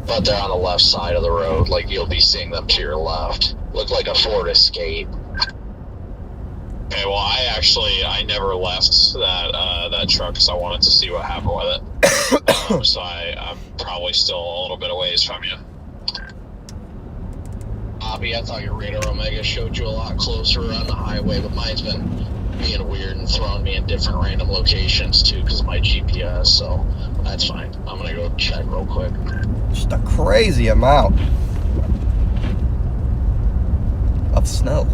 Speaker 6: But they're on the left side of the road. Like, you'll be seeing them to your left. Look like a Ford Escape. Okay, well, I never left that truck because I wanted to see what happened with it. So I'm probably still a little bit of ways from you. Bobby, I thought your radar Omega showed you a lot closer on the highway, but mine's been being weird and throwing me in different random locations too because of my GPS, so that's fine. I'm gonna go check real quick.
Speaker 2: Just a crazy amount of snow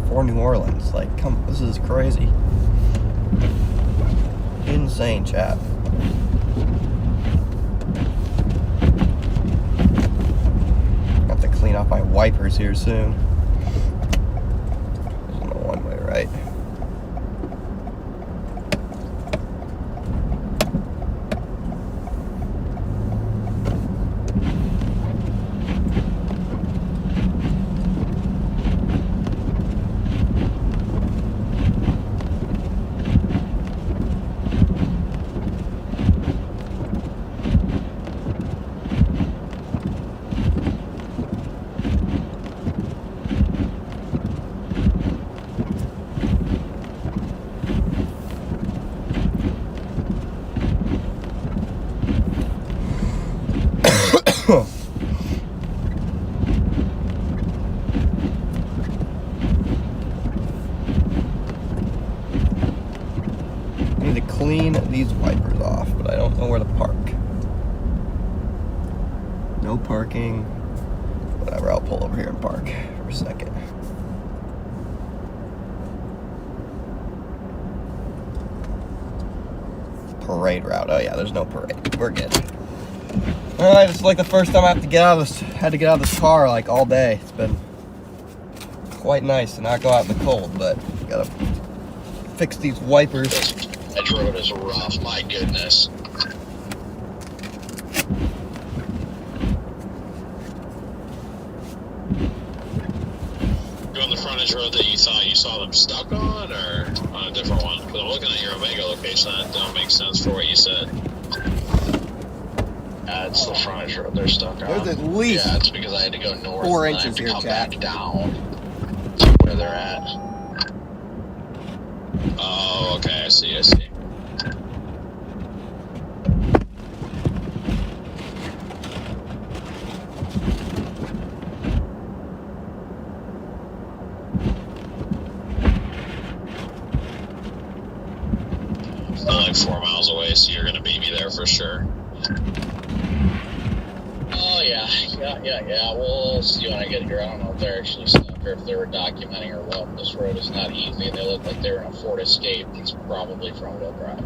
Speaker 2: for New Orleans. Like, this is crazy. Insane, chat. Have to clean off my wipers here soon. There's no one way, right? I need to clean these wipers off, but I don't know where to park. No parking. Whatever, I'll pull over here and park for a second. Parade route. Oh yeah, there's no parade. We're good. Alright, it's like the first time I had to get out of this car like all day. It's been quite nice to not go out in the cold, but gotta fix these wipers.
Speaker 6: Edge road is rough, my goodness. You're on the frontage road that you thought you saw them stuck on, or on a different one? Because I'm looking at your Omega location, that don't make sense for what you said. It's the frontage road they're stuck on.
Speaker 2: There's at least
Speaker 6: it's because I had to go north
Speaker 2: 4
Speaker 6: and then I
Speaker 2: inches
Speaker 6: had to
Speaker 2: here,
Speaker 6: come
Speaker 2: Jack.
Speaker 6: back down to where they're at. Oh, okay, I see. It's only like 4 miles away, so you're gonna beat me there for sure. Oh yeah. We'll see when I get here. I don't know if they're actually stuck or if they were documenting or what. This road is not easy, and they look like they were in a Ford Escape. It's probably front-wheel drive.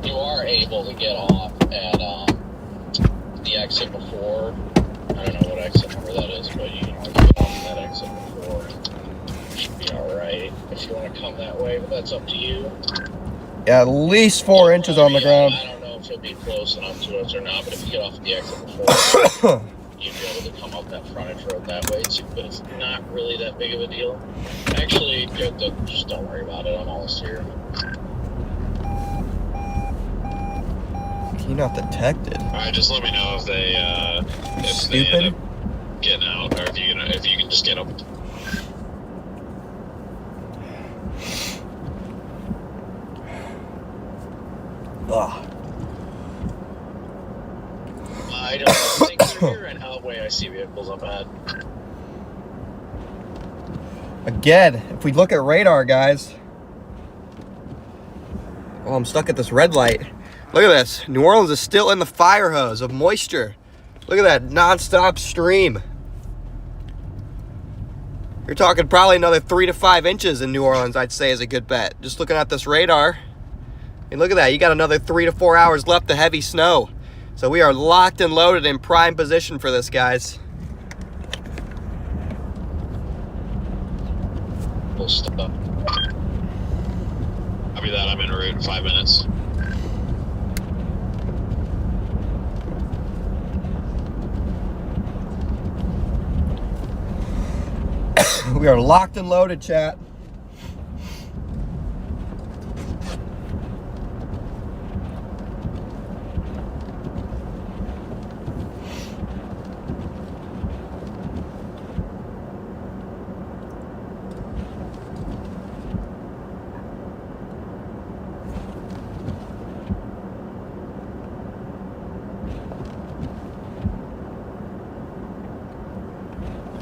Speaker 6: You are able to get off at the exit before. I don't know what exit number that is, but you can always get off that exit before. It should be alright if you want to come that way, but that's up to you.
Speaker 2: Yeah, at least 4 inches on the ground.
Speaker 6: I don't know if you'll be close enough to us or not, but if you get off the exit before, you'd be able to come up that frontage road that way too, but it's not really that big of a deal. Actually, just don't worry about it. I'm almost here.
Speaker 2: You're not detected.
Speaker 6: Alright, just let me know if they
Speaker 2: Stupid.
Speaker 6: end up getting out, or if you can just get them.
Speaker 2: Ugh.
Speaker 6: I don't think they're here, and I see vehicles up ahead.
Speaker 2: Again, if we look at radar, guys. Oh, I'm stuck at this red light. Look at this. New Orleans is still in the fire hose of moisture. Look at that non-stop stream. You're talking probably another 3 to 5 inches in New Orleans, I'd say, is a good bet. Just looking at this radar. And look at that. You got another 3 to 4 hours left of heavy snow. So we are locked and loaded in prime position for this, guys.
Speaker 6: We'll stop. Copy that. I'm en route in 5 minutes.
Speaker 2: We are locked and loaded, chat.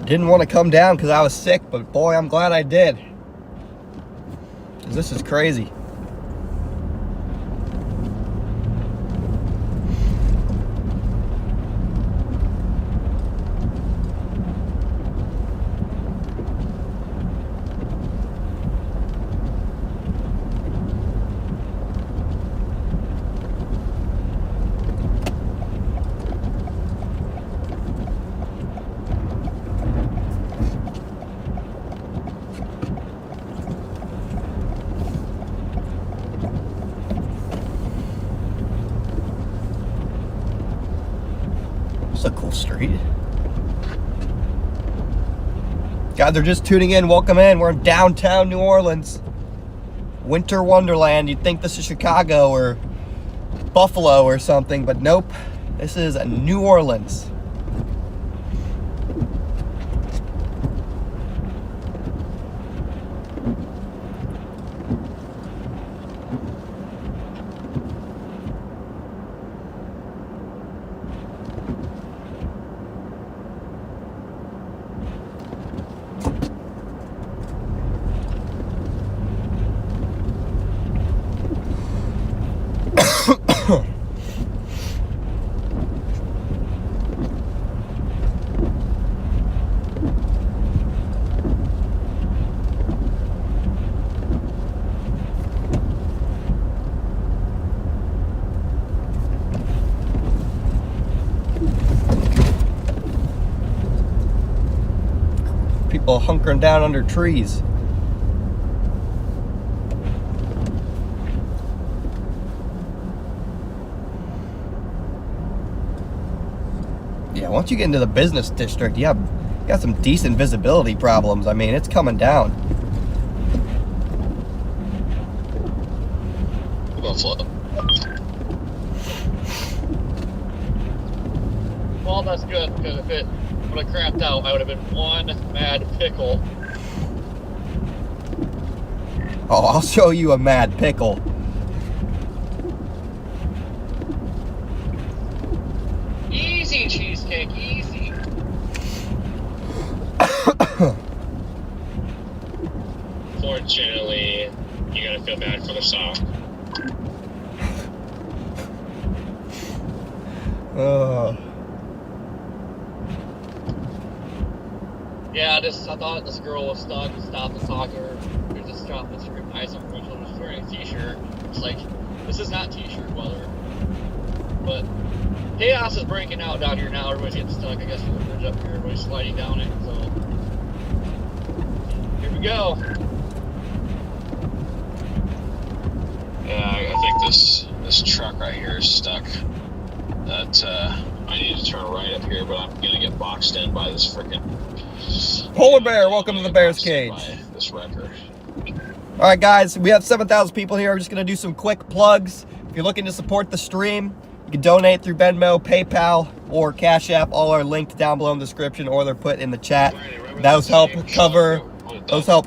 Speaker 2: Didn't want to come down because I was sick, but boy, I'm glad I did. 'Cause this is crazy. It's a cool street. God, they're just tuning in. Welcome in. We're in downtown New Orleans. Winter Wonderland. You'd think this is Chicago or Buffalo or something, but nope. This is New Orleans. people hunkering down under trees. Yeah, once you get into the business district, you got some decent visibility problems. I mean, it's coming down.
Speaker 1: We'll flip.
Speaker 3: Well, that's good, because if it would have crapped out, I would have been one mad pickle.
Speaker 2: Oh, I'll show you a mad pickle.
Speaker 3: Easy, cheesecake, easy.
Speaker 4: Fortunately, you gotta feel bad for the sock.
Speaker 3: Yeah, I thought this girl was stuck and stopped and talked to her. We just stopped and screamed nice on her. She was wearing a t-shirt. It's like, this is not t-shirt weather. But chaos is breaking out down here now. Everybody's getting stuck. I guess with the bridge up here, everybody's sliding down it. So here we go.
Speaker 1: Yeah, I think this truck right here is stuck. That I need to turn right up here, but I'm gonna get boxed in by this freaking
Speaker 2: Polar bear, welcome to the bear's cage.
Speaker 1: This wrecker.
Speaker 2: All right, guys, we have 7,000 people here. I'm just going to do some quick plugs. If you're looking to support the stream, you can donate through Venmo, PayPal, or Cash App. All are linked down below in the description, or they're put in the chat. Those help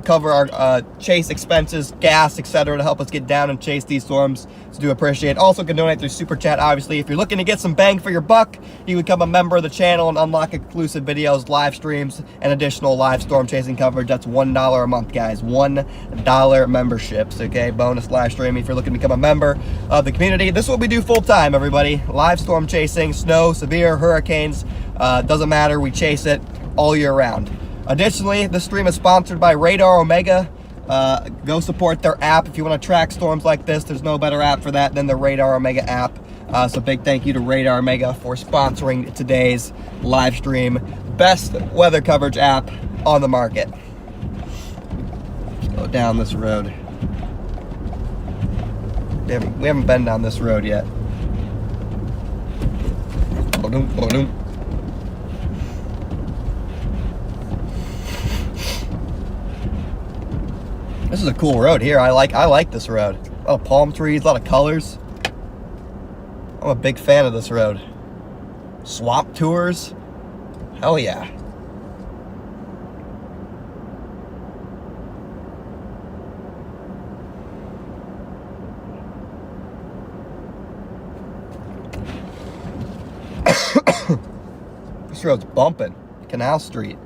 Speaker 2: cover our chase expenses, gas, etc., to help us get down and chase these storms. So do appreciate it. Also can donate through Super Chat, obviously. If you're looking to get some bang for your buck, you can become a member of the channel and unlock exclusive videos, live streams, and additional live storm chasing coverage. That's $1 a month, guys. $1 memberships, okay? Bonus live streaming if you're looking to become a member of the community. This is what we do full time, everybody. Live storm chasing, snow, severe hurricanes. Doesn't matter. We chase it all year round. Additionally, this stream is sponsored by Radar Omega. Go support their app if you want to track storms like this. There's no better app for that than the Radar Omega app. So big thank you to Radar Omega for sponsoring today's live stream. Best weather coverage app on the market. Let's go down this road. We haven't been down this road yet. This is a cool road here. I like this road. A lot of palm trees, a lot of colors. I'm a big fan of this road. Swamp tours. Hell yeah. This road's bumping. Canal Street.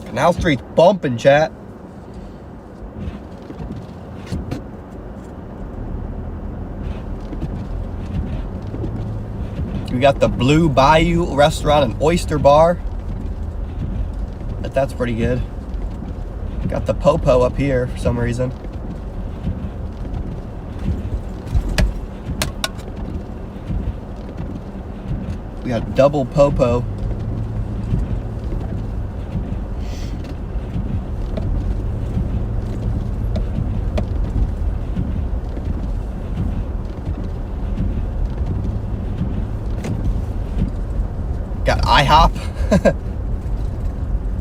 Speaker 2: Canal Street's bumping, chat. We got the Blue Bayou Restaurant and Oyster Bar. That's pretty good. Got the Popo up here for some reason. We got double Popo. Got IHOP.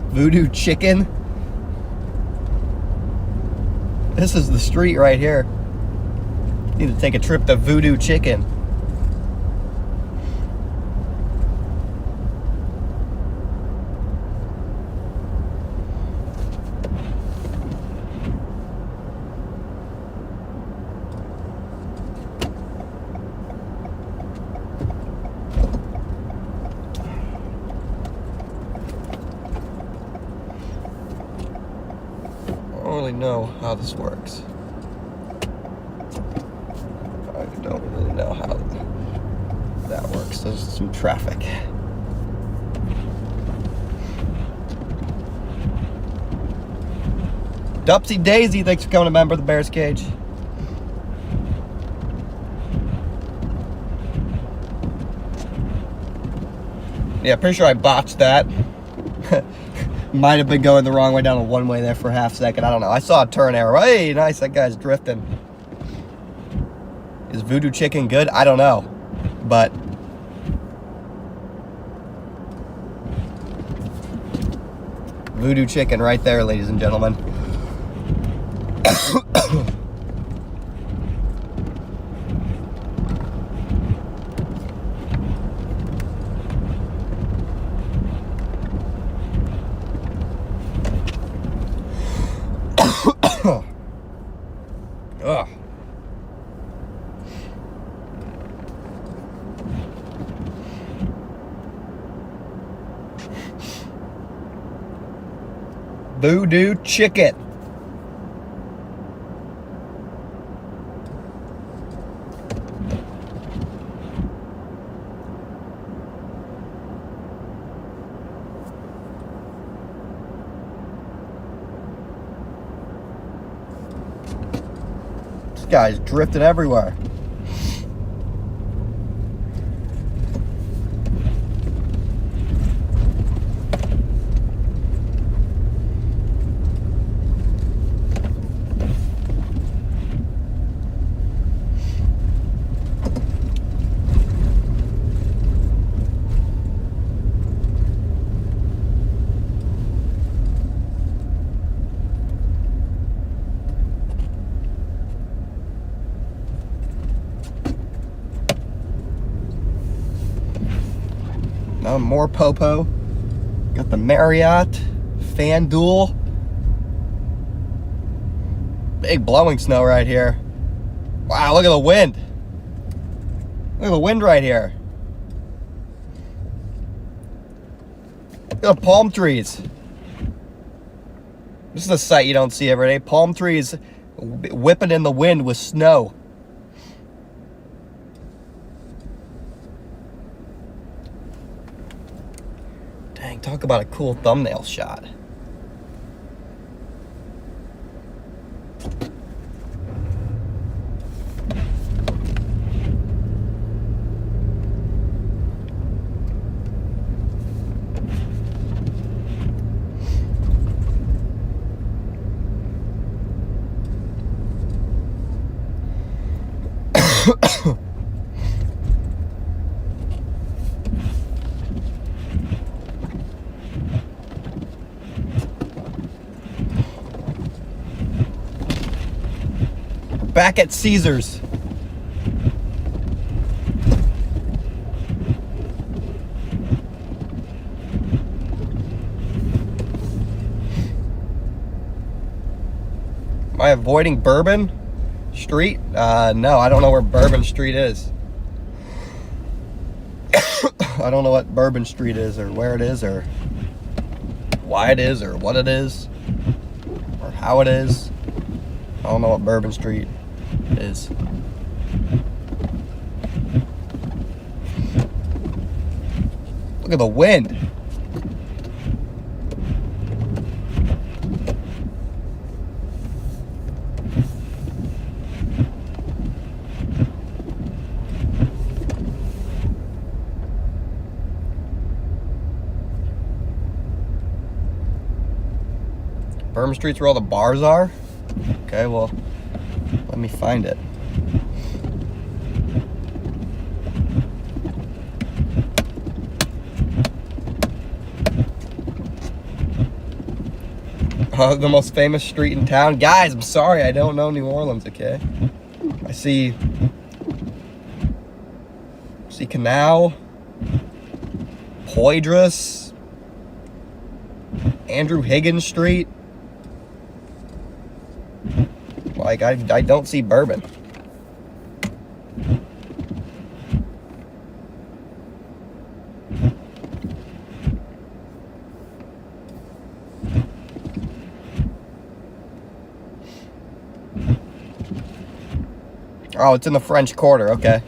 Speaker 2: Voodoo Chicken. This is the street right here. Need to take a trip to Voodoo Chicken. I don't really know how this works. I don't really know how that works. There's some traffic. Dupsy Daisy, thanks for coming a member of the Bears Cage. Yeah, pretty sure I botched that. Might have been going the wrong way down the one way there for a half second. I don't know. I saw a turn arrow. Hey, nice. That guy's drifting. Is Voodoo Chicken good? I don't know. But Voodoo Chicken right there, ladies and gentlemen. Ugh. Voodoo Chicken. This guy's drifting everywhere. More Popo. Got the Marriott, FanDuel. Big blowing snow right here. Wow, look at the wind. Look at the wind right here. Look at the palm trees. This is a sight you don't see every day. Palm trees whipping in the wind with snow. Dang, talk about a cool thumbnail shot. Back at Caesars. Am I avoiding Bourbon Street? No, I don't know where Bourbon Street is. I don't know what Bourbon Street is, or where it is, or why it is, or what it is, or how it is. I don't know what Bourbon Street is. Look at the wind. Bourbon Street's where all the bars are? Okay, well, let me find it. The most famous street in town. Guys, I'm sorry, I don't know New Orleans, okay? I see Canal, Poydras, Andrew Higgins Street. Like, I don't see Bourbon. Oh, it's in the French Quarter, okay.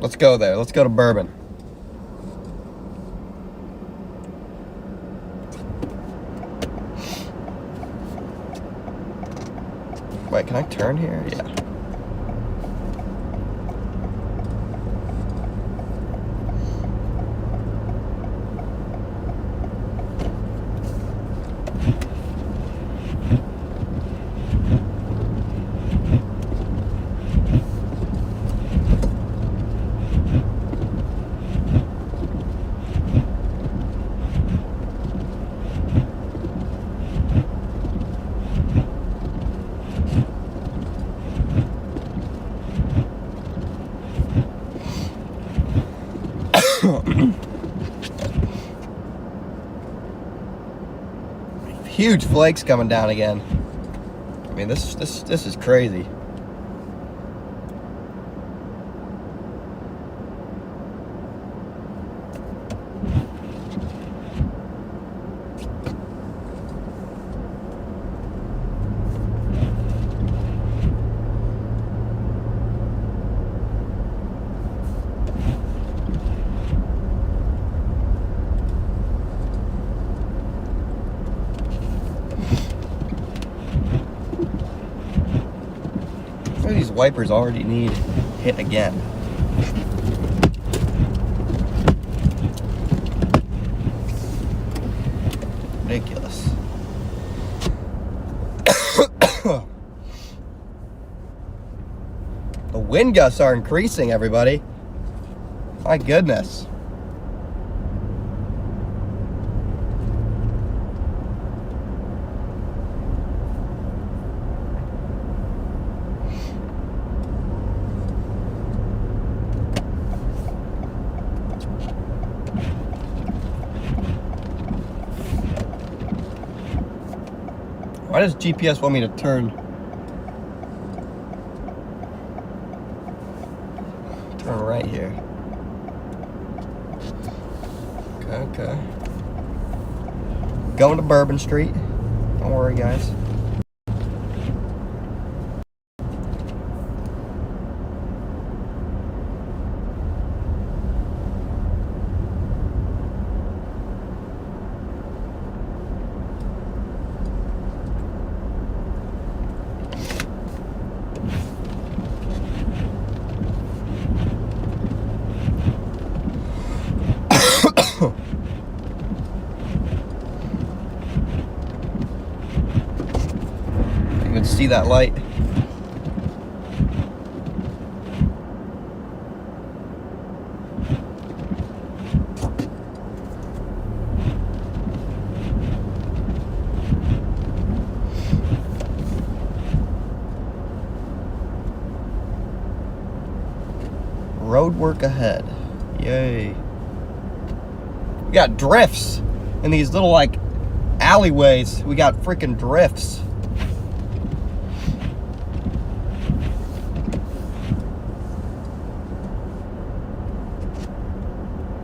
Speaker 2: Let's go there. Let's go to Bourbon. Wait, can I turn here? Yeah. Huge flakes coming down again. I mean, this is crazy. These wipers already need hit again. Ridiculous. The wind gusts are increasing, everybody. My goodness. Why does GPS want me to turn right here? Okay. Going to Bourbon Street. Don't worry, guys. You can see that light. Road work ahead. Yay. We got drifts in these little like alleyways. We got freaking drifts.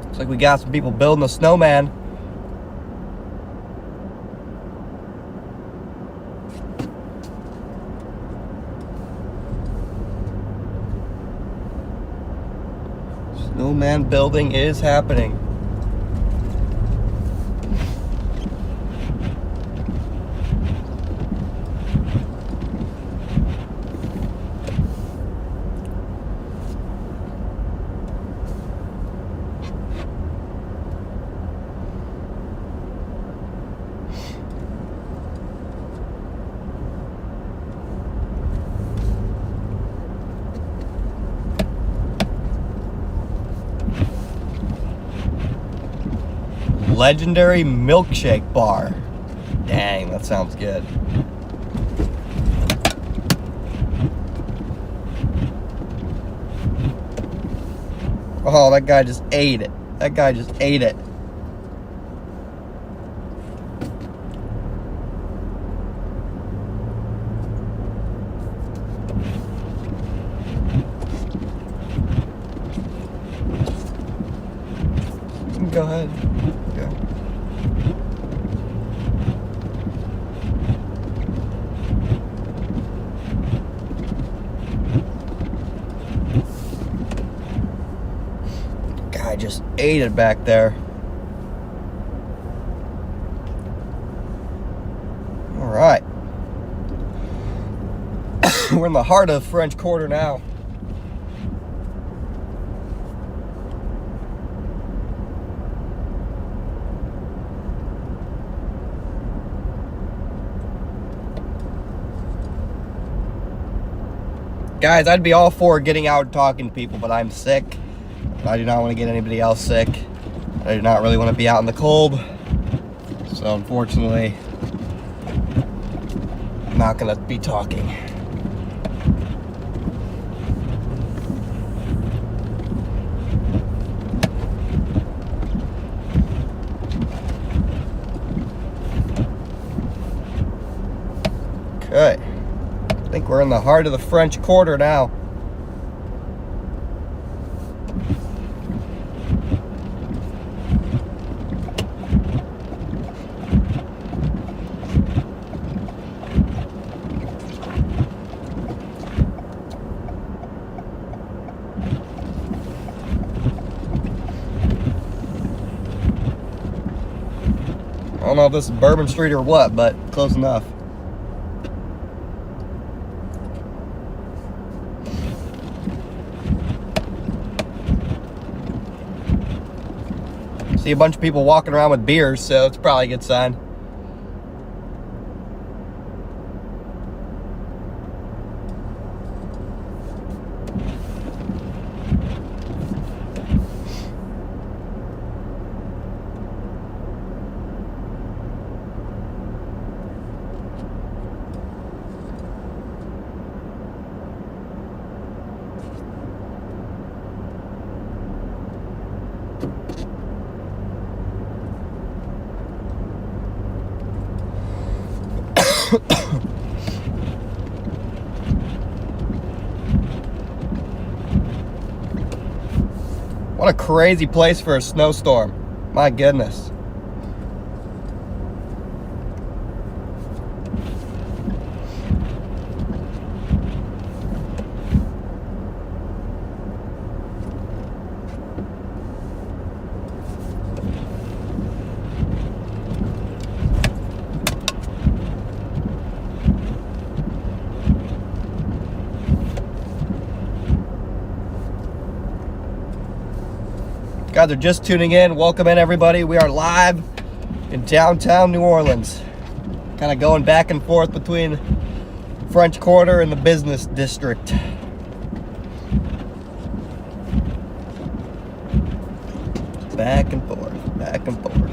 Speaker 2: Looks like we got some people building a snowman. Snowman building is happening. Legendary milkshake bar. Dang, that sounds good. Oh, that guy just ate it. That guy just ate it. Go ahead. Okay. just ate it back there. All right. We're in the heart of French Quarter now. Guys, I'd be all for getting out and talking to people, but I'm sick. I do not want to get anybody else sick. I do not really want to be out in the cold. So unfortunately, I'm not going to be talking. Okay. I think we're in the heart of the French Quarter now. I don't know if this is Bourbon Street or what, but close enough. See a bunch of people walking around with beers, so it's probably a good sign. What a crazy place for a snowstorm. My goodness. Guys are just tuning in. Welcome in, everybody. We are live in downtown New Orleans. Kind of going back and forth between French Quarter and the business district. Back and forth, back and forth.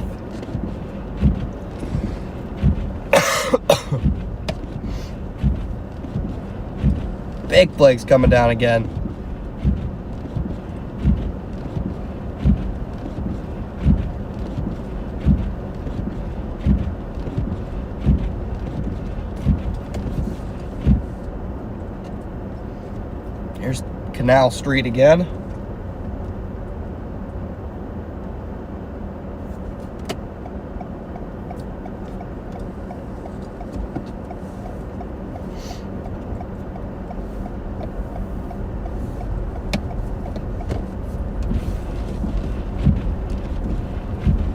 Speaker 2: Big flakes coming down again. Here's Canal Street again.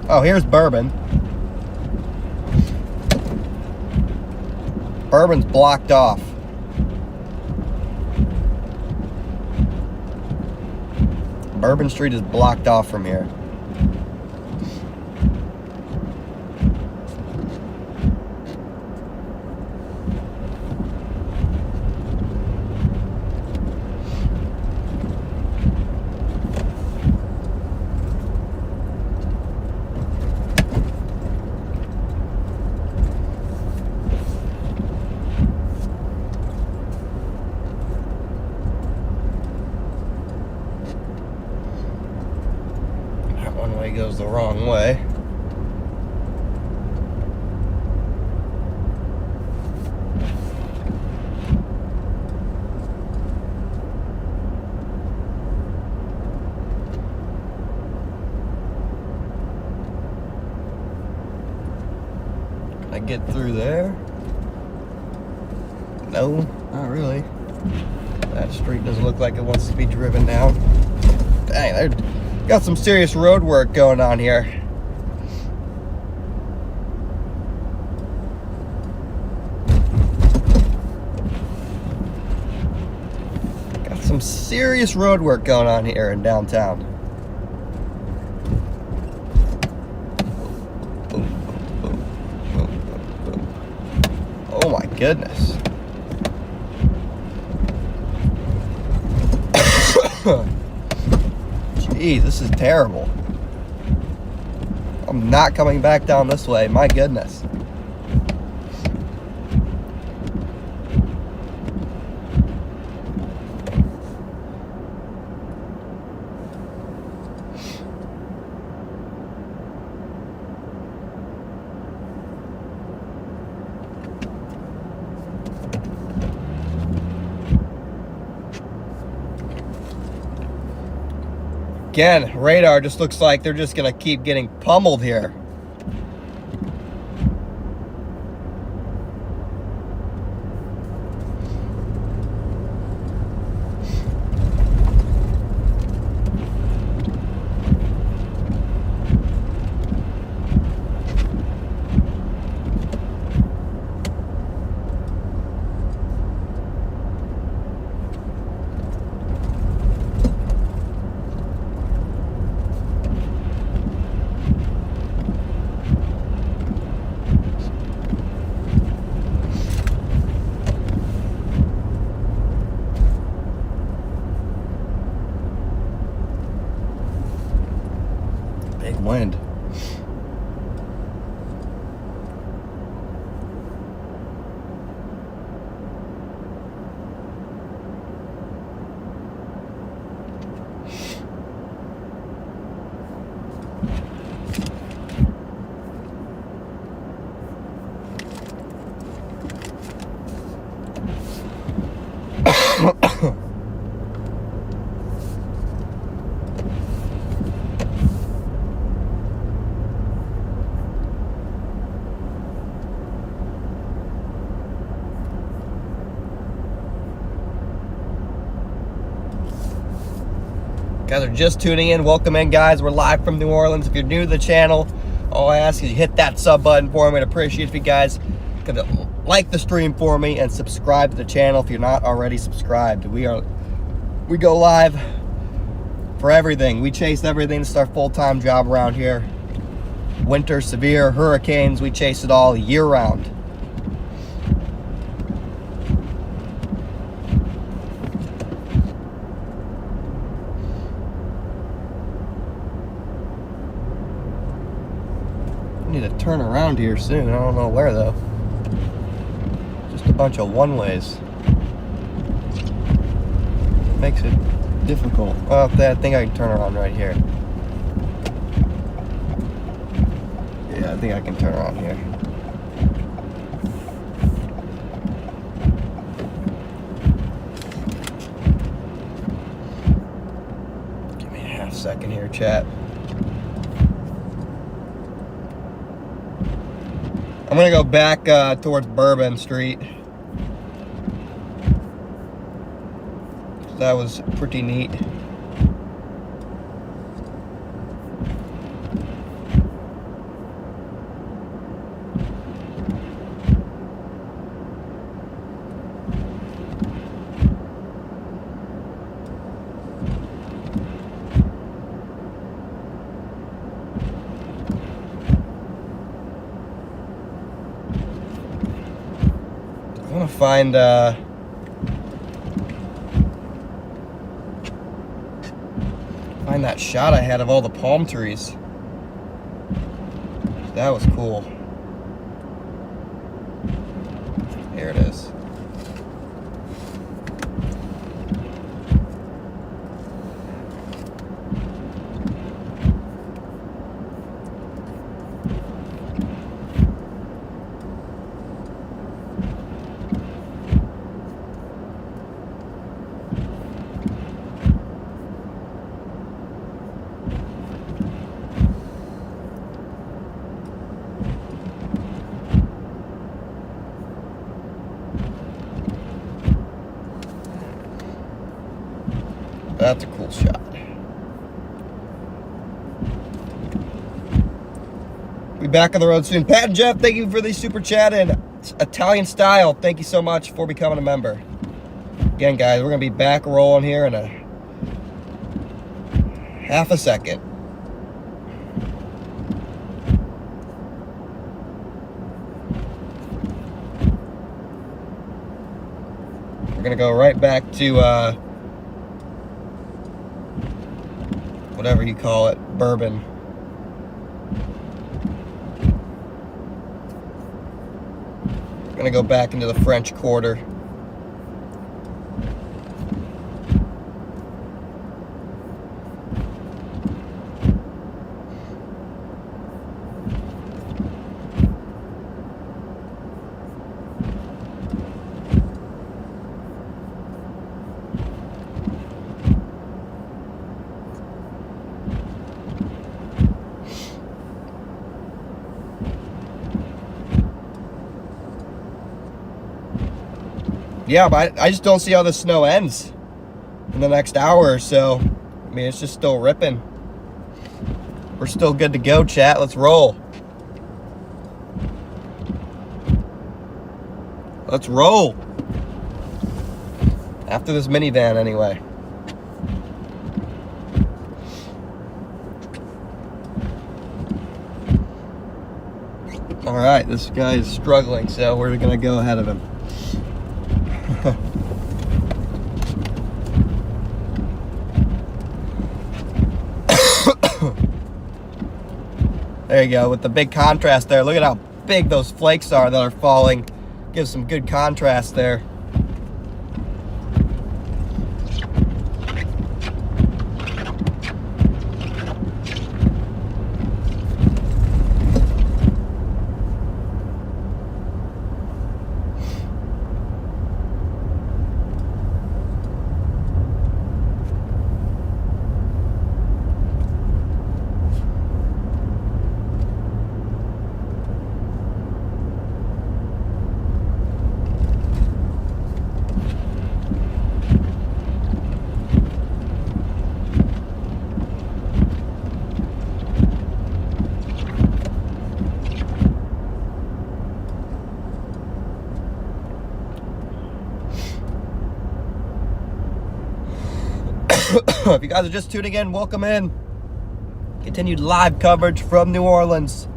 Speaker 2: Oh, here's Bourbon. Bourbon's blocked off. Bourbon Street is blocked off from here. Goes the wrong way. Can I get through there? No, not really. That street doesn't look like it wants to be driven down. Dang, Got some serious road work going on here. Got some serious road work going on here in downtown. Boom, boom, boom, boom, boom. Oh my goodness. Jeez, this is terrible. I'm not coming back down this way. My goodness. Again, radar just looks like they're just gonna keep getting pummeled here. Big wind. Guys are just tuning in, welcome in guys. We're live from New Orleans. If you're new to the channel, all I ask is you hit that sub button for me. I'd appreciate if you guys could like the stream for me and subscribe to the channel if you're not already subscribed. We go live for everything. We chase everything. It's our full-time job around here. Winter, severe, hurricanes, we chase it all year round. Need to turn around here soon. I don't know where though. Just a bunch of one-ways. Makes it difficult. Well, I think I can turn around right here. Yeah, I think I can turn around here. Give me a half second here, chat. I'm gonna go back towards Bourbon Street. That was pretty neat. I want to find that shot I had of all the palm trees. That was cool. Here it is. That's a cool shot. Be back on the road soon. Pat and Jeff, thank you for the super chat and Italian style. Thank you so much for becoming a member. Again, guys, we're gonna be back rolling here in a half a second. We're gonna go right back to whatever you call it, bourbon. We're gonna go back into the French Quarter. Yeah, but I just don't see how the snow ends in the next hour or so. I mean, it's just still ripping. We're still good to go, chat. Let's roll. Let's roll. After this minivan, anyway. All right, this guy is struggling, so we're gonna go ahead of him. There you go, with the big contrast there. Look at how big those flakes are that are falling. Gives some good contrast there. If you guys are just tuning in, welcome in. Continued live coverage from New Orleans.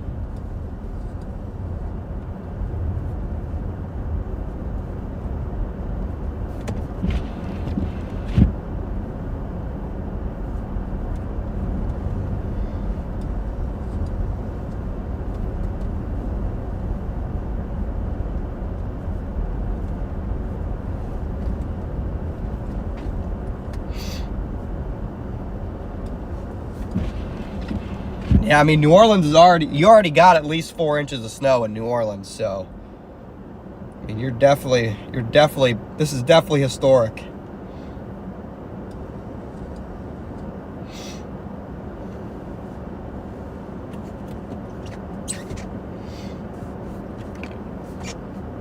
Speaker 2: Yeah, I mean, New Orleans is you already got at least 4 inches of snow in New Orleans, so I mean, this is definitely historic.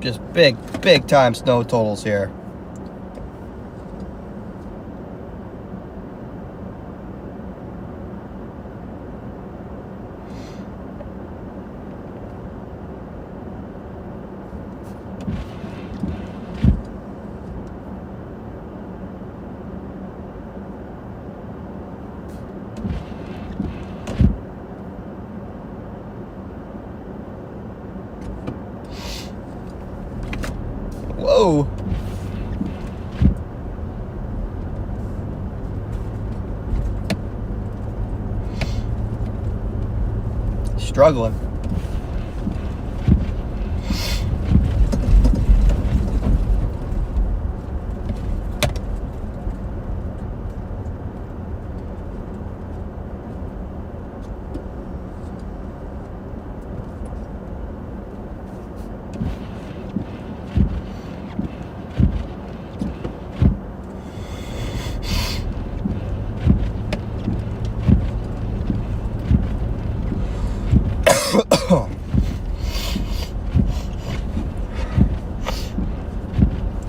Speaker 2: Just big time snow totals here. Whoa. Struggling.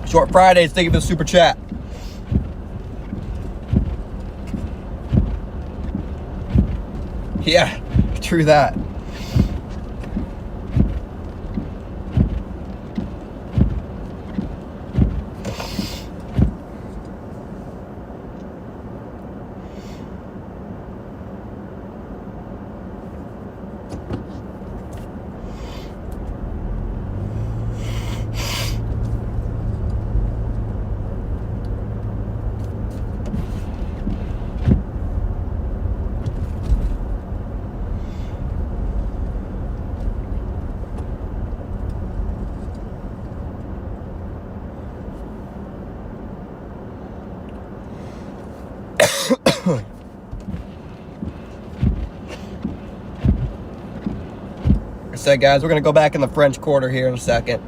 Speaker 2: Short Fridays, thank you for the super chat. Yeah, true that. Like I said, guys, we're gonna go back in the French Quarter here in a second.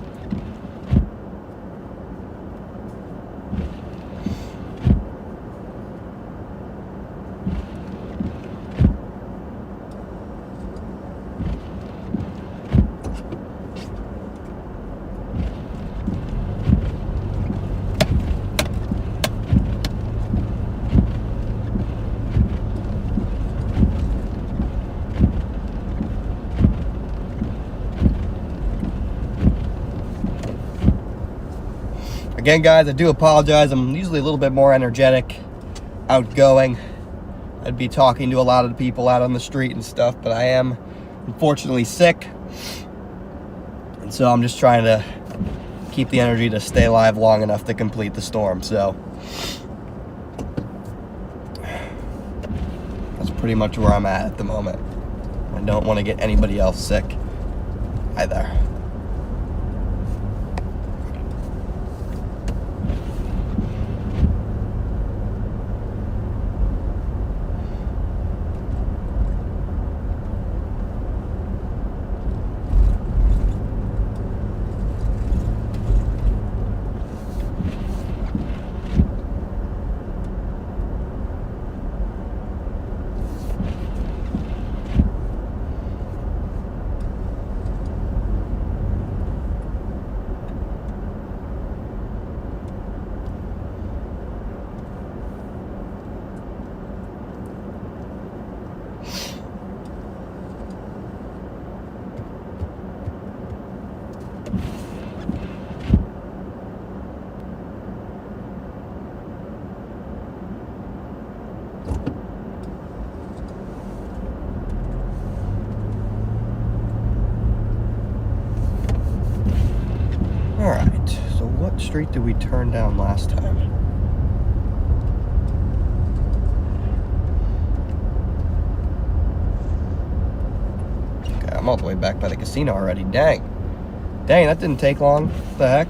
Speaker 2: Again, guys, I do apologize. I'm usually a little bit more energetic, outgoing. I'd be talking to a lot of the people out on the street and stuff, but I am unfortunately sick. And so I'm just trying to keep the energy to stay alive long enough to complete the storm. So that's pretty much where I'm at the moment. I don't want to get anybody else sick either. Alright, so what street did we turn down last time? Okay, I'm all the way back by the casino already. Dang. Dang, that didn't take long. What the heck?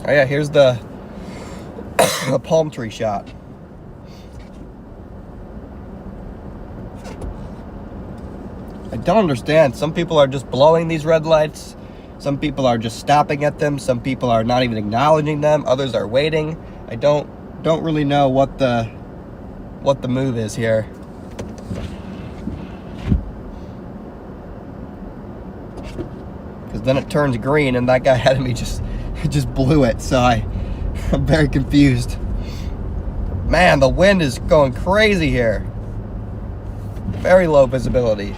Speaker 2: Oh yeah, here's the palm tree shot. I don't understand. Some people are just blowing these red lights. Some people are just stopping at them. Some people are not even acknowledging them. Others are waiting. I don't really know what the move is here. Because then it turns green, and that guy ahead of me just blew it. So I'm very confused. Man, the wind is going crazy here. Very low visibility.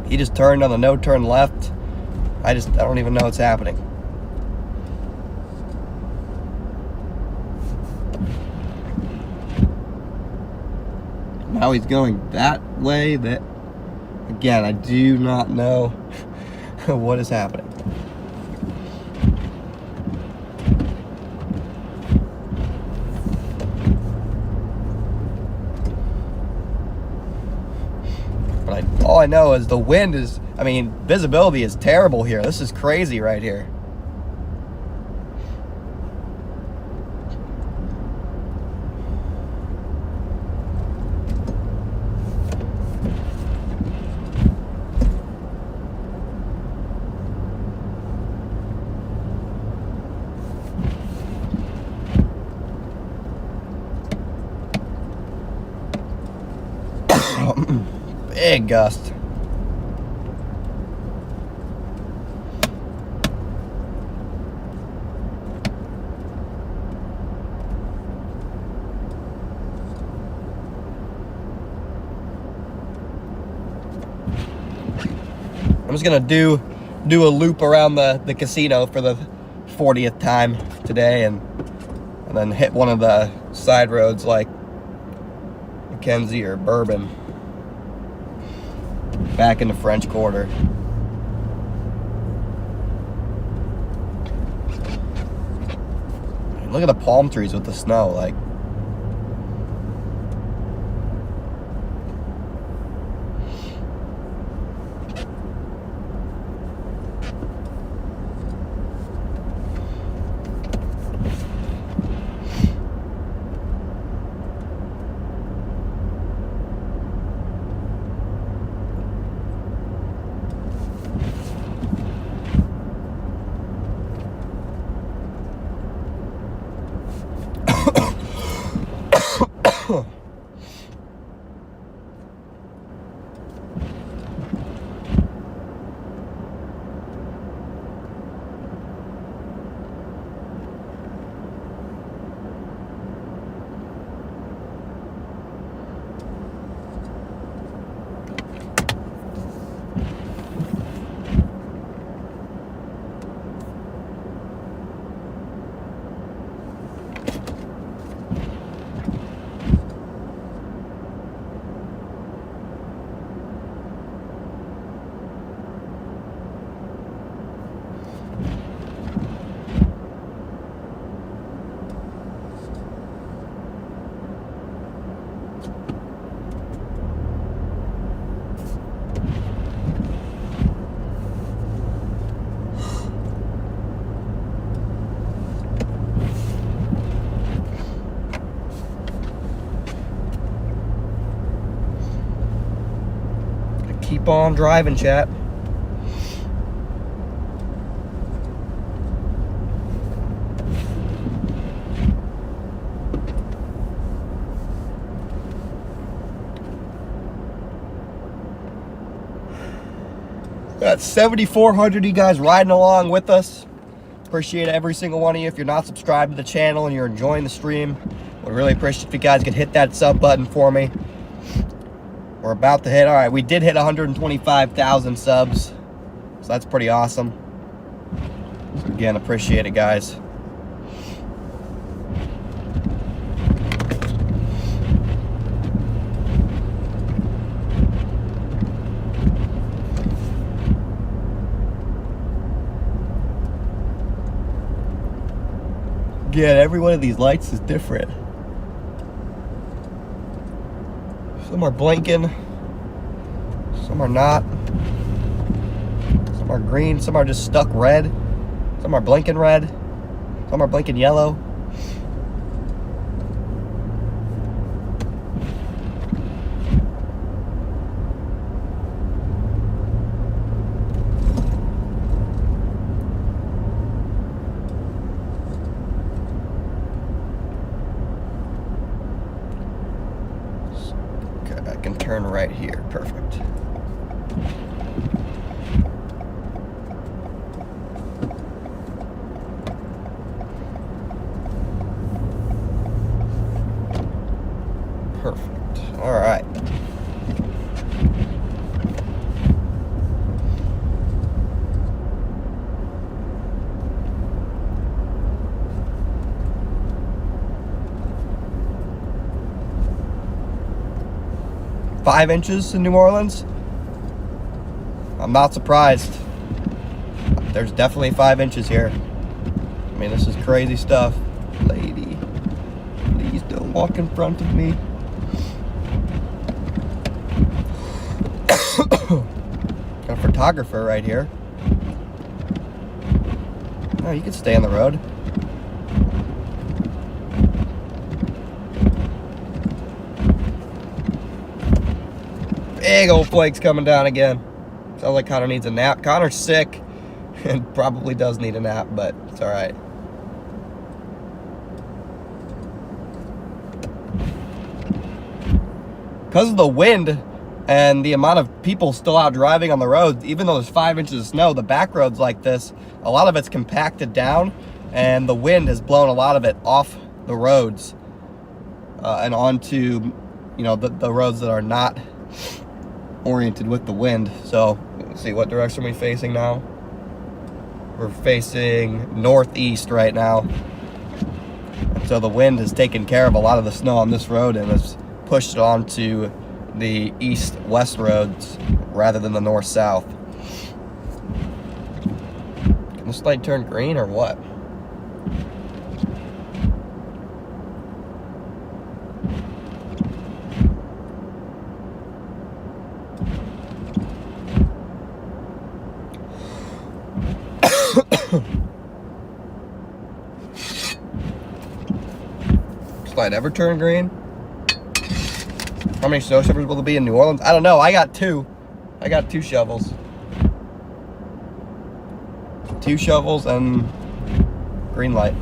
Speaker 2: He just turned on the no-turn left. I don't even know what's happening. Now he's going that way. Again, I do not know what is happening. But all I know is the wind is, visibility is terrible here. This is crazy right here. Big gust. I'm just gonna do a loop around the casino for the 40th time today, and then hit one of the side roads like Mackenzie or Bourbon. Back in the French Quarter. Look at the palm trees with the snow, like. keep on driving, chat. Got 7,400 of you guys riding along with us. Appreciate every single one of you. If you're not subscribed to the channel and you're enjoying the stream, would really appreciate if you guys could hit that sub button for me. We're about to hit, all right, we did hit 125,000 subs. So that's pretty awesome. So again, appreciate it, guys. Again, every one of these lights is different. Some are blinking, some are not. Some are green, some are just stuck red. Some are blinking red, some are blinking yellow. Turn right here. Perfect. Perfect. All right. Five inches in New Orleans. I'm not surprised. There's definitely 5 inches here. I mean, this is crazy stuff. Lady, please don't walk in front of me. Got a photographer right here. Oh, you can stay on the road. Big old flakes coming down again. Sounds like Connor needs a nap. Connor's sick and probably does need a nap, but it's all right. Because of the wind and the amount of people still out driving on the roads, even though there's 5 inches of snow, the back roads like this, a lot of it's compacted down, and the wind has blown a lot of it off the roads and onto, you know, the roads that are not oriented with the wind. So let's see, what direction are we facing now? We're facing northeast right now. So the wind has taken care of a lot of the snow on this road and has pushed it onto the east-west roads rather than the north-south. Can this light turn green or what? Light ever turn green? How many snow shovels will there be in New Orleans? I don't know. I got two. I got 2 shovels. 2 shovels and green light.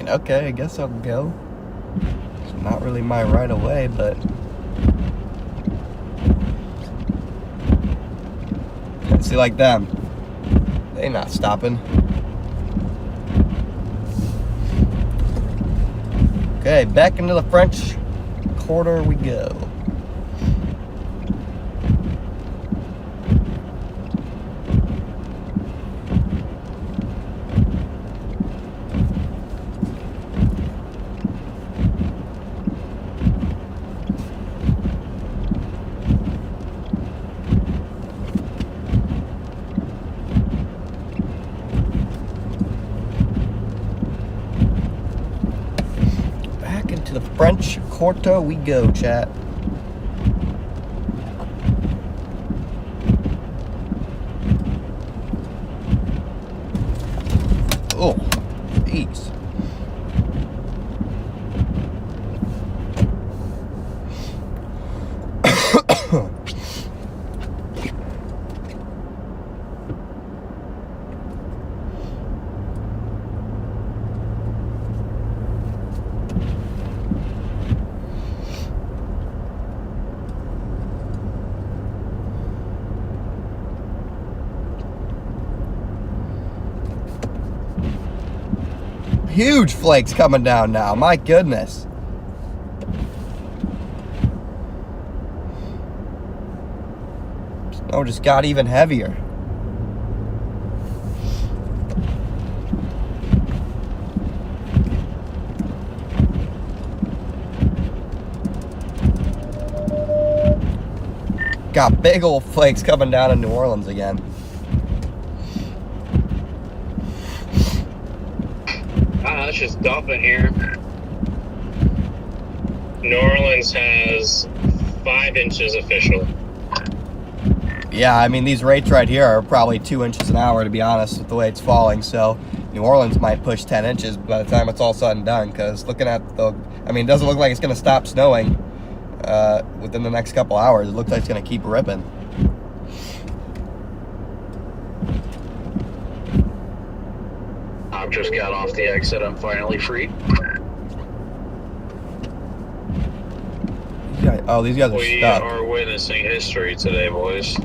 Speaker 2: Okay, I guess I'll go. It's not really my right of way, but see, like them, they not stopping. Okay, back into the French Quarter we go. the French Quarter we go, chat. Oh, jeez. Huge flakes coming down now, my goodness. Snow just got even heavier. Got big old flakes coming down in New Orleans again.
Speaker 3: It's just dumping here.
Speaker 4: New Orleans has 5 inches official.
Speaker 2: Yeah, I mean, these rates right here are probably 2 inches an hour, to be honest, with the way it's falling. So New Orleans might push 10 inches by the time it's all said and done, because looking at the, I mean, it doesn't look like it's going to stop snowing within the next couple hours. It looks like it's going to keep ripping.
Speaker 8: I've just got off the exit. I'm finally free.
Speaker 2: Oh, these guys are
Speaker 4: We
Speaker 2: stuck.
Speaker 4: are witnessing history today, boys.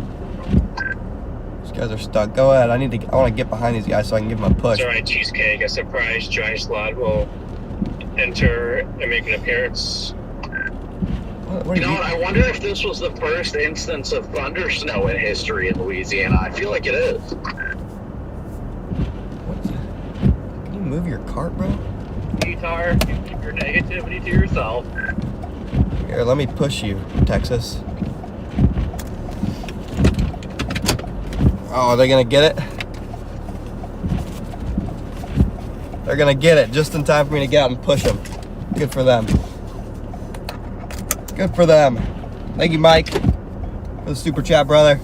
Speaker 2: These guys are stuck. Go ahead. I want to get behind these guys so I can give them a push.
Speaker 4: It's alright, Cheesecake. A surprise dry slot will enter and make an appearance.
Speaker 2: What
Speaker 8: You know what? I wonder if this was the first instance of thunder snow in history in Louisiana. I feel like it is.
Speaker 2: Can you move your cart, bro?
Speaker 3: Guitar, you keep your negativity to yourself.
Speaker 2: Here, let me push you, Texas. Oh, are they gonna get it? They're gonna get it just in time for me to get out and push them. Good for them. Good for them. Thank you, Mike, for the super chat, brother.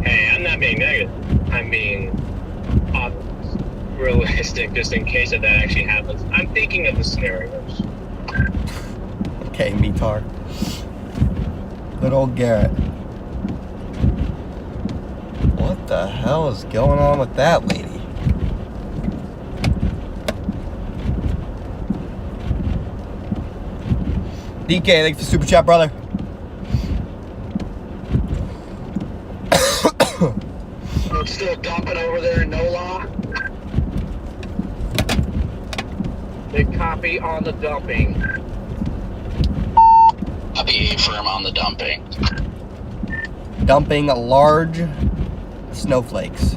Speaker 4: Hey, I'm not being negative. I'm being realistic, just in case that actually happens. I'm thinking of the scenarios.
Speaker 2: Okay, Metar. Good old Garrett. What the hell is going on with that lady? DK, thanks for the super chat, brother.
Speaker 8: It's still dumping over there in NOLA.
Speaker 3: Big copy on the dumping.
Speaker 6: Copy firm on the dumping.
Speaker 2: Dumping large snowflakes.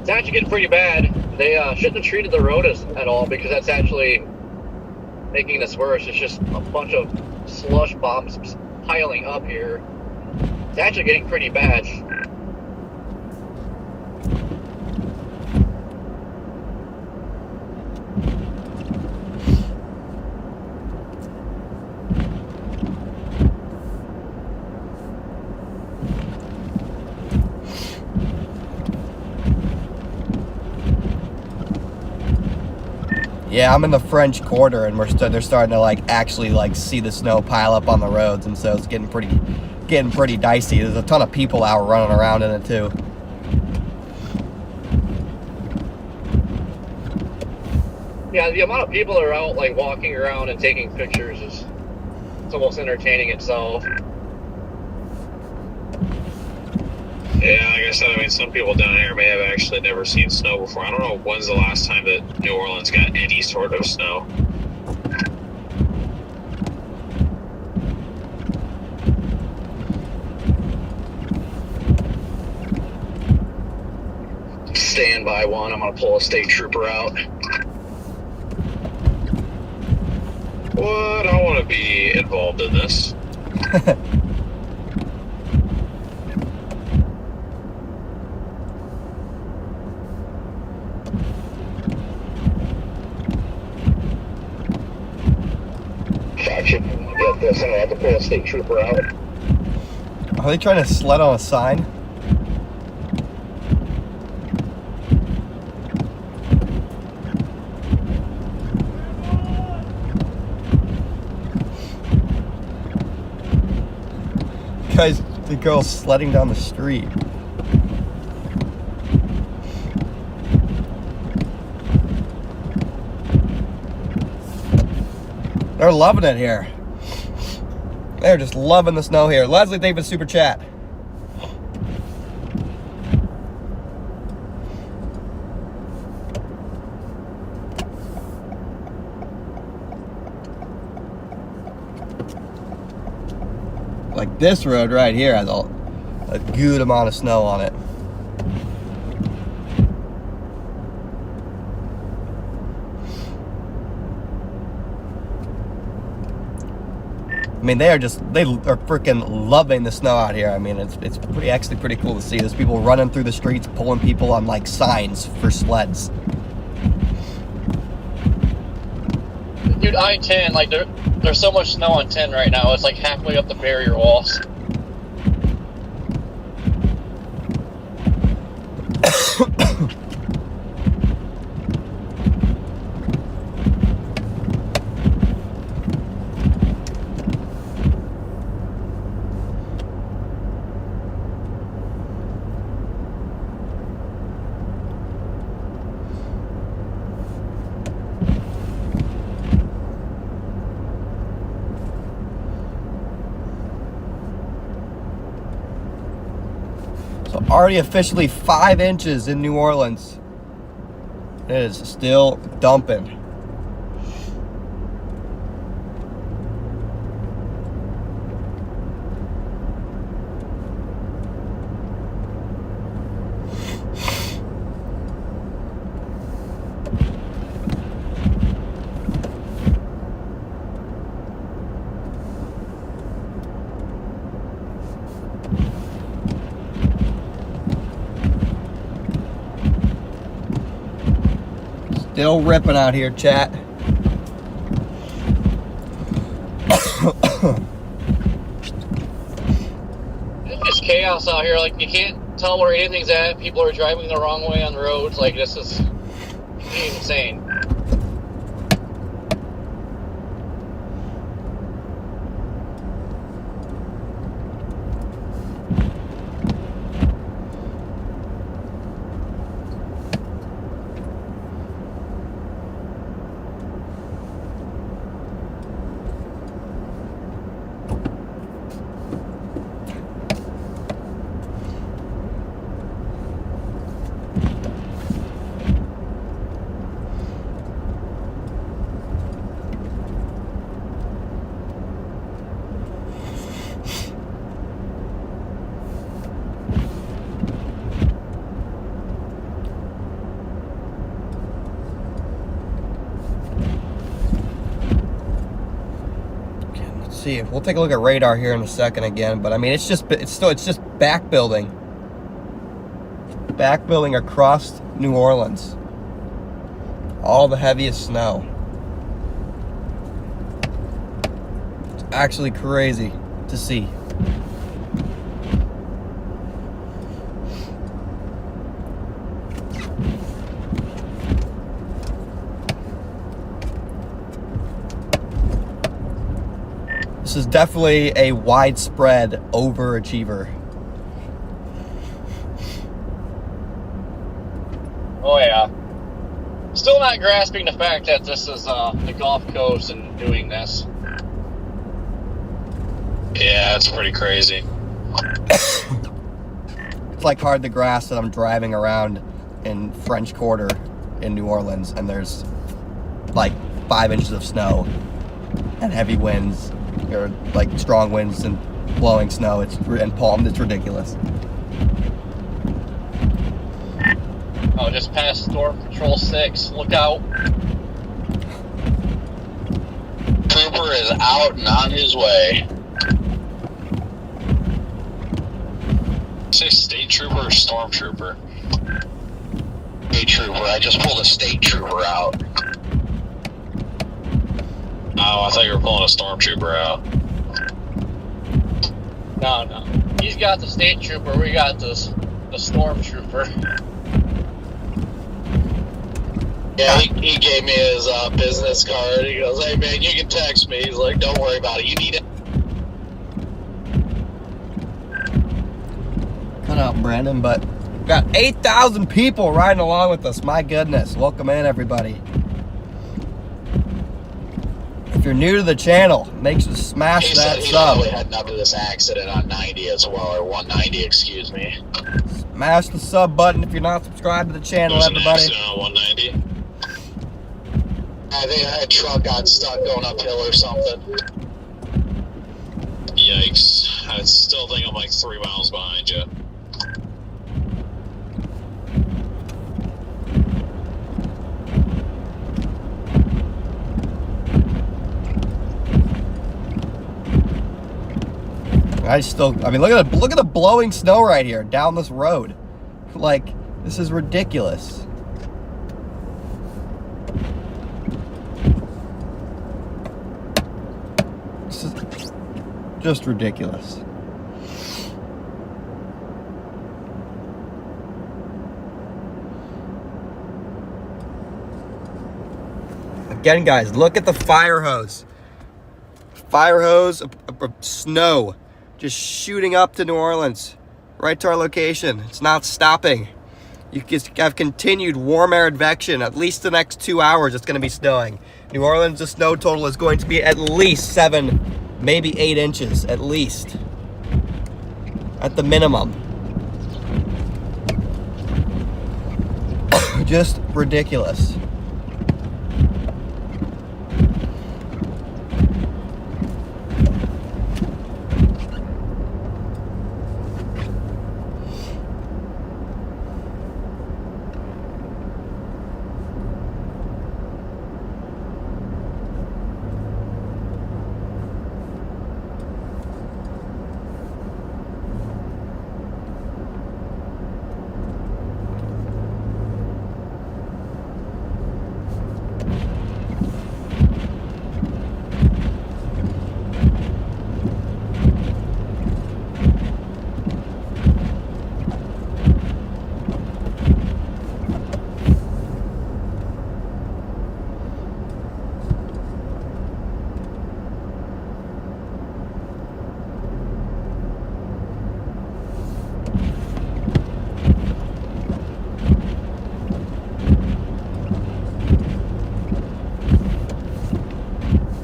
Speaker 3: It's actually getting pretty bad. They shouldn't have treated the road at all, because that's actually making this worse. It's just a bunch of slush bombs piling up here. It's actually getting pretty bad.
Speaker 2: Yeah, I'm in the French Quarter, and they're starting to actually see the snow pile up on the roads, and so it's getting pretty dicey. There's a ton of people out running around in it too.
Speaker 3: Yeah, the amount of people that are out walking around and taking pictures it's almost entertaining itself.
Speaker 4: Yeah, like I said, I mean, some people down here may have actually never seen snow before. I don't know when's the last time that New Orleans got any sort of snow.
Speaker 8: Stand by one. I'm going to pull a state trooper out.
Speaker 6: What? I want to be involved in this. Gotcha. Get this, I'm gonna have to pull a state trooper out.
Speaker 2: Are they trying to sled on a sign? Guys, the girl's sledding down the street. They're loving it here. They're just loving the snow here. Leslie, thank you for the super chat. Like this road right here has a good amount of snow on it. I mean, they are freaking loving the snow out here. I mean, it's actually pretty cool to see. There's people running through the streets, pulling people on like signs for sleds.
Speaker 3: Dude, I-10, like there's so much snow on 10 right now. It's like halfway up the barrier walls.
Speaker 2: Already officially 5 inches in New Orleans. It is still dumping. Still ripping out here, chat.
Speaker 3: It's just chaos out here. Like, you can't tell where anything's at. People are driving the wrong way on the roads. Like, this is insane.
Speaker 2: See, we'll take a look at radar here in a second again, but I mean, it's just back building across New Orleans. All the heaviest snow. It's actually crazy to see. This is definitely a widespread overachiever.
Speaker 3: Oh yeah. Still not grasping the fact that this is the Gulf Coast and doing this.
Speaker 6: Yeah, it's pretty crazy.
Speaker 2: It's like hard to grasp that I'm driving around in French Quarter in New Orleans and there's like 5 inches of snow and heavy winds. Or like strong winds and blowing snow. And palm. It's ridiculous.
Speaker 3: Oh, just past Storm Patrol 6. Look out.
Speaker 6: Trooper trooper is out and on his way.
Speaker 4: Say state trooper or stormtrooper?
Speaker 6: State trooper. I just pulled a state trooper out.
Speaker 4: Oh, I thought you were pulling a stormtrooper out.
Speaker 3: No. He's got the state trooper. We got the storm trooper.
Speaker 6: Yeah, he gave me his business card. He goes, "Hey man, you can text me." He's like, "Don't worry about it. You need it."
Speaker 2: Cut out Brandon, but we've got 8,000 people riding along with us. My goodness. Welcome in, everybody. If you're new to the channel, make sure to smash
Speaker 6: He
Speaker 2: that
Speaker 6: said he
Speaker 2: sub.
Speaker 6: probably had up to this accident on 90 as well, or 190, excuse me.
Speaker 2: Smash the sub button if you're not subscribed to the channel,
Speaker 4: There's an
Speaker 2: everybody.
Speaker 4: accident on 190.
Speaker 6: I think a truck got stuck going uphill or something.
Speaker 4: Yikes. I still think I'm like 3 miles behind you.
Speaker 2: I mean, look at the blowing snow right here down this road. Like, this is ridiculous. This is just ridiculous. Again, guys, look at the fire hose. Fire hose of snow just shooting up to New Orleans, right to our location. It's not stopping. You just have continued warm air advection. At least the next 2 hours it's going to be snowing. New Orleans, the snow total is going to be at least 7, maybe 8 inches, at least. At the minimum. Just ridiculous.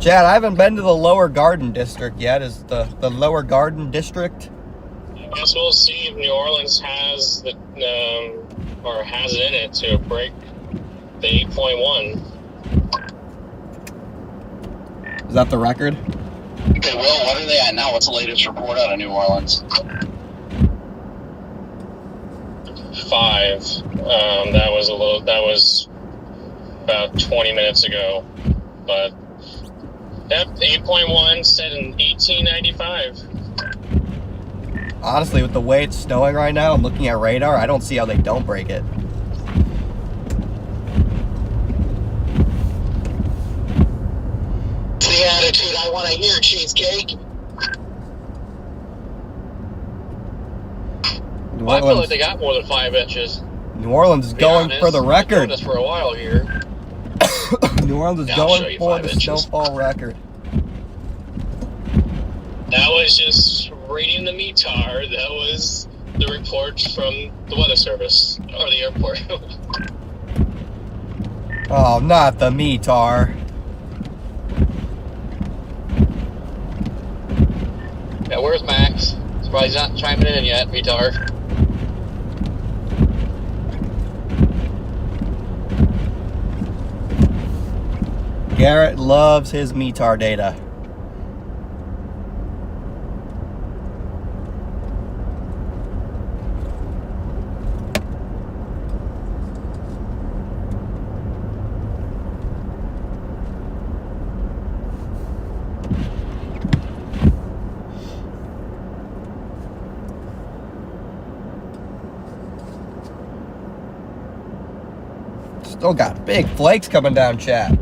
Speaker 2: Chad, I haven't been to the Lower Garden District yet. Is the Lower Garden District?
Speaker 4: I guess we'll see if New Orleans has the or has it in it to break the 8.1.
Speaker 2: Is that the record?
Speaker 6: Okay, Will, what are they at now? What's the latest report out of New Orleans?
Speaker 4: 5. That was about 20 minutes ago, but yep, 8.1 set in 1895.
Speaker 2: Honestly, with the way it's snowing right now and looking at radar, I don't see how they don't break it.
Speaker 6: The attitude I want to hear, cheesecake.
Speaker 3: Well, I feel like they got more than 5 inches.
Speaker 2: New Orleans is going for the record.
Speaker 3: I've been doing this for a while here.
Speaker 2: New Orleans is
Speaker 4: Yeah, I'll show
Speaker 2: going
Speaker 4: you
Speaker 2: for
Speaker 4: 5
Speaker 2: the
Speaker 4: inches.
Speaker 2: snowfall record.
Speaker 4: That was just reading the METAR. That was the report from the weather service or the airport.
Speaker 2: Oh, not the METAR.
Speaker 3: Yeah, where's Max? Surprised he's not chiming in yet, retard.
Speaker 2: Garrett loves his METAR data. Still got big flakes coming down, chat.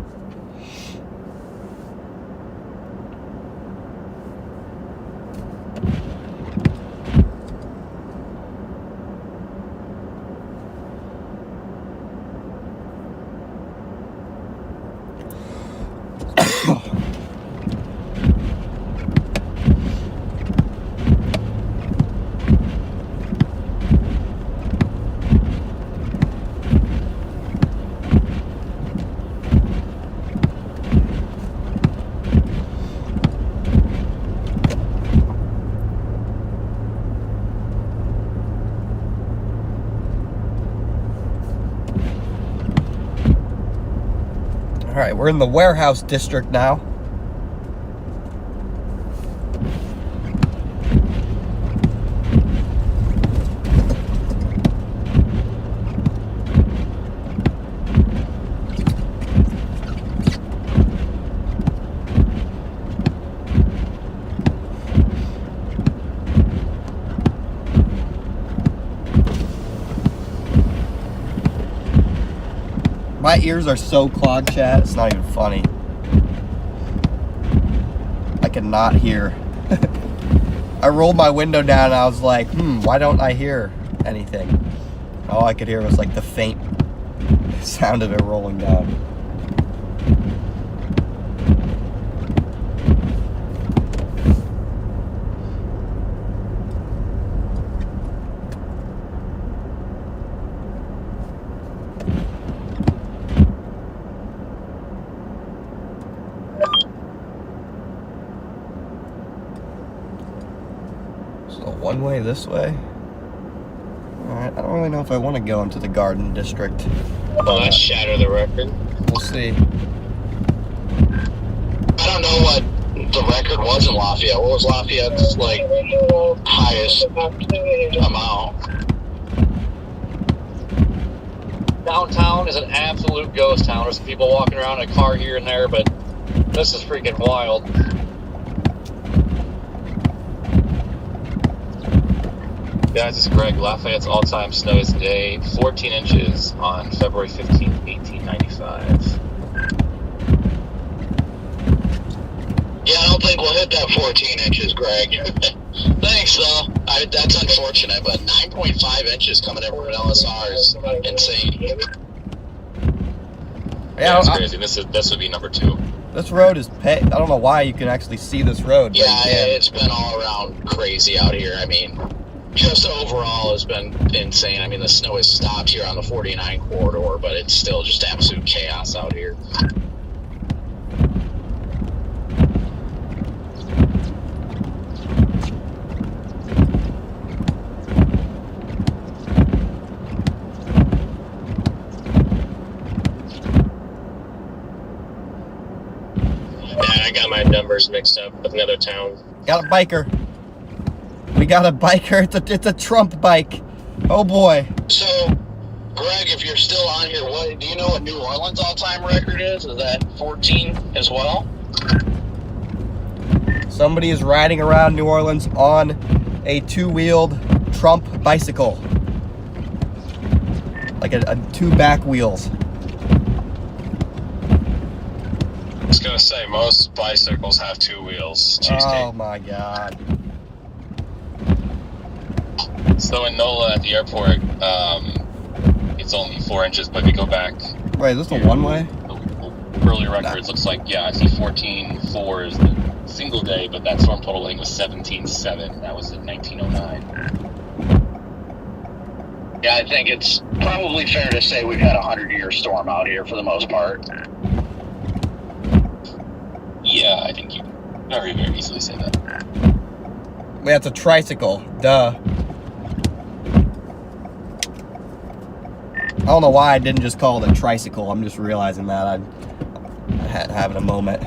Speaker 2: All right, we're in the warehouse district now. My ears are so clogged, chat, it's not even funny. I cannot hear. I rolled my window down and I was like, why don't I hear anything? All I could hear was like the faint sound of it rolling down. One way this way. Alright, I don't really know if I want to go into the garden district.
Speaker 4: Well, that shatter the record.
Speaker 2: We'll see.
Speaker 6: I don't know what the record was in Lafayette. What was Lafayette's, like, highest amount?
Speaker 3: Downtown is an absolute ghost town. There's some people walking around in a car here and there, but this is freaking wild. Guys, this is Greg. Lafayette's all-time snow is today 14 inches on February 15th, 1895.
Speaker 6: Yeah, I don't think we'll hit that 14 inches, Greg. Thanks, though. That's unfortunate, but 9.5 inches coming in from an LSR is insane.
Speaker 3: Yeah, that's crazy. This would be number 2.
Speaker 2: This road is I don't know why you can actually see this road.
Speaker 6: Yeah, it's been all around crazy out here. I mean, just overall has been insane. I mean, the snow has stopped here on the 49 corridor, but it's still just absolute chaos out here.
Speaker 4: Yeah, I got my numbers mixed up with another town.
Speaker 2: Got a biker. We got a biker. It's a Trump bike. Oh boy.
Speaker 6: So, Greg, if you're still on here, do you know what New Orleans all-time record is? Is that 14 as well?
Speaker 2: Somebody is riding around New Orleans on a two-wheeled Trump bicycle. Like a two back wheels.
Speaker 4: I was gonna say, most bicycles have 2 wheels. Cheesecake.
Speaker 2: Oh my god.
Speaker 3: So in NOLA at the airport, it's only 4 inches, but if you go back...
Speaker 2: Wait, is this the one-way?
Speaker 3: The earlier records looks like, yeah, I see 14.4 is the single day, but that storm total, I think, was 17.7. That was in 1909.
Speaker 6: Yeah, I think it's probably fair to say we've had a 100-year storm out here for the most part.
Speaker 3: Yeah, I think you very, very easily say that.
Speaker 2: Wait, that's a tricycle. Duh. I don't know why I didn't just call it a tricycle. I'm just realizing that I'm having a moment.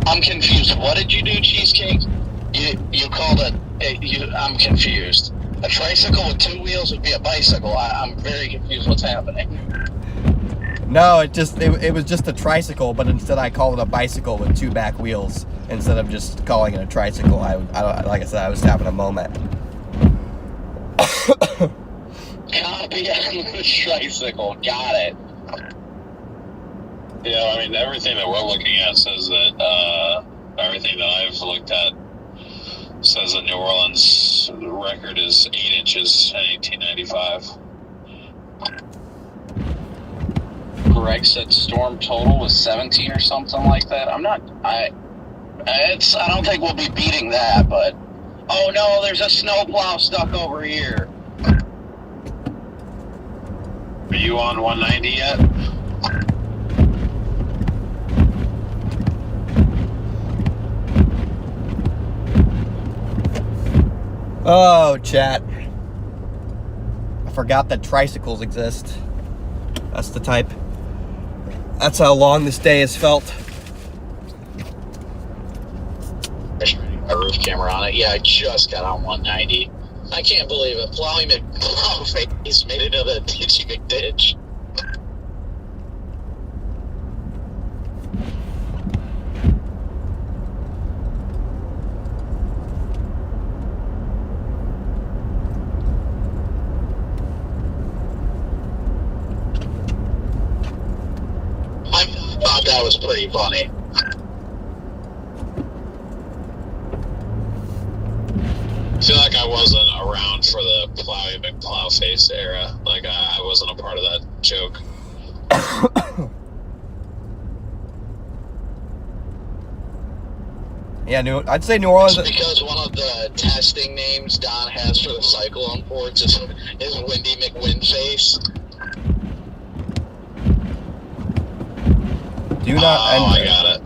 Speaker 6: I'm confused. What did you do, Cheesecake? You called it... I'm confused. A tricycle with 2 wheels would be a bicycle. I'm very confused what's happening.
Speaker 2: No, it was just a tricycle, but instead I called it a bicycle with 2 back wheels instead of just calling it a tricycle. Like I said, I was having a moment.
Speaker 6: God, the tricycle. Got it.
Speaker 4: Yeah, I mean, everything that we're looking at says that, everything that I've looked at says the New Orleans record is 8 inches in 1895.
Speaker 1: Greg said storm total was 17 or something like that. I don't think we'll be beating that, but oh no, there's a snowplow stuck over here.
Speaker 4: Are you on 190 yet?
Speaker 2: Oh, chat. I forgot that tricycles exist. That's the type. That's how long this day has felt.
Speaker 6: My roof camera on it. Yeah, I just got on 190. I can't believe it. Plowy McPlowface made it to the Ditchy McDitch. I thought that was pretty funny.
Speaker 4: I feel like I wasn't around for the Plowy McPlowface era. Like, I wasn't a part of that joke.
Speaker 2: Yeah, I'd say New Orleans.
Speaker 6: It's because one of the testing names Don has for the cyclone ports is Windy McWindface.
Speaker 2: Do not enter.
Speaker 6: I got it.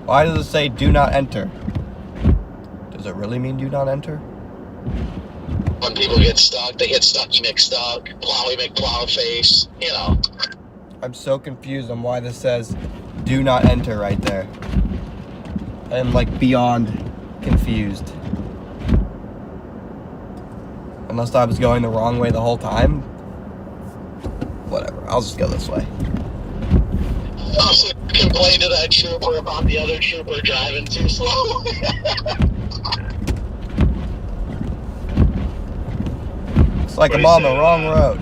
Speaker 2: Why does it say do not enter? Does it really mean do not enter?
Speaker 6: When people get stuck, they get Stucky McStuck, Plowy McPlowface, you know.
Speaker 2: I'm so confused on why this says do not enter right there. I'm like beyond confused. Unless I was going the wrong way the whole time. Whatever, I'll just go this way.
Speaker 6: Also complain to that trooper about the other trooper driving too slow.
Speaker 2: It's like I'm on the wrong road.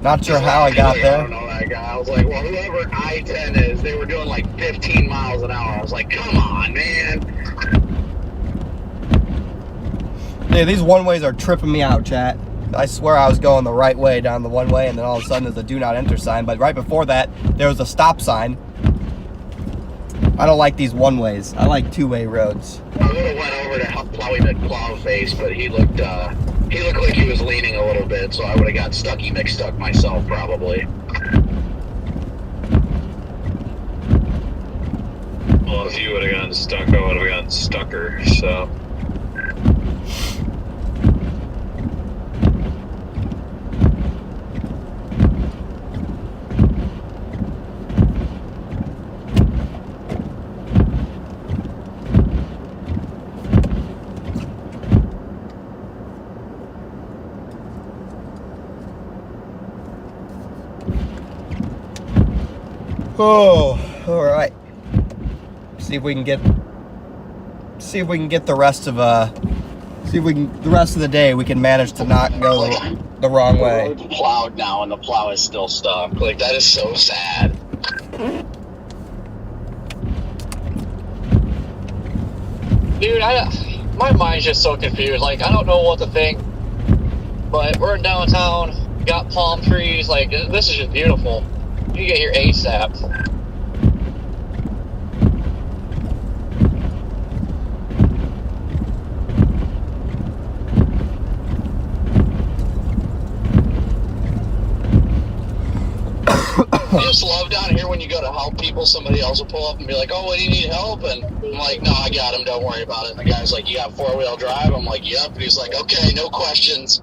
Speaker 2: Not sure how I got
Speaker 6: I
Speaker 2: there.
Speaker 6: don't know that guy. I was like, well, whoever I-10 is, they were doing like 15 miles an hour. I was like, come on, man.
Speaker 2: Dude, these one-ways are tripping me out, chat. I swear I was going the right way down the one way, and then all of a sudden there's a do not enter sign. But right before that, there was a stop sign. I don't like these one-ways. I like two-way roads.
Speaker 6: I would have went over to help Plowy McPlowface, but he looked like he was leaning a little bit, so I would have got Stucky McStuck myself, probably.
Speaker 4: Well, if you would have gotten stuck, I would have gotten stucker, so.
Speaker 2: Oh, all right. See if we can get the rest of the rest of the day we can manage to not go the wrong way.
Speaker 6: The road's plowed now, and the plow is still stuck. Like, that is so sad.
Speaker 3: Dude, my mind's just so confused. Like, I don't know what to think. But we're in downtown, got palm trees. Like, this is just beautiful. You get here ASAP.
Speaker 6: I just love down here when you go to help people, somebody else will pull up and be like, oh, what do you need help? And I'm like, no, I got him, don't worry about it. And the guy's like, you got four-wheel drive? I'm like, yep. And he's like, okay, no questions.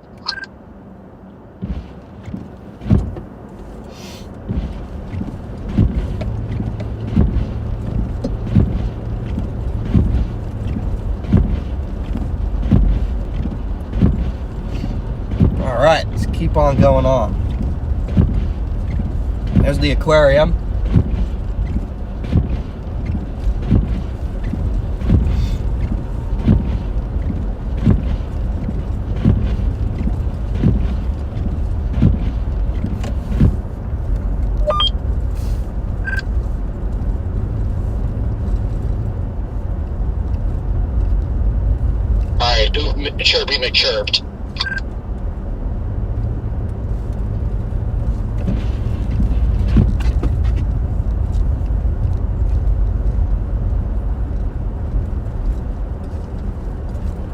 Speaker 2: All right, let's keep on going on. There's the aquarium.
Speaker 1: McChirped.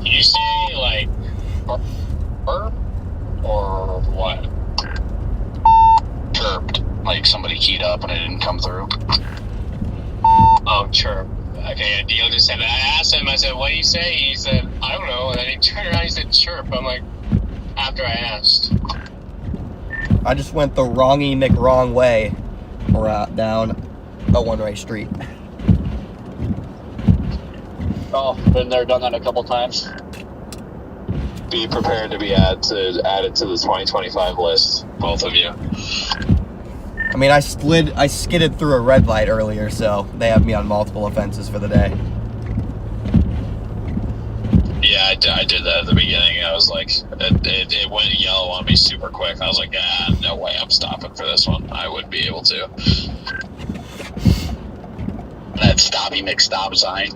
Speaker 4: Can you say, like, burp or what?
Speaker 1: Chirped. Like somebody keyed up and it didn't come through.
Speaker 4: Oh, chirp. Okay, and Deal just said that. I asked him, I said, what do you say? He said, I don't know. And then he turned around and he said, chirp. I'm like, after I asked.
Speaker 2: I just went the wrongy McWrong way down a one-way street.
Speaker 5: Oh, been there, done that a couple times.
Speaker 6: Be prepared to be added to the 2025 list, both of you.
Speaker 2: I mean, I skidded through a red light earlier, so they have me on multiple offenses for the day.
Speaker 6: Yeah, I did that at the beginning. I was like, it went yellow on me super quick. I was like, no way I'm stopping for this one. I wouldn't be able to.
Speaker 1: That stoppy McStop sign.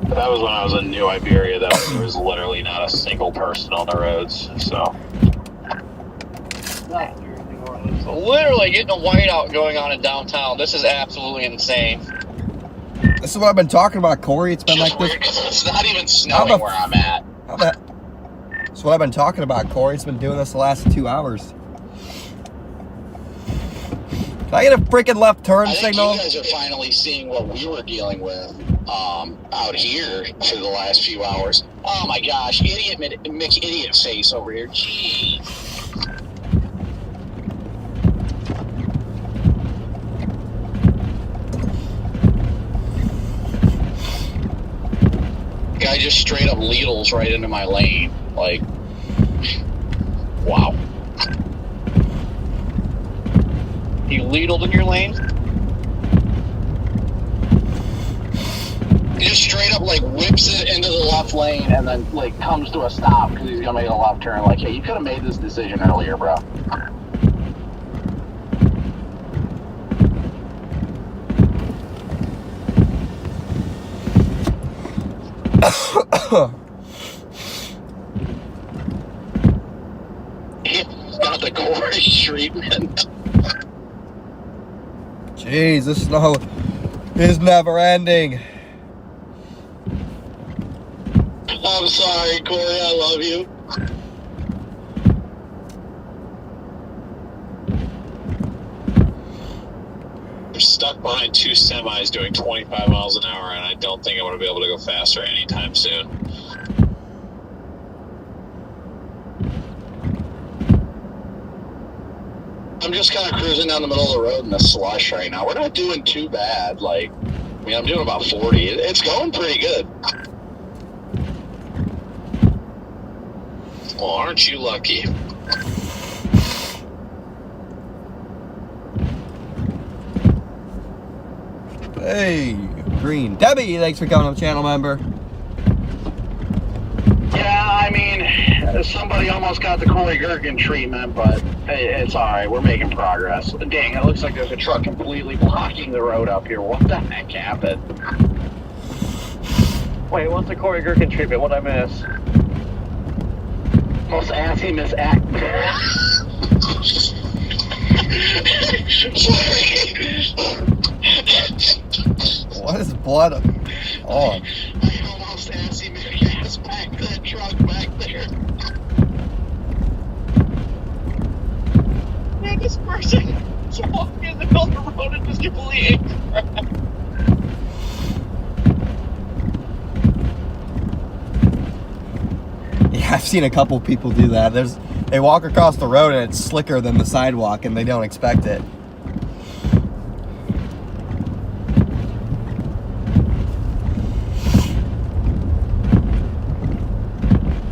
Speaker 6: That was when I was in New Iberia. There was literally not a single person on the roads. So
Speaker 5: Literally getting a whiteout going on in downtown. This is absolutely insane.
Speaker 2: This is what I've been talking about, Corey. It's been like this.
Speaker 1: It's not even snowing where I'm at.
Speaker 2: That's what I've been talking about, Corey. It's been doing this the last 2 hours. Can I get a freaking left turn
Speaker 1: I think
Speaker 2: signal?
Speaker 1: you guys are finally seeing what we were dealing with out here for the last few hours. Oh my gosh, idiot face over here. Jeez. Guy just straight up Lidl's right into my lane. Like, wow.
Speaker 5: He Lidl'd in your lane?
Speaker 1: He just straight up like whips it into the left lane and then like comes to a stop because he's gonna make a left turn. Like, hey, you could have made this decision earlier, bro. He's got the Corey treatment.
Speaker 2: Jeez, this snow is never ending.
Speaker 1: I'm sorry, Corey, I love you.
Speaker 6: I'm stuck behind two semis doing 25 miles an hour, and I don't think I'm going to be able to go faster anytime soon.
Speaker 1: I'm just kind of cruising down the middle of the road in the slush right now. We're not doing too bad. Like, I mean, I'm doing about 40. It's going pretty good.
Speaker 6: Well, aren't you lucky?
Speaker 2: Hey, Green. Debbie, thanks for coming up, channel member.
Speaker 1: Yeah, I mean, somebody almost got the Corey Gergen treatment, but it's all right. We're making progress. Dang, it looks like there's a truck completely blocking the road up here. What the heck happened?
Speaker 5: Wait, what's the Corey Gergen treatment? What'd I miss?
Speaker 1: Most assy misact.
Speaker 2: What is blood on?
Speaker 1: I almost assy gas back that truck back there.
Speaker 5: Man, this person is walking in the middle of the road and just completely crap.
Speaker 2: Yeah, I've seen a couple people do that. They walk across the road and it's slicker than the sidewalk and they don't expect it.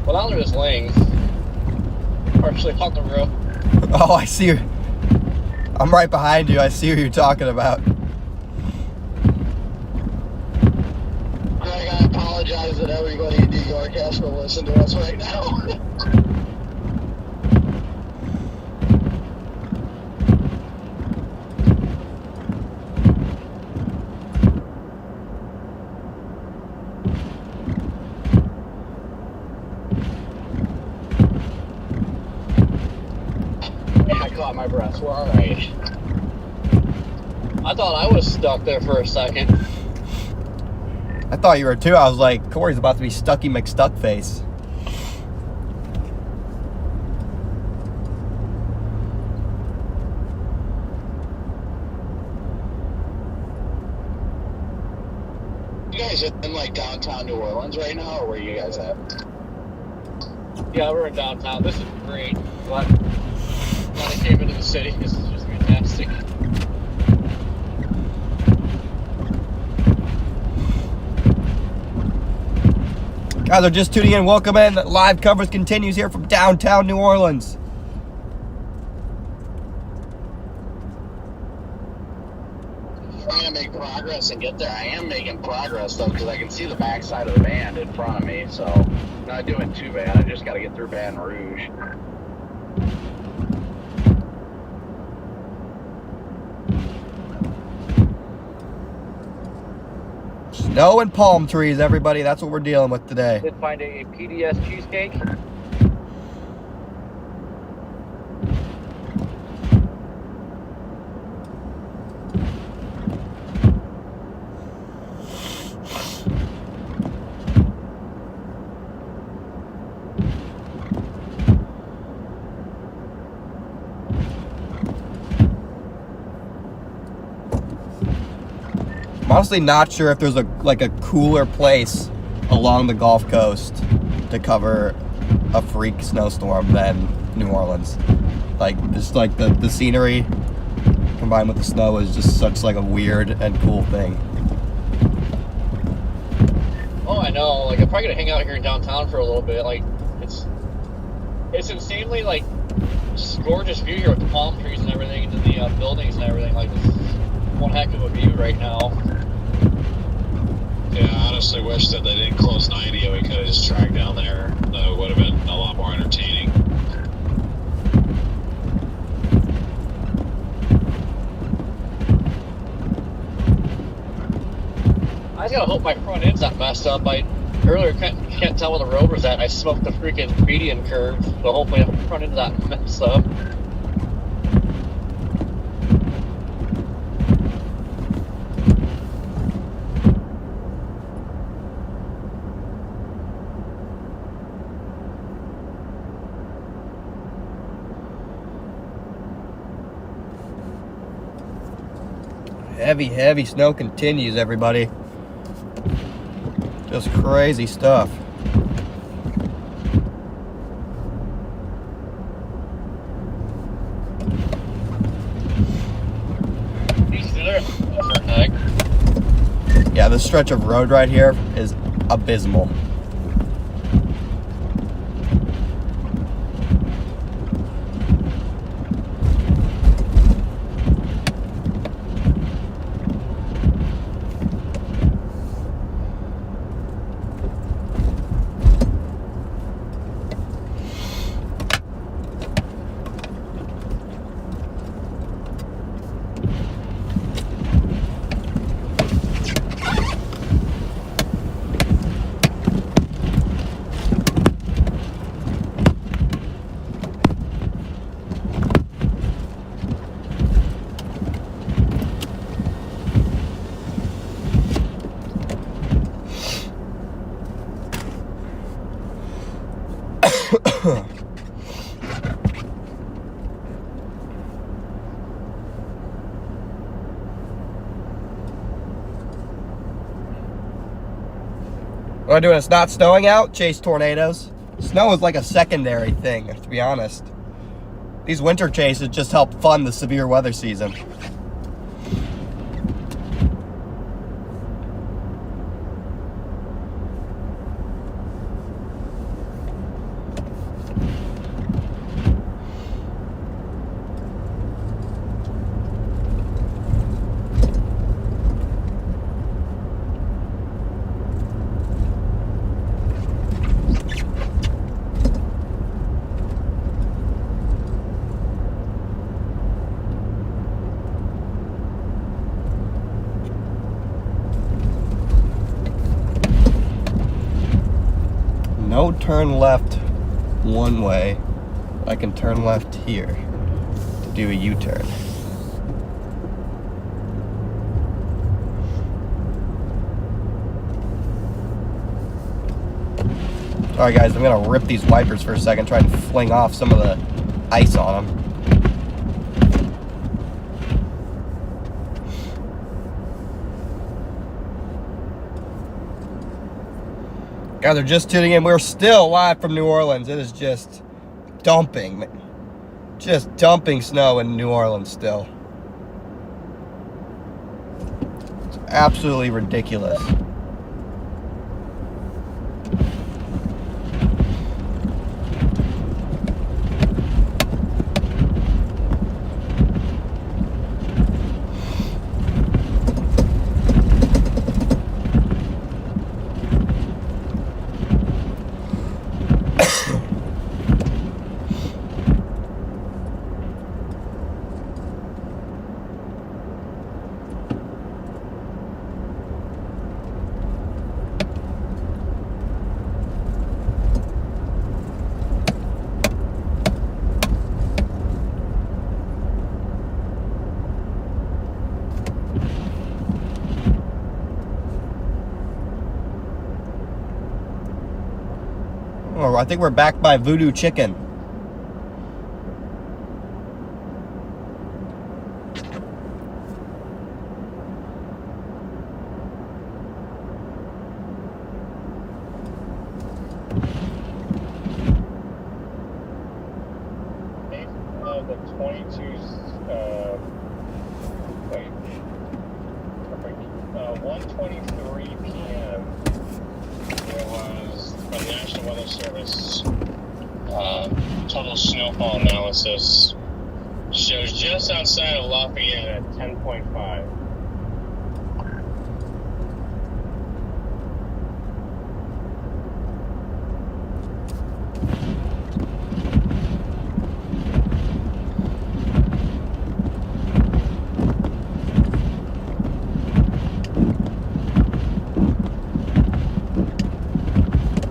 Speaker 5: Well, now there's lanes. Partially on the road.
Speaker 2: Oh, I see you. I'm right behind you. I see what you're talking about.
Speaker 1: Greg, I apologize that everybody in New York has to listen to us right now.
Speaker 3: my breath. We're all right. I thought I was stuck there for a second.
Speaker 2: I thought you were too. I was like, Corey's about to be Stucky McStuckface.
Speaker 6: You guys are in like downtown New Orleans right now, or where are you guys at?
Speaker 3: Yeah, we're in downtown. This is great. Glad I came into the city. This is just fantastic.
Speaker 2: Guys are just tuning in. Welcome in. Live coverage continues here from downtown New Orleans.
Speaker 6: I'm gonna make progress and get there. I am making progress though, because I can see the backside of the band in front of me, so not doing too bad. I just got to get through Baton Rouge.
Speaker 2: Snow and palm trees, everybody. That's what we're dealing with today.
Speaker 3: Did find a PDS cheesecake.
Speaker 2: I'm honestly not sure if there's a cooler place along the Gulf Coast to cover a freak snowstorm than New Orleans. Like, just like the scenery combined with the snow is just such like a weird and cool thing.
Speaker 3: Oh, I know. Like, I'm probably gonna hang out here in downtown for a little bit. Like, it's insanely like just gorgeous view here with the palm trees and everything, and the buildings and everything. Like, this is one heck of a view right now.
Speaker 6: Yeah, I honestly wish that they didn't close 90 and we could have just tracked down there. That would have been a lot more entertaining.
Speaker 3: I just gotta hope my front end's not messed up. I earlier can't tell where the road was at. I smoked the freaking median curve, so hopefully the front end's not messed up.
Speaker 2: Heavy snow continues, everybody. Just crazy stuff. Yeah, this stretch of road right here is abysmal. What am I doing? It's not snowing out? Chase tornadoes. Snow is like a secondary thing, to be honest. These winter chases just help fund the severe weather season. No turn left one way. I can turn left here to do a U-turn. Alright guys, I'm gonna rip these wipers for a second, try and fling off some of the ice on them. Guys are just tuning in. We're still live from New Orleans. It is just dumping snow in New Orleans still. It's absolutely ridiculous. Oh, I think we're back by Voodoo Chicken.
Speaker 4: The 1:23 p.m. there was a National Weather Service total snowfall analysis shows just outside of Lafayette at 10.5.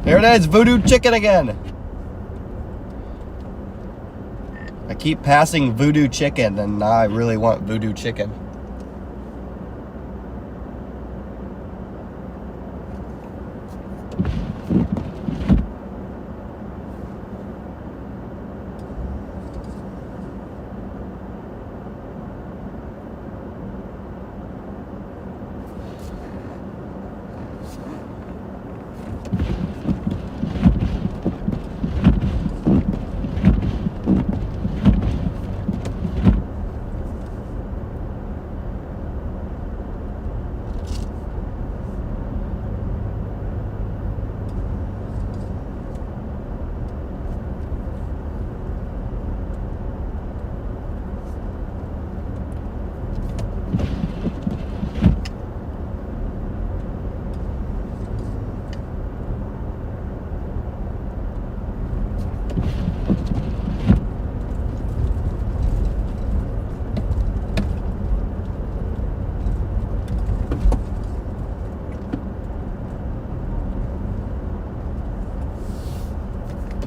Speaker 2: There it is, Voodoo Chicken again. I keep passing Voodoo Chicken, and now I really want Voodoo Chicken.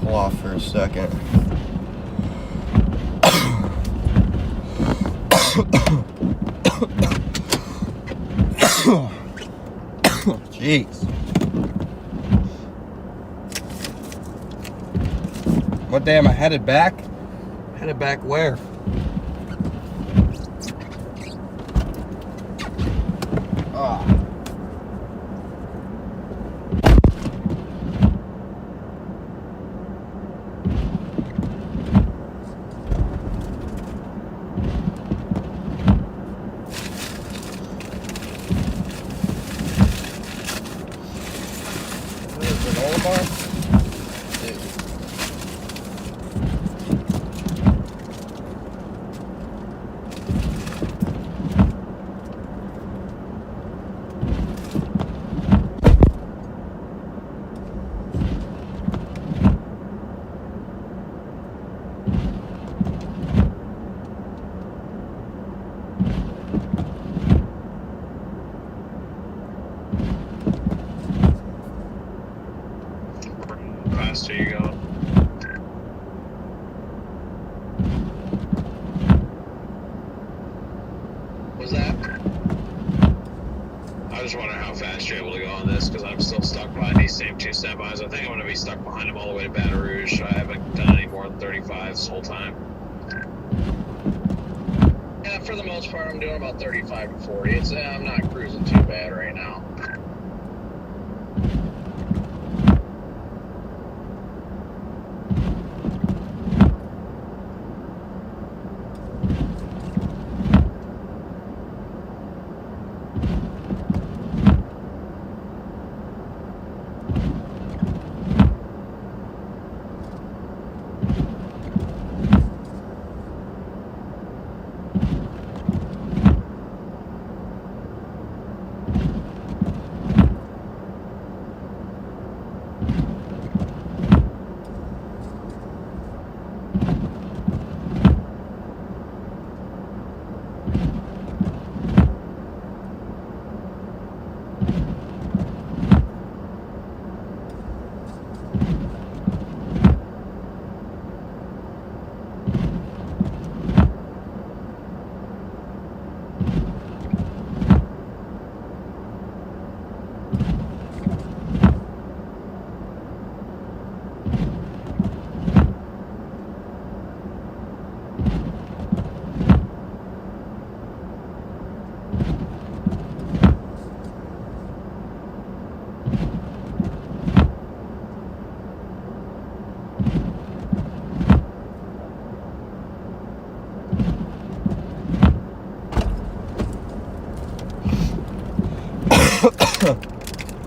Speaker 2: Pull off for a second. Jeez. What day am I headed back? Headed back where?
Speaker 6: Faster you go. fast you're able to go on this, because I'm still stuck behind these same two semis. I think I'm going to be stuck behind them all the way to Baton Rouge. I haven't done any more than 35 this whole time.
Speaker 3: Yeah, for the most part, I'm doing about 35 to 40. I'm not cruising too bad right now.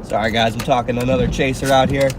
Speaker 2: Sorry guys, I'm talking to another chaser out here.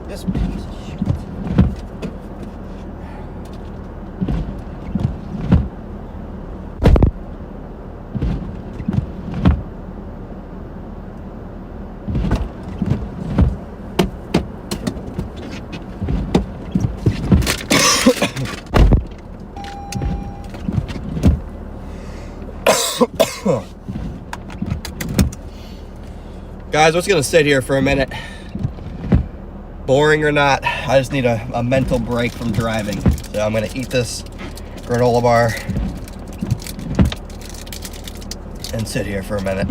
Speaker 2: This piece of shit. Guys, I'm just gonna sit here for a minute. Boring or not, I just need a mental break from driving. So I'm gonna eat this granola bar and sit here for a minute.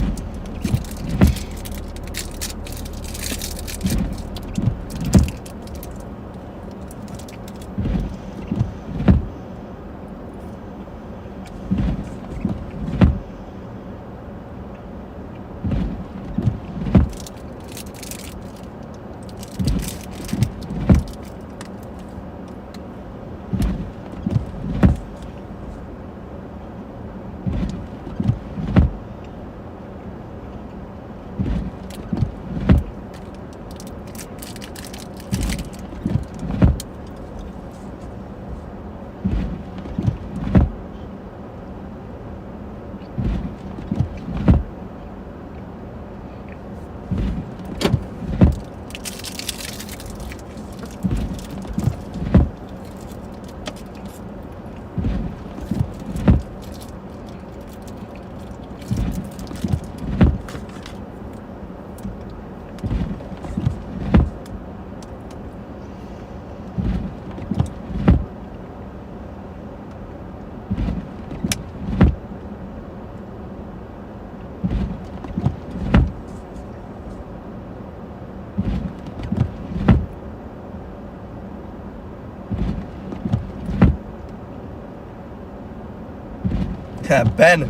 Speaker 2: Ben.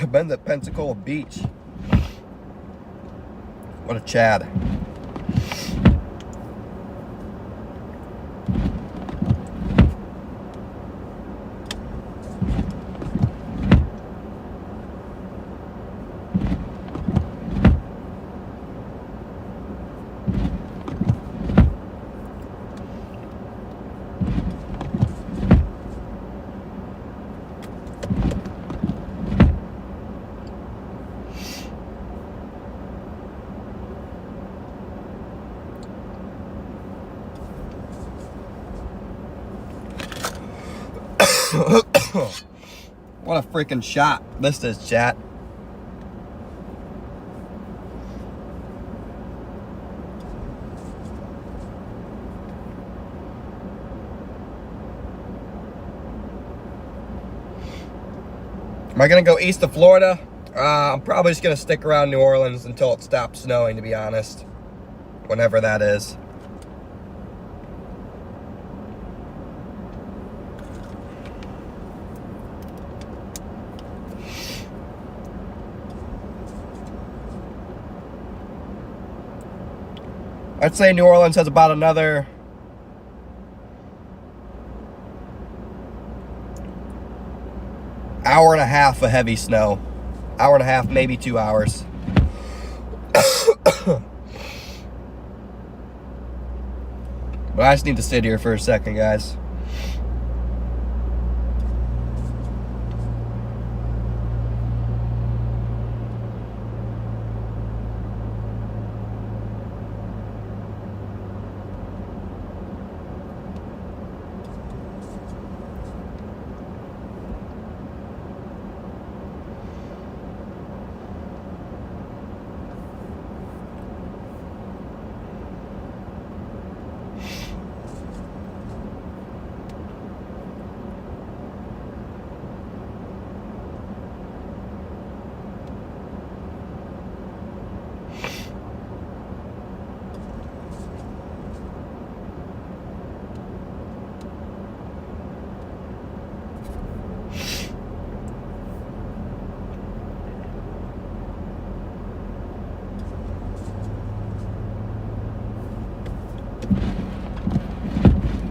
Speaker 2: Ben's at Pensacola Beach. What a Chad. What a freaking shot this is, chat. Am I going to go east of Florida? I'm probably just going to stick around New Orleans until it stops snowing, to be honest. Whenever that is. I'd say New Orleans has about another hour and a half of heavy snow. Hour and a half, maybe 2 hours. But I just need to sit here for a second, guys.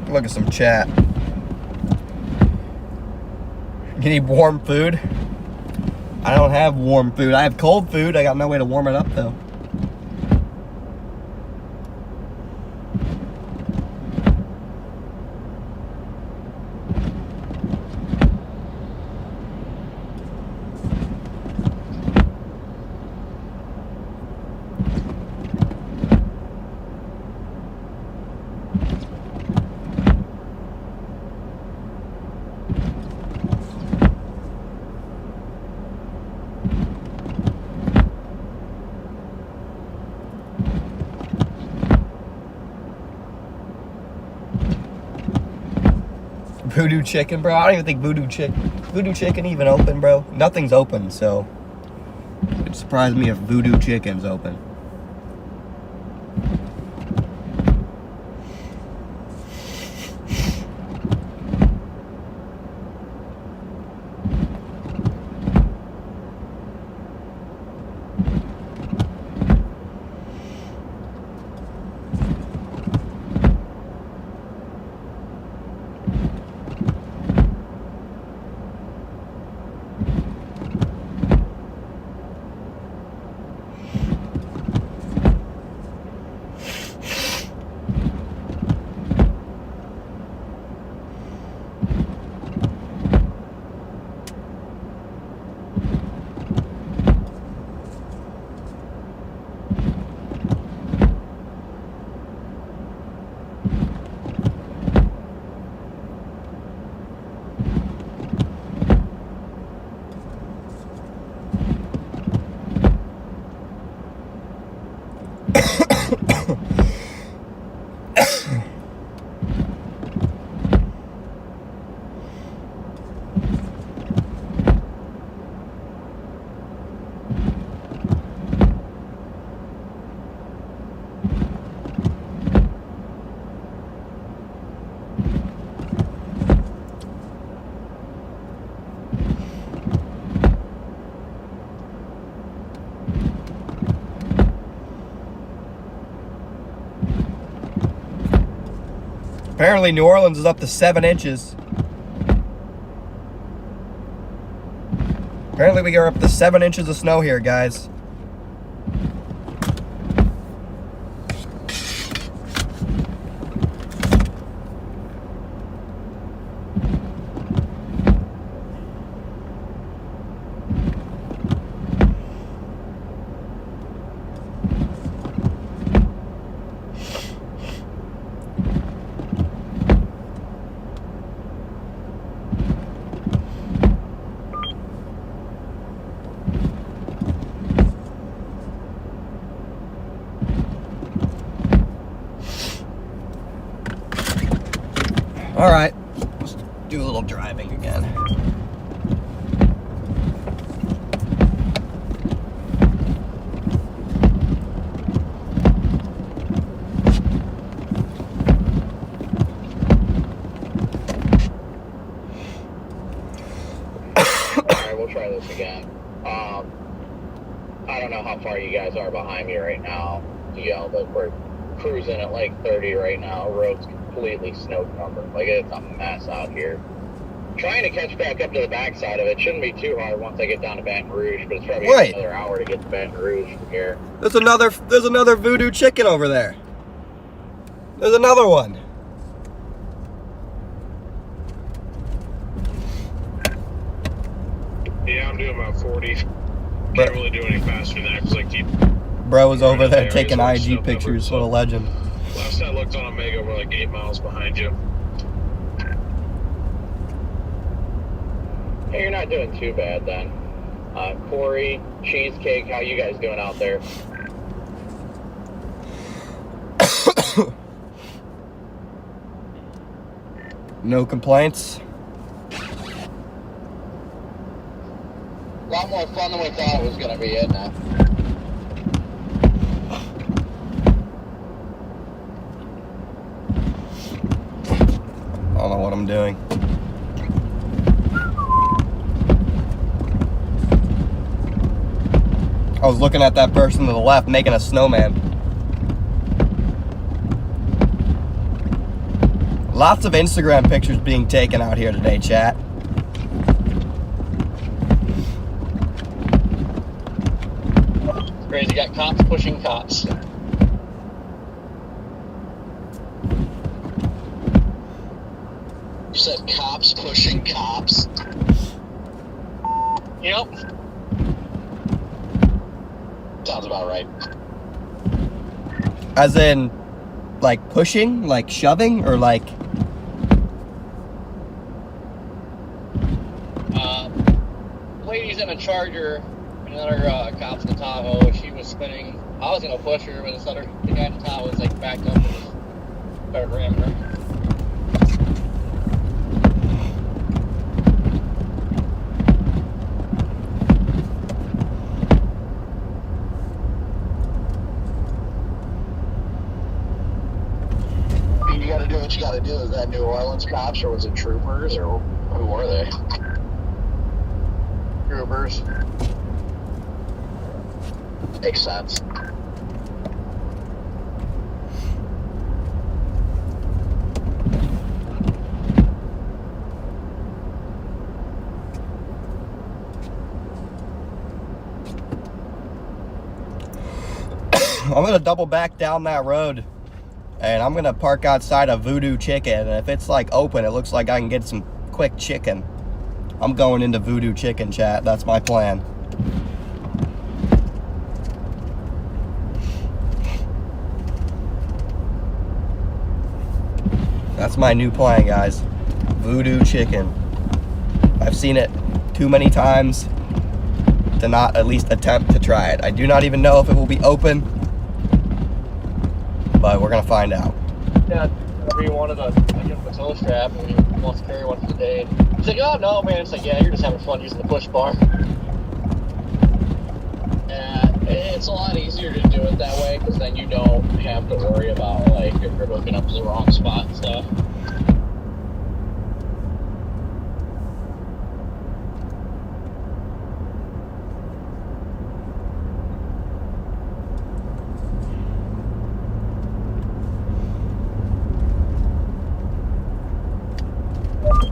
Speaker 2: Look at some chat. You need warm food? I don't have warm food. I have cold food. I got no way to warm it up, though. Voodoo Chicken, bro. I don't even think Voodoo Chicken even open, bro. Nothing's open, so it'd surprise me if Voodoo Chicken's open. Apparently New Orleans is up to 7 inches. Apparently we are up to 7 inches of snow here, guys. All right, let's do a little driving again.
Speaker 8: Alright, we'll try this again. I don't know how far you guys are behind me right now, DL, but we're cruising at like 30 right now. Road's completely snow covered. Like, it's a mess out here. Trying to catch back up to the backside of it shouldn't be too hard once I get down to Baton Rouge, but it's probably
Speaker 2: Wait.
Speaker 8: another hour to get to Baton Rouge from here.
Speaker 2: There's another voodoo chicken over there. There's another one.
Speaker 6: Yeah, I'm doing about 40. Can't really do any faster than that because I keep.
Speaker 2: Bro was over there
Speaker 6: Yeah,
Speaker 2: taking
Speaker 6: he's
Speaker 2: IG
Speaker 6: like
Speaker 2: pictures.
Speaker 6: snow
Speaker 2: What a legend.
Speaker 6: Last I looked on Omega, we're like 8 miles behind you.
Speaker 8: Hey, you're not doing too bad then. Corey, Cheesecake, how you guys doing out there?
Speaker 2: No complaints.
Speaker 8: A lot more fun than we thought it was going to be, isn't it?
Speaker 2: I don't know what I'm doing. I was looking at that person to the left making a snowman. Lots of Instagram pictures being taken out here today, chat.
Speaker 3: It's crazy. You got cops pushing cops.
Speaker 1: You said cops pushing cops.
Speaker 3: Yep.
Speaker 1: Sounds about right.
Speaker 2: As in, like pushing, like shoving, or like...
Speaker 3: Lady's in a Charger, and another cop's in a Tahoe. She was spinning. I was gonna push her, but the guy in the Tahoe was like backed up and just started ramming her.
Speaker 1: You gotta do what you gotta do. Is that New Orleans cops or was it troopers or who were they?
Speaker 3: Groupers.
Speaker 1: Makes sense.
Speaker 2: I'm gonna double back down that road and I'm gonna park outside a Voodoo Chicken, and if it's like open, it looks like I can get some quick chicken. I'm going into Voodoo Chicken, chat. That's my plan. That's my new plan, guys. Voodoo Chicken. I've seen it too many times to not at least attempt to try it. I do not even know if it will be open, but we're gonna find out.
Speaker 3: Yeah, we wanted to give him a toe strap, and he wants to carry one for the day. He's like, oh no, man. It's like, yeah, you're just having fun using the push bar.
Speaker 1: Yeah, it's a lot easier to do it that way because then you don't have to worry about like if you're hooking up to the wrong spot and stuff.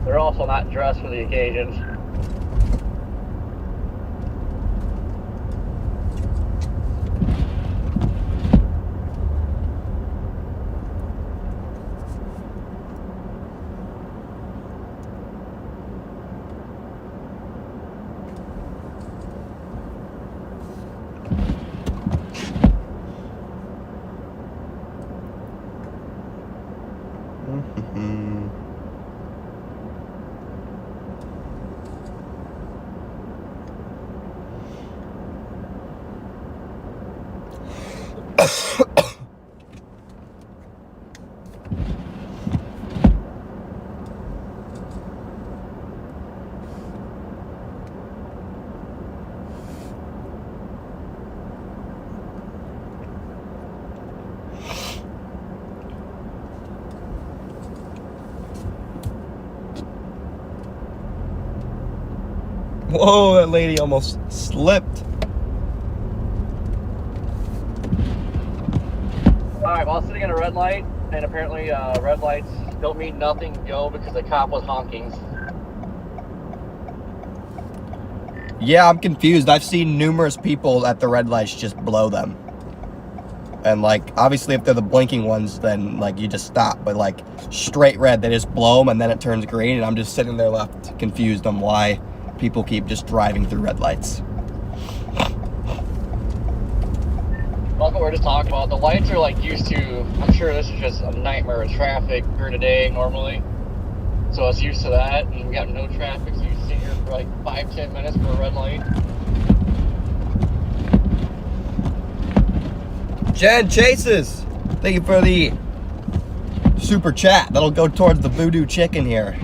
Speaker 3: They're also not dressed for the occasions.
Speaker 2: Whoa, that lady almost slipped.
Speaker 3: Alright, well, I was sitting at a red light, and apparently red lights don't mean nothing, go, because the cop was honking.
Speaker 2: Yeah, I'm confused. I've seen numerous people at the red lights just blow them. And, like, obviously if they're the blinking ones, then, like, you just stop. But, like, straight red, they just blow them and then it turns green. And I'm just sitting there left confused on why people keep just driving through red lights.
Speaker 3: That's what we're just talking about. The lights are, like, used to, I'm sure this is just a nightmare of traffic during the day normally. So it's used to that, and we got no traffic, so you sit here for like 5-10 minutes for a red light.
Speaker 2: Jen Chases, thank you for the super chat. That'll go towards the voodoo chicken here.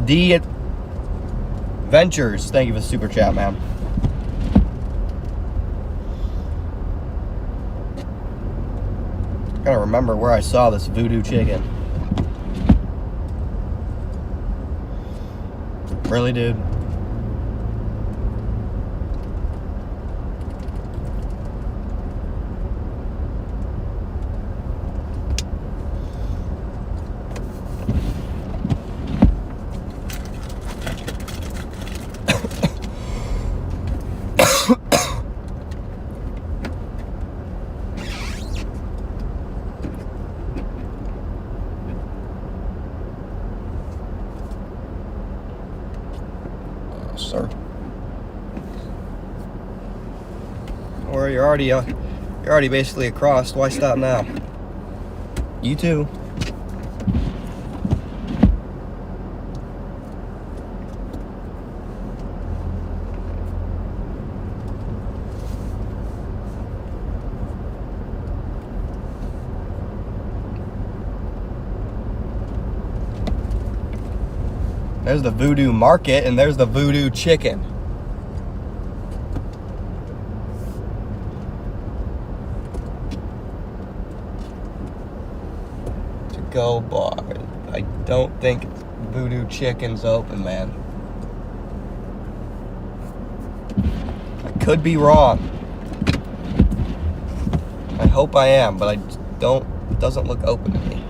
Speaker 2: D Ventures, thank you for the super chat, man. Gotta remember where I saw this voodoo chicken. Really, dude? Sir. Or you're already basically across. Why stop now? You too. There's the voodoo market, and there's the voodoo chicken. To go bar. I don't think voodoo chicken's open, man. I could be wrong. I hope I am, but it doesn't look open to me.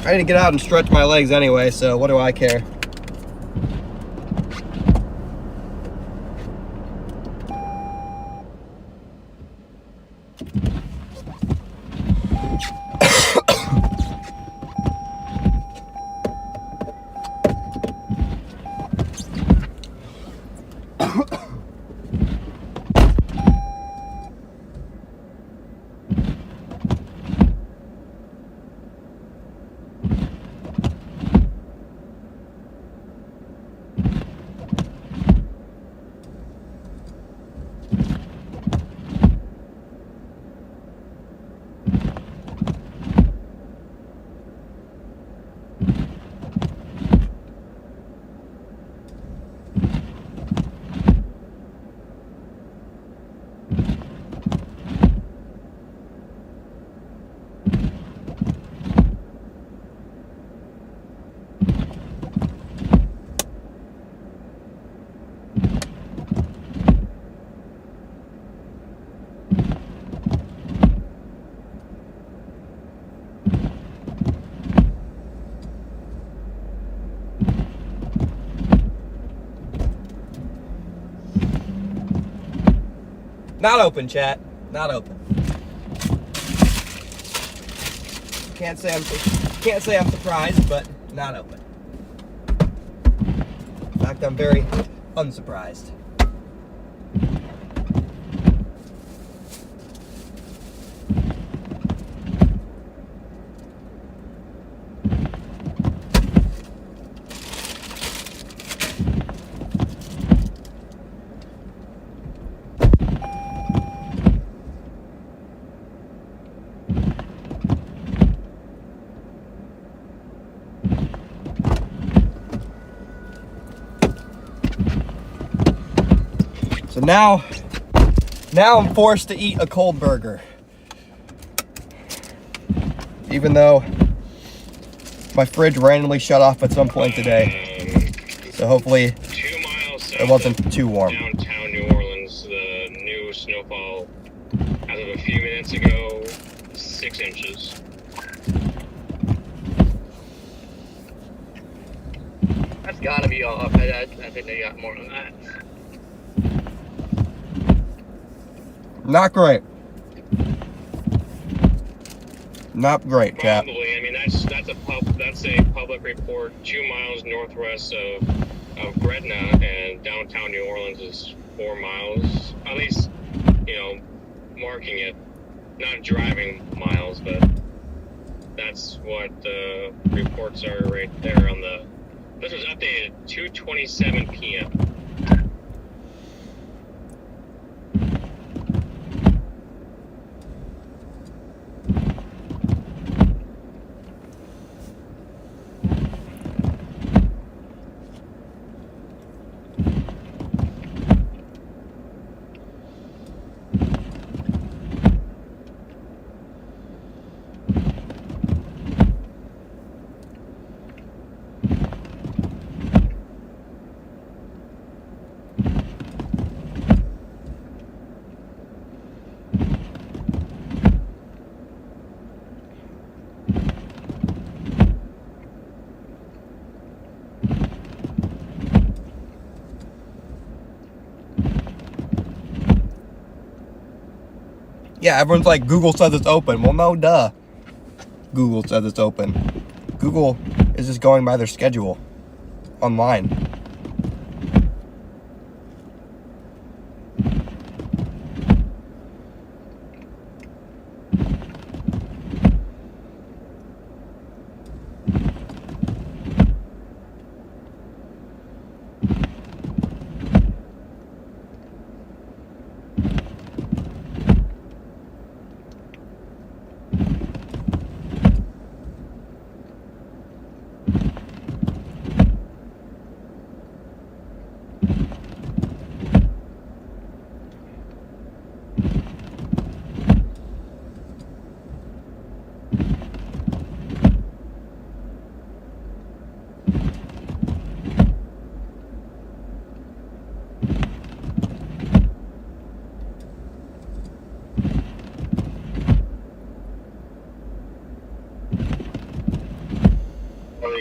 Speaker 2: I need to get out and stretch my legs anyway, so what do I care? Not open, chat. Not open. Can't say I'm surprised, but not open. In fact, I'm very unsurprised. So now I'm forced to eat a cold burger. Even though my fridge randomly shut off at some point today. So hopefully
Speaker 4: 2 miles
Speaker 2: it wasn't too warm.
Speaker 4: Downtown New Orleans, the new snowfall as of a few minutes ago, 6 inches.
Speaker 3: That's gotta be off. I think they got more than that.
Speaker 2: Not great. Not great, chat.
Speaker 4: Probably. I mean, that's a public report 2 miles northwest of Gretna, and downtown New Orleans is 4 miles. At least, marking it, not driving miles, but that's what the reports are right there on the. This was updated at 2:27 p.m.
Speaker 2: Yeah, everyone's like, Google says it's open. Well, no, duh. Google says it's open. Google is just going by their schedule online.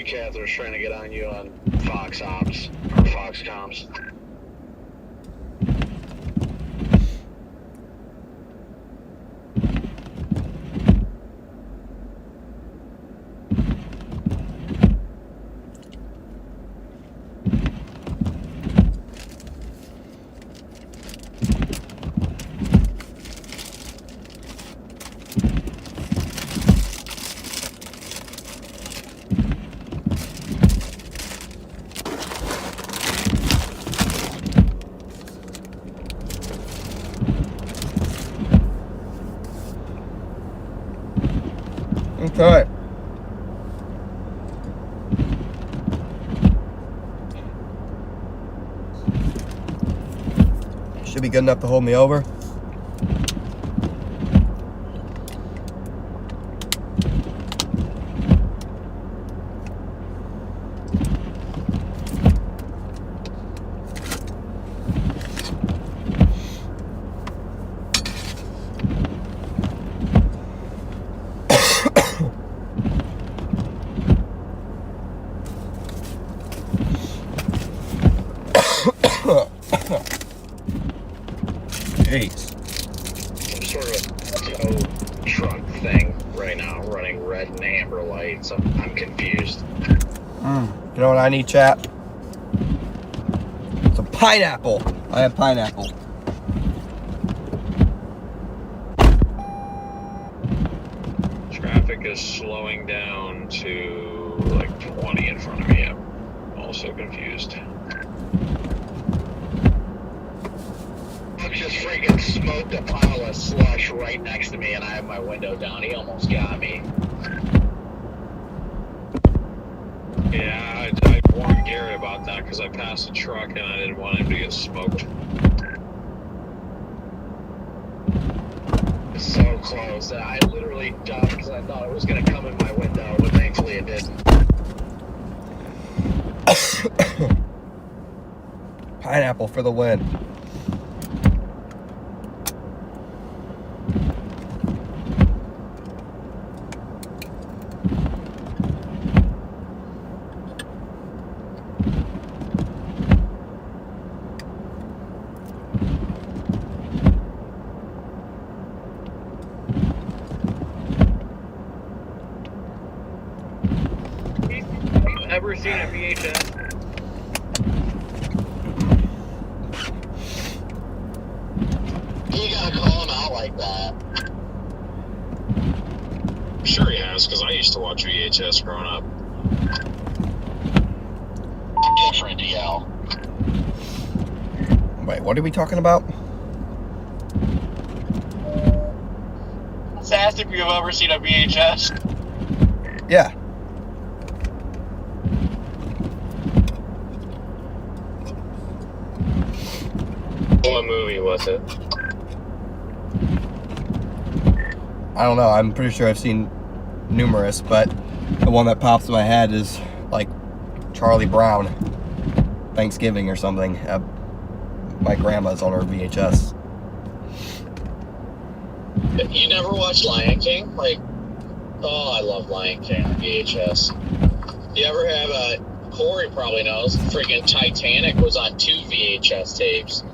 Speaker 8: Catherine's trying to get on you on Fox Ops or Fox Comms.
Speaker 2: Okay. Should be good enough to hold me over. Jeez.
Speaker 8: sort of a tow truck thing right now, running red and amber lights. I'm confused.
Speaker 2: You know what I need, chat? Some pineapple. I have pineapple.
Speaker 6: Traffic is slowing down to like 20 in front of me. I'm also confused.
Speaker 8: I just freaking smoked a pile of slush right next to me, and I have my window down. He almost got me.
Speaker 6: Yeah, I warned Garrett about that because I passed a truck and I didn't want him to get smoked.
Speaker 8: So close that I literally ducked because I thought it was going to come in my window, but thankfully it didn't.
Speaker 2: Pineapple for the win.
Speaker 3: Ever seen a VHS?
Speaker 8: You gotta call him out like that.
Speaker 6: Sure he has, because I used to watch VHS growing up.
Speaker 8: Different DL.
Speaker 2: Wait, what are we talking about?
Speaker 3: It's asked if you've ever seen a VHS.
Speaker 2: Yeah.
Speaker 6: What movie was it?
Speaker 2: I don't know. I'm pretty sure I've seen numerous, but the one that pops in my head is like Charlie Brown, Thanksgiving or something. My grandma's on her VHS.
Speaker 8: You never watched Lion King? Like, oh, I love Lion King on VHS. You ever have Corey probably knows, freaking Titanic was on 2 VHS tapes.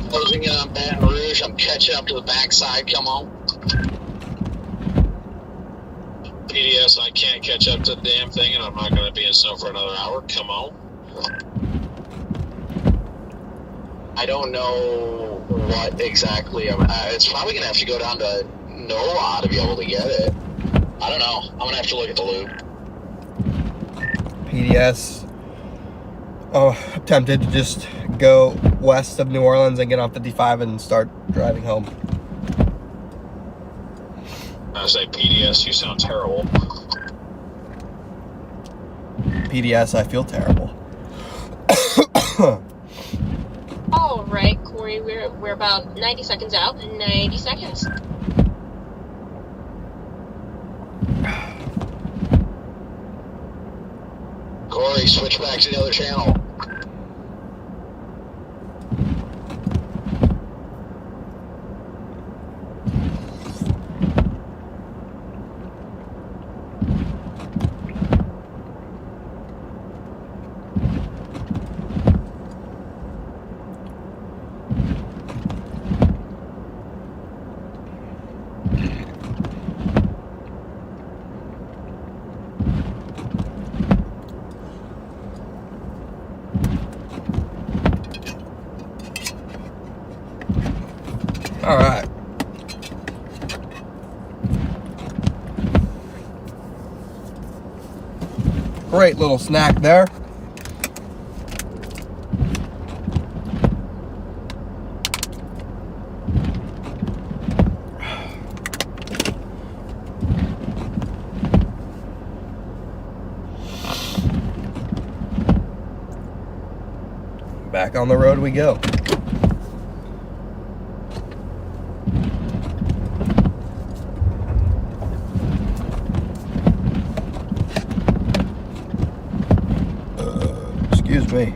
Speaker 8: Closing in on Baton Rouge. I'm catching up to the backside. Come on.
Speaker 6: PDS, I can't catch up to the damn thing, and I'm not going to be in snow for another hour. Come on.
Speaker 8: I don't know what exactly. It's probably going to have to go down to NOLA to be able to get it. I don't know. I'm going to have to look at the loop.
Speaker 2: PDS. Oh, I'm tempted to just go west of New Orleans and get on 55 and start driving home.
Speaker 6: I say, PDS, you sound terrible.
Speaker 2: PDS, I feel terrible.
Speaker 9: All right, Corey, we're about 90 seconds out. 90 seconds.
Speaker 8: Corey, switch back to the other channel.
Speaker 2: All right. Great little snack there. Back on the road we go. Excuse me.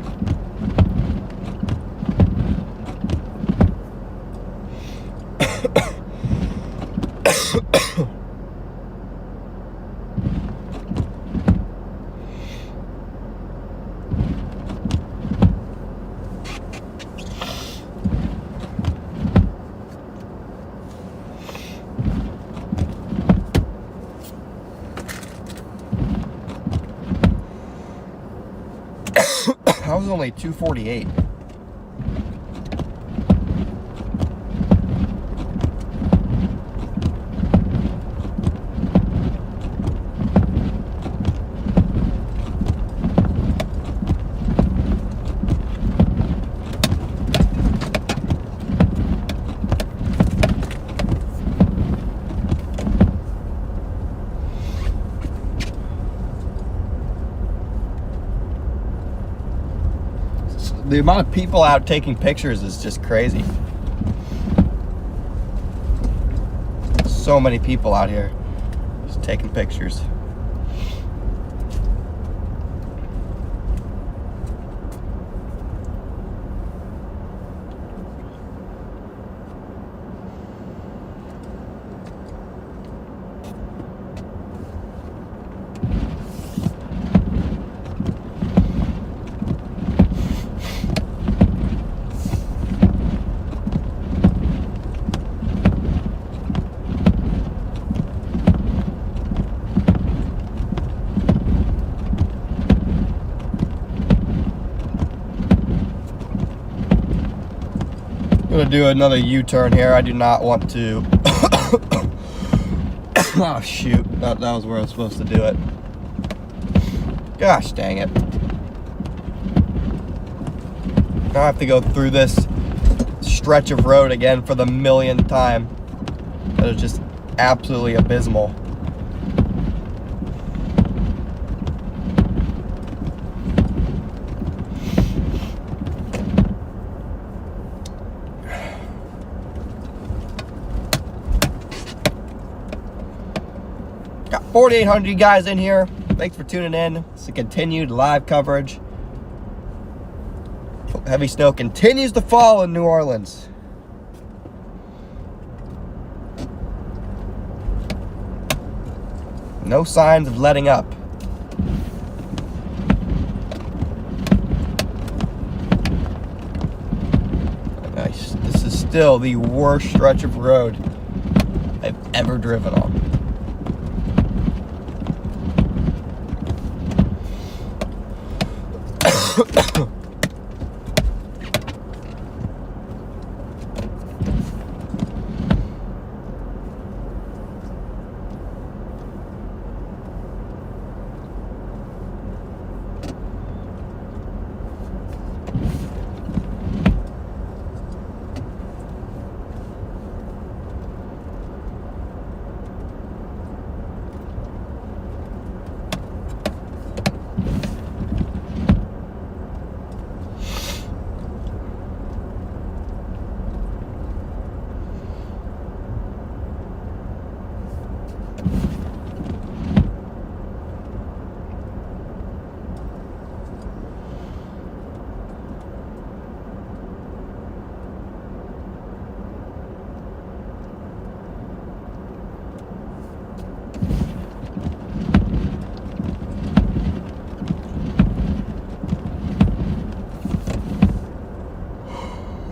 Speaker 2: I was only 248. The amount of people out taking pictures is just crazy. So many people out here just taking pictures. I'm gonna do another U-turn here. I do not want to. Oh shoot, that was where I was supposed to do it. Gosh dang it. Now I have to go through this stretch of road again for the millionth time. That is just absolutely abysmal. Got 4,800 guys in here. Thanks for tuning in. It's a continued live coverage. Heavy snow continues to fall in New Orleans. No signs of letting up. Nice. This is still the worst stretch of road I've ever driven on.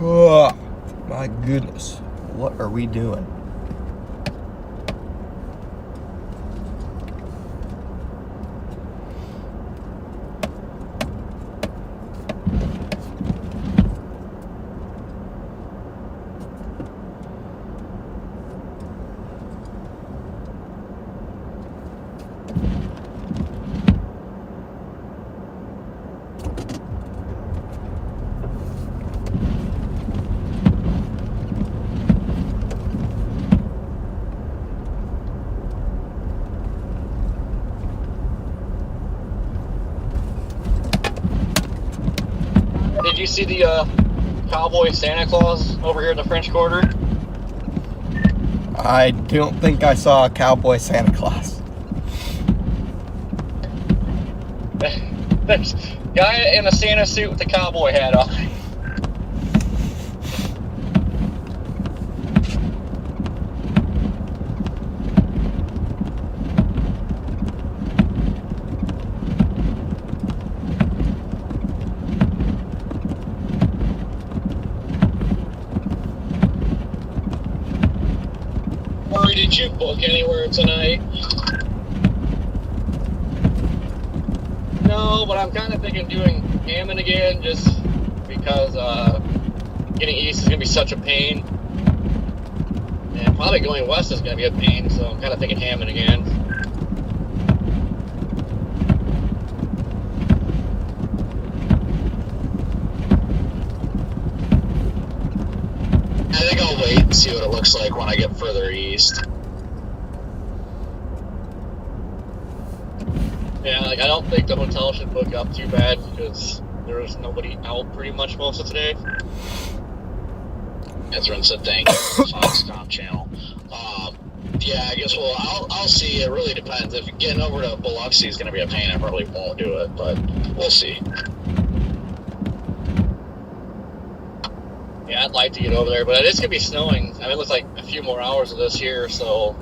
Speaker 2: Oh, my goodness. What are we doing?
Speaker 3: Did you see the cowboy Santa Claus over here in the French Quarter?
Speaker 2: I don't think I saw a cowboy Santa Claus.
Speaker 3: There's a guy in a Santa suit with a cowboy hat on.
Speaker 4: Corey, did you book anywhere tonight?
Speaker 3: No, but I'm kind of thinking doing Hammond again, just because getting east is going to be such a pain. And probably going west is going to be a pain, so I'm kind of thinking Hammond again.
Speaker 6: I think I'll wait and see what it looks like when I get further east.
Speaker 3: Yeah, like I don't think the hotel should book up too bad because there was nobody out pretty much most of today.
Speaker 6: Ezra said thank you for the Foxconn channel. Yeah, I guess I'll see. It really depends. If getting over to Biloxi is going to be a pain, I probably won't do it, but we'll see.
Speaker 3: Yeah, I'd like to get over there, but it is going to be snowing. I mean, it looks like a few more hours of this here, so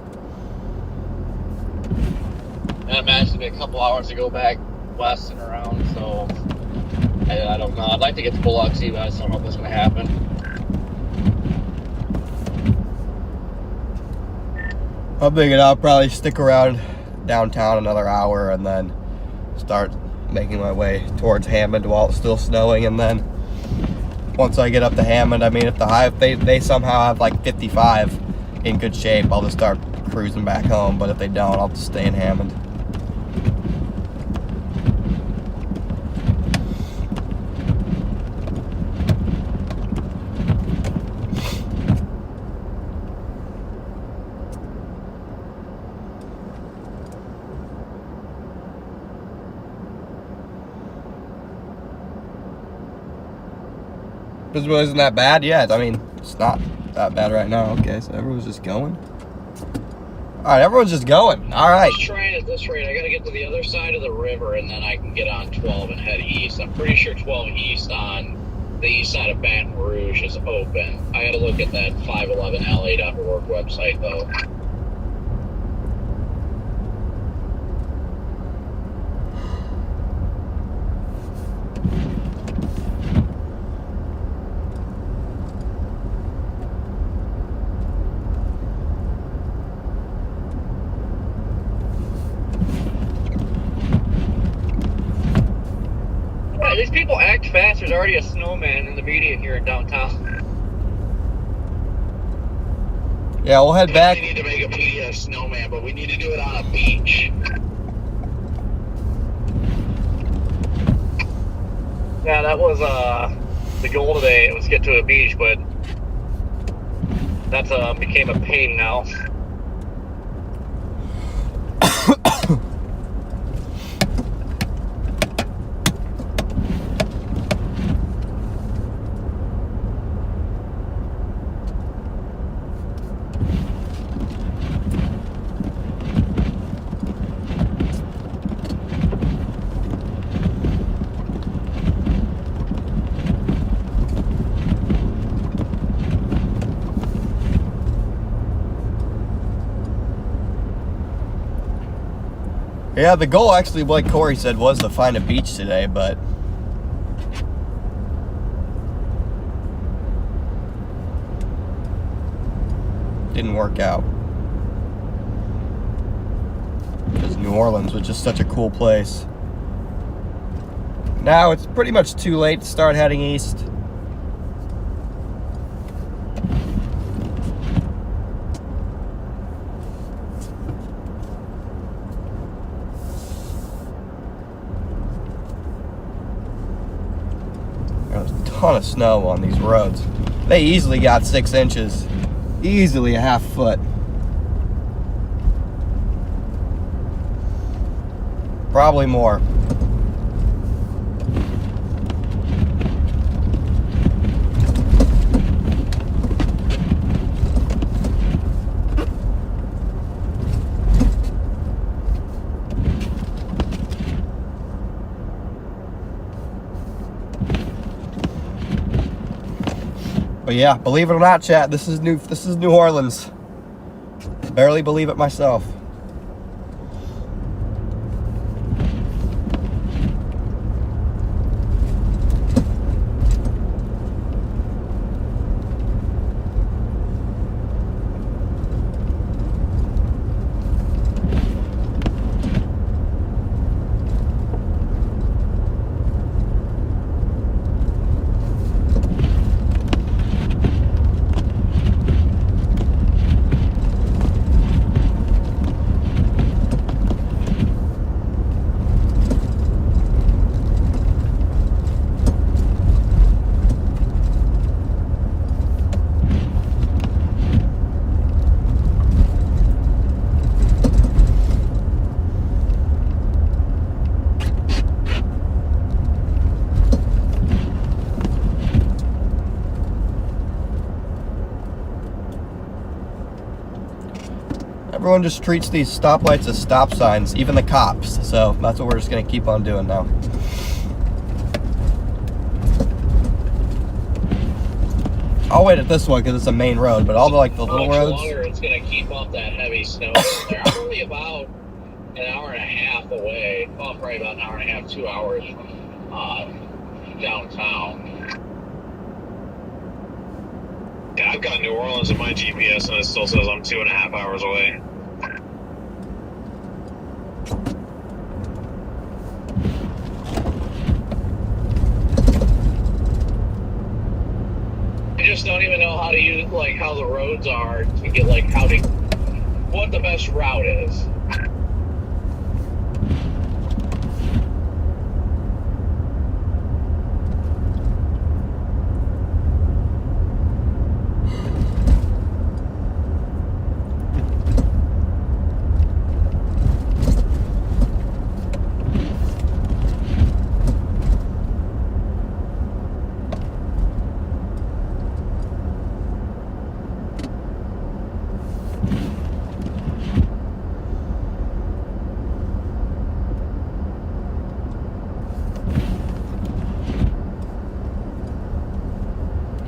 Speaker 3: I imagine it'll be a couple hours to go back west and around, so I don't know. I'd like to get to Biloxi, but I just don't know if that's going to happen.
Speaker 2: I'm thinking I'll probably stick around downtown another hour and then start making my way towards Hammond while it's still snowing. And then once I get up to Hammond, I mean, if the high, if they somehow have like 55 in good shape, I'll just start cruising back home. But if they don't, I'll just stay in Hammond. This isn't that bad yet. I mean, it's not that bad right now. Okay, so everyone's just going. All right, everyone's just going. All right.
Speaker 6: This train at this rate, I got to get to the other side of the river, and then I can get on 12 and head east. I'm pretty sure 12 east on the east side of Baton Rouge is open. I got to look at that 511la.org website, though.
Speaker 3: These people act fast. There's already a snowman in the media here in downtown.
Speaker 2: Yeah, we'll head back.
Speaker 6: We need to make a PDF snowman, but we need to do it on a beach.
Speaker 3: Yeah, that was the goal today. It was get to a beach, but that's became a pain now.
Speaker 2: Yeah, the goal actually, like Corey said, was to find a beach today, but didn't work out. Because New Orleans was just such a cool place. Now it's pretty much too late to start heading east. There's a ton of snow on these roads. They easily got 6 inches. Easily a half foot. Probably more. But yeah, believe it or not, chat, this is New Orleans. Barely believe it myself. Everyone just treats these stoplights as stop signs, even the cops. So that's what we're just going to keep on doing now. I'll wait at this one because it's a main road, but all the little roads.
Speaker 1: Longer it's going to keep up that heavy snow. They're only about an hour and a half away. Well, probably about an hour and a half, 2 hours downtown.
Speaker 6: Yeah, I've got New Orleans in my GPS and it still says I'm 2.5 hours away.
Speaker 1: I just don't even know how to use, how the roads are to get, what the best route is.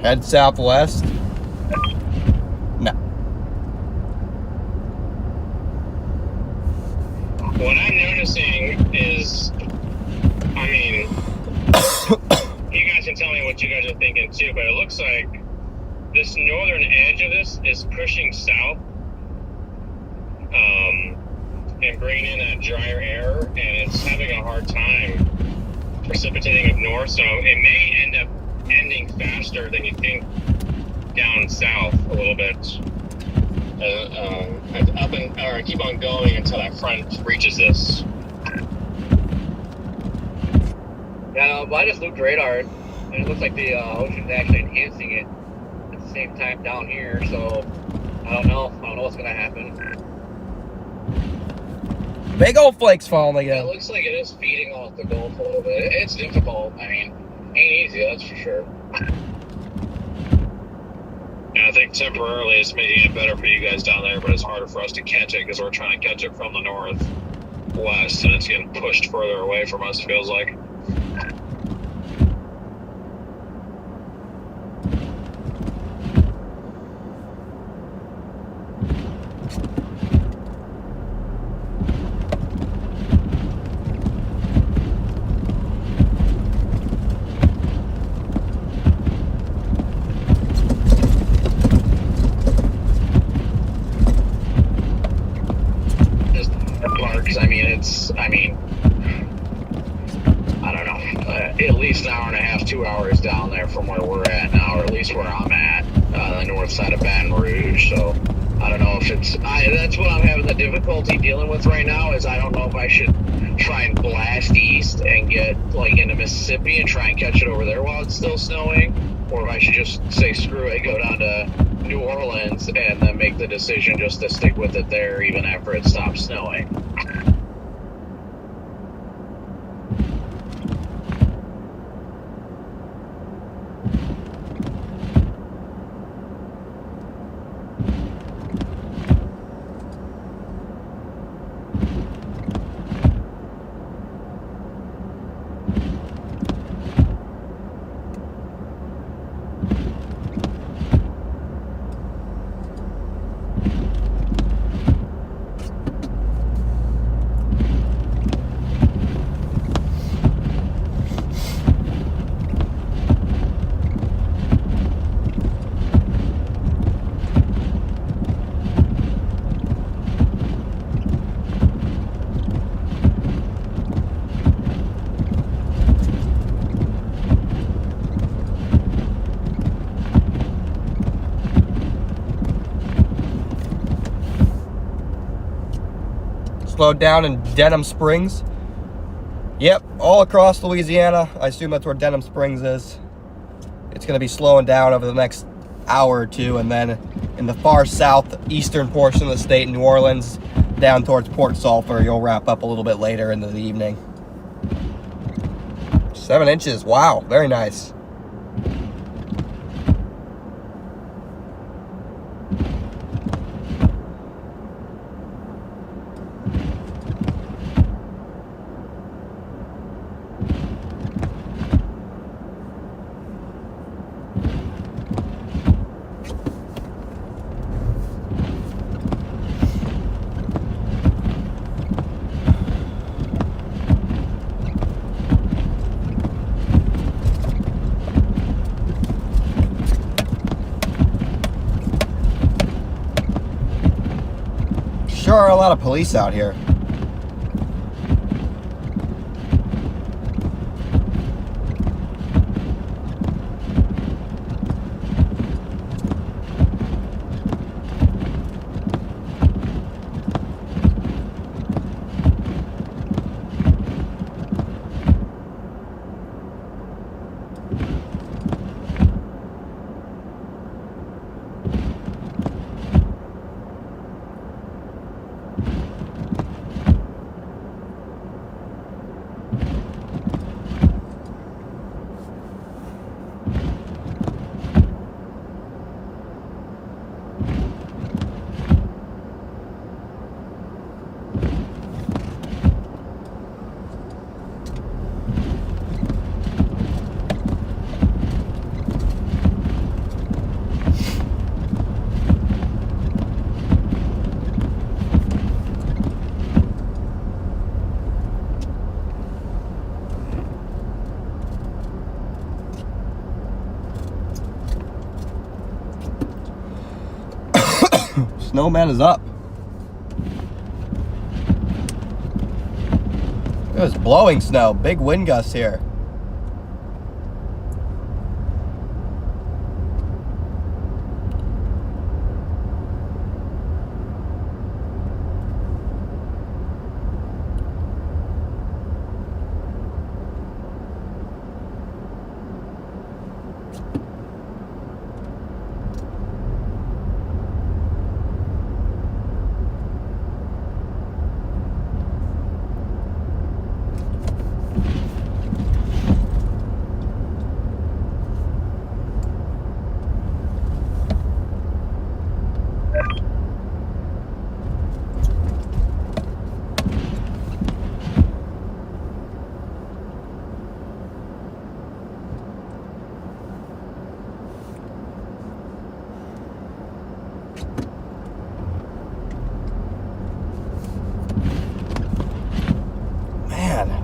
Speaker 2: Head southwest. No.
Speaker 4: What I'm noticing is, you guys can tell me what you guys are thinking too, but it looks like this northern edge of this is pushing south, and bringing in that drier air, and it's having a hard time precipitating up north, so it may end up ending faster than you think down south a little bit. Or keep on going until that front reaches this.
Speaker 3: Yeah, no, but I just looped radar, and it looks like the ocean's actually enhancing it at the same time down here, so I don't know what's going to happen.
Speaker 2: Big old flakes falling
Speaker 1: Yeah,
Speaker 2: again.
Speaker 1: it looks like it is feeding off the Gulf a little bit. It's difficult. Ain't easy, that's for sure.
Speaker 6: Yeah, I think temporarily it's making it better for you guys down there, but it's harder for us to catch it because we're trying to catch it from the northwest, and it's getting pushed further away from us, feels like.
Speaker 1: I don't know, at least an hour and a half, 2 hours down there from where we're at now, or at least where I'm at, the north side of Baton Rouge. So I don't know if that's what I'm having the difficulty dealing with right now, is I don't know if I should try and blast east and get into Mississippi and try and catch it over there while it's still snowing, or if I should just say screw it, go down to New Orleans and then make the decision just to stick with it there even after it stops snowing.
Speaker 2: slowed down in Denham Springs. Yep, all across Louisiana. I assume that's where Denham Springs is. It's going to be slowing down over the next hour or two, and then in the far southeastern portion of the state, New Orleans, down towards Port Sulphur, you'll wrap up a little bit later into the evening. 7 inches, wow, very nice. There are a lot of police out here. Snowman is up. It was blowing snow, big wind gusts here.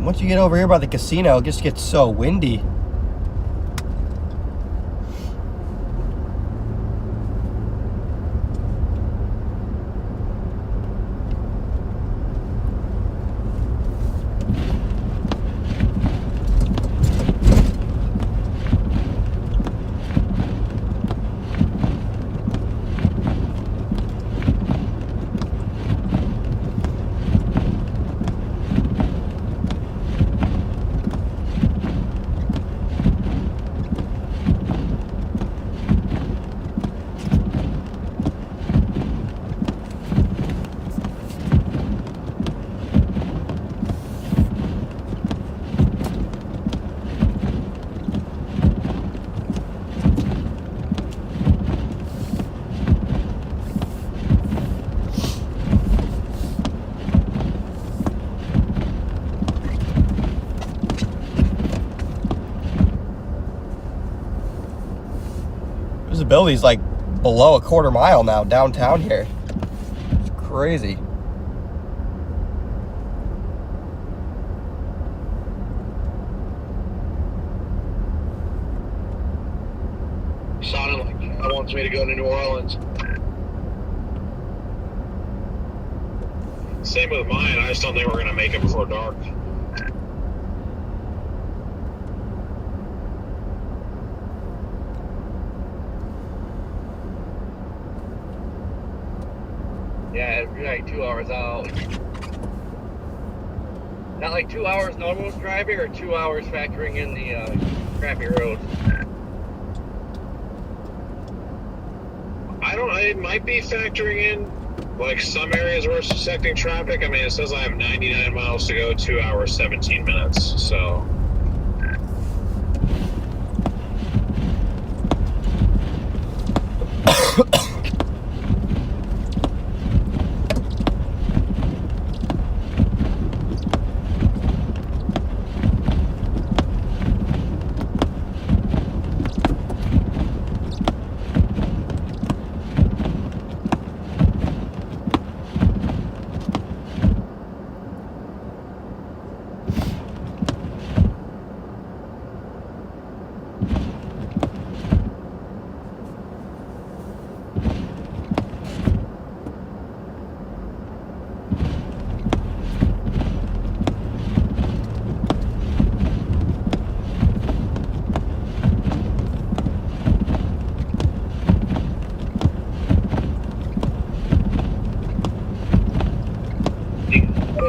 Speaker 2: Once you get over here by the casino, it just gets so windy. Visibility's like below a quarter mile now downtown here. It's crazy.
Speaker 3: Sounded like I wants me to go to New Orleans.
Speaker 6: Same with mine. I just don't think we're going to make it before dark.
Speaker 3: Yeah, you're like 2 hours out. Not like 2 hours normal driving, or 2 hours factoring in the crappy roads.
Speaker 6: It might be factoring in like some areas where it's affecting traffic. I mean, it says I have 99 miles to go, 2 hours, 17 minutes. So.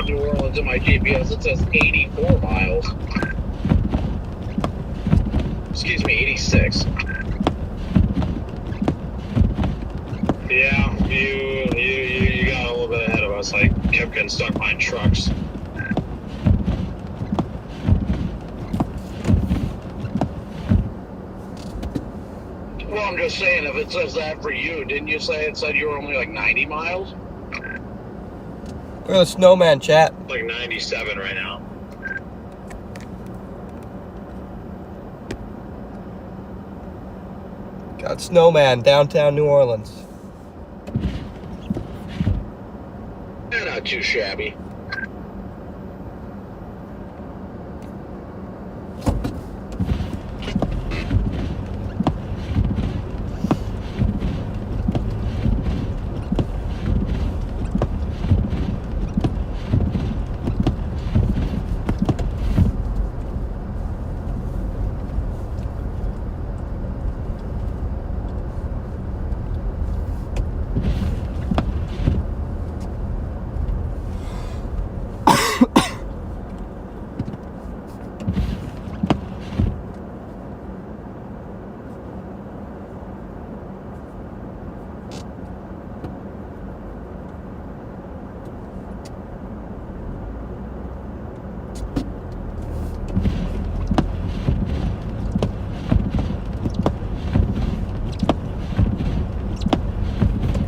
Speaker 6: New Orleans in my GPS, it says 84 miles. Excuse me, 86. Yeah, you got a little bit ahead of us. I kept getting stuck behind trucks.
Speaker 8: Well, I'm just saying, if it says that for you, didn't you say it said you were only like 90 miles?
Speaker 2: Look at the snowman chat.
Speaker 6: Like 97 right now.
Speaker 2: Got snowman downtown New Orleans.
Speaker 8: Yeah, not too shabby.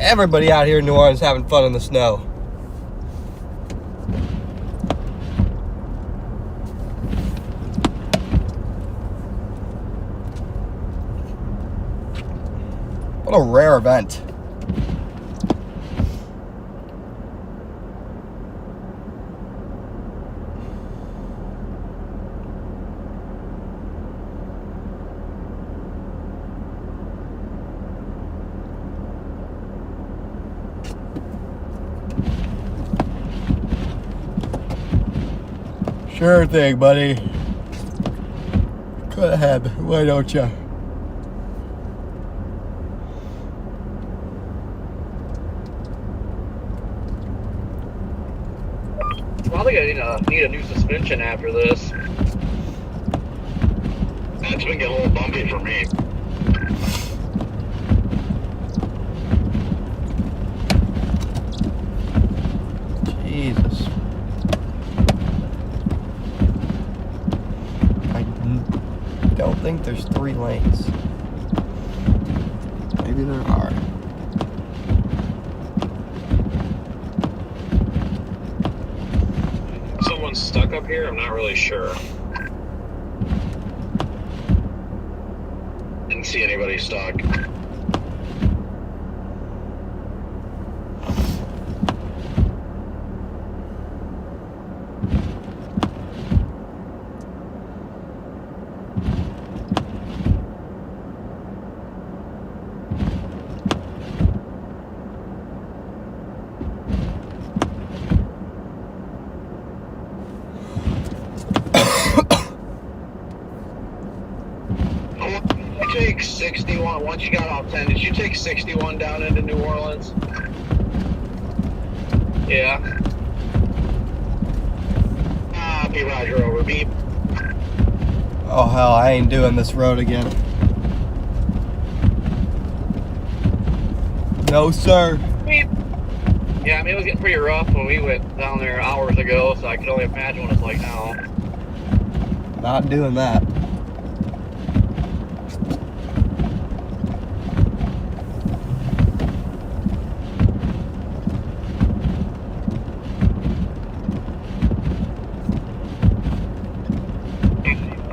Speaker 2: Everybody out here in New Orleans having fun in the snow. What a rare event. Sure thing, buddy. Go ahead. Why don't you?
Speaker 3: Well, I think I need a new suspension after this.
Speaker 8: It's been getting a little bumpy for me.
Speaker 2: Jesus. I don't think there's 3 lanes. Maybe there are.
Speaker 6: Someone's stuck up here? I'm not really sure.
Speaker 8: Didn't see anybody stuck. Take 61 once you got off 10. Did you take 61 down into New Orleans?
Speaker 3: Yeah.
Speaker 8: Copy, Roger, over, beep.
Speaker 2: Oh hell, I ain't doing this road again. No sir.
Speaker 3: Beep. Yeah, I mean, it was getting pretty rough when we went down there hours ago, so I can only imagine what it's like now.
Speaker 2: Not doing that.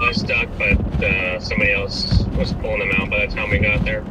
Speaker 4: I was stuck, but somebody else was pulling them out by the time we got there.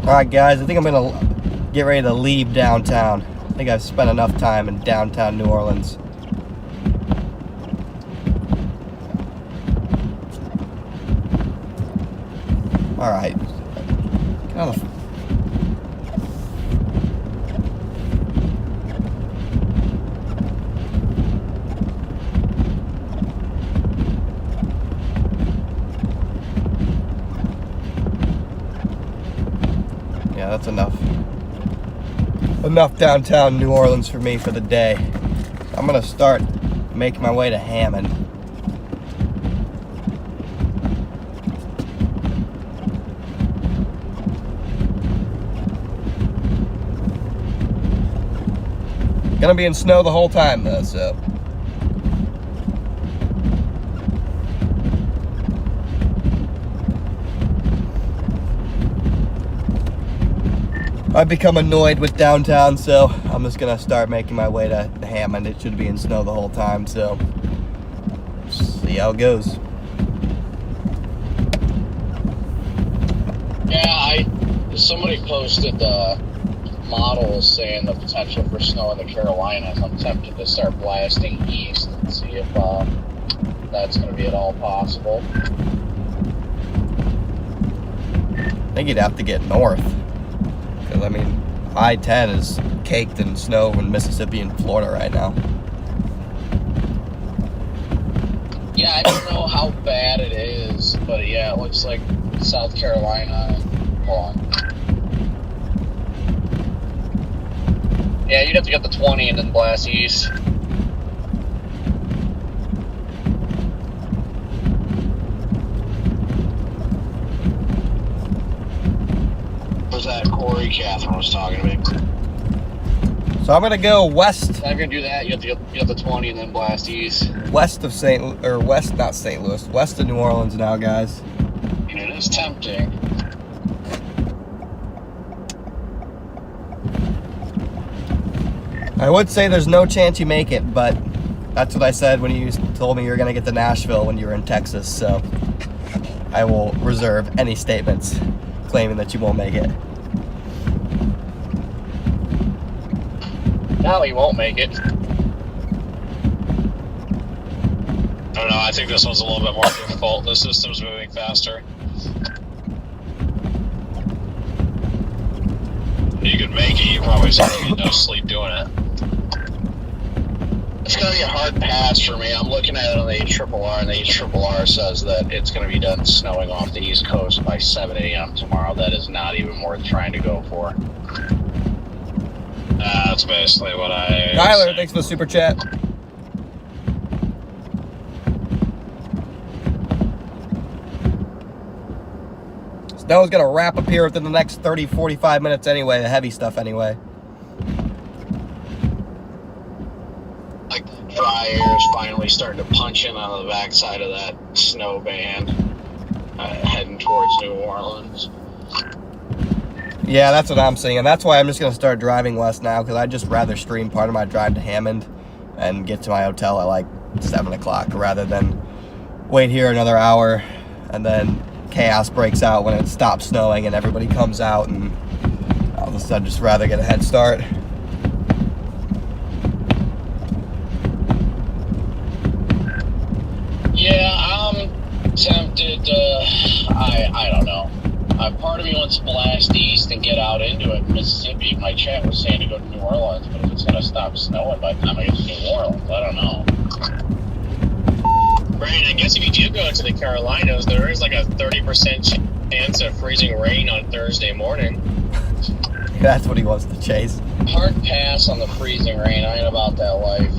Speaker 2: Alright guys, I think I'm gonna get ready to leave downtown. I think I've spent enough time in downtown New Orleans. Alright. Get out of the... Yeah, that's enough. Enough downtown New Orleans for me for the day. I'm gonna start making my way to Hammond. Gonna be in snow the whole time though, so. I've become annoyed with downtown, so I'm just gonna start making my way to Hammond. It should be in snow the whole time, so see how it goes.
Speaker 1: Yeah, somebody posted the models saying the potential for snow in the Carolinas. I'm tempted to start blasting east and see if that's going to be at all possible.
Speaker 2: I think you'd have to get north. Because, I mean, I-10 is caked in snow in Mississippi and Florida right now.
Speaker 1: Yeah, I don't know how bad it is, but yeah, it looks like South Carolina. Hold on. Yeah, you'd have to get the 20 and then blast east.
Speaker 6: Was that Corey Catherine was talking to me?
Speaker 2: So I'm gonna go west.
Speaker 1: If you're gonna do that, you have to get the 20 and then blast east.
Speaker 2: West of not St. Louis, west of New Orleans now, guys.
Speaker 1: And it is tempting.
Speaker 2: I would say there's no chance you make it, but that's what I said when you told me you were gonna get to Nashville when you were in Texas, so I will reserve any statements claiming that you won't make it.
Speaker 1: No, he won't make it.
Speaker 4: I don't know, I think this one's a little bit more difficult. The system's moving faster. You could make it, you probably said you get no sleep doing it.
Speaker 1: It's going to be a hard pass for me. I'm looking at it on the ARRR, and the ARRR says that it's going to be done snowing off the East Coast by 7 a.m. tomorrow. That is not even worth trying to go for.
Speaker 4: That's basically what I...
Speaker 2: Tyler, thanks for the super chat. Snow's gonna wrap up here within the next 30, 45 minutes anyway, the heavy stuff anyway.
Speaker 6: Like the dry air is finally starting to punch in on the backside of that snow band, heading towards New Orleans.
Speaker 2: Yeah, that's what I'm seeing, and that's why I'm just gonna start driving west now, because I'd just rather stream part of my drive to Hammond and get to my hotel at like 7 o'clock rather than wait here another hour and then chaos breaks out when it stops snowing and everybody comes out, and I'd just rather get a head start.
Speaker 1: Yeah, I'm tempted to, I don't know. Part of me wants to blast east and get out into it. Mississippi, my chat was saying to go to New Orleans, but if it's going to stop snowing by the time I get to New Orleans, I don't know.
Speaker 4: Brandon, I guess if you do go to the Carolinas, there is like a 30% chance of freezing rain on Thursday morning.
Speaker 2: That's what he wants to chase.
Speaker 1: Hard pass on the freezing rain. I ain't about that life.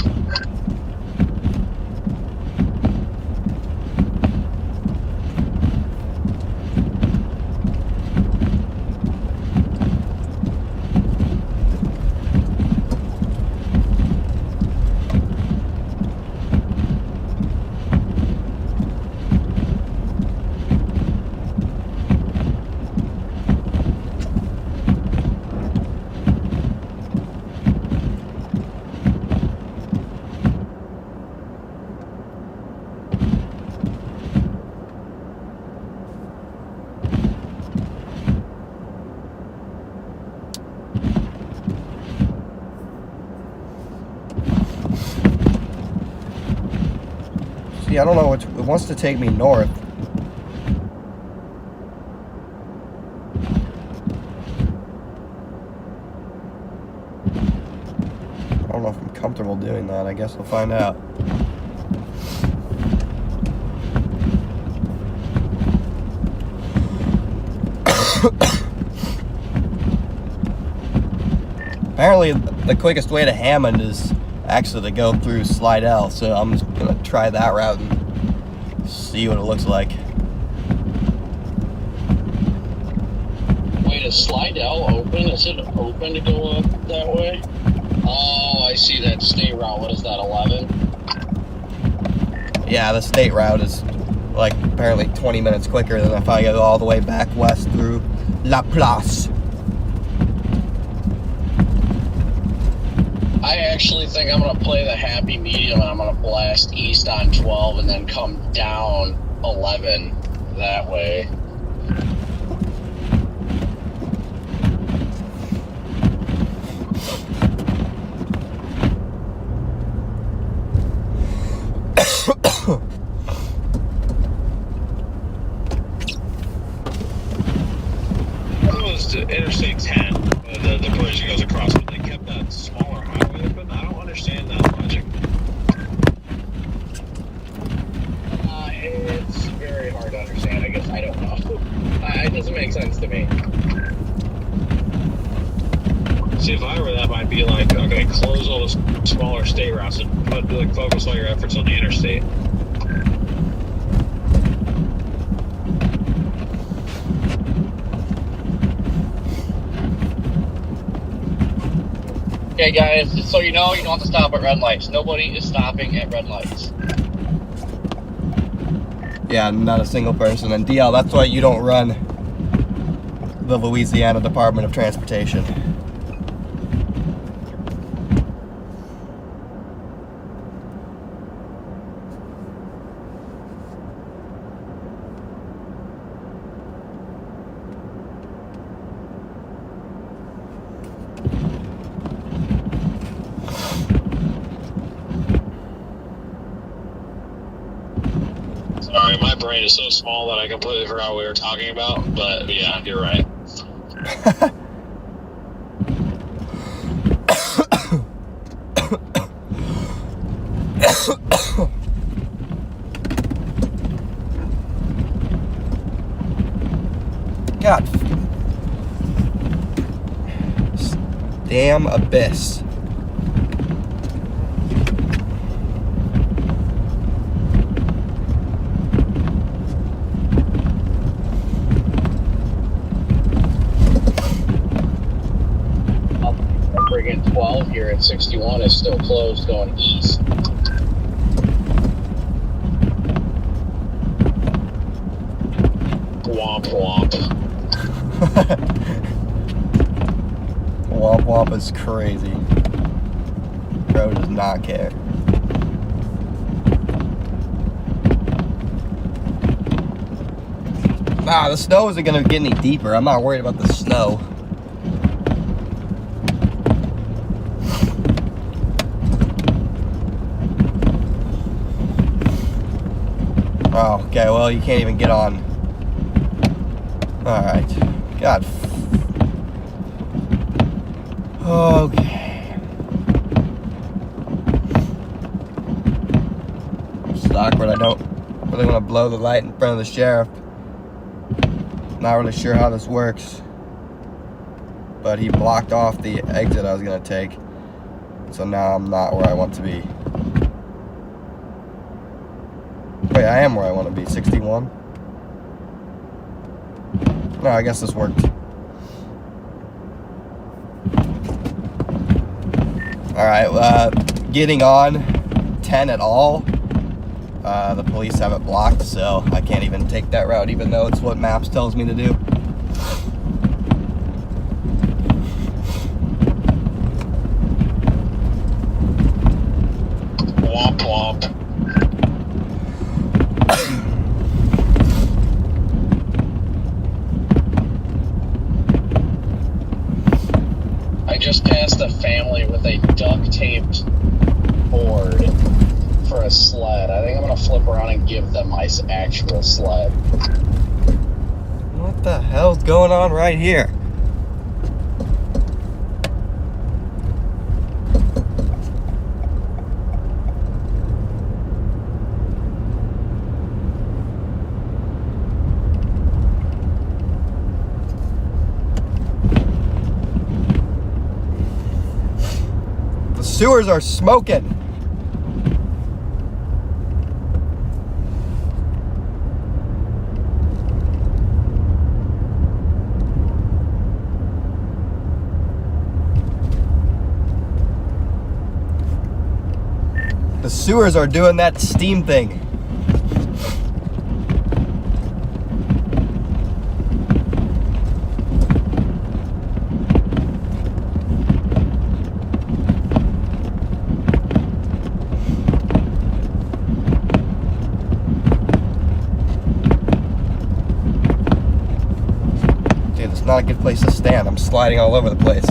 Speaker 2: See, I don't know which, it wants to take me north. I don't know if I'm comfortable doing that. I guess we'll find out. Apparently, the quickest way to Hammond is actually to go through Slidell, so I'm just gonna try that route and see what it looks like.
Speaker 1: Wait, is Slidell open? Is it open to go up that way? Oh, I see that state route. What is that, 11?
Speaker 2: Yeah, the state route is like apparently 20 minutes quicker than if I go all the way back west through La Place.
Speaker 1: I actually think I'm going to play the happy medium, and I'm going to blast east on 12 and then come down 11 that way.
Speaker 6: That was to Interstate 10, the bridge that goes across, but they kept that smaller highway open. I don't understand that logic.
Speaker 1: It's very hard to understand. I guess I don't know. It doesn't make sense to me.
Speaker 6: See, if I were that, I'd be like, okay, close all the smaller state routes and focus all your efforts on the interstate.
Speaker 5: Okay, guys, just so you know, you don't have to stop at red lights. Nobody is stopping at red lights.
Speaker 2: Yeah, not a single person. And DL, that's why you don't run the Louisiana Department of Transportation.
Speaker 6: Sorry, my brain is so small that I completely forgot what we were talking about, but yeah, you're right.
Speaker 2: God. Damn abyss.
Speaker 1: 12 here at 61 is still closed going east. Womp womp.
Speaker 2: Womp womp is crazy. Bro does not care. Nah, the snow isn't gonna get any deeper. I'm not worried about the snow. Oh, okay, well, you can't even get on. Alright. God. Okay. It's awkward. I don't really want to blow the light in front of the sheriff. Not really sure how this works. But he blocked off the exit I was going to take. So now I'm not where I want to be. Wait, I am where I want to be. 61? No, I guess this worked. Alright, getting on 10 at all. The police have it blocked, so I can't even take that route, even though it's what Maps tells me to do.
Speaker 1: Womp womp. I just passed a family with a duct-taped board for a sled. I think I'm gonna flip around and give them my actual sled.
Speaker 2: What the hell's going on right here? The sewers are smoking. The sewers are doing that steam thing. Dude, it's not a good place to stand. I'm sliding all over the place.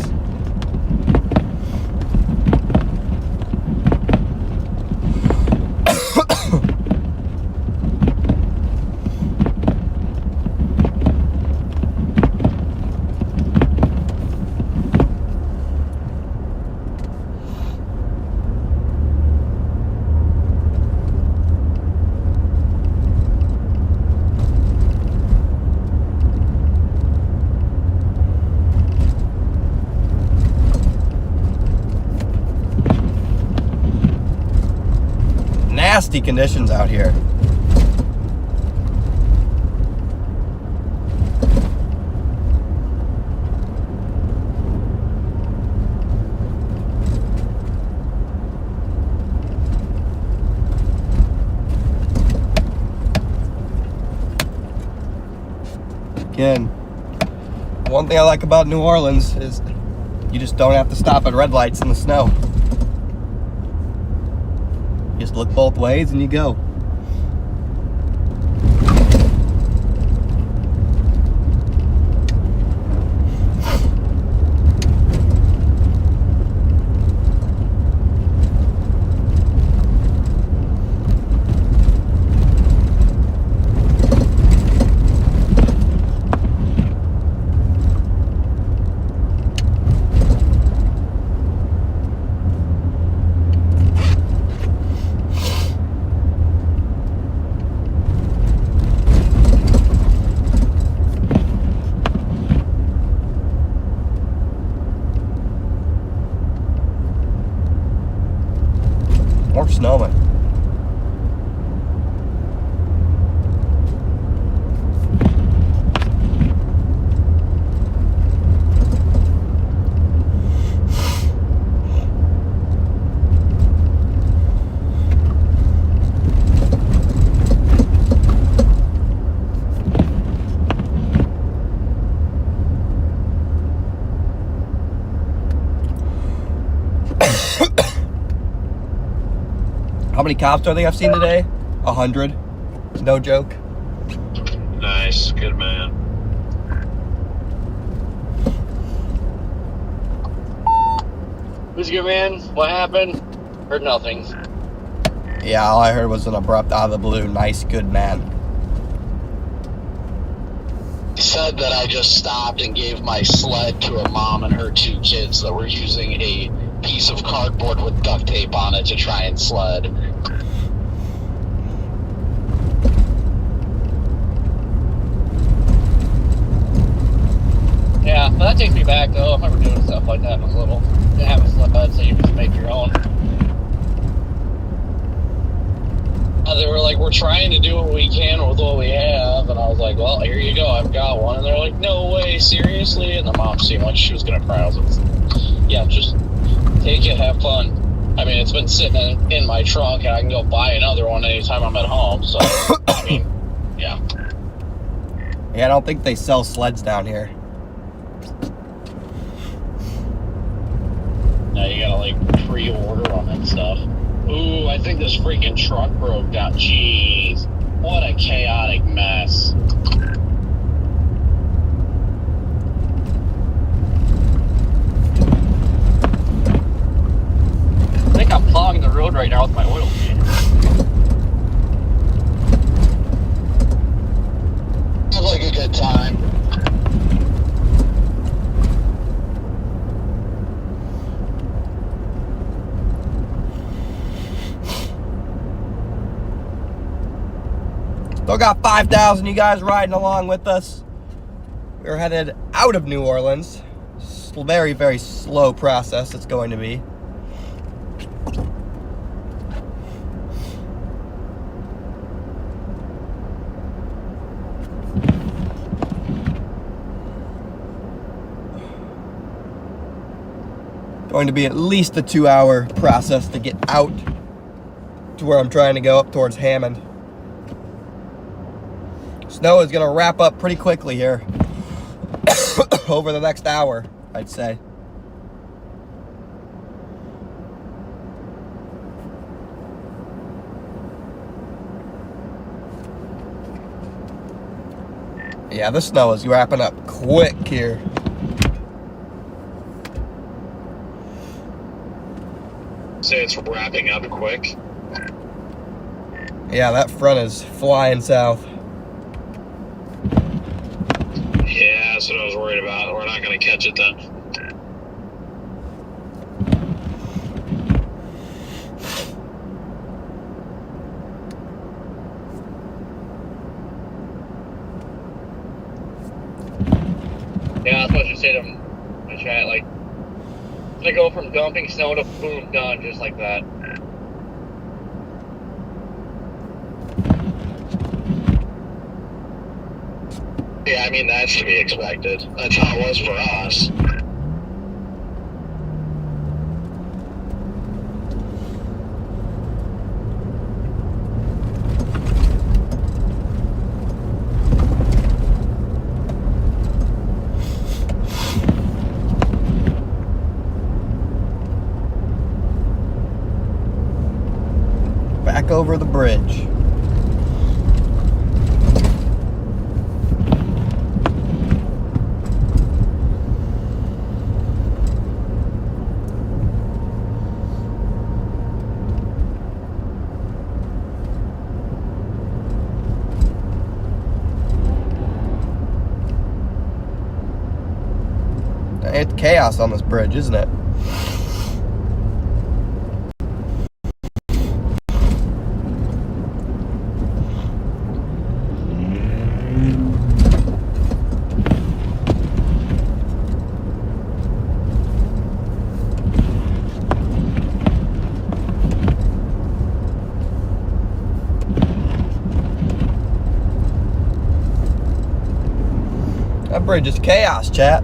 Speaker 2: Nasty conditions out here. Again, one thing I like about New Orleans is you just don't have to stop at red lights in the snow. Just look both ways and you go. More snowmen. How many cops do I think I've seen today? 100. No joke.
Speaker 6: Nice, good man.
Speaker 3: Who's your man? What happened? Heard nothing.
Speaker 2: Yeah, all I heard was an abrupt out of the blue, nice, good man.
Speaker 6: He said that I just stopped and gave my sled to a mom and her 2 kids that were using a piece of cardboard with duct tape on it to try and sled.
Speaker 3: Yeah, but that takes me back though. I remember doing stuff like that when I was little. Didn't have a sled, so you just make your own.
Speaker 1: They were like, we're trying to do what we can with what we have. And I was like, well, here you go. I've got one. And they're like, no way, seriously? And the mom seemed like she was going to cry. I was like, yeah, just take it, have fun. I mean, it's been sitting in my trunk, and I can go buy another one anytime I'm at home. So, I mean, yeah.
Speaker 2: Yeah, I don't think they sell sleds down here.
Speaker 1: Now you gotta, like, pre-order them and stuff. Ooh, I think this freaking truck broke down. Jeez. What a chaotic mess.
Speaker 3: I think I'm plowing the road right now with my oil change.
Speaker 6: Sounds like a good time.
Speaker 2: Still got 5,000 you guys riding along with us. We're headed out of New Orleans. Very, very slow process it's going to be. Going to be at least a 2-hour process to get out to where I'm trying to go, up towards Hammond. Snow is going to wrap up pretty quickly here. Over the next hour, I'd say. Yeah, the snow is wrapping up quick here.
Speaker 6: Say it's wrapping up quick.
Speaker 2: Yeah, that front is flying south.
Speaker 6: Yeah, that's what I was worried about. We're not going to catch it then.
Speaker 3: Yeah, that's what you say to them. I try it like, they go from dumping snow to boom, done, just like that.
Speaker 6: Yeah, I mean, that's to be expected. That's how it was for us.
Speaker 2: Back over the bridge. It's chaos on this bridge, isn't it? That bridge is chaos, chat.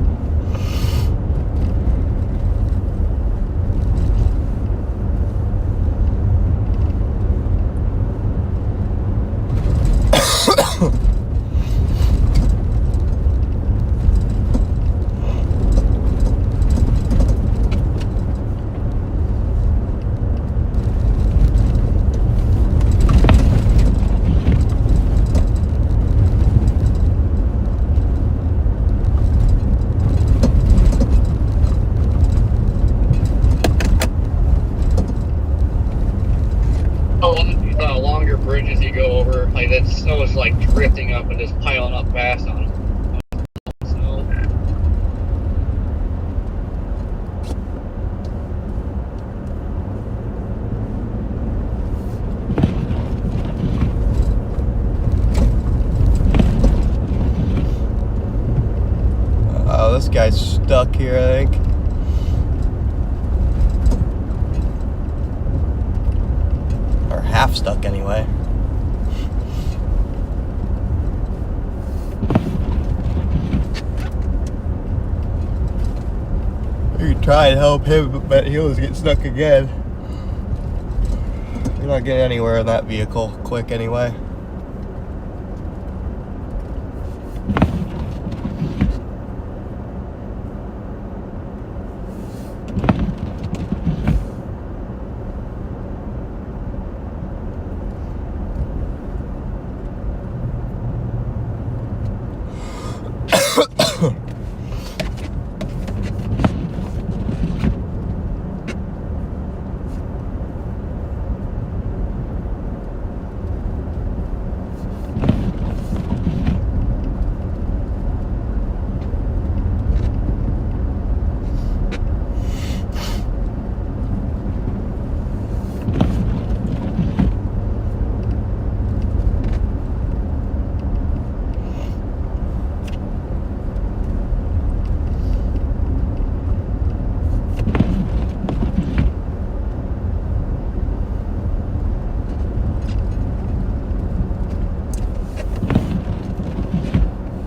Speaker 3: snow is like drifting up and just piling up fast on them. Snow.
Speaker 2: Oh, this guy's stuck here, I think. Or half stuck anyway. You could try and help him, but he'll just get stuck again. You're not getting anywhere in that vehicle quick anyway.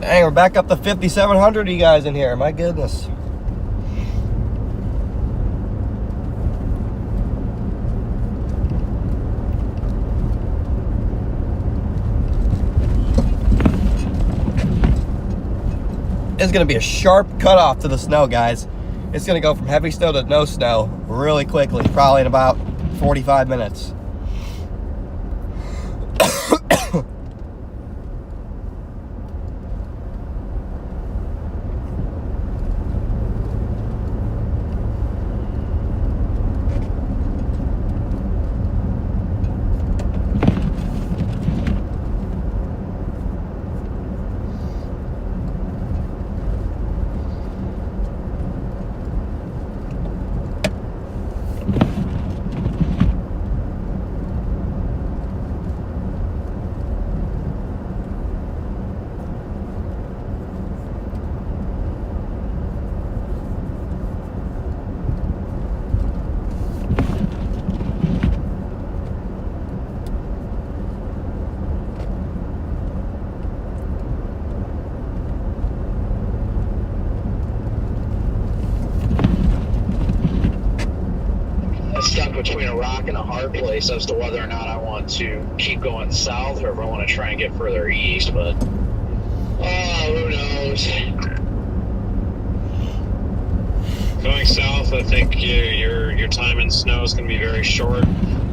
Speaker 2: Dang, we're back up to 5,700 of you guys in here. My goodness. It's going to be a sharp cutoff to the snow, guys. It's going to go from heavy snow to no snow really quickly, probably in about 45 minutes.
Speaker 8: Stuck between a rock and a hard place as to whether or not I want to keep going south or if I want to try and get further east, but who knows?
Speaker 4: Going south, I think your time in snow is going to be very short.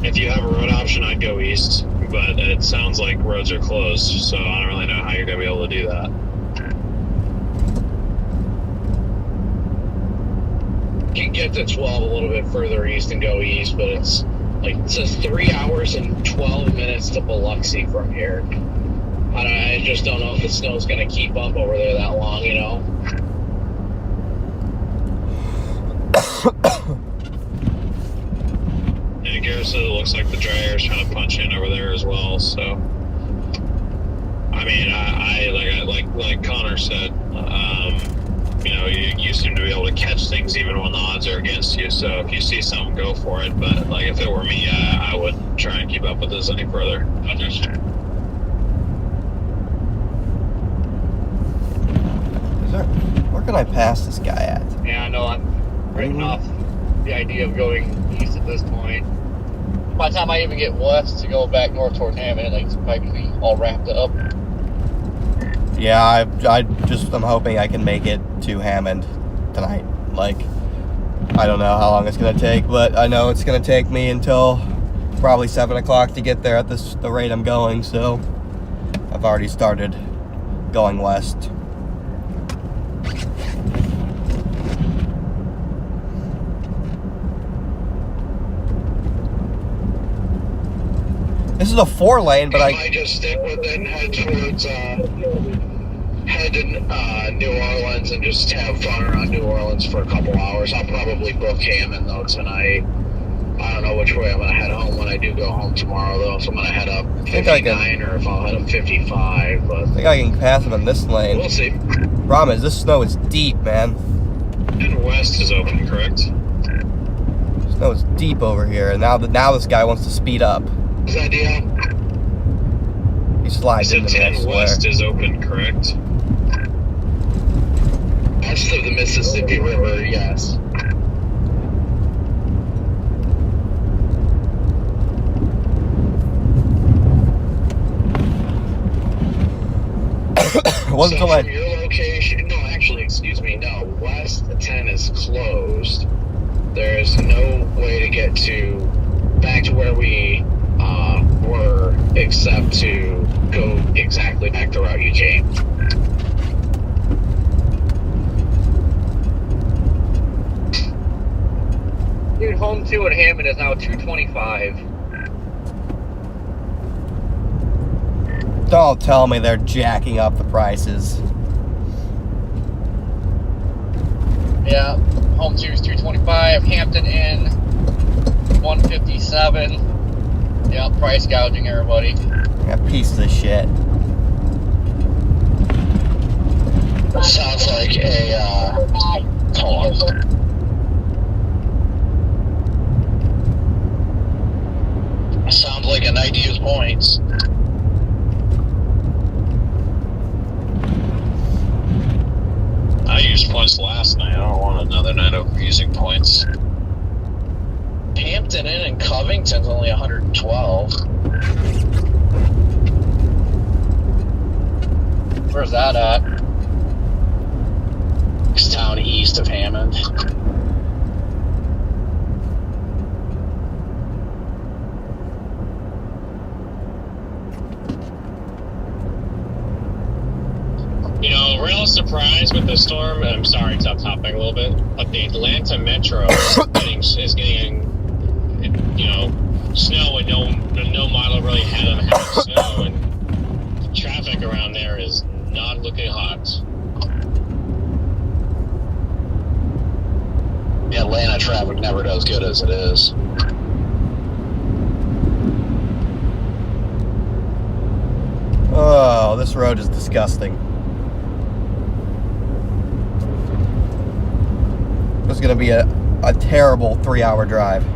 Speaker 4: If you have a road option, I'd go east, but it sounds like roads are closed, so I don't really know how you're going to be able to do that.
Speaker 8: You can get to 12 a little bit further east and go east, but it's like, it says 3 hours and 12 minutes to Biloxi from here. I just don't know if the snow's going to keep up over there that long, you know?
Speaker 4: Yeah, Garrett said it looks like the dryer's trying to punch in over there as well, so. I mean, like Connor said, you know, you seem to be able to catch things even when the odds are against you. So if you see something, go for it. But like if it were me, I wouldn't try and keep up with this any further.
Speaker 2: Where can I pass this guy at?
Speaker 3: Yeah, I know I'm written off the idea of going east at this point. By the time I even get west to go back north towards Hammond, like, it's probably all wrapped up.
Speaker 2: Yeah, I'm hoping I can make it to Hammond tonight. Like, I don't know how long it's gonna take, but I know it's gonna take me until probably 7 o'clock to get there at the rate I'm going, so I've already started going west. This is a 4-lane, but
Speaker 6: I might just stick with it and head towards, head to New Orleans and just have fun around New Orleans for a couple hours. I'll probably book Hammond, though, tonight. I don't know which way I'm going to head home when I do go home tomorrow, though. If I'm going to head up 59 or if I'll head up 55. But
Speaker 2: I think I can pass him in this lane.
Speaker 6: We'll see.
Speaker 2: Problem is, this snow is deep, man.
Speaker 4: And west is open, correct?
Speaker 2: Snow is deep over here, and now this guy wants to speed up.
Speaker 6: Is that deal?
Speaker 2: He slides into me, I
Speaker 4: 10
Speaker 2: swear.
Speaker 4: west is open, correct?
Speaker 6: West of the Mississippi River, yes.
Speaker 2: Wasn't
Speaker 6: So
Speaker 2: until
Speaker 6: from your location, no, actually, excuse me, no. West 10 is closed. There's no way to get back to where we were, except to go exactly back the route you came.
Speaker 3: Dude, home 2 in Hammond is now $225.
Speaker 2: Don't tell me they're jacking up the prices.
Speaker 3: Yeah, home 2 is $225. Hampton Inn, $157. Yeah, price gouging everybody.
Speaker 2: Yeah, piece of shit.
Speaker 6: Sounds like a, hold on. Sounds like a night to use points.
Speaker 4: I used points last night. I don't want another night of using points.
Speaker 6: Hampton Inn and Covington's only 112.
Speaker 3: Where's that at?
Speaker 6: It's town east of Hammond.
Speaker 4: You know, real surprise with the storm, and I'm sorry to topic a little bit, but the Atlanta Metro is getting, you know, snow and no model really had them have snow, and the traffic around there is not looking hot.
Speaker 6: The Atlanta traffic never does good as it is.
Speaker 2: Oh, this road is disgusting. This is going to be a terrible 3-hour drive.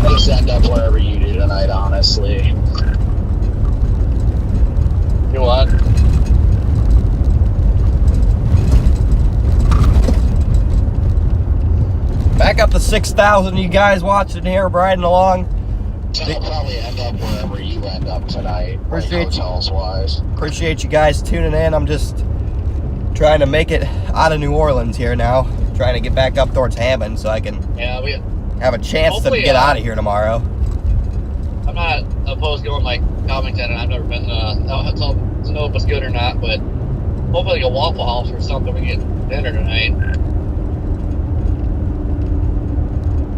Speaker 6: Just end up wherever you do tonight, honestly.
Speaker 3: You what?
Speaker 2: Back up to 6,000, you guys watching here, riding along.
Speaker 6: I'll probably end up wherever you end up tonight,
Speaker 2: Appreciate you.
Speaker 6: hotels-wise.
Speaker 2: Appreciate you guys tuning in. I'm just trying to make it out of New Orleans here now. Trying to get back up towards Hammond so I can have a chance to
Speaker 3: Hopefully,
Speaker 2: get out of here tomorrow.
Speaker 3: I'm not opposed to going like Covington, and I've never been to know if it's good or not, but hopefully like a Waffle House or something we get dinner tonight.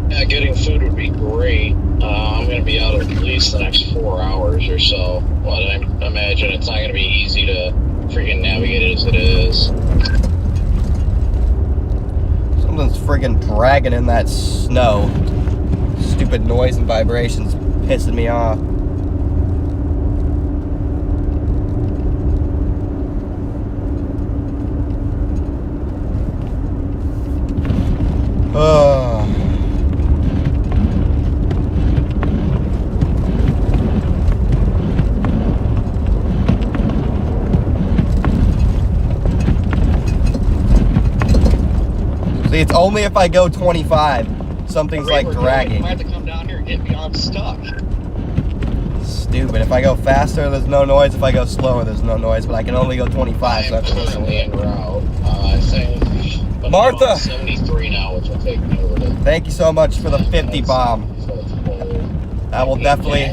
Speaker 6: Yeah, getting food would be great. I'm going to be out at least the next 4 hours or so, but I imagine it's not going to be easy to freaking navigate it as it is.
Speaker 2: Something's friggin' dragging in that snow. Stupid noise and vibrations pissing me off. See, it's only if I go 25. Something's like dragging.
Speaker 3: I have to come down here and hit me on stuck.
Speaker 2: Stupid. If I go faster, there's no noise. If I go slower, there's no noise. But I can only go 25, so I have to listen to
Speaker 1: en
Speaker 2: it.
Speaker 1: route. I think. But
Speaker 2: Martha!
Speaker 1: I'm on 73 now, which will take me over to.
Speaker 2: Thank you so much for the 50 bomb. That will definitely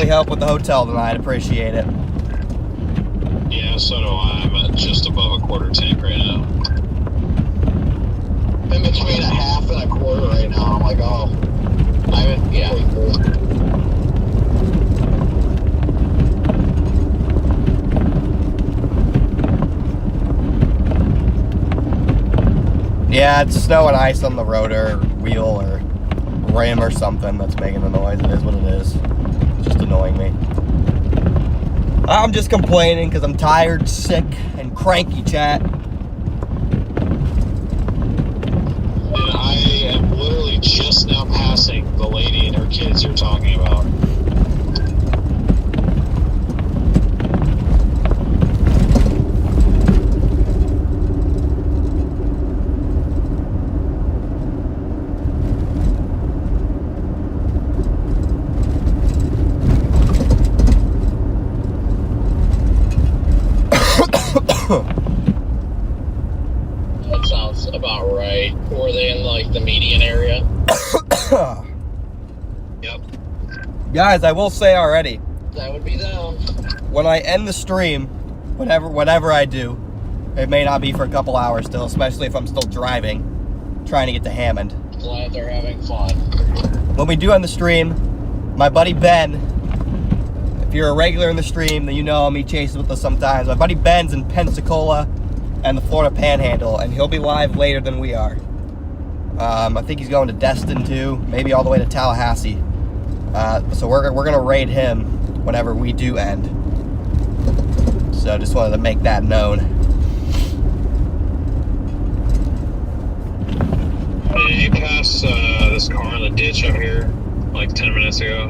Speaker 2: help with the hotel tonight. Appreciate it.
Speaker 6: Yeah, so do I. I'm at just above a quarter tank right now.
Speaker 1: In between a half and a quarter right now. I'm like, oh. Yeah.
Speaker 2: Yeah, it's snow and ice on the rotor, wheel, or rim or something that's making the noise. It is what it is. It's just annoying me. I'm just complaining because I'm tired, sick, and cranky, chat.
Speaker 6: And I am literally just now passing the lady and her kids you're talking about.
Speaker 1: That sounds about right. Were they in like the median area?
Speaker 6: Yep.
Speaker 2: Guys, I will say already,
Speaker 1: That would be them.
Speaker 2: when I end the stream, whatever I do, it may not be for a couple hours still, especially if I'm still driving, trying to get to Hammond.
Speaker 1: Glad they're having fun.
Speaker 2: When we do end the stream, my buddy Ben, if you're a regular in the stream, then you know him, he chases with us sometimes. My buddy Ben's in Pensacola and the Florida Panhandle, and he'll be live later than we are. I think he's going to Destin too, maybe all the way to Tallahassee. So we're gonna raid him whenever we do end. So just wanted to make that known.
Speaker 6: You passed this car in the ditch up here like 10 minutes ago.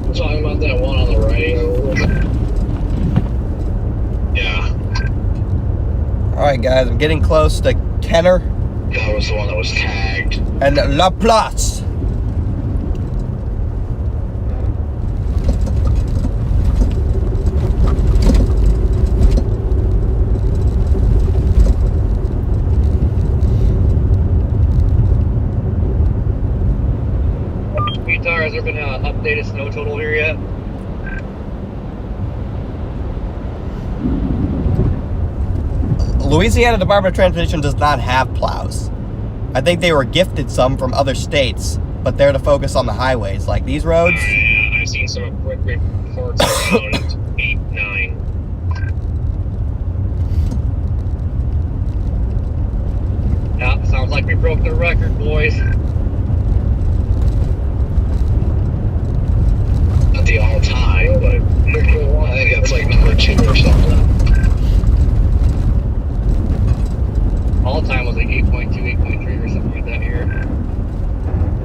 Speaker 1: I'm talking about that one on the right.
Speaker 6: Yeah.
Speaker 2: Alright guys, I'm getting close to Kenner
Speaker 6: That was the one that was tagged.
Speaker 2: and La Place.
Speaker 3: Guitar, has there been an updated snow total here yet?
Speaker 2: Louisiana Department of Transportation does not have plows. I think they were gifted some from other states, but they're to focus on the highways, like these roads.
Speaker 6: Yeah, I've seen some quick reports around 8, 9.
Speaker 3: Yeah, sounds like we broke the record, boys.
Speaker 6: Not the all-time, but I think that's like number 2 or something.
Speaker 3: All time was like 8.2, 8.3 or something like that here.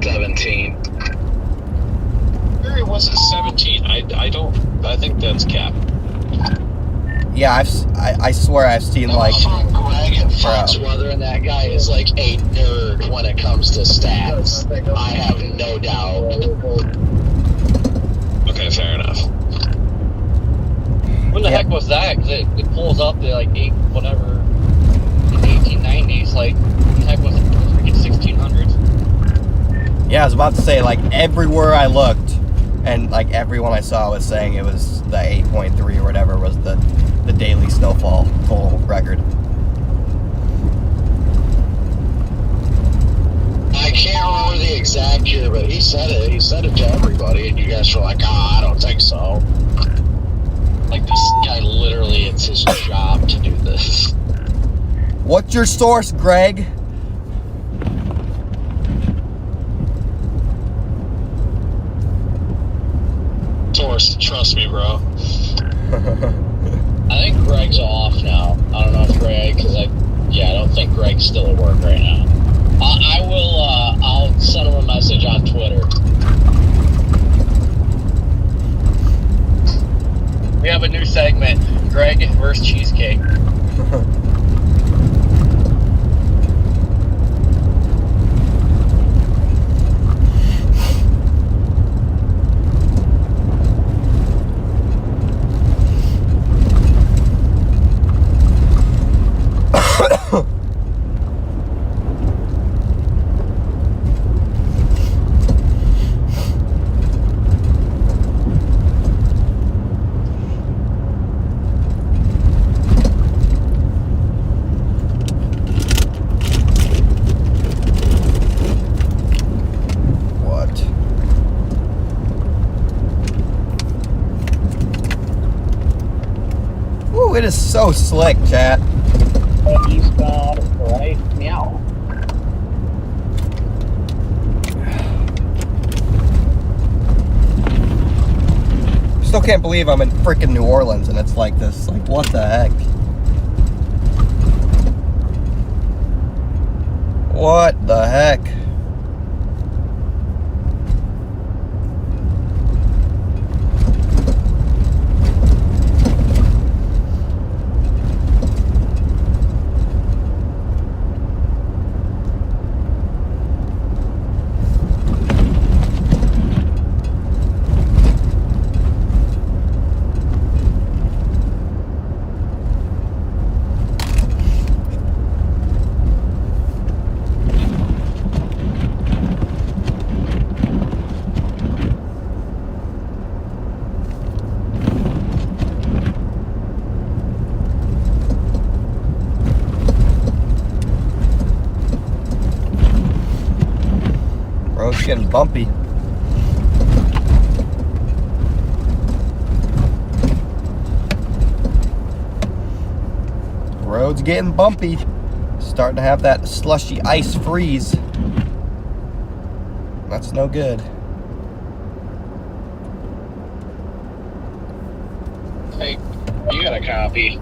Speaker 6: 17. Or was it 17? I think that's cap.
Speaker 2: Yeah, I swear I've seen like.
Speaker 1: Greg and Fox Weather, and that guy is like a nerd when it comes to stats. I have no doubt.
Speaker 6: Okay, fair enough.
Speaker 3: When the heck was that? Because it pulls up to like 8, whatever, in the 1890s. Like, when the heck was it? Freaking 1600s?
Speaker 2: Yeah, I was about to say, like, everywhere I looked, and like everyone I saw was saying it was the 8.3 or whatever was the daily snowfall total record.
Speaker 1: I can't remember the exact year, but he said it. He said it to everybody, and you guys were like, I don't think so. Like, this guy literally, it's his job to do this.
Speaker 2: What's your source, Greg?
Speaker 6: Source, trust me, bro.
Speaker 1: I think Greg's off now. I don't know if Greg, because I don't think Greg's still at work right now. I'll send him a message on Twitter.
Speaker 3: We have a new segment, Greg versus Cheesecake.
Speaker 2: Ooh, it is so slick, chat.
Speaker 5: Eastbound, right? Meow.
Speaker 2: Still can't believe I'm in freaking New Orleans and it's like this. Like, what the heck? What the heck? Road's getting bumpy. Road's getting bumpy. Starting to have that slushy ice freeze. That's no good.
Speaker 1: Hey, you got a copy.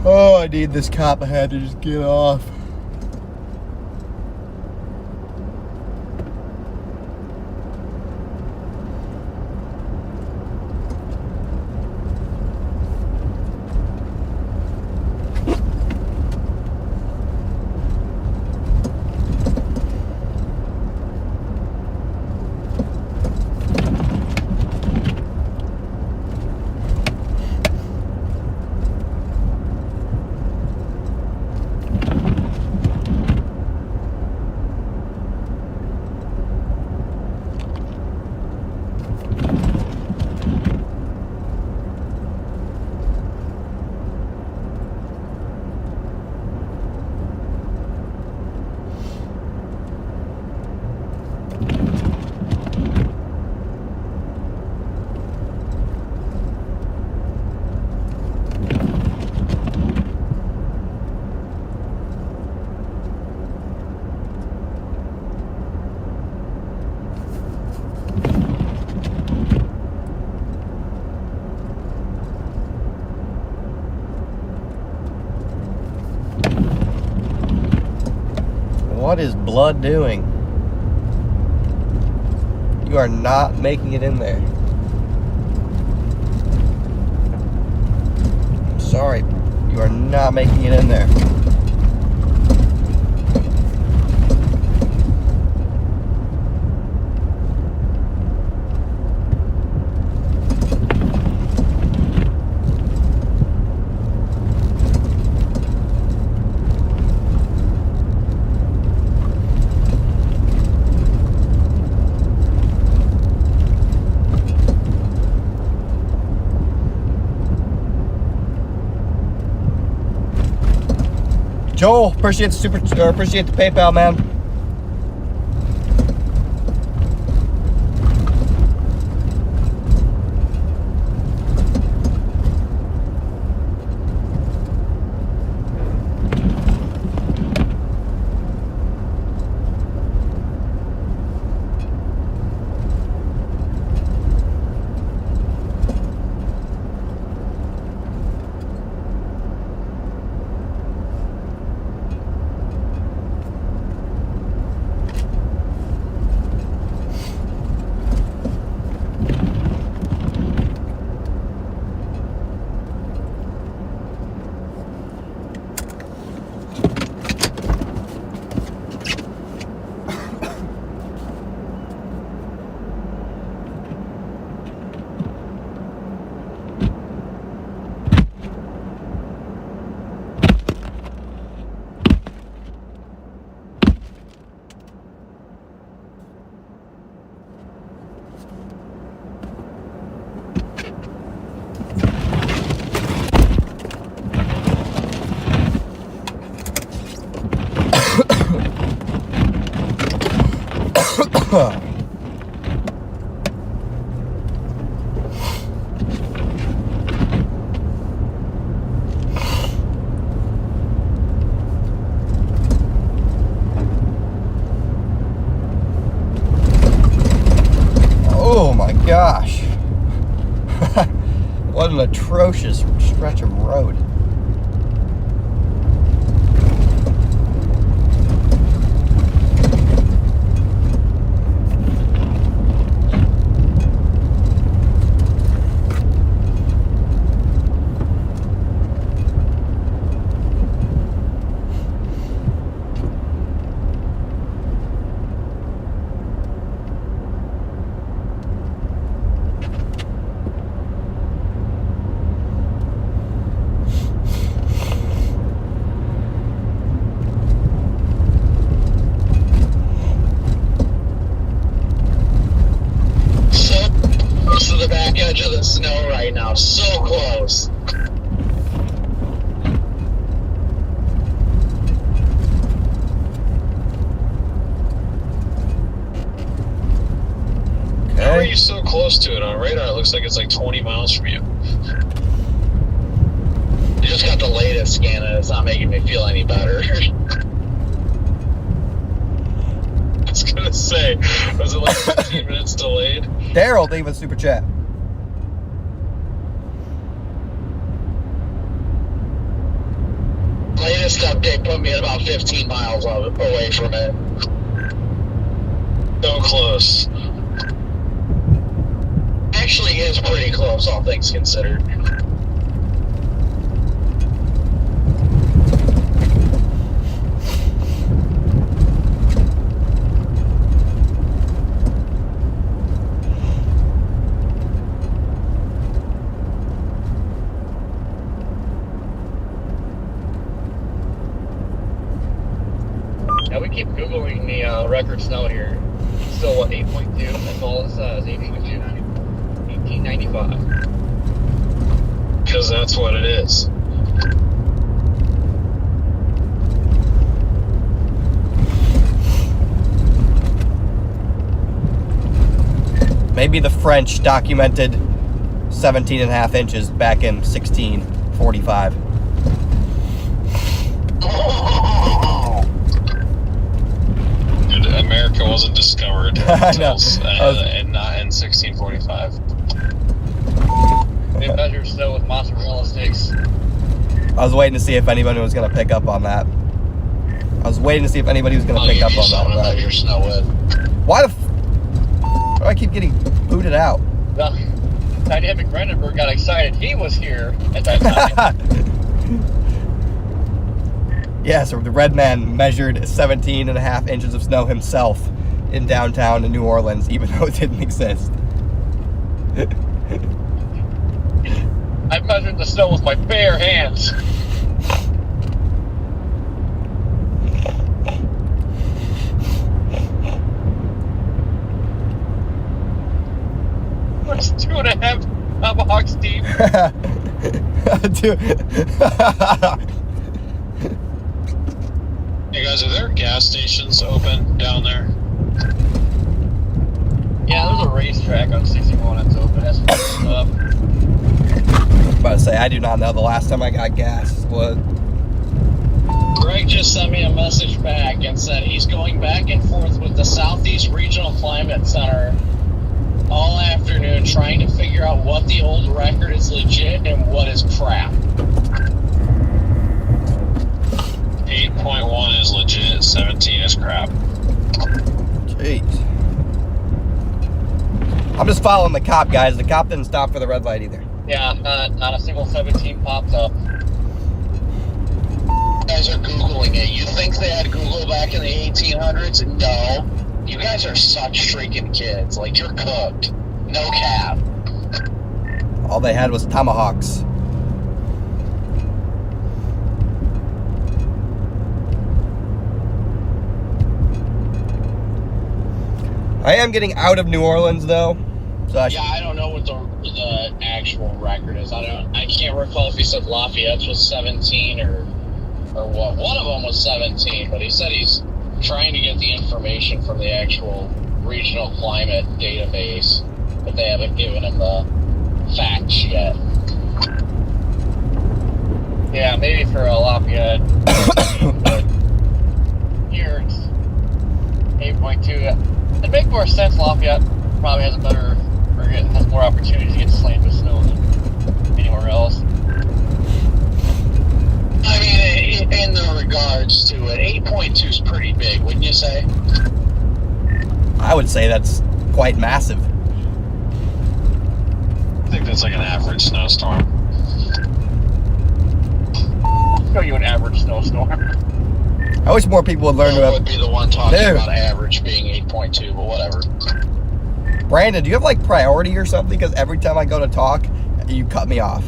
Speaker 2: Oh, I need this cop. I had to just get off. What is blood doing? You are not making it in there. I'm sorry, you are not making it in there. Joel, appreciate the PayPal, man. What an atrocious stretch of road.
Speaker 6: To the back edge of the snow right now. So close.
Speaker 4: How are you so close to it? On radar, it looks like it's like 20 miles from you.
Speaker 6: You just got the latest scan and it's not making me feel any better.
Speaker 4: I was gonna say, was it like 15 minutes delayed?
Speaker 2: Daryl, leave a super chat.
Speaker 6: Latest update put me at about 15 miles away from it.
Speaker 4: So close.
Speaker 6: Actually is pretty close, all things considered.
Speaker 5: Yeah, we keep Googling the record snow here. It's still, what, 8.2? That's all it says, 8.2. 1895.
Speaker 4: Because that's what it is.
Speaker 2: Maybe the French documented 17.5 inches back in 1645.
Speaker 4: Dude, America wasn't discovered until in 1645.
Speaker 5: They measure snow with mozzarella sticks.
Speaker 2: I was waiting to see if anybody was going to pick up on that. I was waiting to see if anybody was going to pick up on that.
Speaker 6: Measure snow with.
Speaker 2: Why the why do I keep getting booted out?
Speaker 5: Well, Dynamic Brandenburg got excited. He was here at that time.
Speaker 2: Yeah, so the red man measured 17.5 inches of snow himself in downtown New Orleans, even though it didn't exist.
Speaker 5: I measured the snow with my bare hands. It's 2.5 tomahawks deep.
Speaker 2: Dude.
Speaker 4: Hey guys, are there gas stations open down there?
Speaker 5: Yeah, there's a racetrack on 61 that's open. That's fucked up.
Speaker 2: I'm about to say, I do not know the last time I got gas was.
Speaker 1: Greg just sent me a message back and said he's going back and forth with the Southeast Regional Climate Center all afternoon trying to figure out what the old record is legit and what is crap.
Speaker 4: 8.1 is legit, 17 is crap.
Speaker 2: Jeez. I'm just following the cop, guys. The cop didn't stop for the red light either.
Speaker 5: Yeah, not a single 17 popped up.
Speaker 6: You guys are Googling it. You think they had Google back in the 1800s? No. You guys are such freaking kids. Like, you're cooked. No cap.
Speaker 2: All they had was tomahawks. I am getting out of New Orleans, though. So
Speaker 1: I don't know what the actual record is. I can't recall if he said Lafayette's was 17 or what. One of them was 17, but he said he's trying to get the information from the actual regional climate database, but they haven't given him the facts yet.
Speaker 5: Yeah, maybe for Lafayette. But here it's 8.2. It'd make more sense. Lafayette probably has a better, or has more opportunity to get slammed with snow
Speaker 2: quite massive.
Speaker 4: I think that's like an average snowstorm.
Speaker 5: Show you an average snowstorm.
Speaker 2: I wish more people would learn
Speaker 1: I
Speaker 2: to.
Speaker 1: would be the one talking
Speaker 2: Dude.
Speaker 1: about average being 8.2, but whatever.
Speaker 2: Brandon, do you have like priority or something? Because every time I go to talk, you cut me off.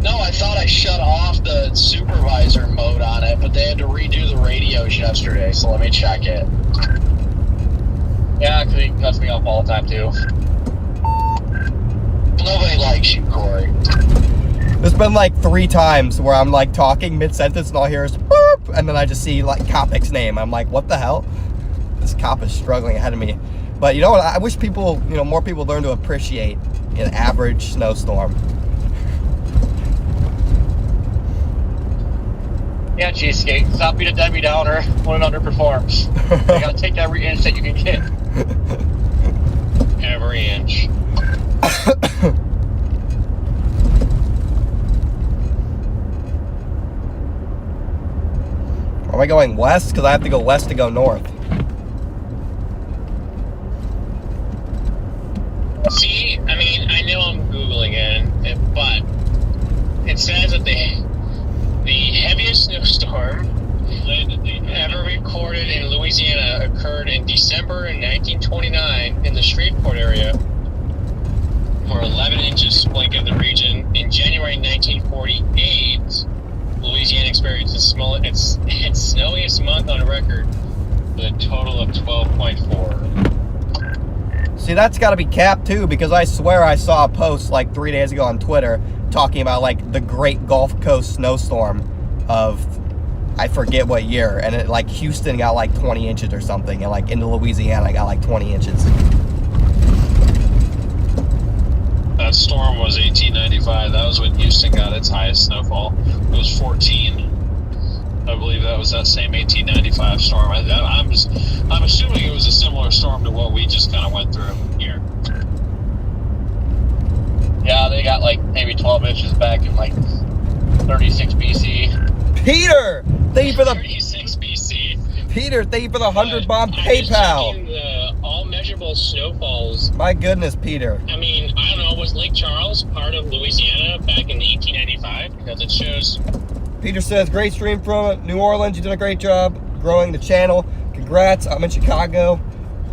Speaker 1: No, I thought I shut off the supervisor mode on it, but they had to redo the radios yesterday, so let me check it.
Speaker 5: Yeah, because he cuts me off all the time too.
Speaker 1: Nobody likes you, Corey.
Speaker 2: There's been like 3 times where I'm like talking mid-sentence and all I hear is boop, and then I just see like Kopic's name. I'm like, what the hell? This cop is struggling ahead of me. But you know what? I wish people, more people learn to appreciate an average snowstorm.
Speaker 5: Yeah, cheesecake. Stop being a Debbie Downer when it underperforms. You gotta take every inch that you can get.
Speaker 4: Every inch.
Speaker 2: Am I going west? Because I have to go west to go north.
Speaker 4: See, I mean, I know I'm Googling it, but it says that the heaviest snowstorm ever recorded in Louisiana occurred in December in 1929 in the Shreveport area, where 11 inches blanketed the region. In January 1948, Louisiana experienced its snowiest month on record with a total of 12.4.
Speaker 2: See, that's got to be capped too, because I swear I saw a post like 3 days ago on Twitter talking about like the Great Gulf Coast snowstorm of I forget what year, and it like Houston got like 20 inches or something, and like into Louisiana got like 20 inches.
Speaker 4: That storm was 1895. That was when Houston got its highest snowfall. It was 14. I believe that was that same 1895 storm. I'm assuming it was a similar storm to what we just kind of went through here.
Speaker 5: Yeah, they got like maybe 12 inches back in like 36 BC.
Speaker 2: Peter, thank you for the
Speaker 4: 36 BC.
Speaker 2: Peter, thank you for the 100 bomb
Speaker 4: I was
Speaker 2: PayPal.
Speaker 4: checking the all measurable snowfalls.
Speaker 2: My goodness, Peter.
Speaker 4: I mean, I don't know, was Lake Charles part of Louisiana back in 1895? Because it shows.
Speaker 2: Peter says, great stream from New Orleans. You did a great job growing the channel. Congrats. I'm in Chicago,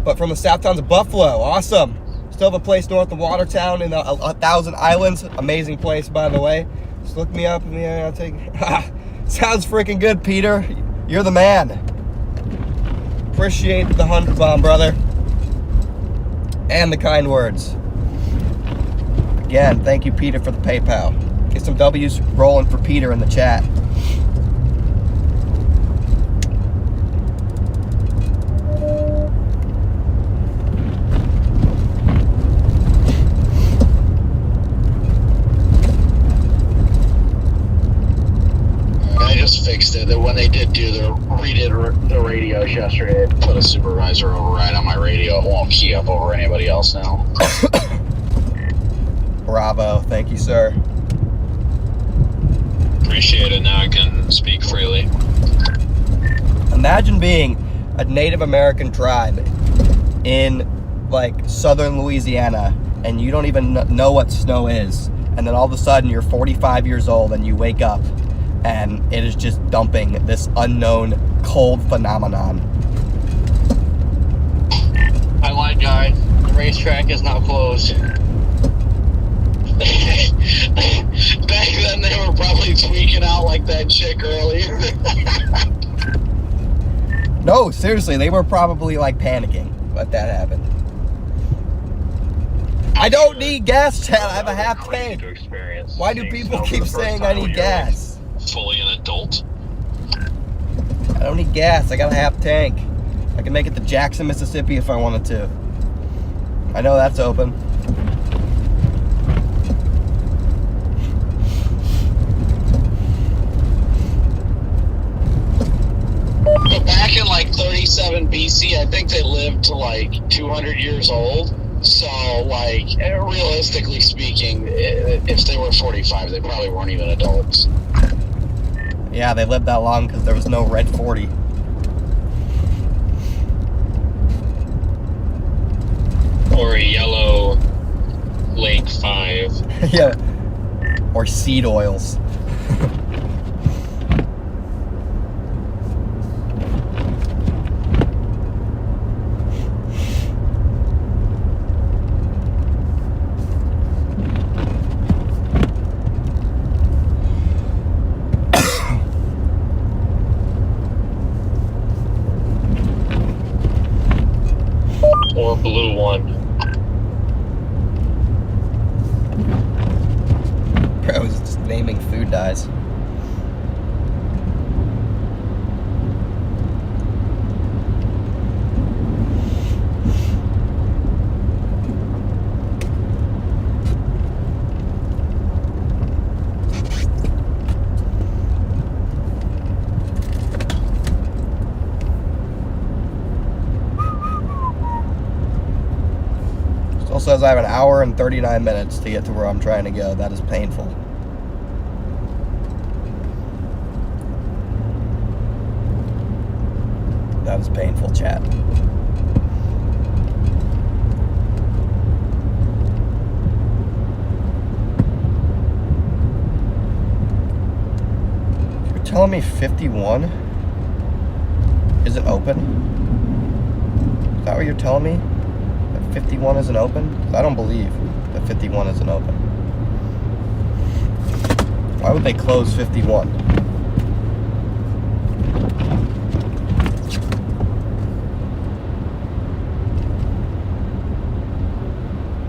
Speaker 2: but from the south towns of Buffalo. Awesome. Still have a place north of Watertown in the 1,000 Islands. Amazing place, by the way. Just look me up. Yeah, I'll take. Sounds freaking good, Peter. You're the man. Appreciate the 100 bomb, brother. And the kind words. Again, thank you, Peter, for the PayPal. Get some W's rolling for Peter in the chat.
Speaker 1: I just fixed it. That when they did do redid the radios yesterday, they put a supervisor override on my radio. It won't key up over anybody else now.
Speaker 2: Bravo. Thank you, sir.
Speaker 4: Appreciate it. Now I can speak freely.
Speaker 2: Imagine being a Native American tribe in like southern Louisiana and you don't even know what snow is, and then all of a sudden you're 45 years old and you wake up and it is just dumping this unknown cold phenomenon.
Speaker 5: I lied, guys. The racetrack is now closed.
Speaker 1: Back then they were probably tweaking out like that chick earlier.
Speaker 2: No, seriously, they were probably like panicking when that happened. I don't need gas, Chad. I have a half tank. Why do people keep saying I need gas?
Speaker 4: Fully an adult.
Speaker 2: I don't need gas. I got a half tank. I can make it to Jackson, Mississippi if I wanted to. I know that's open.
Speaker 1: But back in like 37 BC, I think they lived to like 200 years old. So, like, realistically speaking, if they were 45, they probably weren't even adults.
Speaker 2: Yeah, they lived that long because there was no red 40.
Speaker 4: Or a yellow Lake 5.
Speaker 2: Yeah. Or seed oils.
Speaker 4: Or blue 1.
Speaker 2: I was just naming food dyes. Still says I have an hour and 39 minutes to get to where I'm trying to go. That is painful. That is painful, chat. You're telling me 51 isn't open? Is that what you're telling me? That 51 isn't open? 'Cause I don't believe that 51 isn't open. Why would they close 51?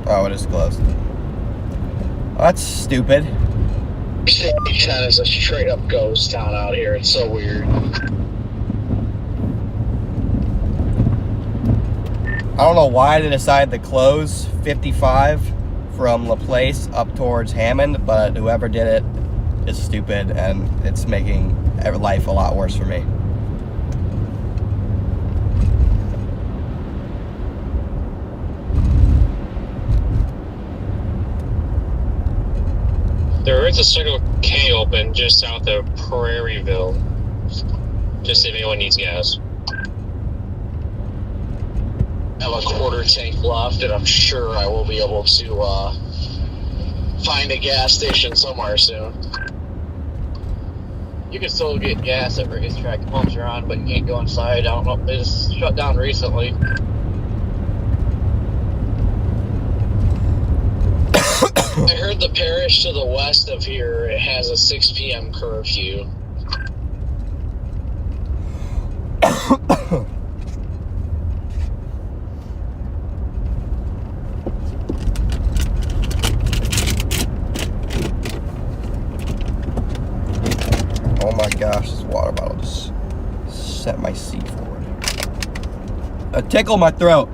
Speaker 2: Oh, it is closed. Oh, that's stupid.
Speaker 8: 10 is a straight up ghost town out here. It's so weird.
Speaker 2: I don't know why they decided to close 55 from LaPlace up towards Hammond, but whoever did it is stupid, and it's making life a lot worse for me.
Speaker 4: There is a Circle K open just south of Prairieville. Just if anyone needs gas.
Speaker 8: I have a quarter tank left, and I'm sure I will be able to find a gas station somewhere soon.
Speaker 3: You can still get gas at racetrack. The pumps are on, but you can't go inside. I don't know. They just shut down recently.
Speaker 8: I heard the parish to the west of here has a 6 p.m. curfew.
Speaker 2: Oh my gosh, this water bottle just set my seat forward. A tickle my throat.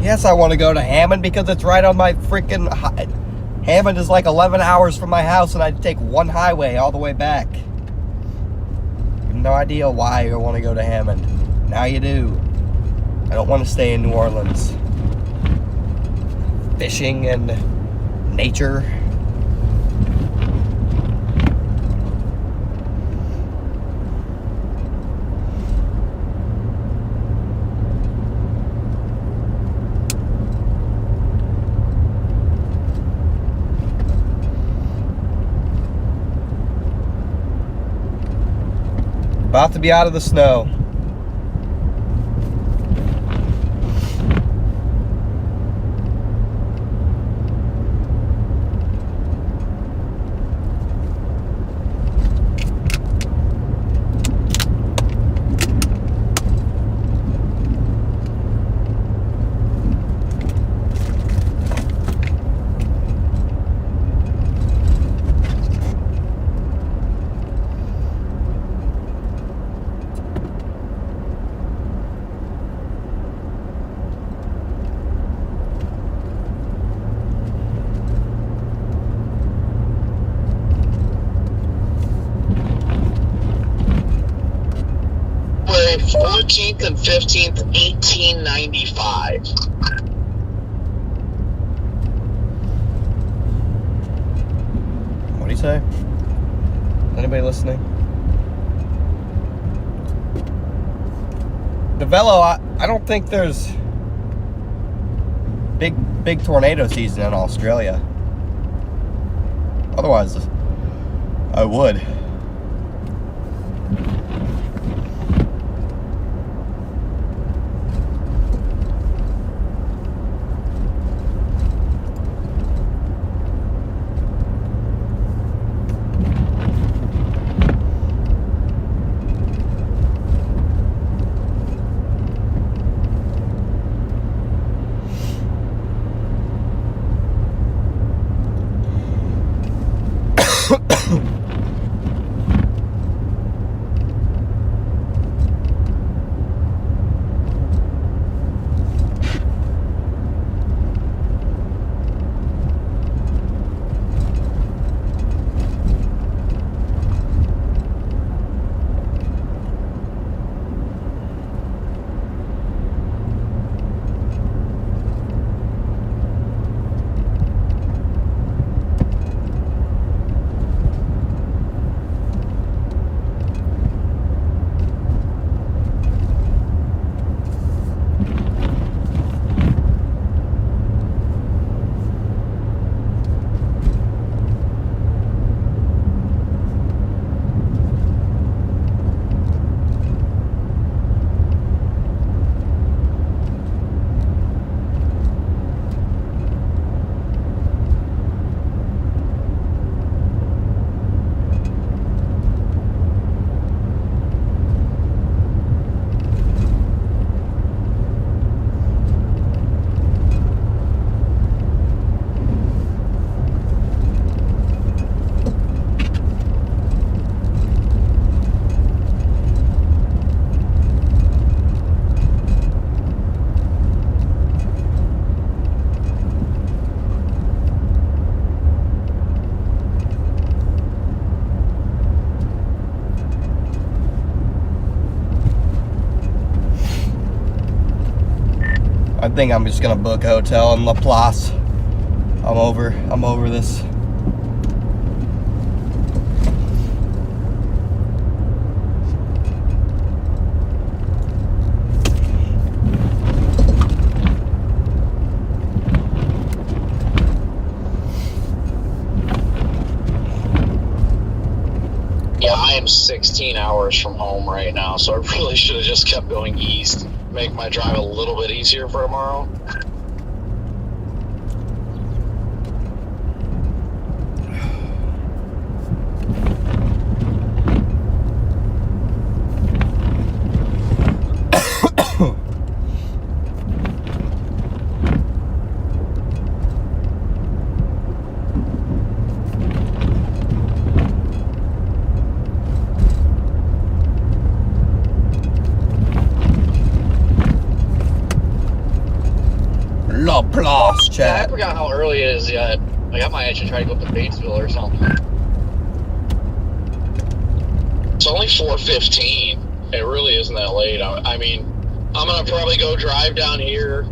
Speaker 2: Yes, I want to go to Hammond because it's right on my freaking... Hammond is like 11 hours from my house, and I take one highway all the way back. I have no idea why I want to go to Hammond. Now you do. I don't want to stay in New Orleans. Fishing and nature. About to be out of the snow.
Speaker 1: February 14th and 15th, 1895.
Speaker 2: What do you say? Anybody listening? DeVelo, I don't think there's big tornado season in Australia. Otherwise, I would. I think I'm just gonna book a hotel in Laplace. I'm over this.
Speaker 1: Yeah, I am 16 hours from home right now, so I really should have just kept going east. Make my drive a little bit easier for tomorrow.
Speaker 2: Laplace,
Speaker 3: Yeah, I
Speaker 2: chat.
Speaker 3: forgot how early it is yet. Like, I might actually try to go up to Batesville or something.
Speaker 1: It's only 4:15. It really isn't that late. I mean, I'm gonna probably go drive down here,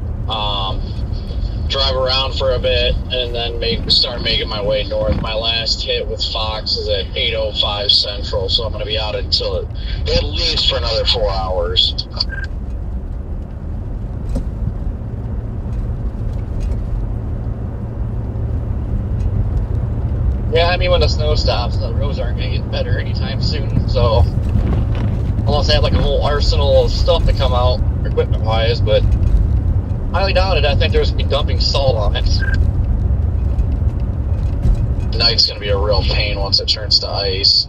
Speaker 1: drive around for a bit, and then start making my way north. My last hit with Fox is at 8:05 Central, so I'm gonna be out until at least for another 4 hours.
Speaker 3: Yeah, I mean, when the snow stops, the roads aren't going to get better anytime soon, so... Unless they have, like, a whole arsenal of stuff to come out, equipment-wise, but... Highly doubt it. I think they're just going to be dumping salt on it.
Speaker 1: Night's gonna be a real pain once it turns to ice.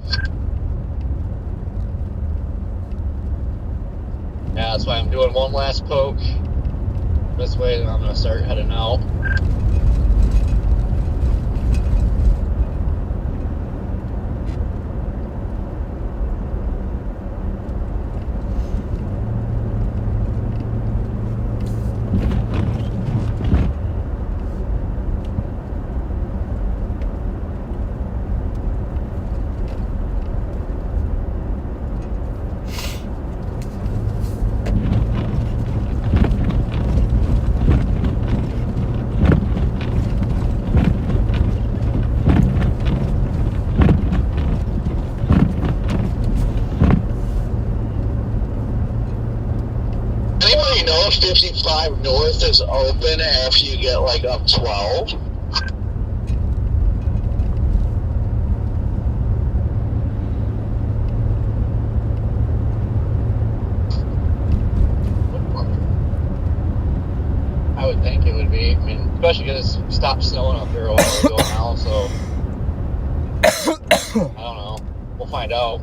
Speaker 3: Yeah, that's why I'm doing one last poke. This way, then I'm going to start heading out.
Speaker 6: you know if 55 North is open after you get like up 12?
Speaker 5: I would think it would be. I mean, especially because it stopped snowing up here a while ago now, so I don't know. We'll find out.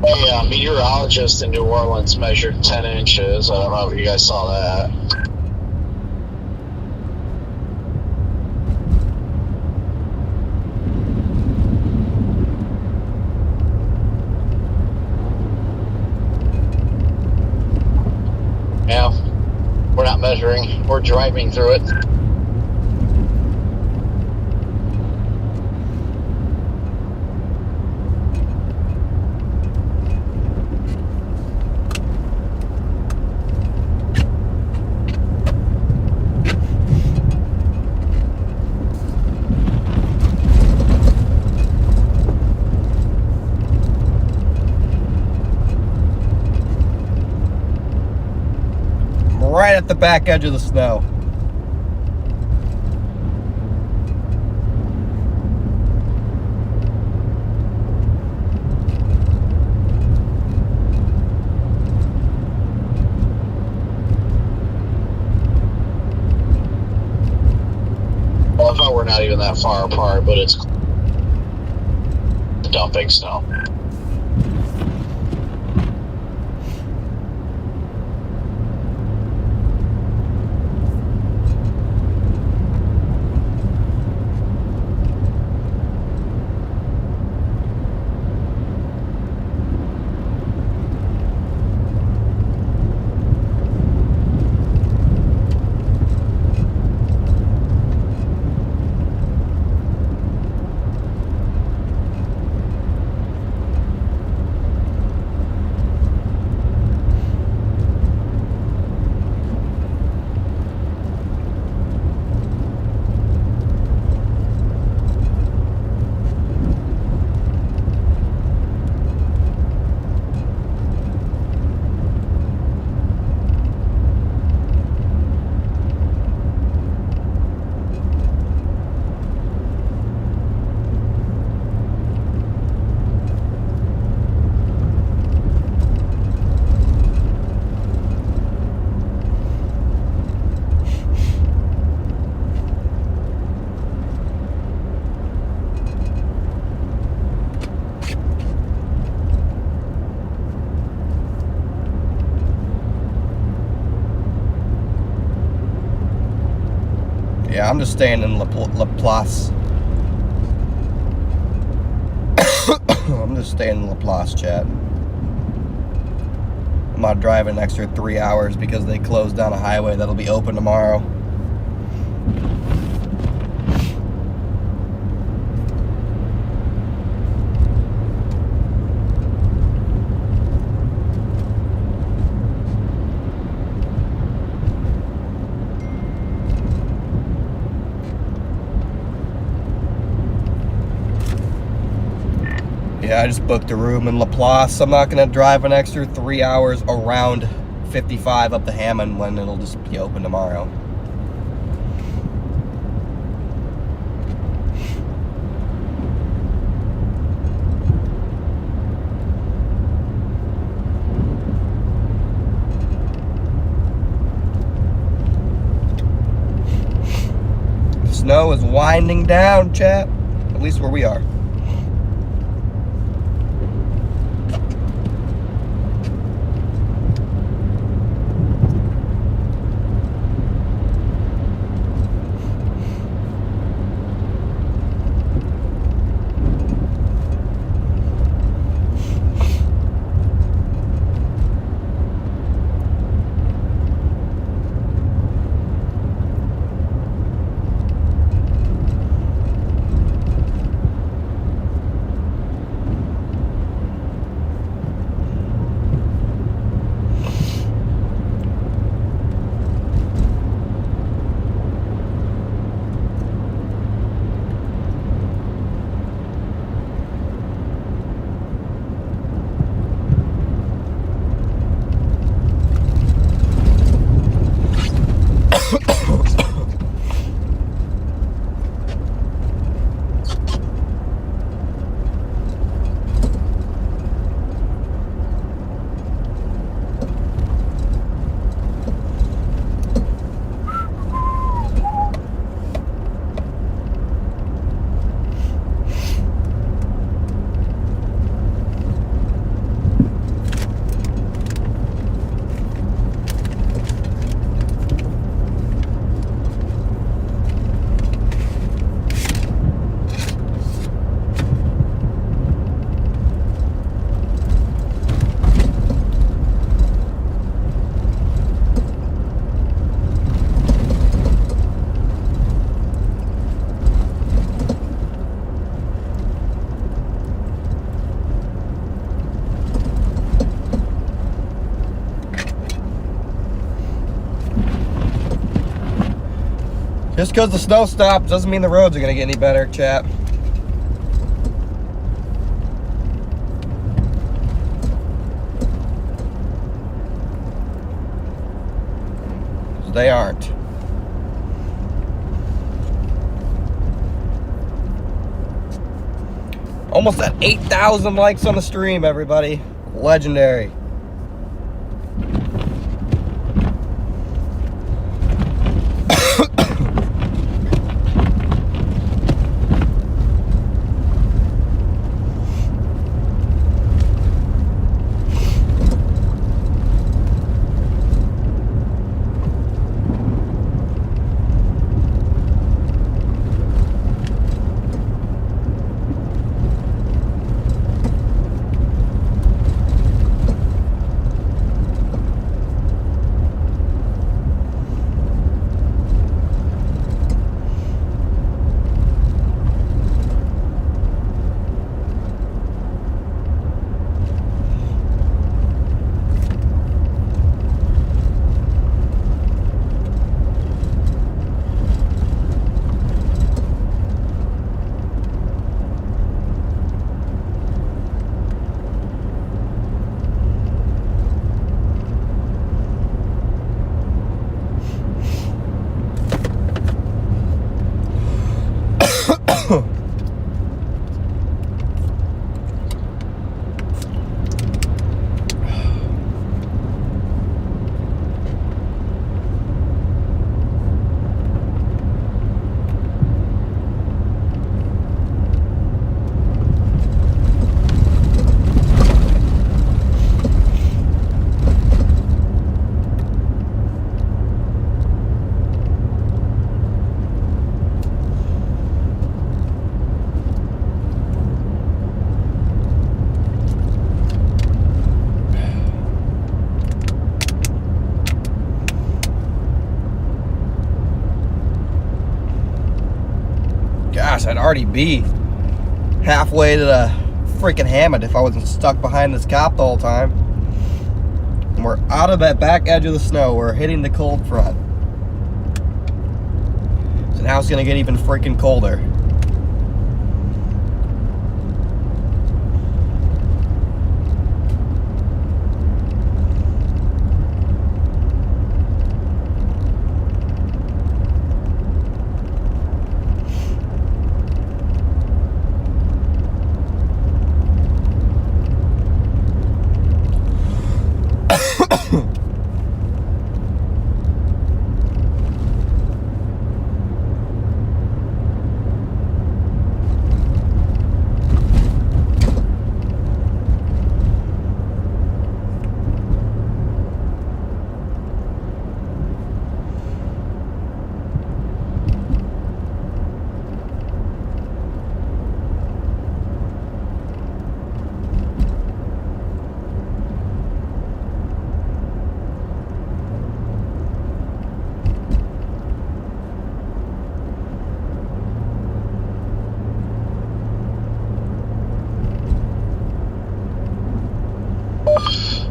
Speaker 6: Yeah, a meteorologist in New Orleans measured 10 inches. I don't know if you guys saw that.
Speaker 5: Yeah, we're not measuring. We're driving through it.
Speaker 2: Right at the back edge of the snow.
Speaker 6: Well, I thought we're not even that far apart, but it's dumping snow.
Speaker 2: Yeah, I'm just staying in Laplace. I'm just staying in Laplace, chat. I'm not driving an extra 3 hours because they closed down a highway that'll be open tomorrow. Yeah, I just booked a room in Laplace. I'm not going to drive an extra 3 hours around 55 up to Hammond when it'll just be open tomorrow. The snow is winding down, chat. At least where we are. Just because the snow stopped doesn't mean the roads are going to get any better, chat. They aren't. Almost at 8,000 likes on the stream, everybody. Legendary. I'd already be halfway to the freaking Hammond if I wasn't stuck behind this cop the whole time. And we're out of that back edge of the snow. We're hitting the cold front. So now it's going to get even freaking colder.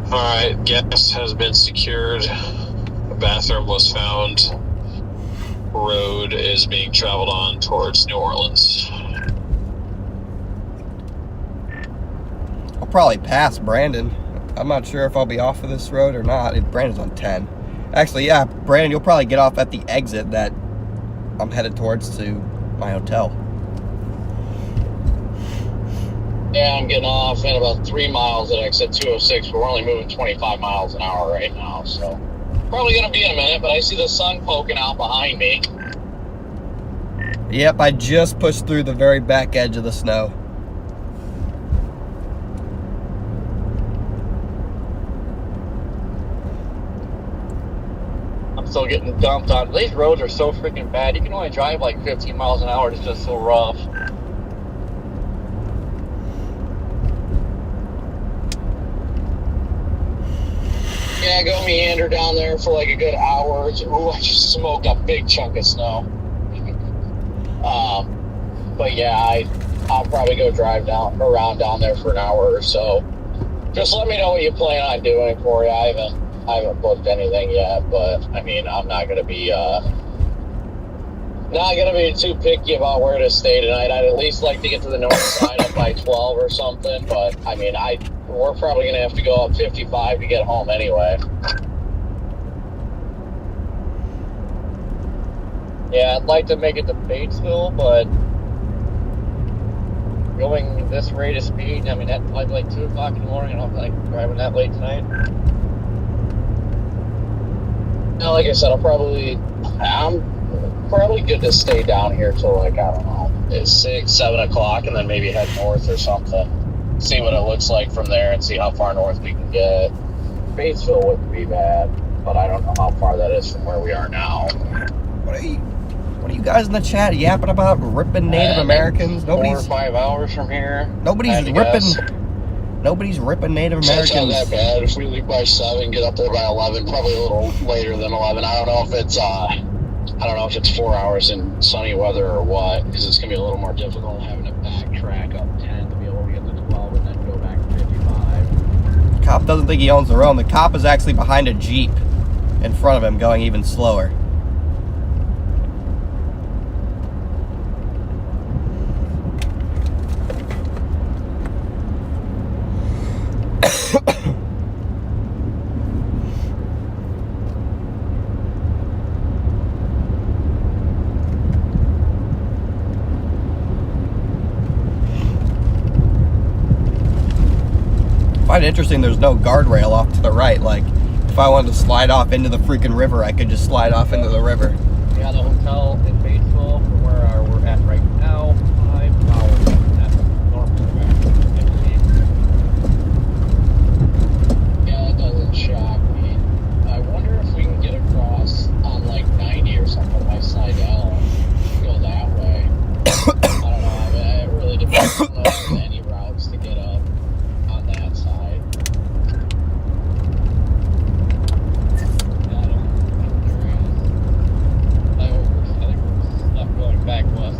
Speaker 6: Alright, gas has been secured. A bathroom was found. Road is being traveled on towards New Orleans.
Speaker 2: I'll probably pass Brandon. I'm not sure if I'll be off of this road or not. Brandon's on 10. Actually, yeah, Brandon, you'll probably get off at the exit that I'm headed towards to my hotel.
Speaker 1: Yeah, I'm getting off in about 3 miles at exit 206, but we're only moving 25 miles an hour right now, so probably going to be in a minute, but I see the sun poking out behind me.
Speaker 2: Yep, I just pushed through the very back edge of the snow.
Speaker 3: I'm still getting dumped on. These roads are so freaking bad. You can only drive like 15 miles an hour. It's just so rough.
Speaker 1: Yeah, go meander down there for like a good hour. Ooh, I just smoked a big chunk of snow. But yeah, I'll probably go drive around down there for an hour or so. Just let me know what you plan on doing, Corey. I haven't booked anything yet, but I mean, I'm not gonna be Not gonna be too picky about where to stay tonight. I'd at least like to get to the north side up by 12 or something. But I mean, we're probably gonna have to go up 55 to get home anyway.
Speaker 5: Yeah, I'd like to make it to Batesville, but going this rate of speed, I mean, at like 2 o'clock in the morning, I don't like driving that late tonight.
Speaker 1: No, like I said, I'm probably good to stay down here till like, I don't know, it's 6, 7 o'clock, and then maybe head north or something. See what it looks like from there and see how far north we can get. Batesville wouldn't be bad, but I don't know how far that is from where we are now.
Speaker 2: What are you guys in the chat yapping about? Ripping Native Americans?
Speaker 1: 4 or 5 hours from here.
Speaker 2: Nobody's ripping Native Americans.
Speaker 1: It's not that bad. If we leave by 7, get up there by 11, probably a little later than 11. I don't know if it's 4 hours in sunny weather or what, because it's gonna be a little more difficult having to backtrack up 10 to be able to get to 12 and then go back to 55.
Speaker 2: The cop doesn't think he owns the road. The cop is actually behind a Jeep in front of him, going even slower. I find it interesting there's no guardrail off to the right. Like, if I wanted to slide off into the freaking river, I could just slide off into the river.
Speaker 5: Yeah, the hotel in Batesville, from where we're at right now, 5 hours. That's normal.
Speaker 1: Yeah, that doesn't shock me. I wonder if we can get across on like 90 or something by Slidell and go that way. I don't know. I mean, it really depends on any routes to get up on that side.
Speaker 5: Yeah, I don't think there is. I think we're stuck going back west.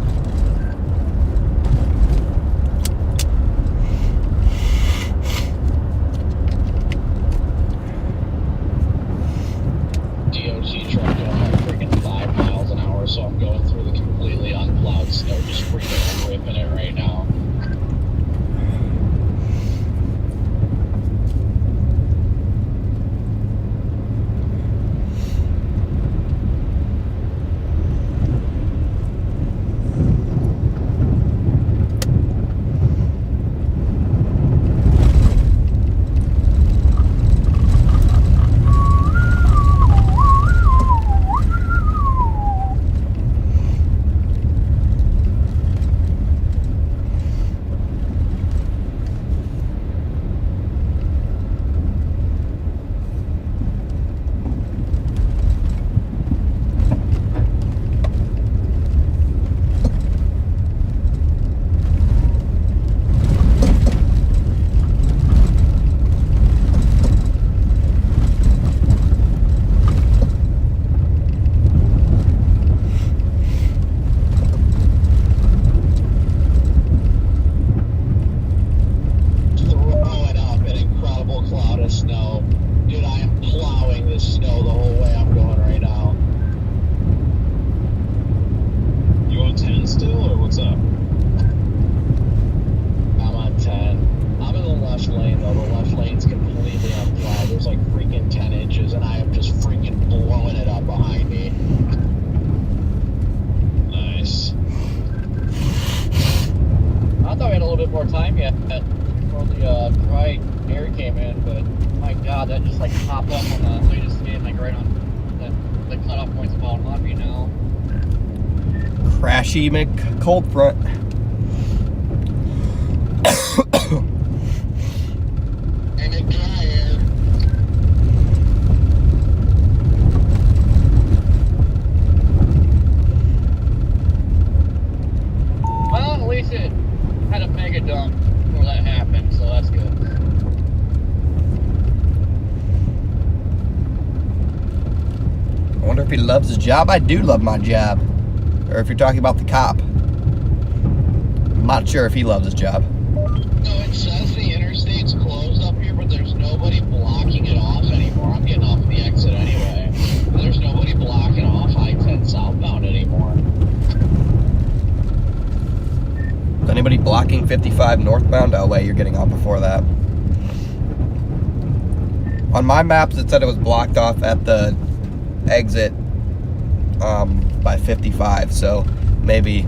Speaker 1: DOT truck going like freaking 5 miles an hour, so I'm going through the completely unplowed snow, just freaking ripping it right now. Throwing up an incredible cloud of snow. Dude, I am plowing this snow the whole way I'm going right now. You on 10 still, or what's up? I'm on 10. I'm in the left lane, though. The left lane's completely unplowed. There's like freaking 10 inches, and I am just freaking blowing it up behind me. Nice.
Speaker 5: I thought we had a little bit more time yet before the dry air came in, but my God, that just like popped up on the latest game, like right on the cutoff point's about on me now.
Speaker 2: Crashy cold front.
Speaker 1: And a dry air.
Speaker 5: Well, at least it had a mega dump before that happened, so that's good.
Speaker 2: I wonder if he loves his job. I do love my job. Or if you're talking about the cop. I'm not sure if he loves his job.
Speaker 1: So it says the interstate's closed up here, but there's nobody blocking it off anymore. I'm getting off the exit anyway. There's nobody blocking off I-10 southbound anymore.
Speaker 2: Is anybody blocking 55 northbound? Oh wait, you're getting on before that. On my maps, it said it was blocked off at the exit by 55, so maybe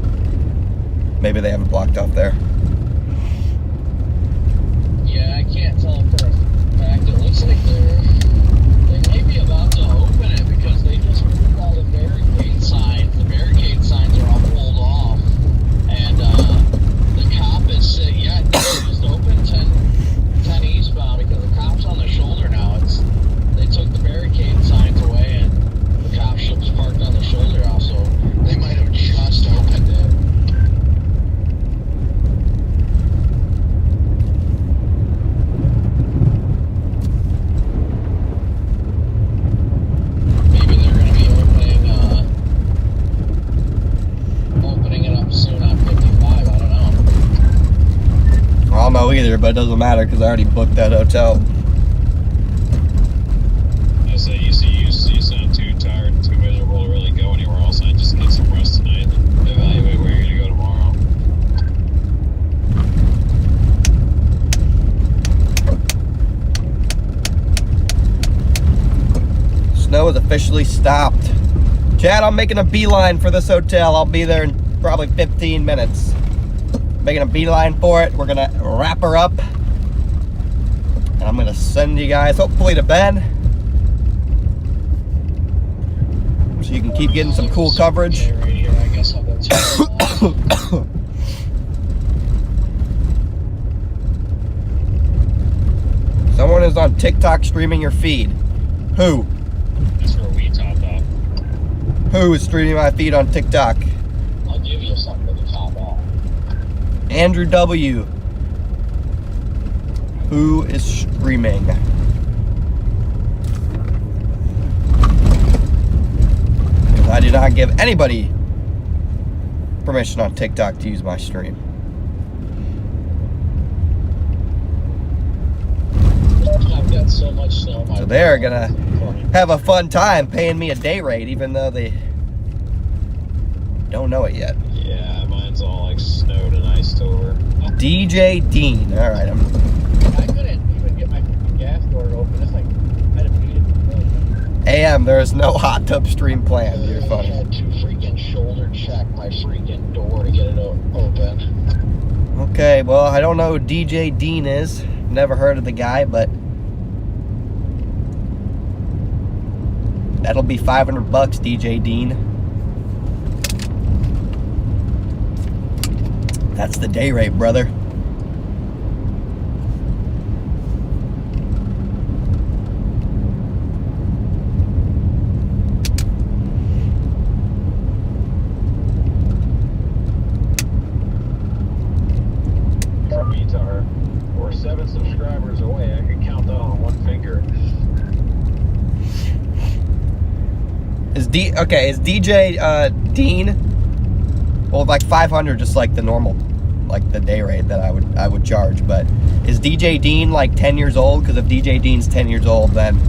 Speaker 2: they have it blocked off there.
Speaker 5: Yeah, I can't tell for a fact. It looks like they may be about to open it because they just moved all the barricade signs. The barricade signs are all pulled off. And the cop is saying, yeah, they just opened 10 eastbound because the cop's on the shoulder now. They took the barricade signs away and the cop ship's parked on the shoulder now, so they might have just opened it. Maybe they're going to be opening it up soon on 55. I don't know.
Speaker 2: I don't know either, but it doesn't matter because I already booked that hotel.
Speaker 4: I say you sound too tired and too miserable to really go anywhere else. I just get some rest tonight and evaluate where you're gonna go tomorrow.
Speaker 2: Snow is officially stopped. Chad, I'm making a beeline for this hotel. I'll be there in probably 15 minutes. Making a beeline for it. We're gonna wrap her up. And I'm gonna send you guys, hopefully, to Ben. So you can keep getting some cool coverage.
Speaker 5: Okay, right here, I guess I'll go to
Speaker 2: Someone is on TikTok streaming your feed. Who?
Speaker 4: That's where we top up.
Speaker 2: Who is streaming my feed on TikTok?
Speaker 5: I'll give you something to top off.
Speaker 2: Andrew W. Who is streaming? I do not give anybody permission on TikTok to use my stream.
Speaker 5: I've got so much snow.
Speaker 2: So they're gonna have a fun time paying me a day rate, even though they don't know it yet.
Speaker 4: Yeah, mine's all like snowed and iced over.
Speaker 2: DJ Dean. All right,
Speaker 5: I couldn't even get my gas door to open. It's like I had to beat it.
Speaker 2: AM. There is no hot tub stream planned. You're
Speaker 5: I
Speaker 2: funny.
Speaker 5: had to freaking shoulder check my freaking door to get it open.
Speaker 2: Okay, well, I don't know who DJ Dean is. Never heard of the guy, but that'll be $500, DJ Dean. That's the day rate, brother.
Speaker 4: We're 7 subscribers away. I can count that on one finger.
Speaker 2: Is DJ Dean? Well, like 500, just like the normal, like the day rate that I would charge. But is DJ Dean like 10 years old? Because if DJ Dean's 10 years old, then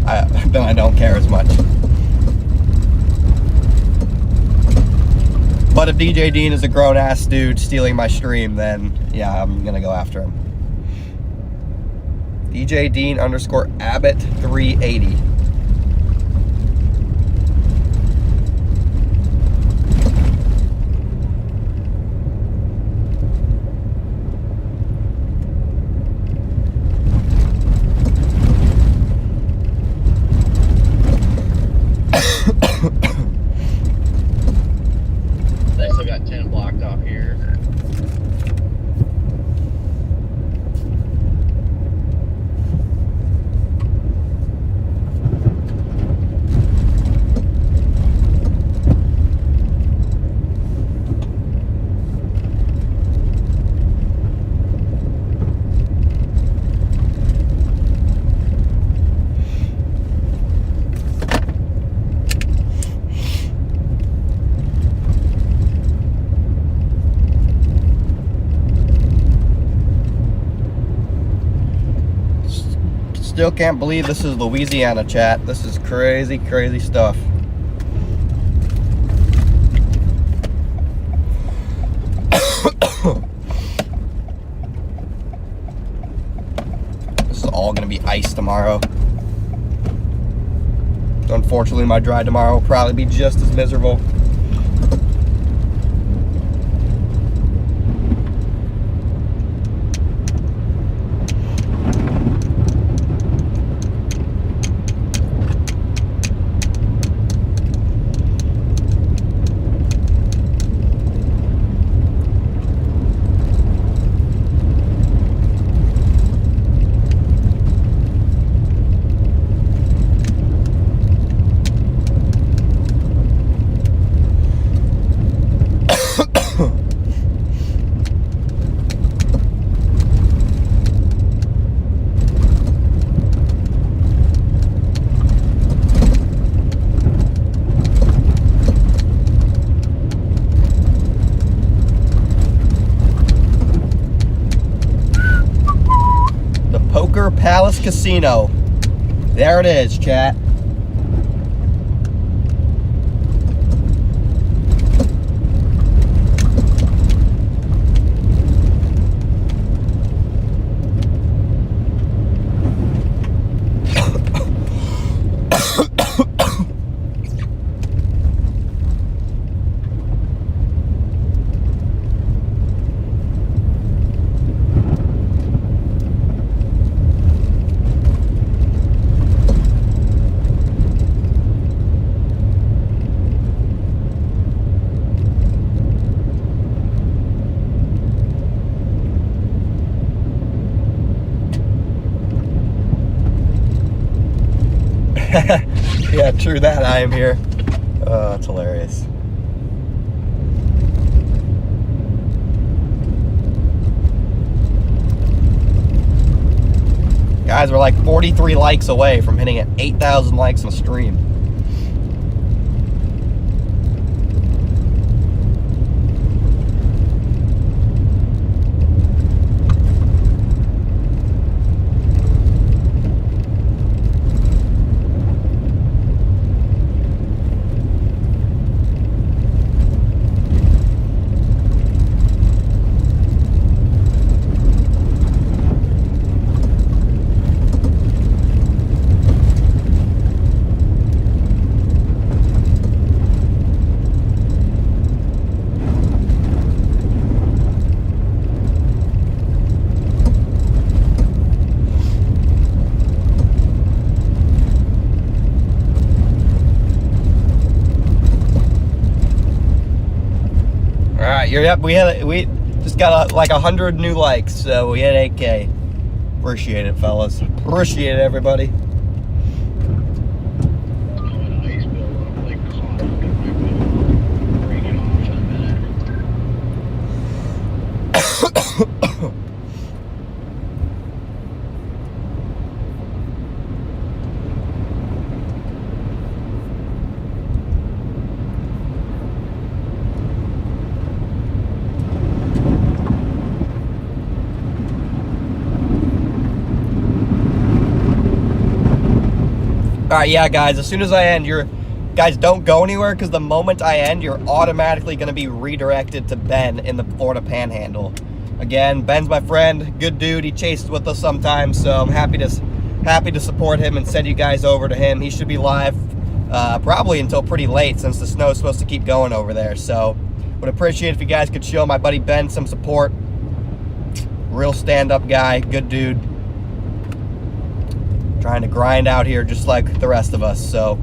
Speaker 2: I don't care as much. But if DJ Dean is a grown-ass dude stealing my stream, then yeah, I'm gonna go after him. DJ Dean _ Abbott 380.
Speaker 5: I still got 10 blocked off here.
Speaker 2: Still can't believe this is Louisiana, chat. This is crazy, crazy stuff. all gonna be ice tomorrow. So unfortunately, my drive tomorrow will probably be just as miserable. Palace Casino. There it is, chat. Yeah, true that. I am here. Oh, that's hilarious. Guys, we're like 43 likes away from hitting at 8,000 likes on the stream. Yep, we just got like 100 new likes, so we hit 8K. Appreciate it, fellas. Appreciate it, everybody. Alright, yeah, guys, as soon as I end, guys, don't go anywhere, because the moment I end, you're automatically going to be redirected to Ben in the Florida Panhandle. Again, Ben's my friend, good dude. He chases with us sometimes, so I'm happy to support him and send you guys over to him. He should be live probably until pretty late, since the snow is supposed to keep going over there. So, would appreciate if you guys could show my buddy Ben some support. Real stand-up guy, good dude. Trying to grind out here just like the rest of us. So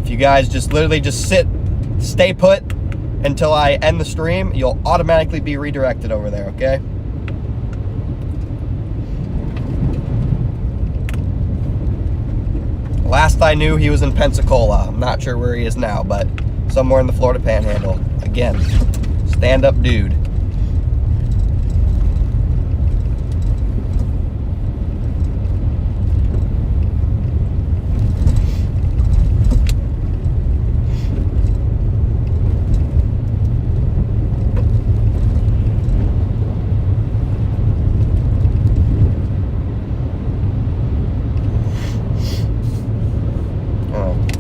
Speaker 2: if you guys just literally just stay put until I end the stream, you'll automatically be redirected over there, okay? Last I knew, he was in Pensacola. I'm not sure where he is now, but somewhere in the Florida Panhandle. Again, stand-up dude.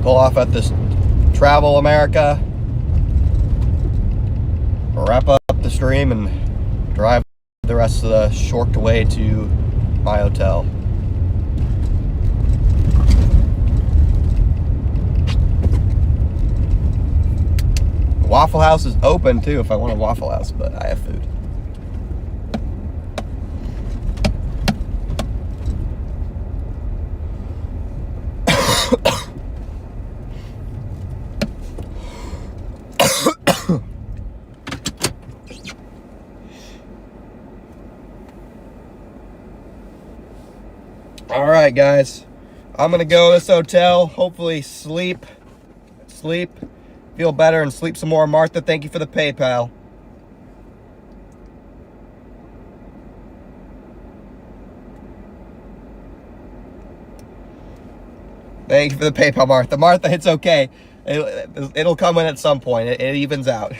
Speaker 2: Pull off at this Travel America, wrap up the stream, and drive the rest of the short way to my hotel. Waffle House is open too if I want a Waffle House, but I have food. All right, guys, I'm gonna go to this hotel, hopefully sleep, feel better, and sleep some more. Martha, thank you for the PayPal. Thank you for the PayPal, Martha. Martha, it's okay. It'll come in at some point. It evens out.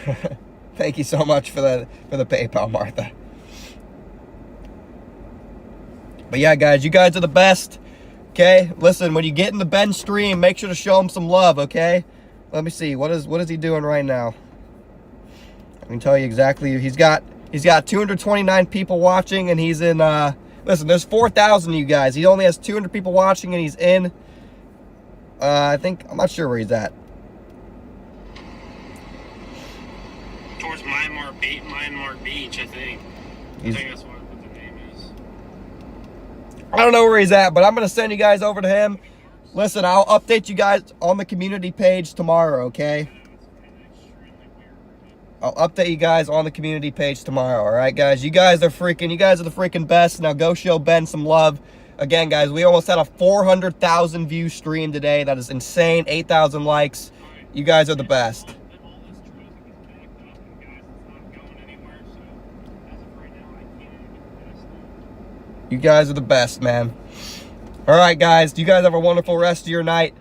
Speaker 2: Thank you so much for the PayPal, Martha. But yeah, guys, you guys are the best. Okay, listen, when you get in the Ben stream, make sure to show him some love. Okay, let me see. What is he doing right now? I can tell you exactly. He's got 229 people watching, and he's in. Listen, there's 4,000 of you guys. He only has 200 people watching, and he's in. I think, I'm not sure where he's at.
Speaker 4: Towards Myanmar Beach, I think. I think that's what the name is.
Speaker 2: I don't know where he's at, but I'm going to send you guys over to him. Listen, I'll update you guys on the community page tomorrow, okay? I'll update you guys on the community page tomorrow, all right, guys? You guys are the freaking best. Now go show Ben some love. Again, guys, we almost had a 400,000 view stream today. That is insane. 8,000 likes. You guys are the best. You guys are the best, man. All right, guys. You guys have a wonderful rest of your night.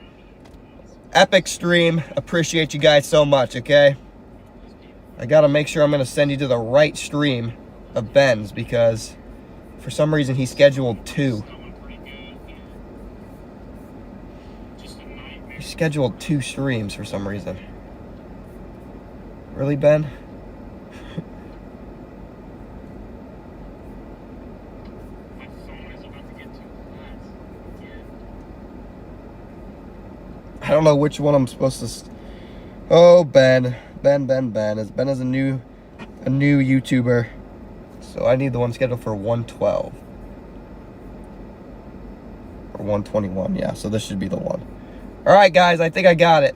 Speaker 2: Epic stream. Appreciate you guys so much, okay? I got to make sure I'm going to send you to the right stream of Ben's because for some reason he scheduled 2. He scheduled 2 streams for some reason. Really, Ben? I don't know which one I'm supposed to. Oh, Ben is a new YouTuber, so I need the one scheduled for 112 or 121. Yeah, so this should be the one. All right, guys, I think I got it.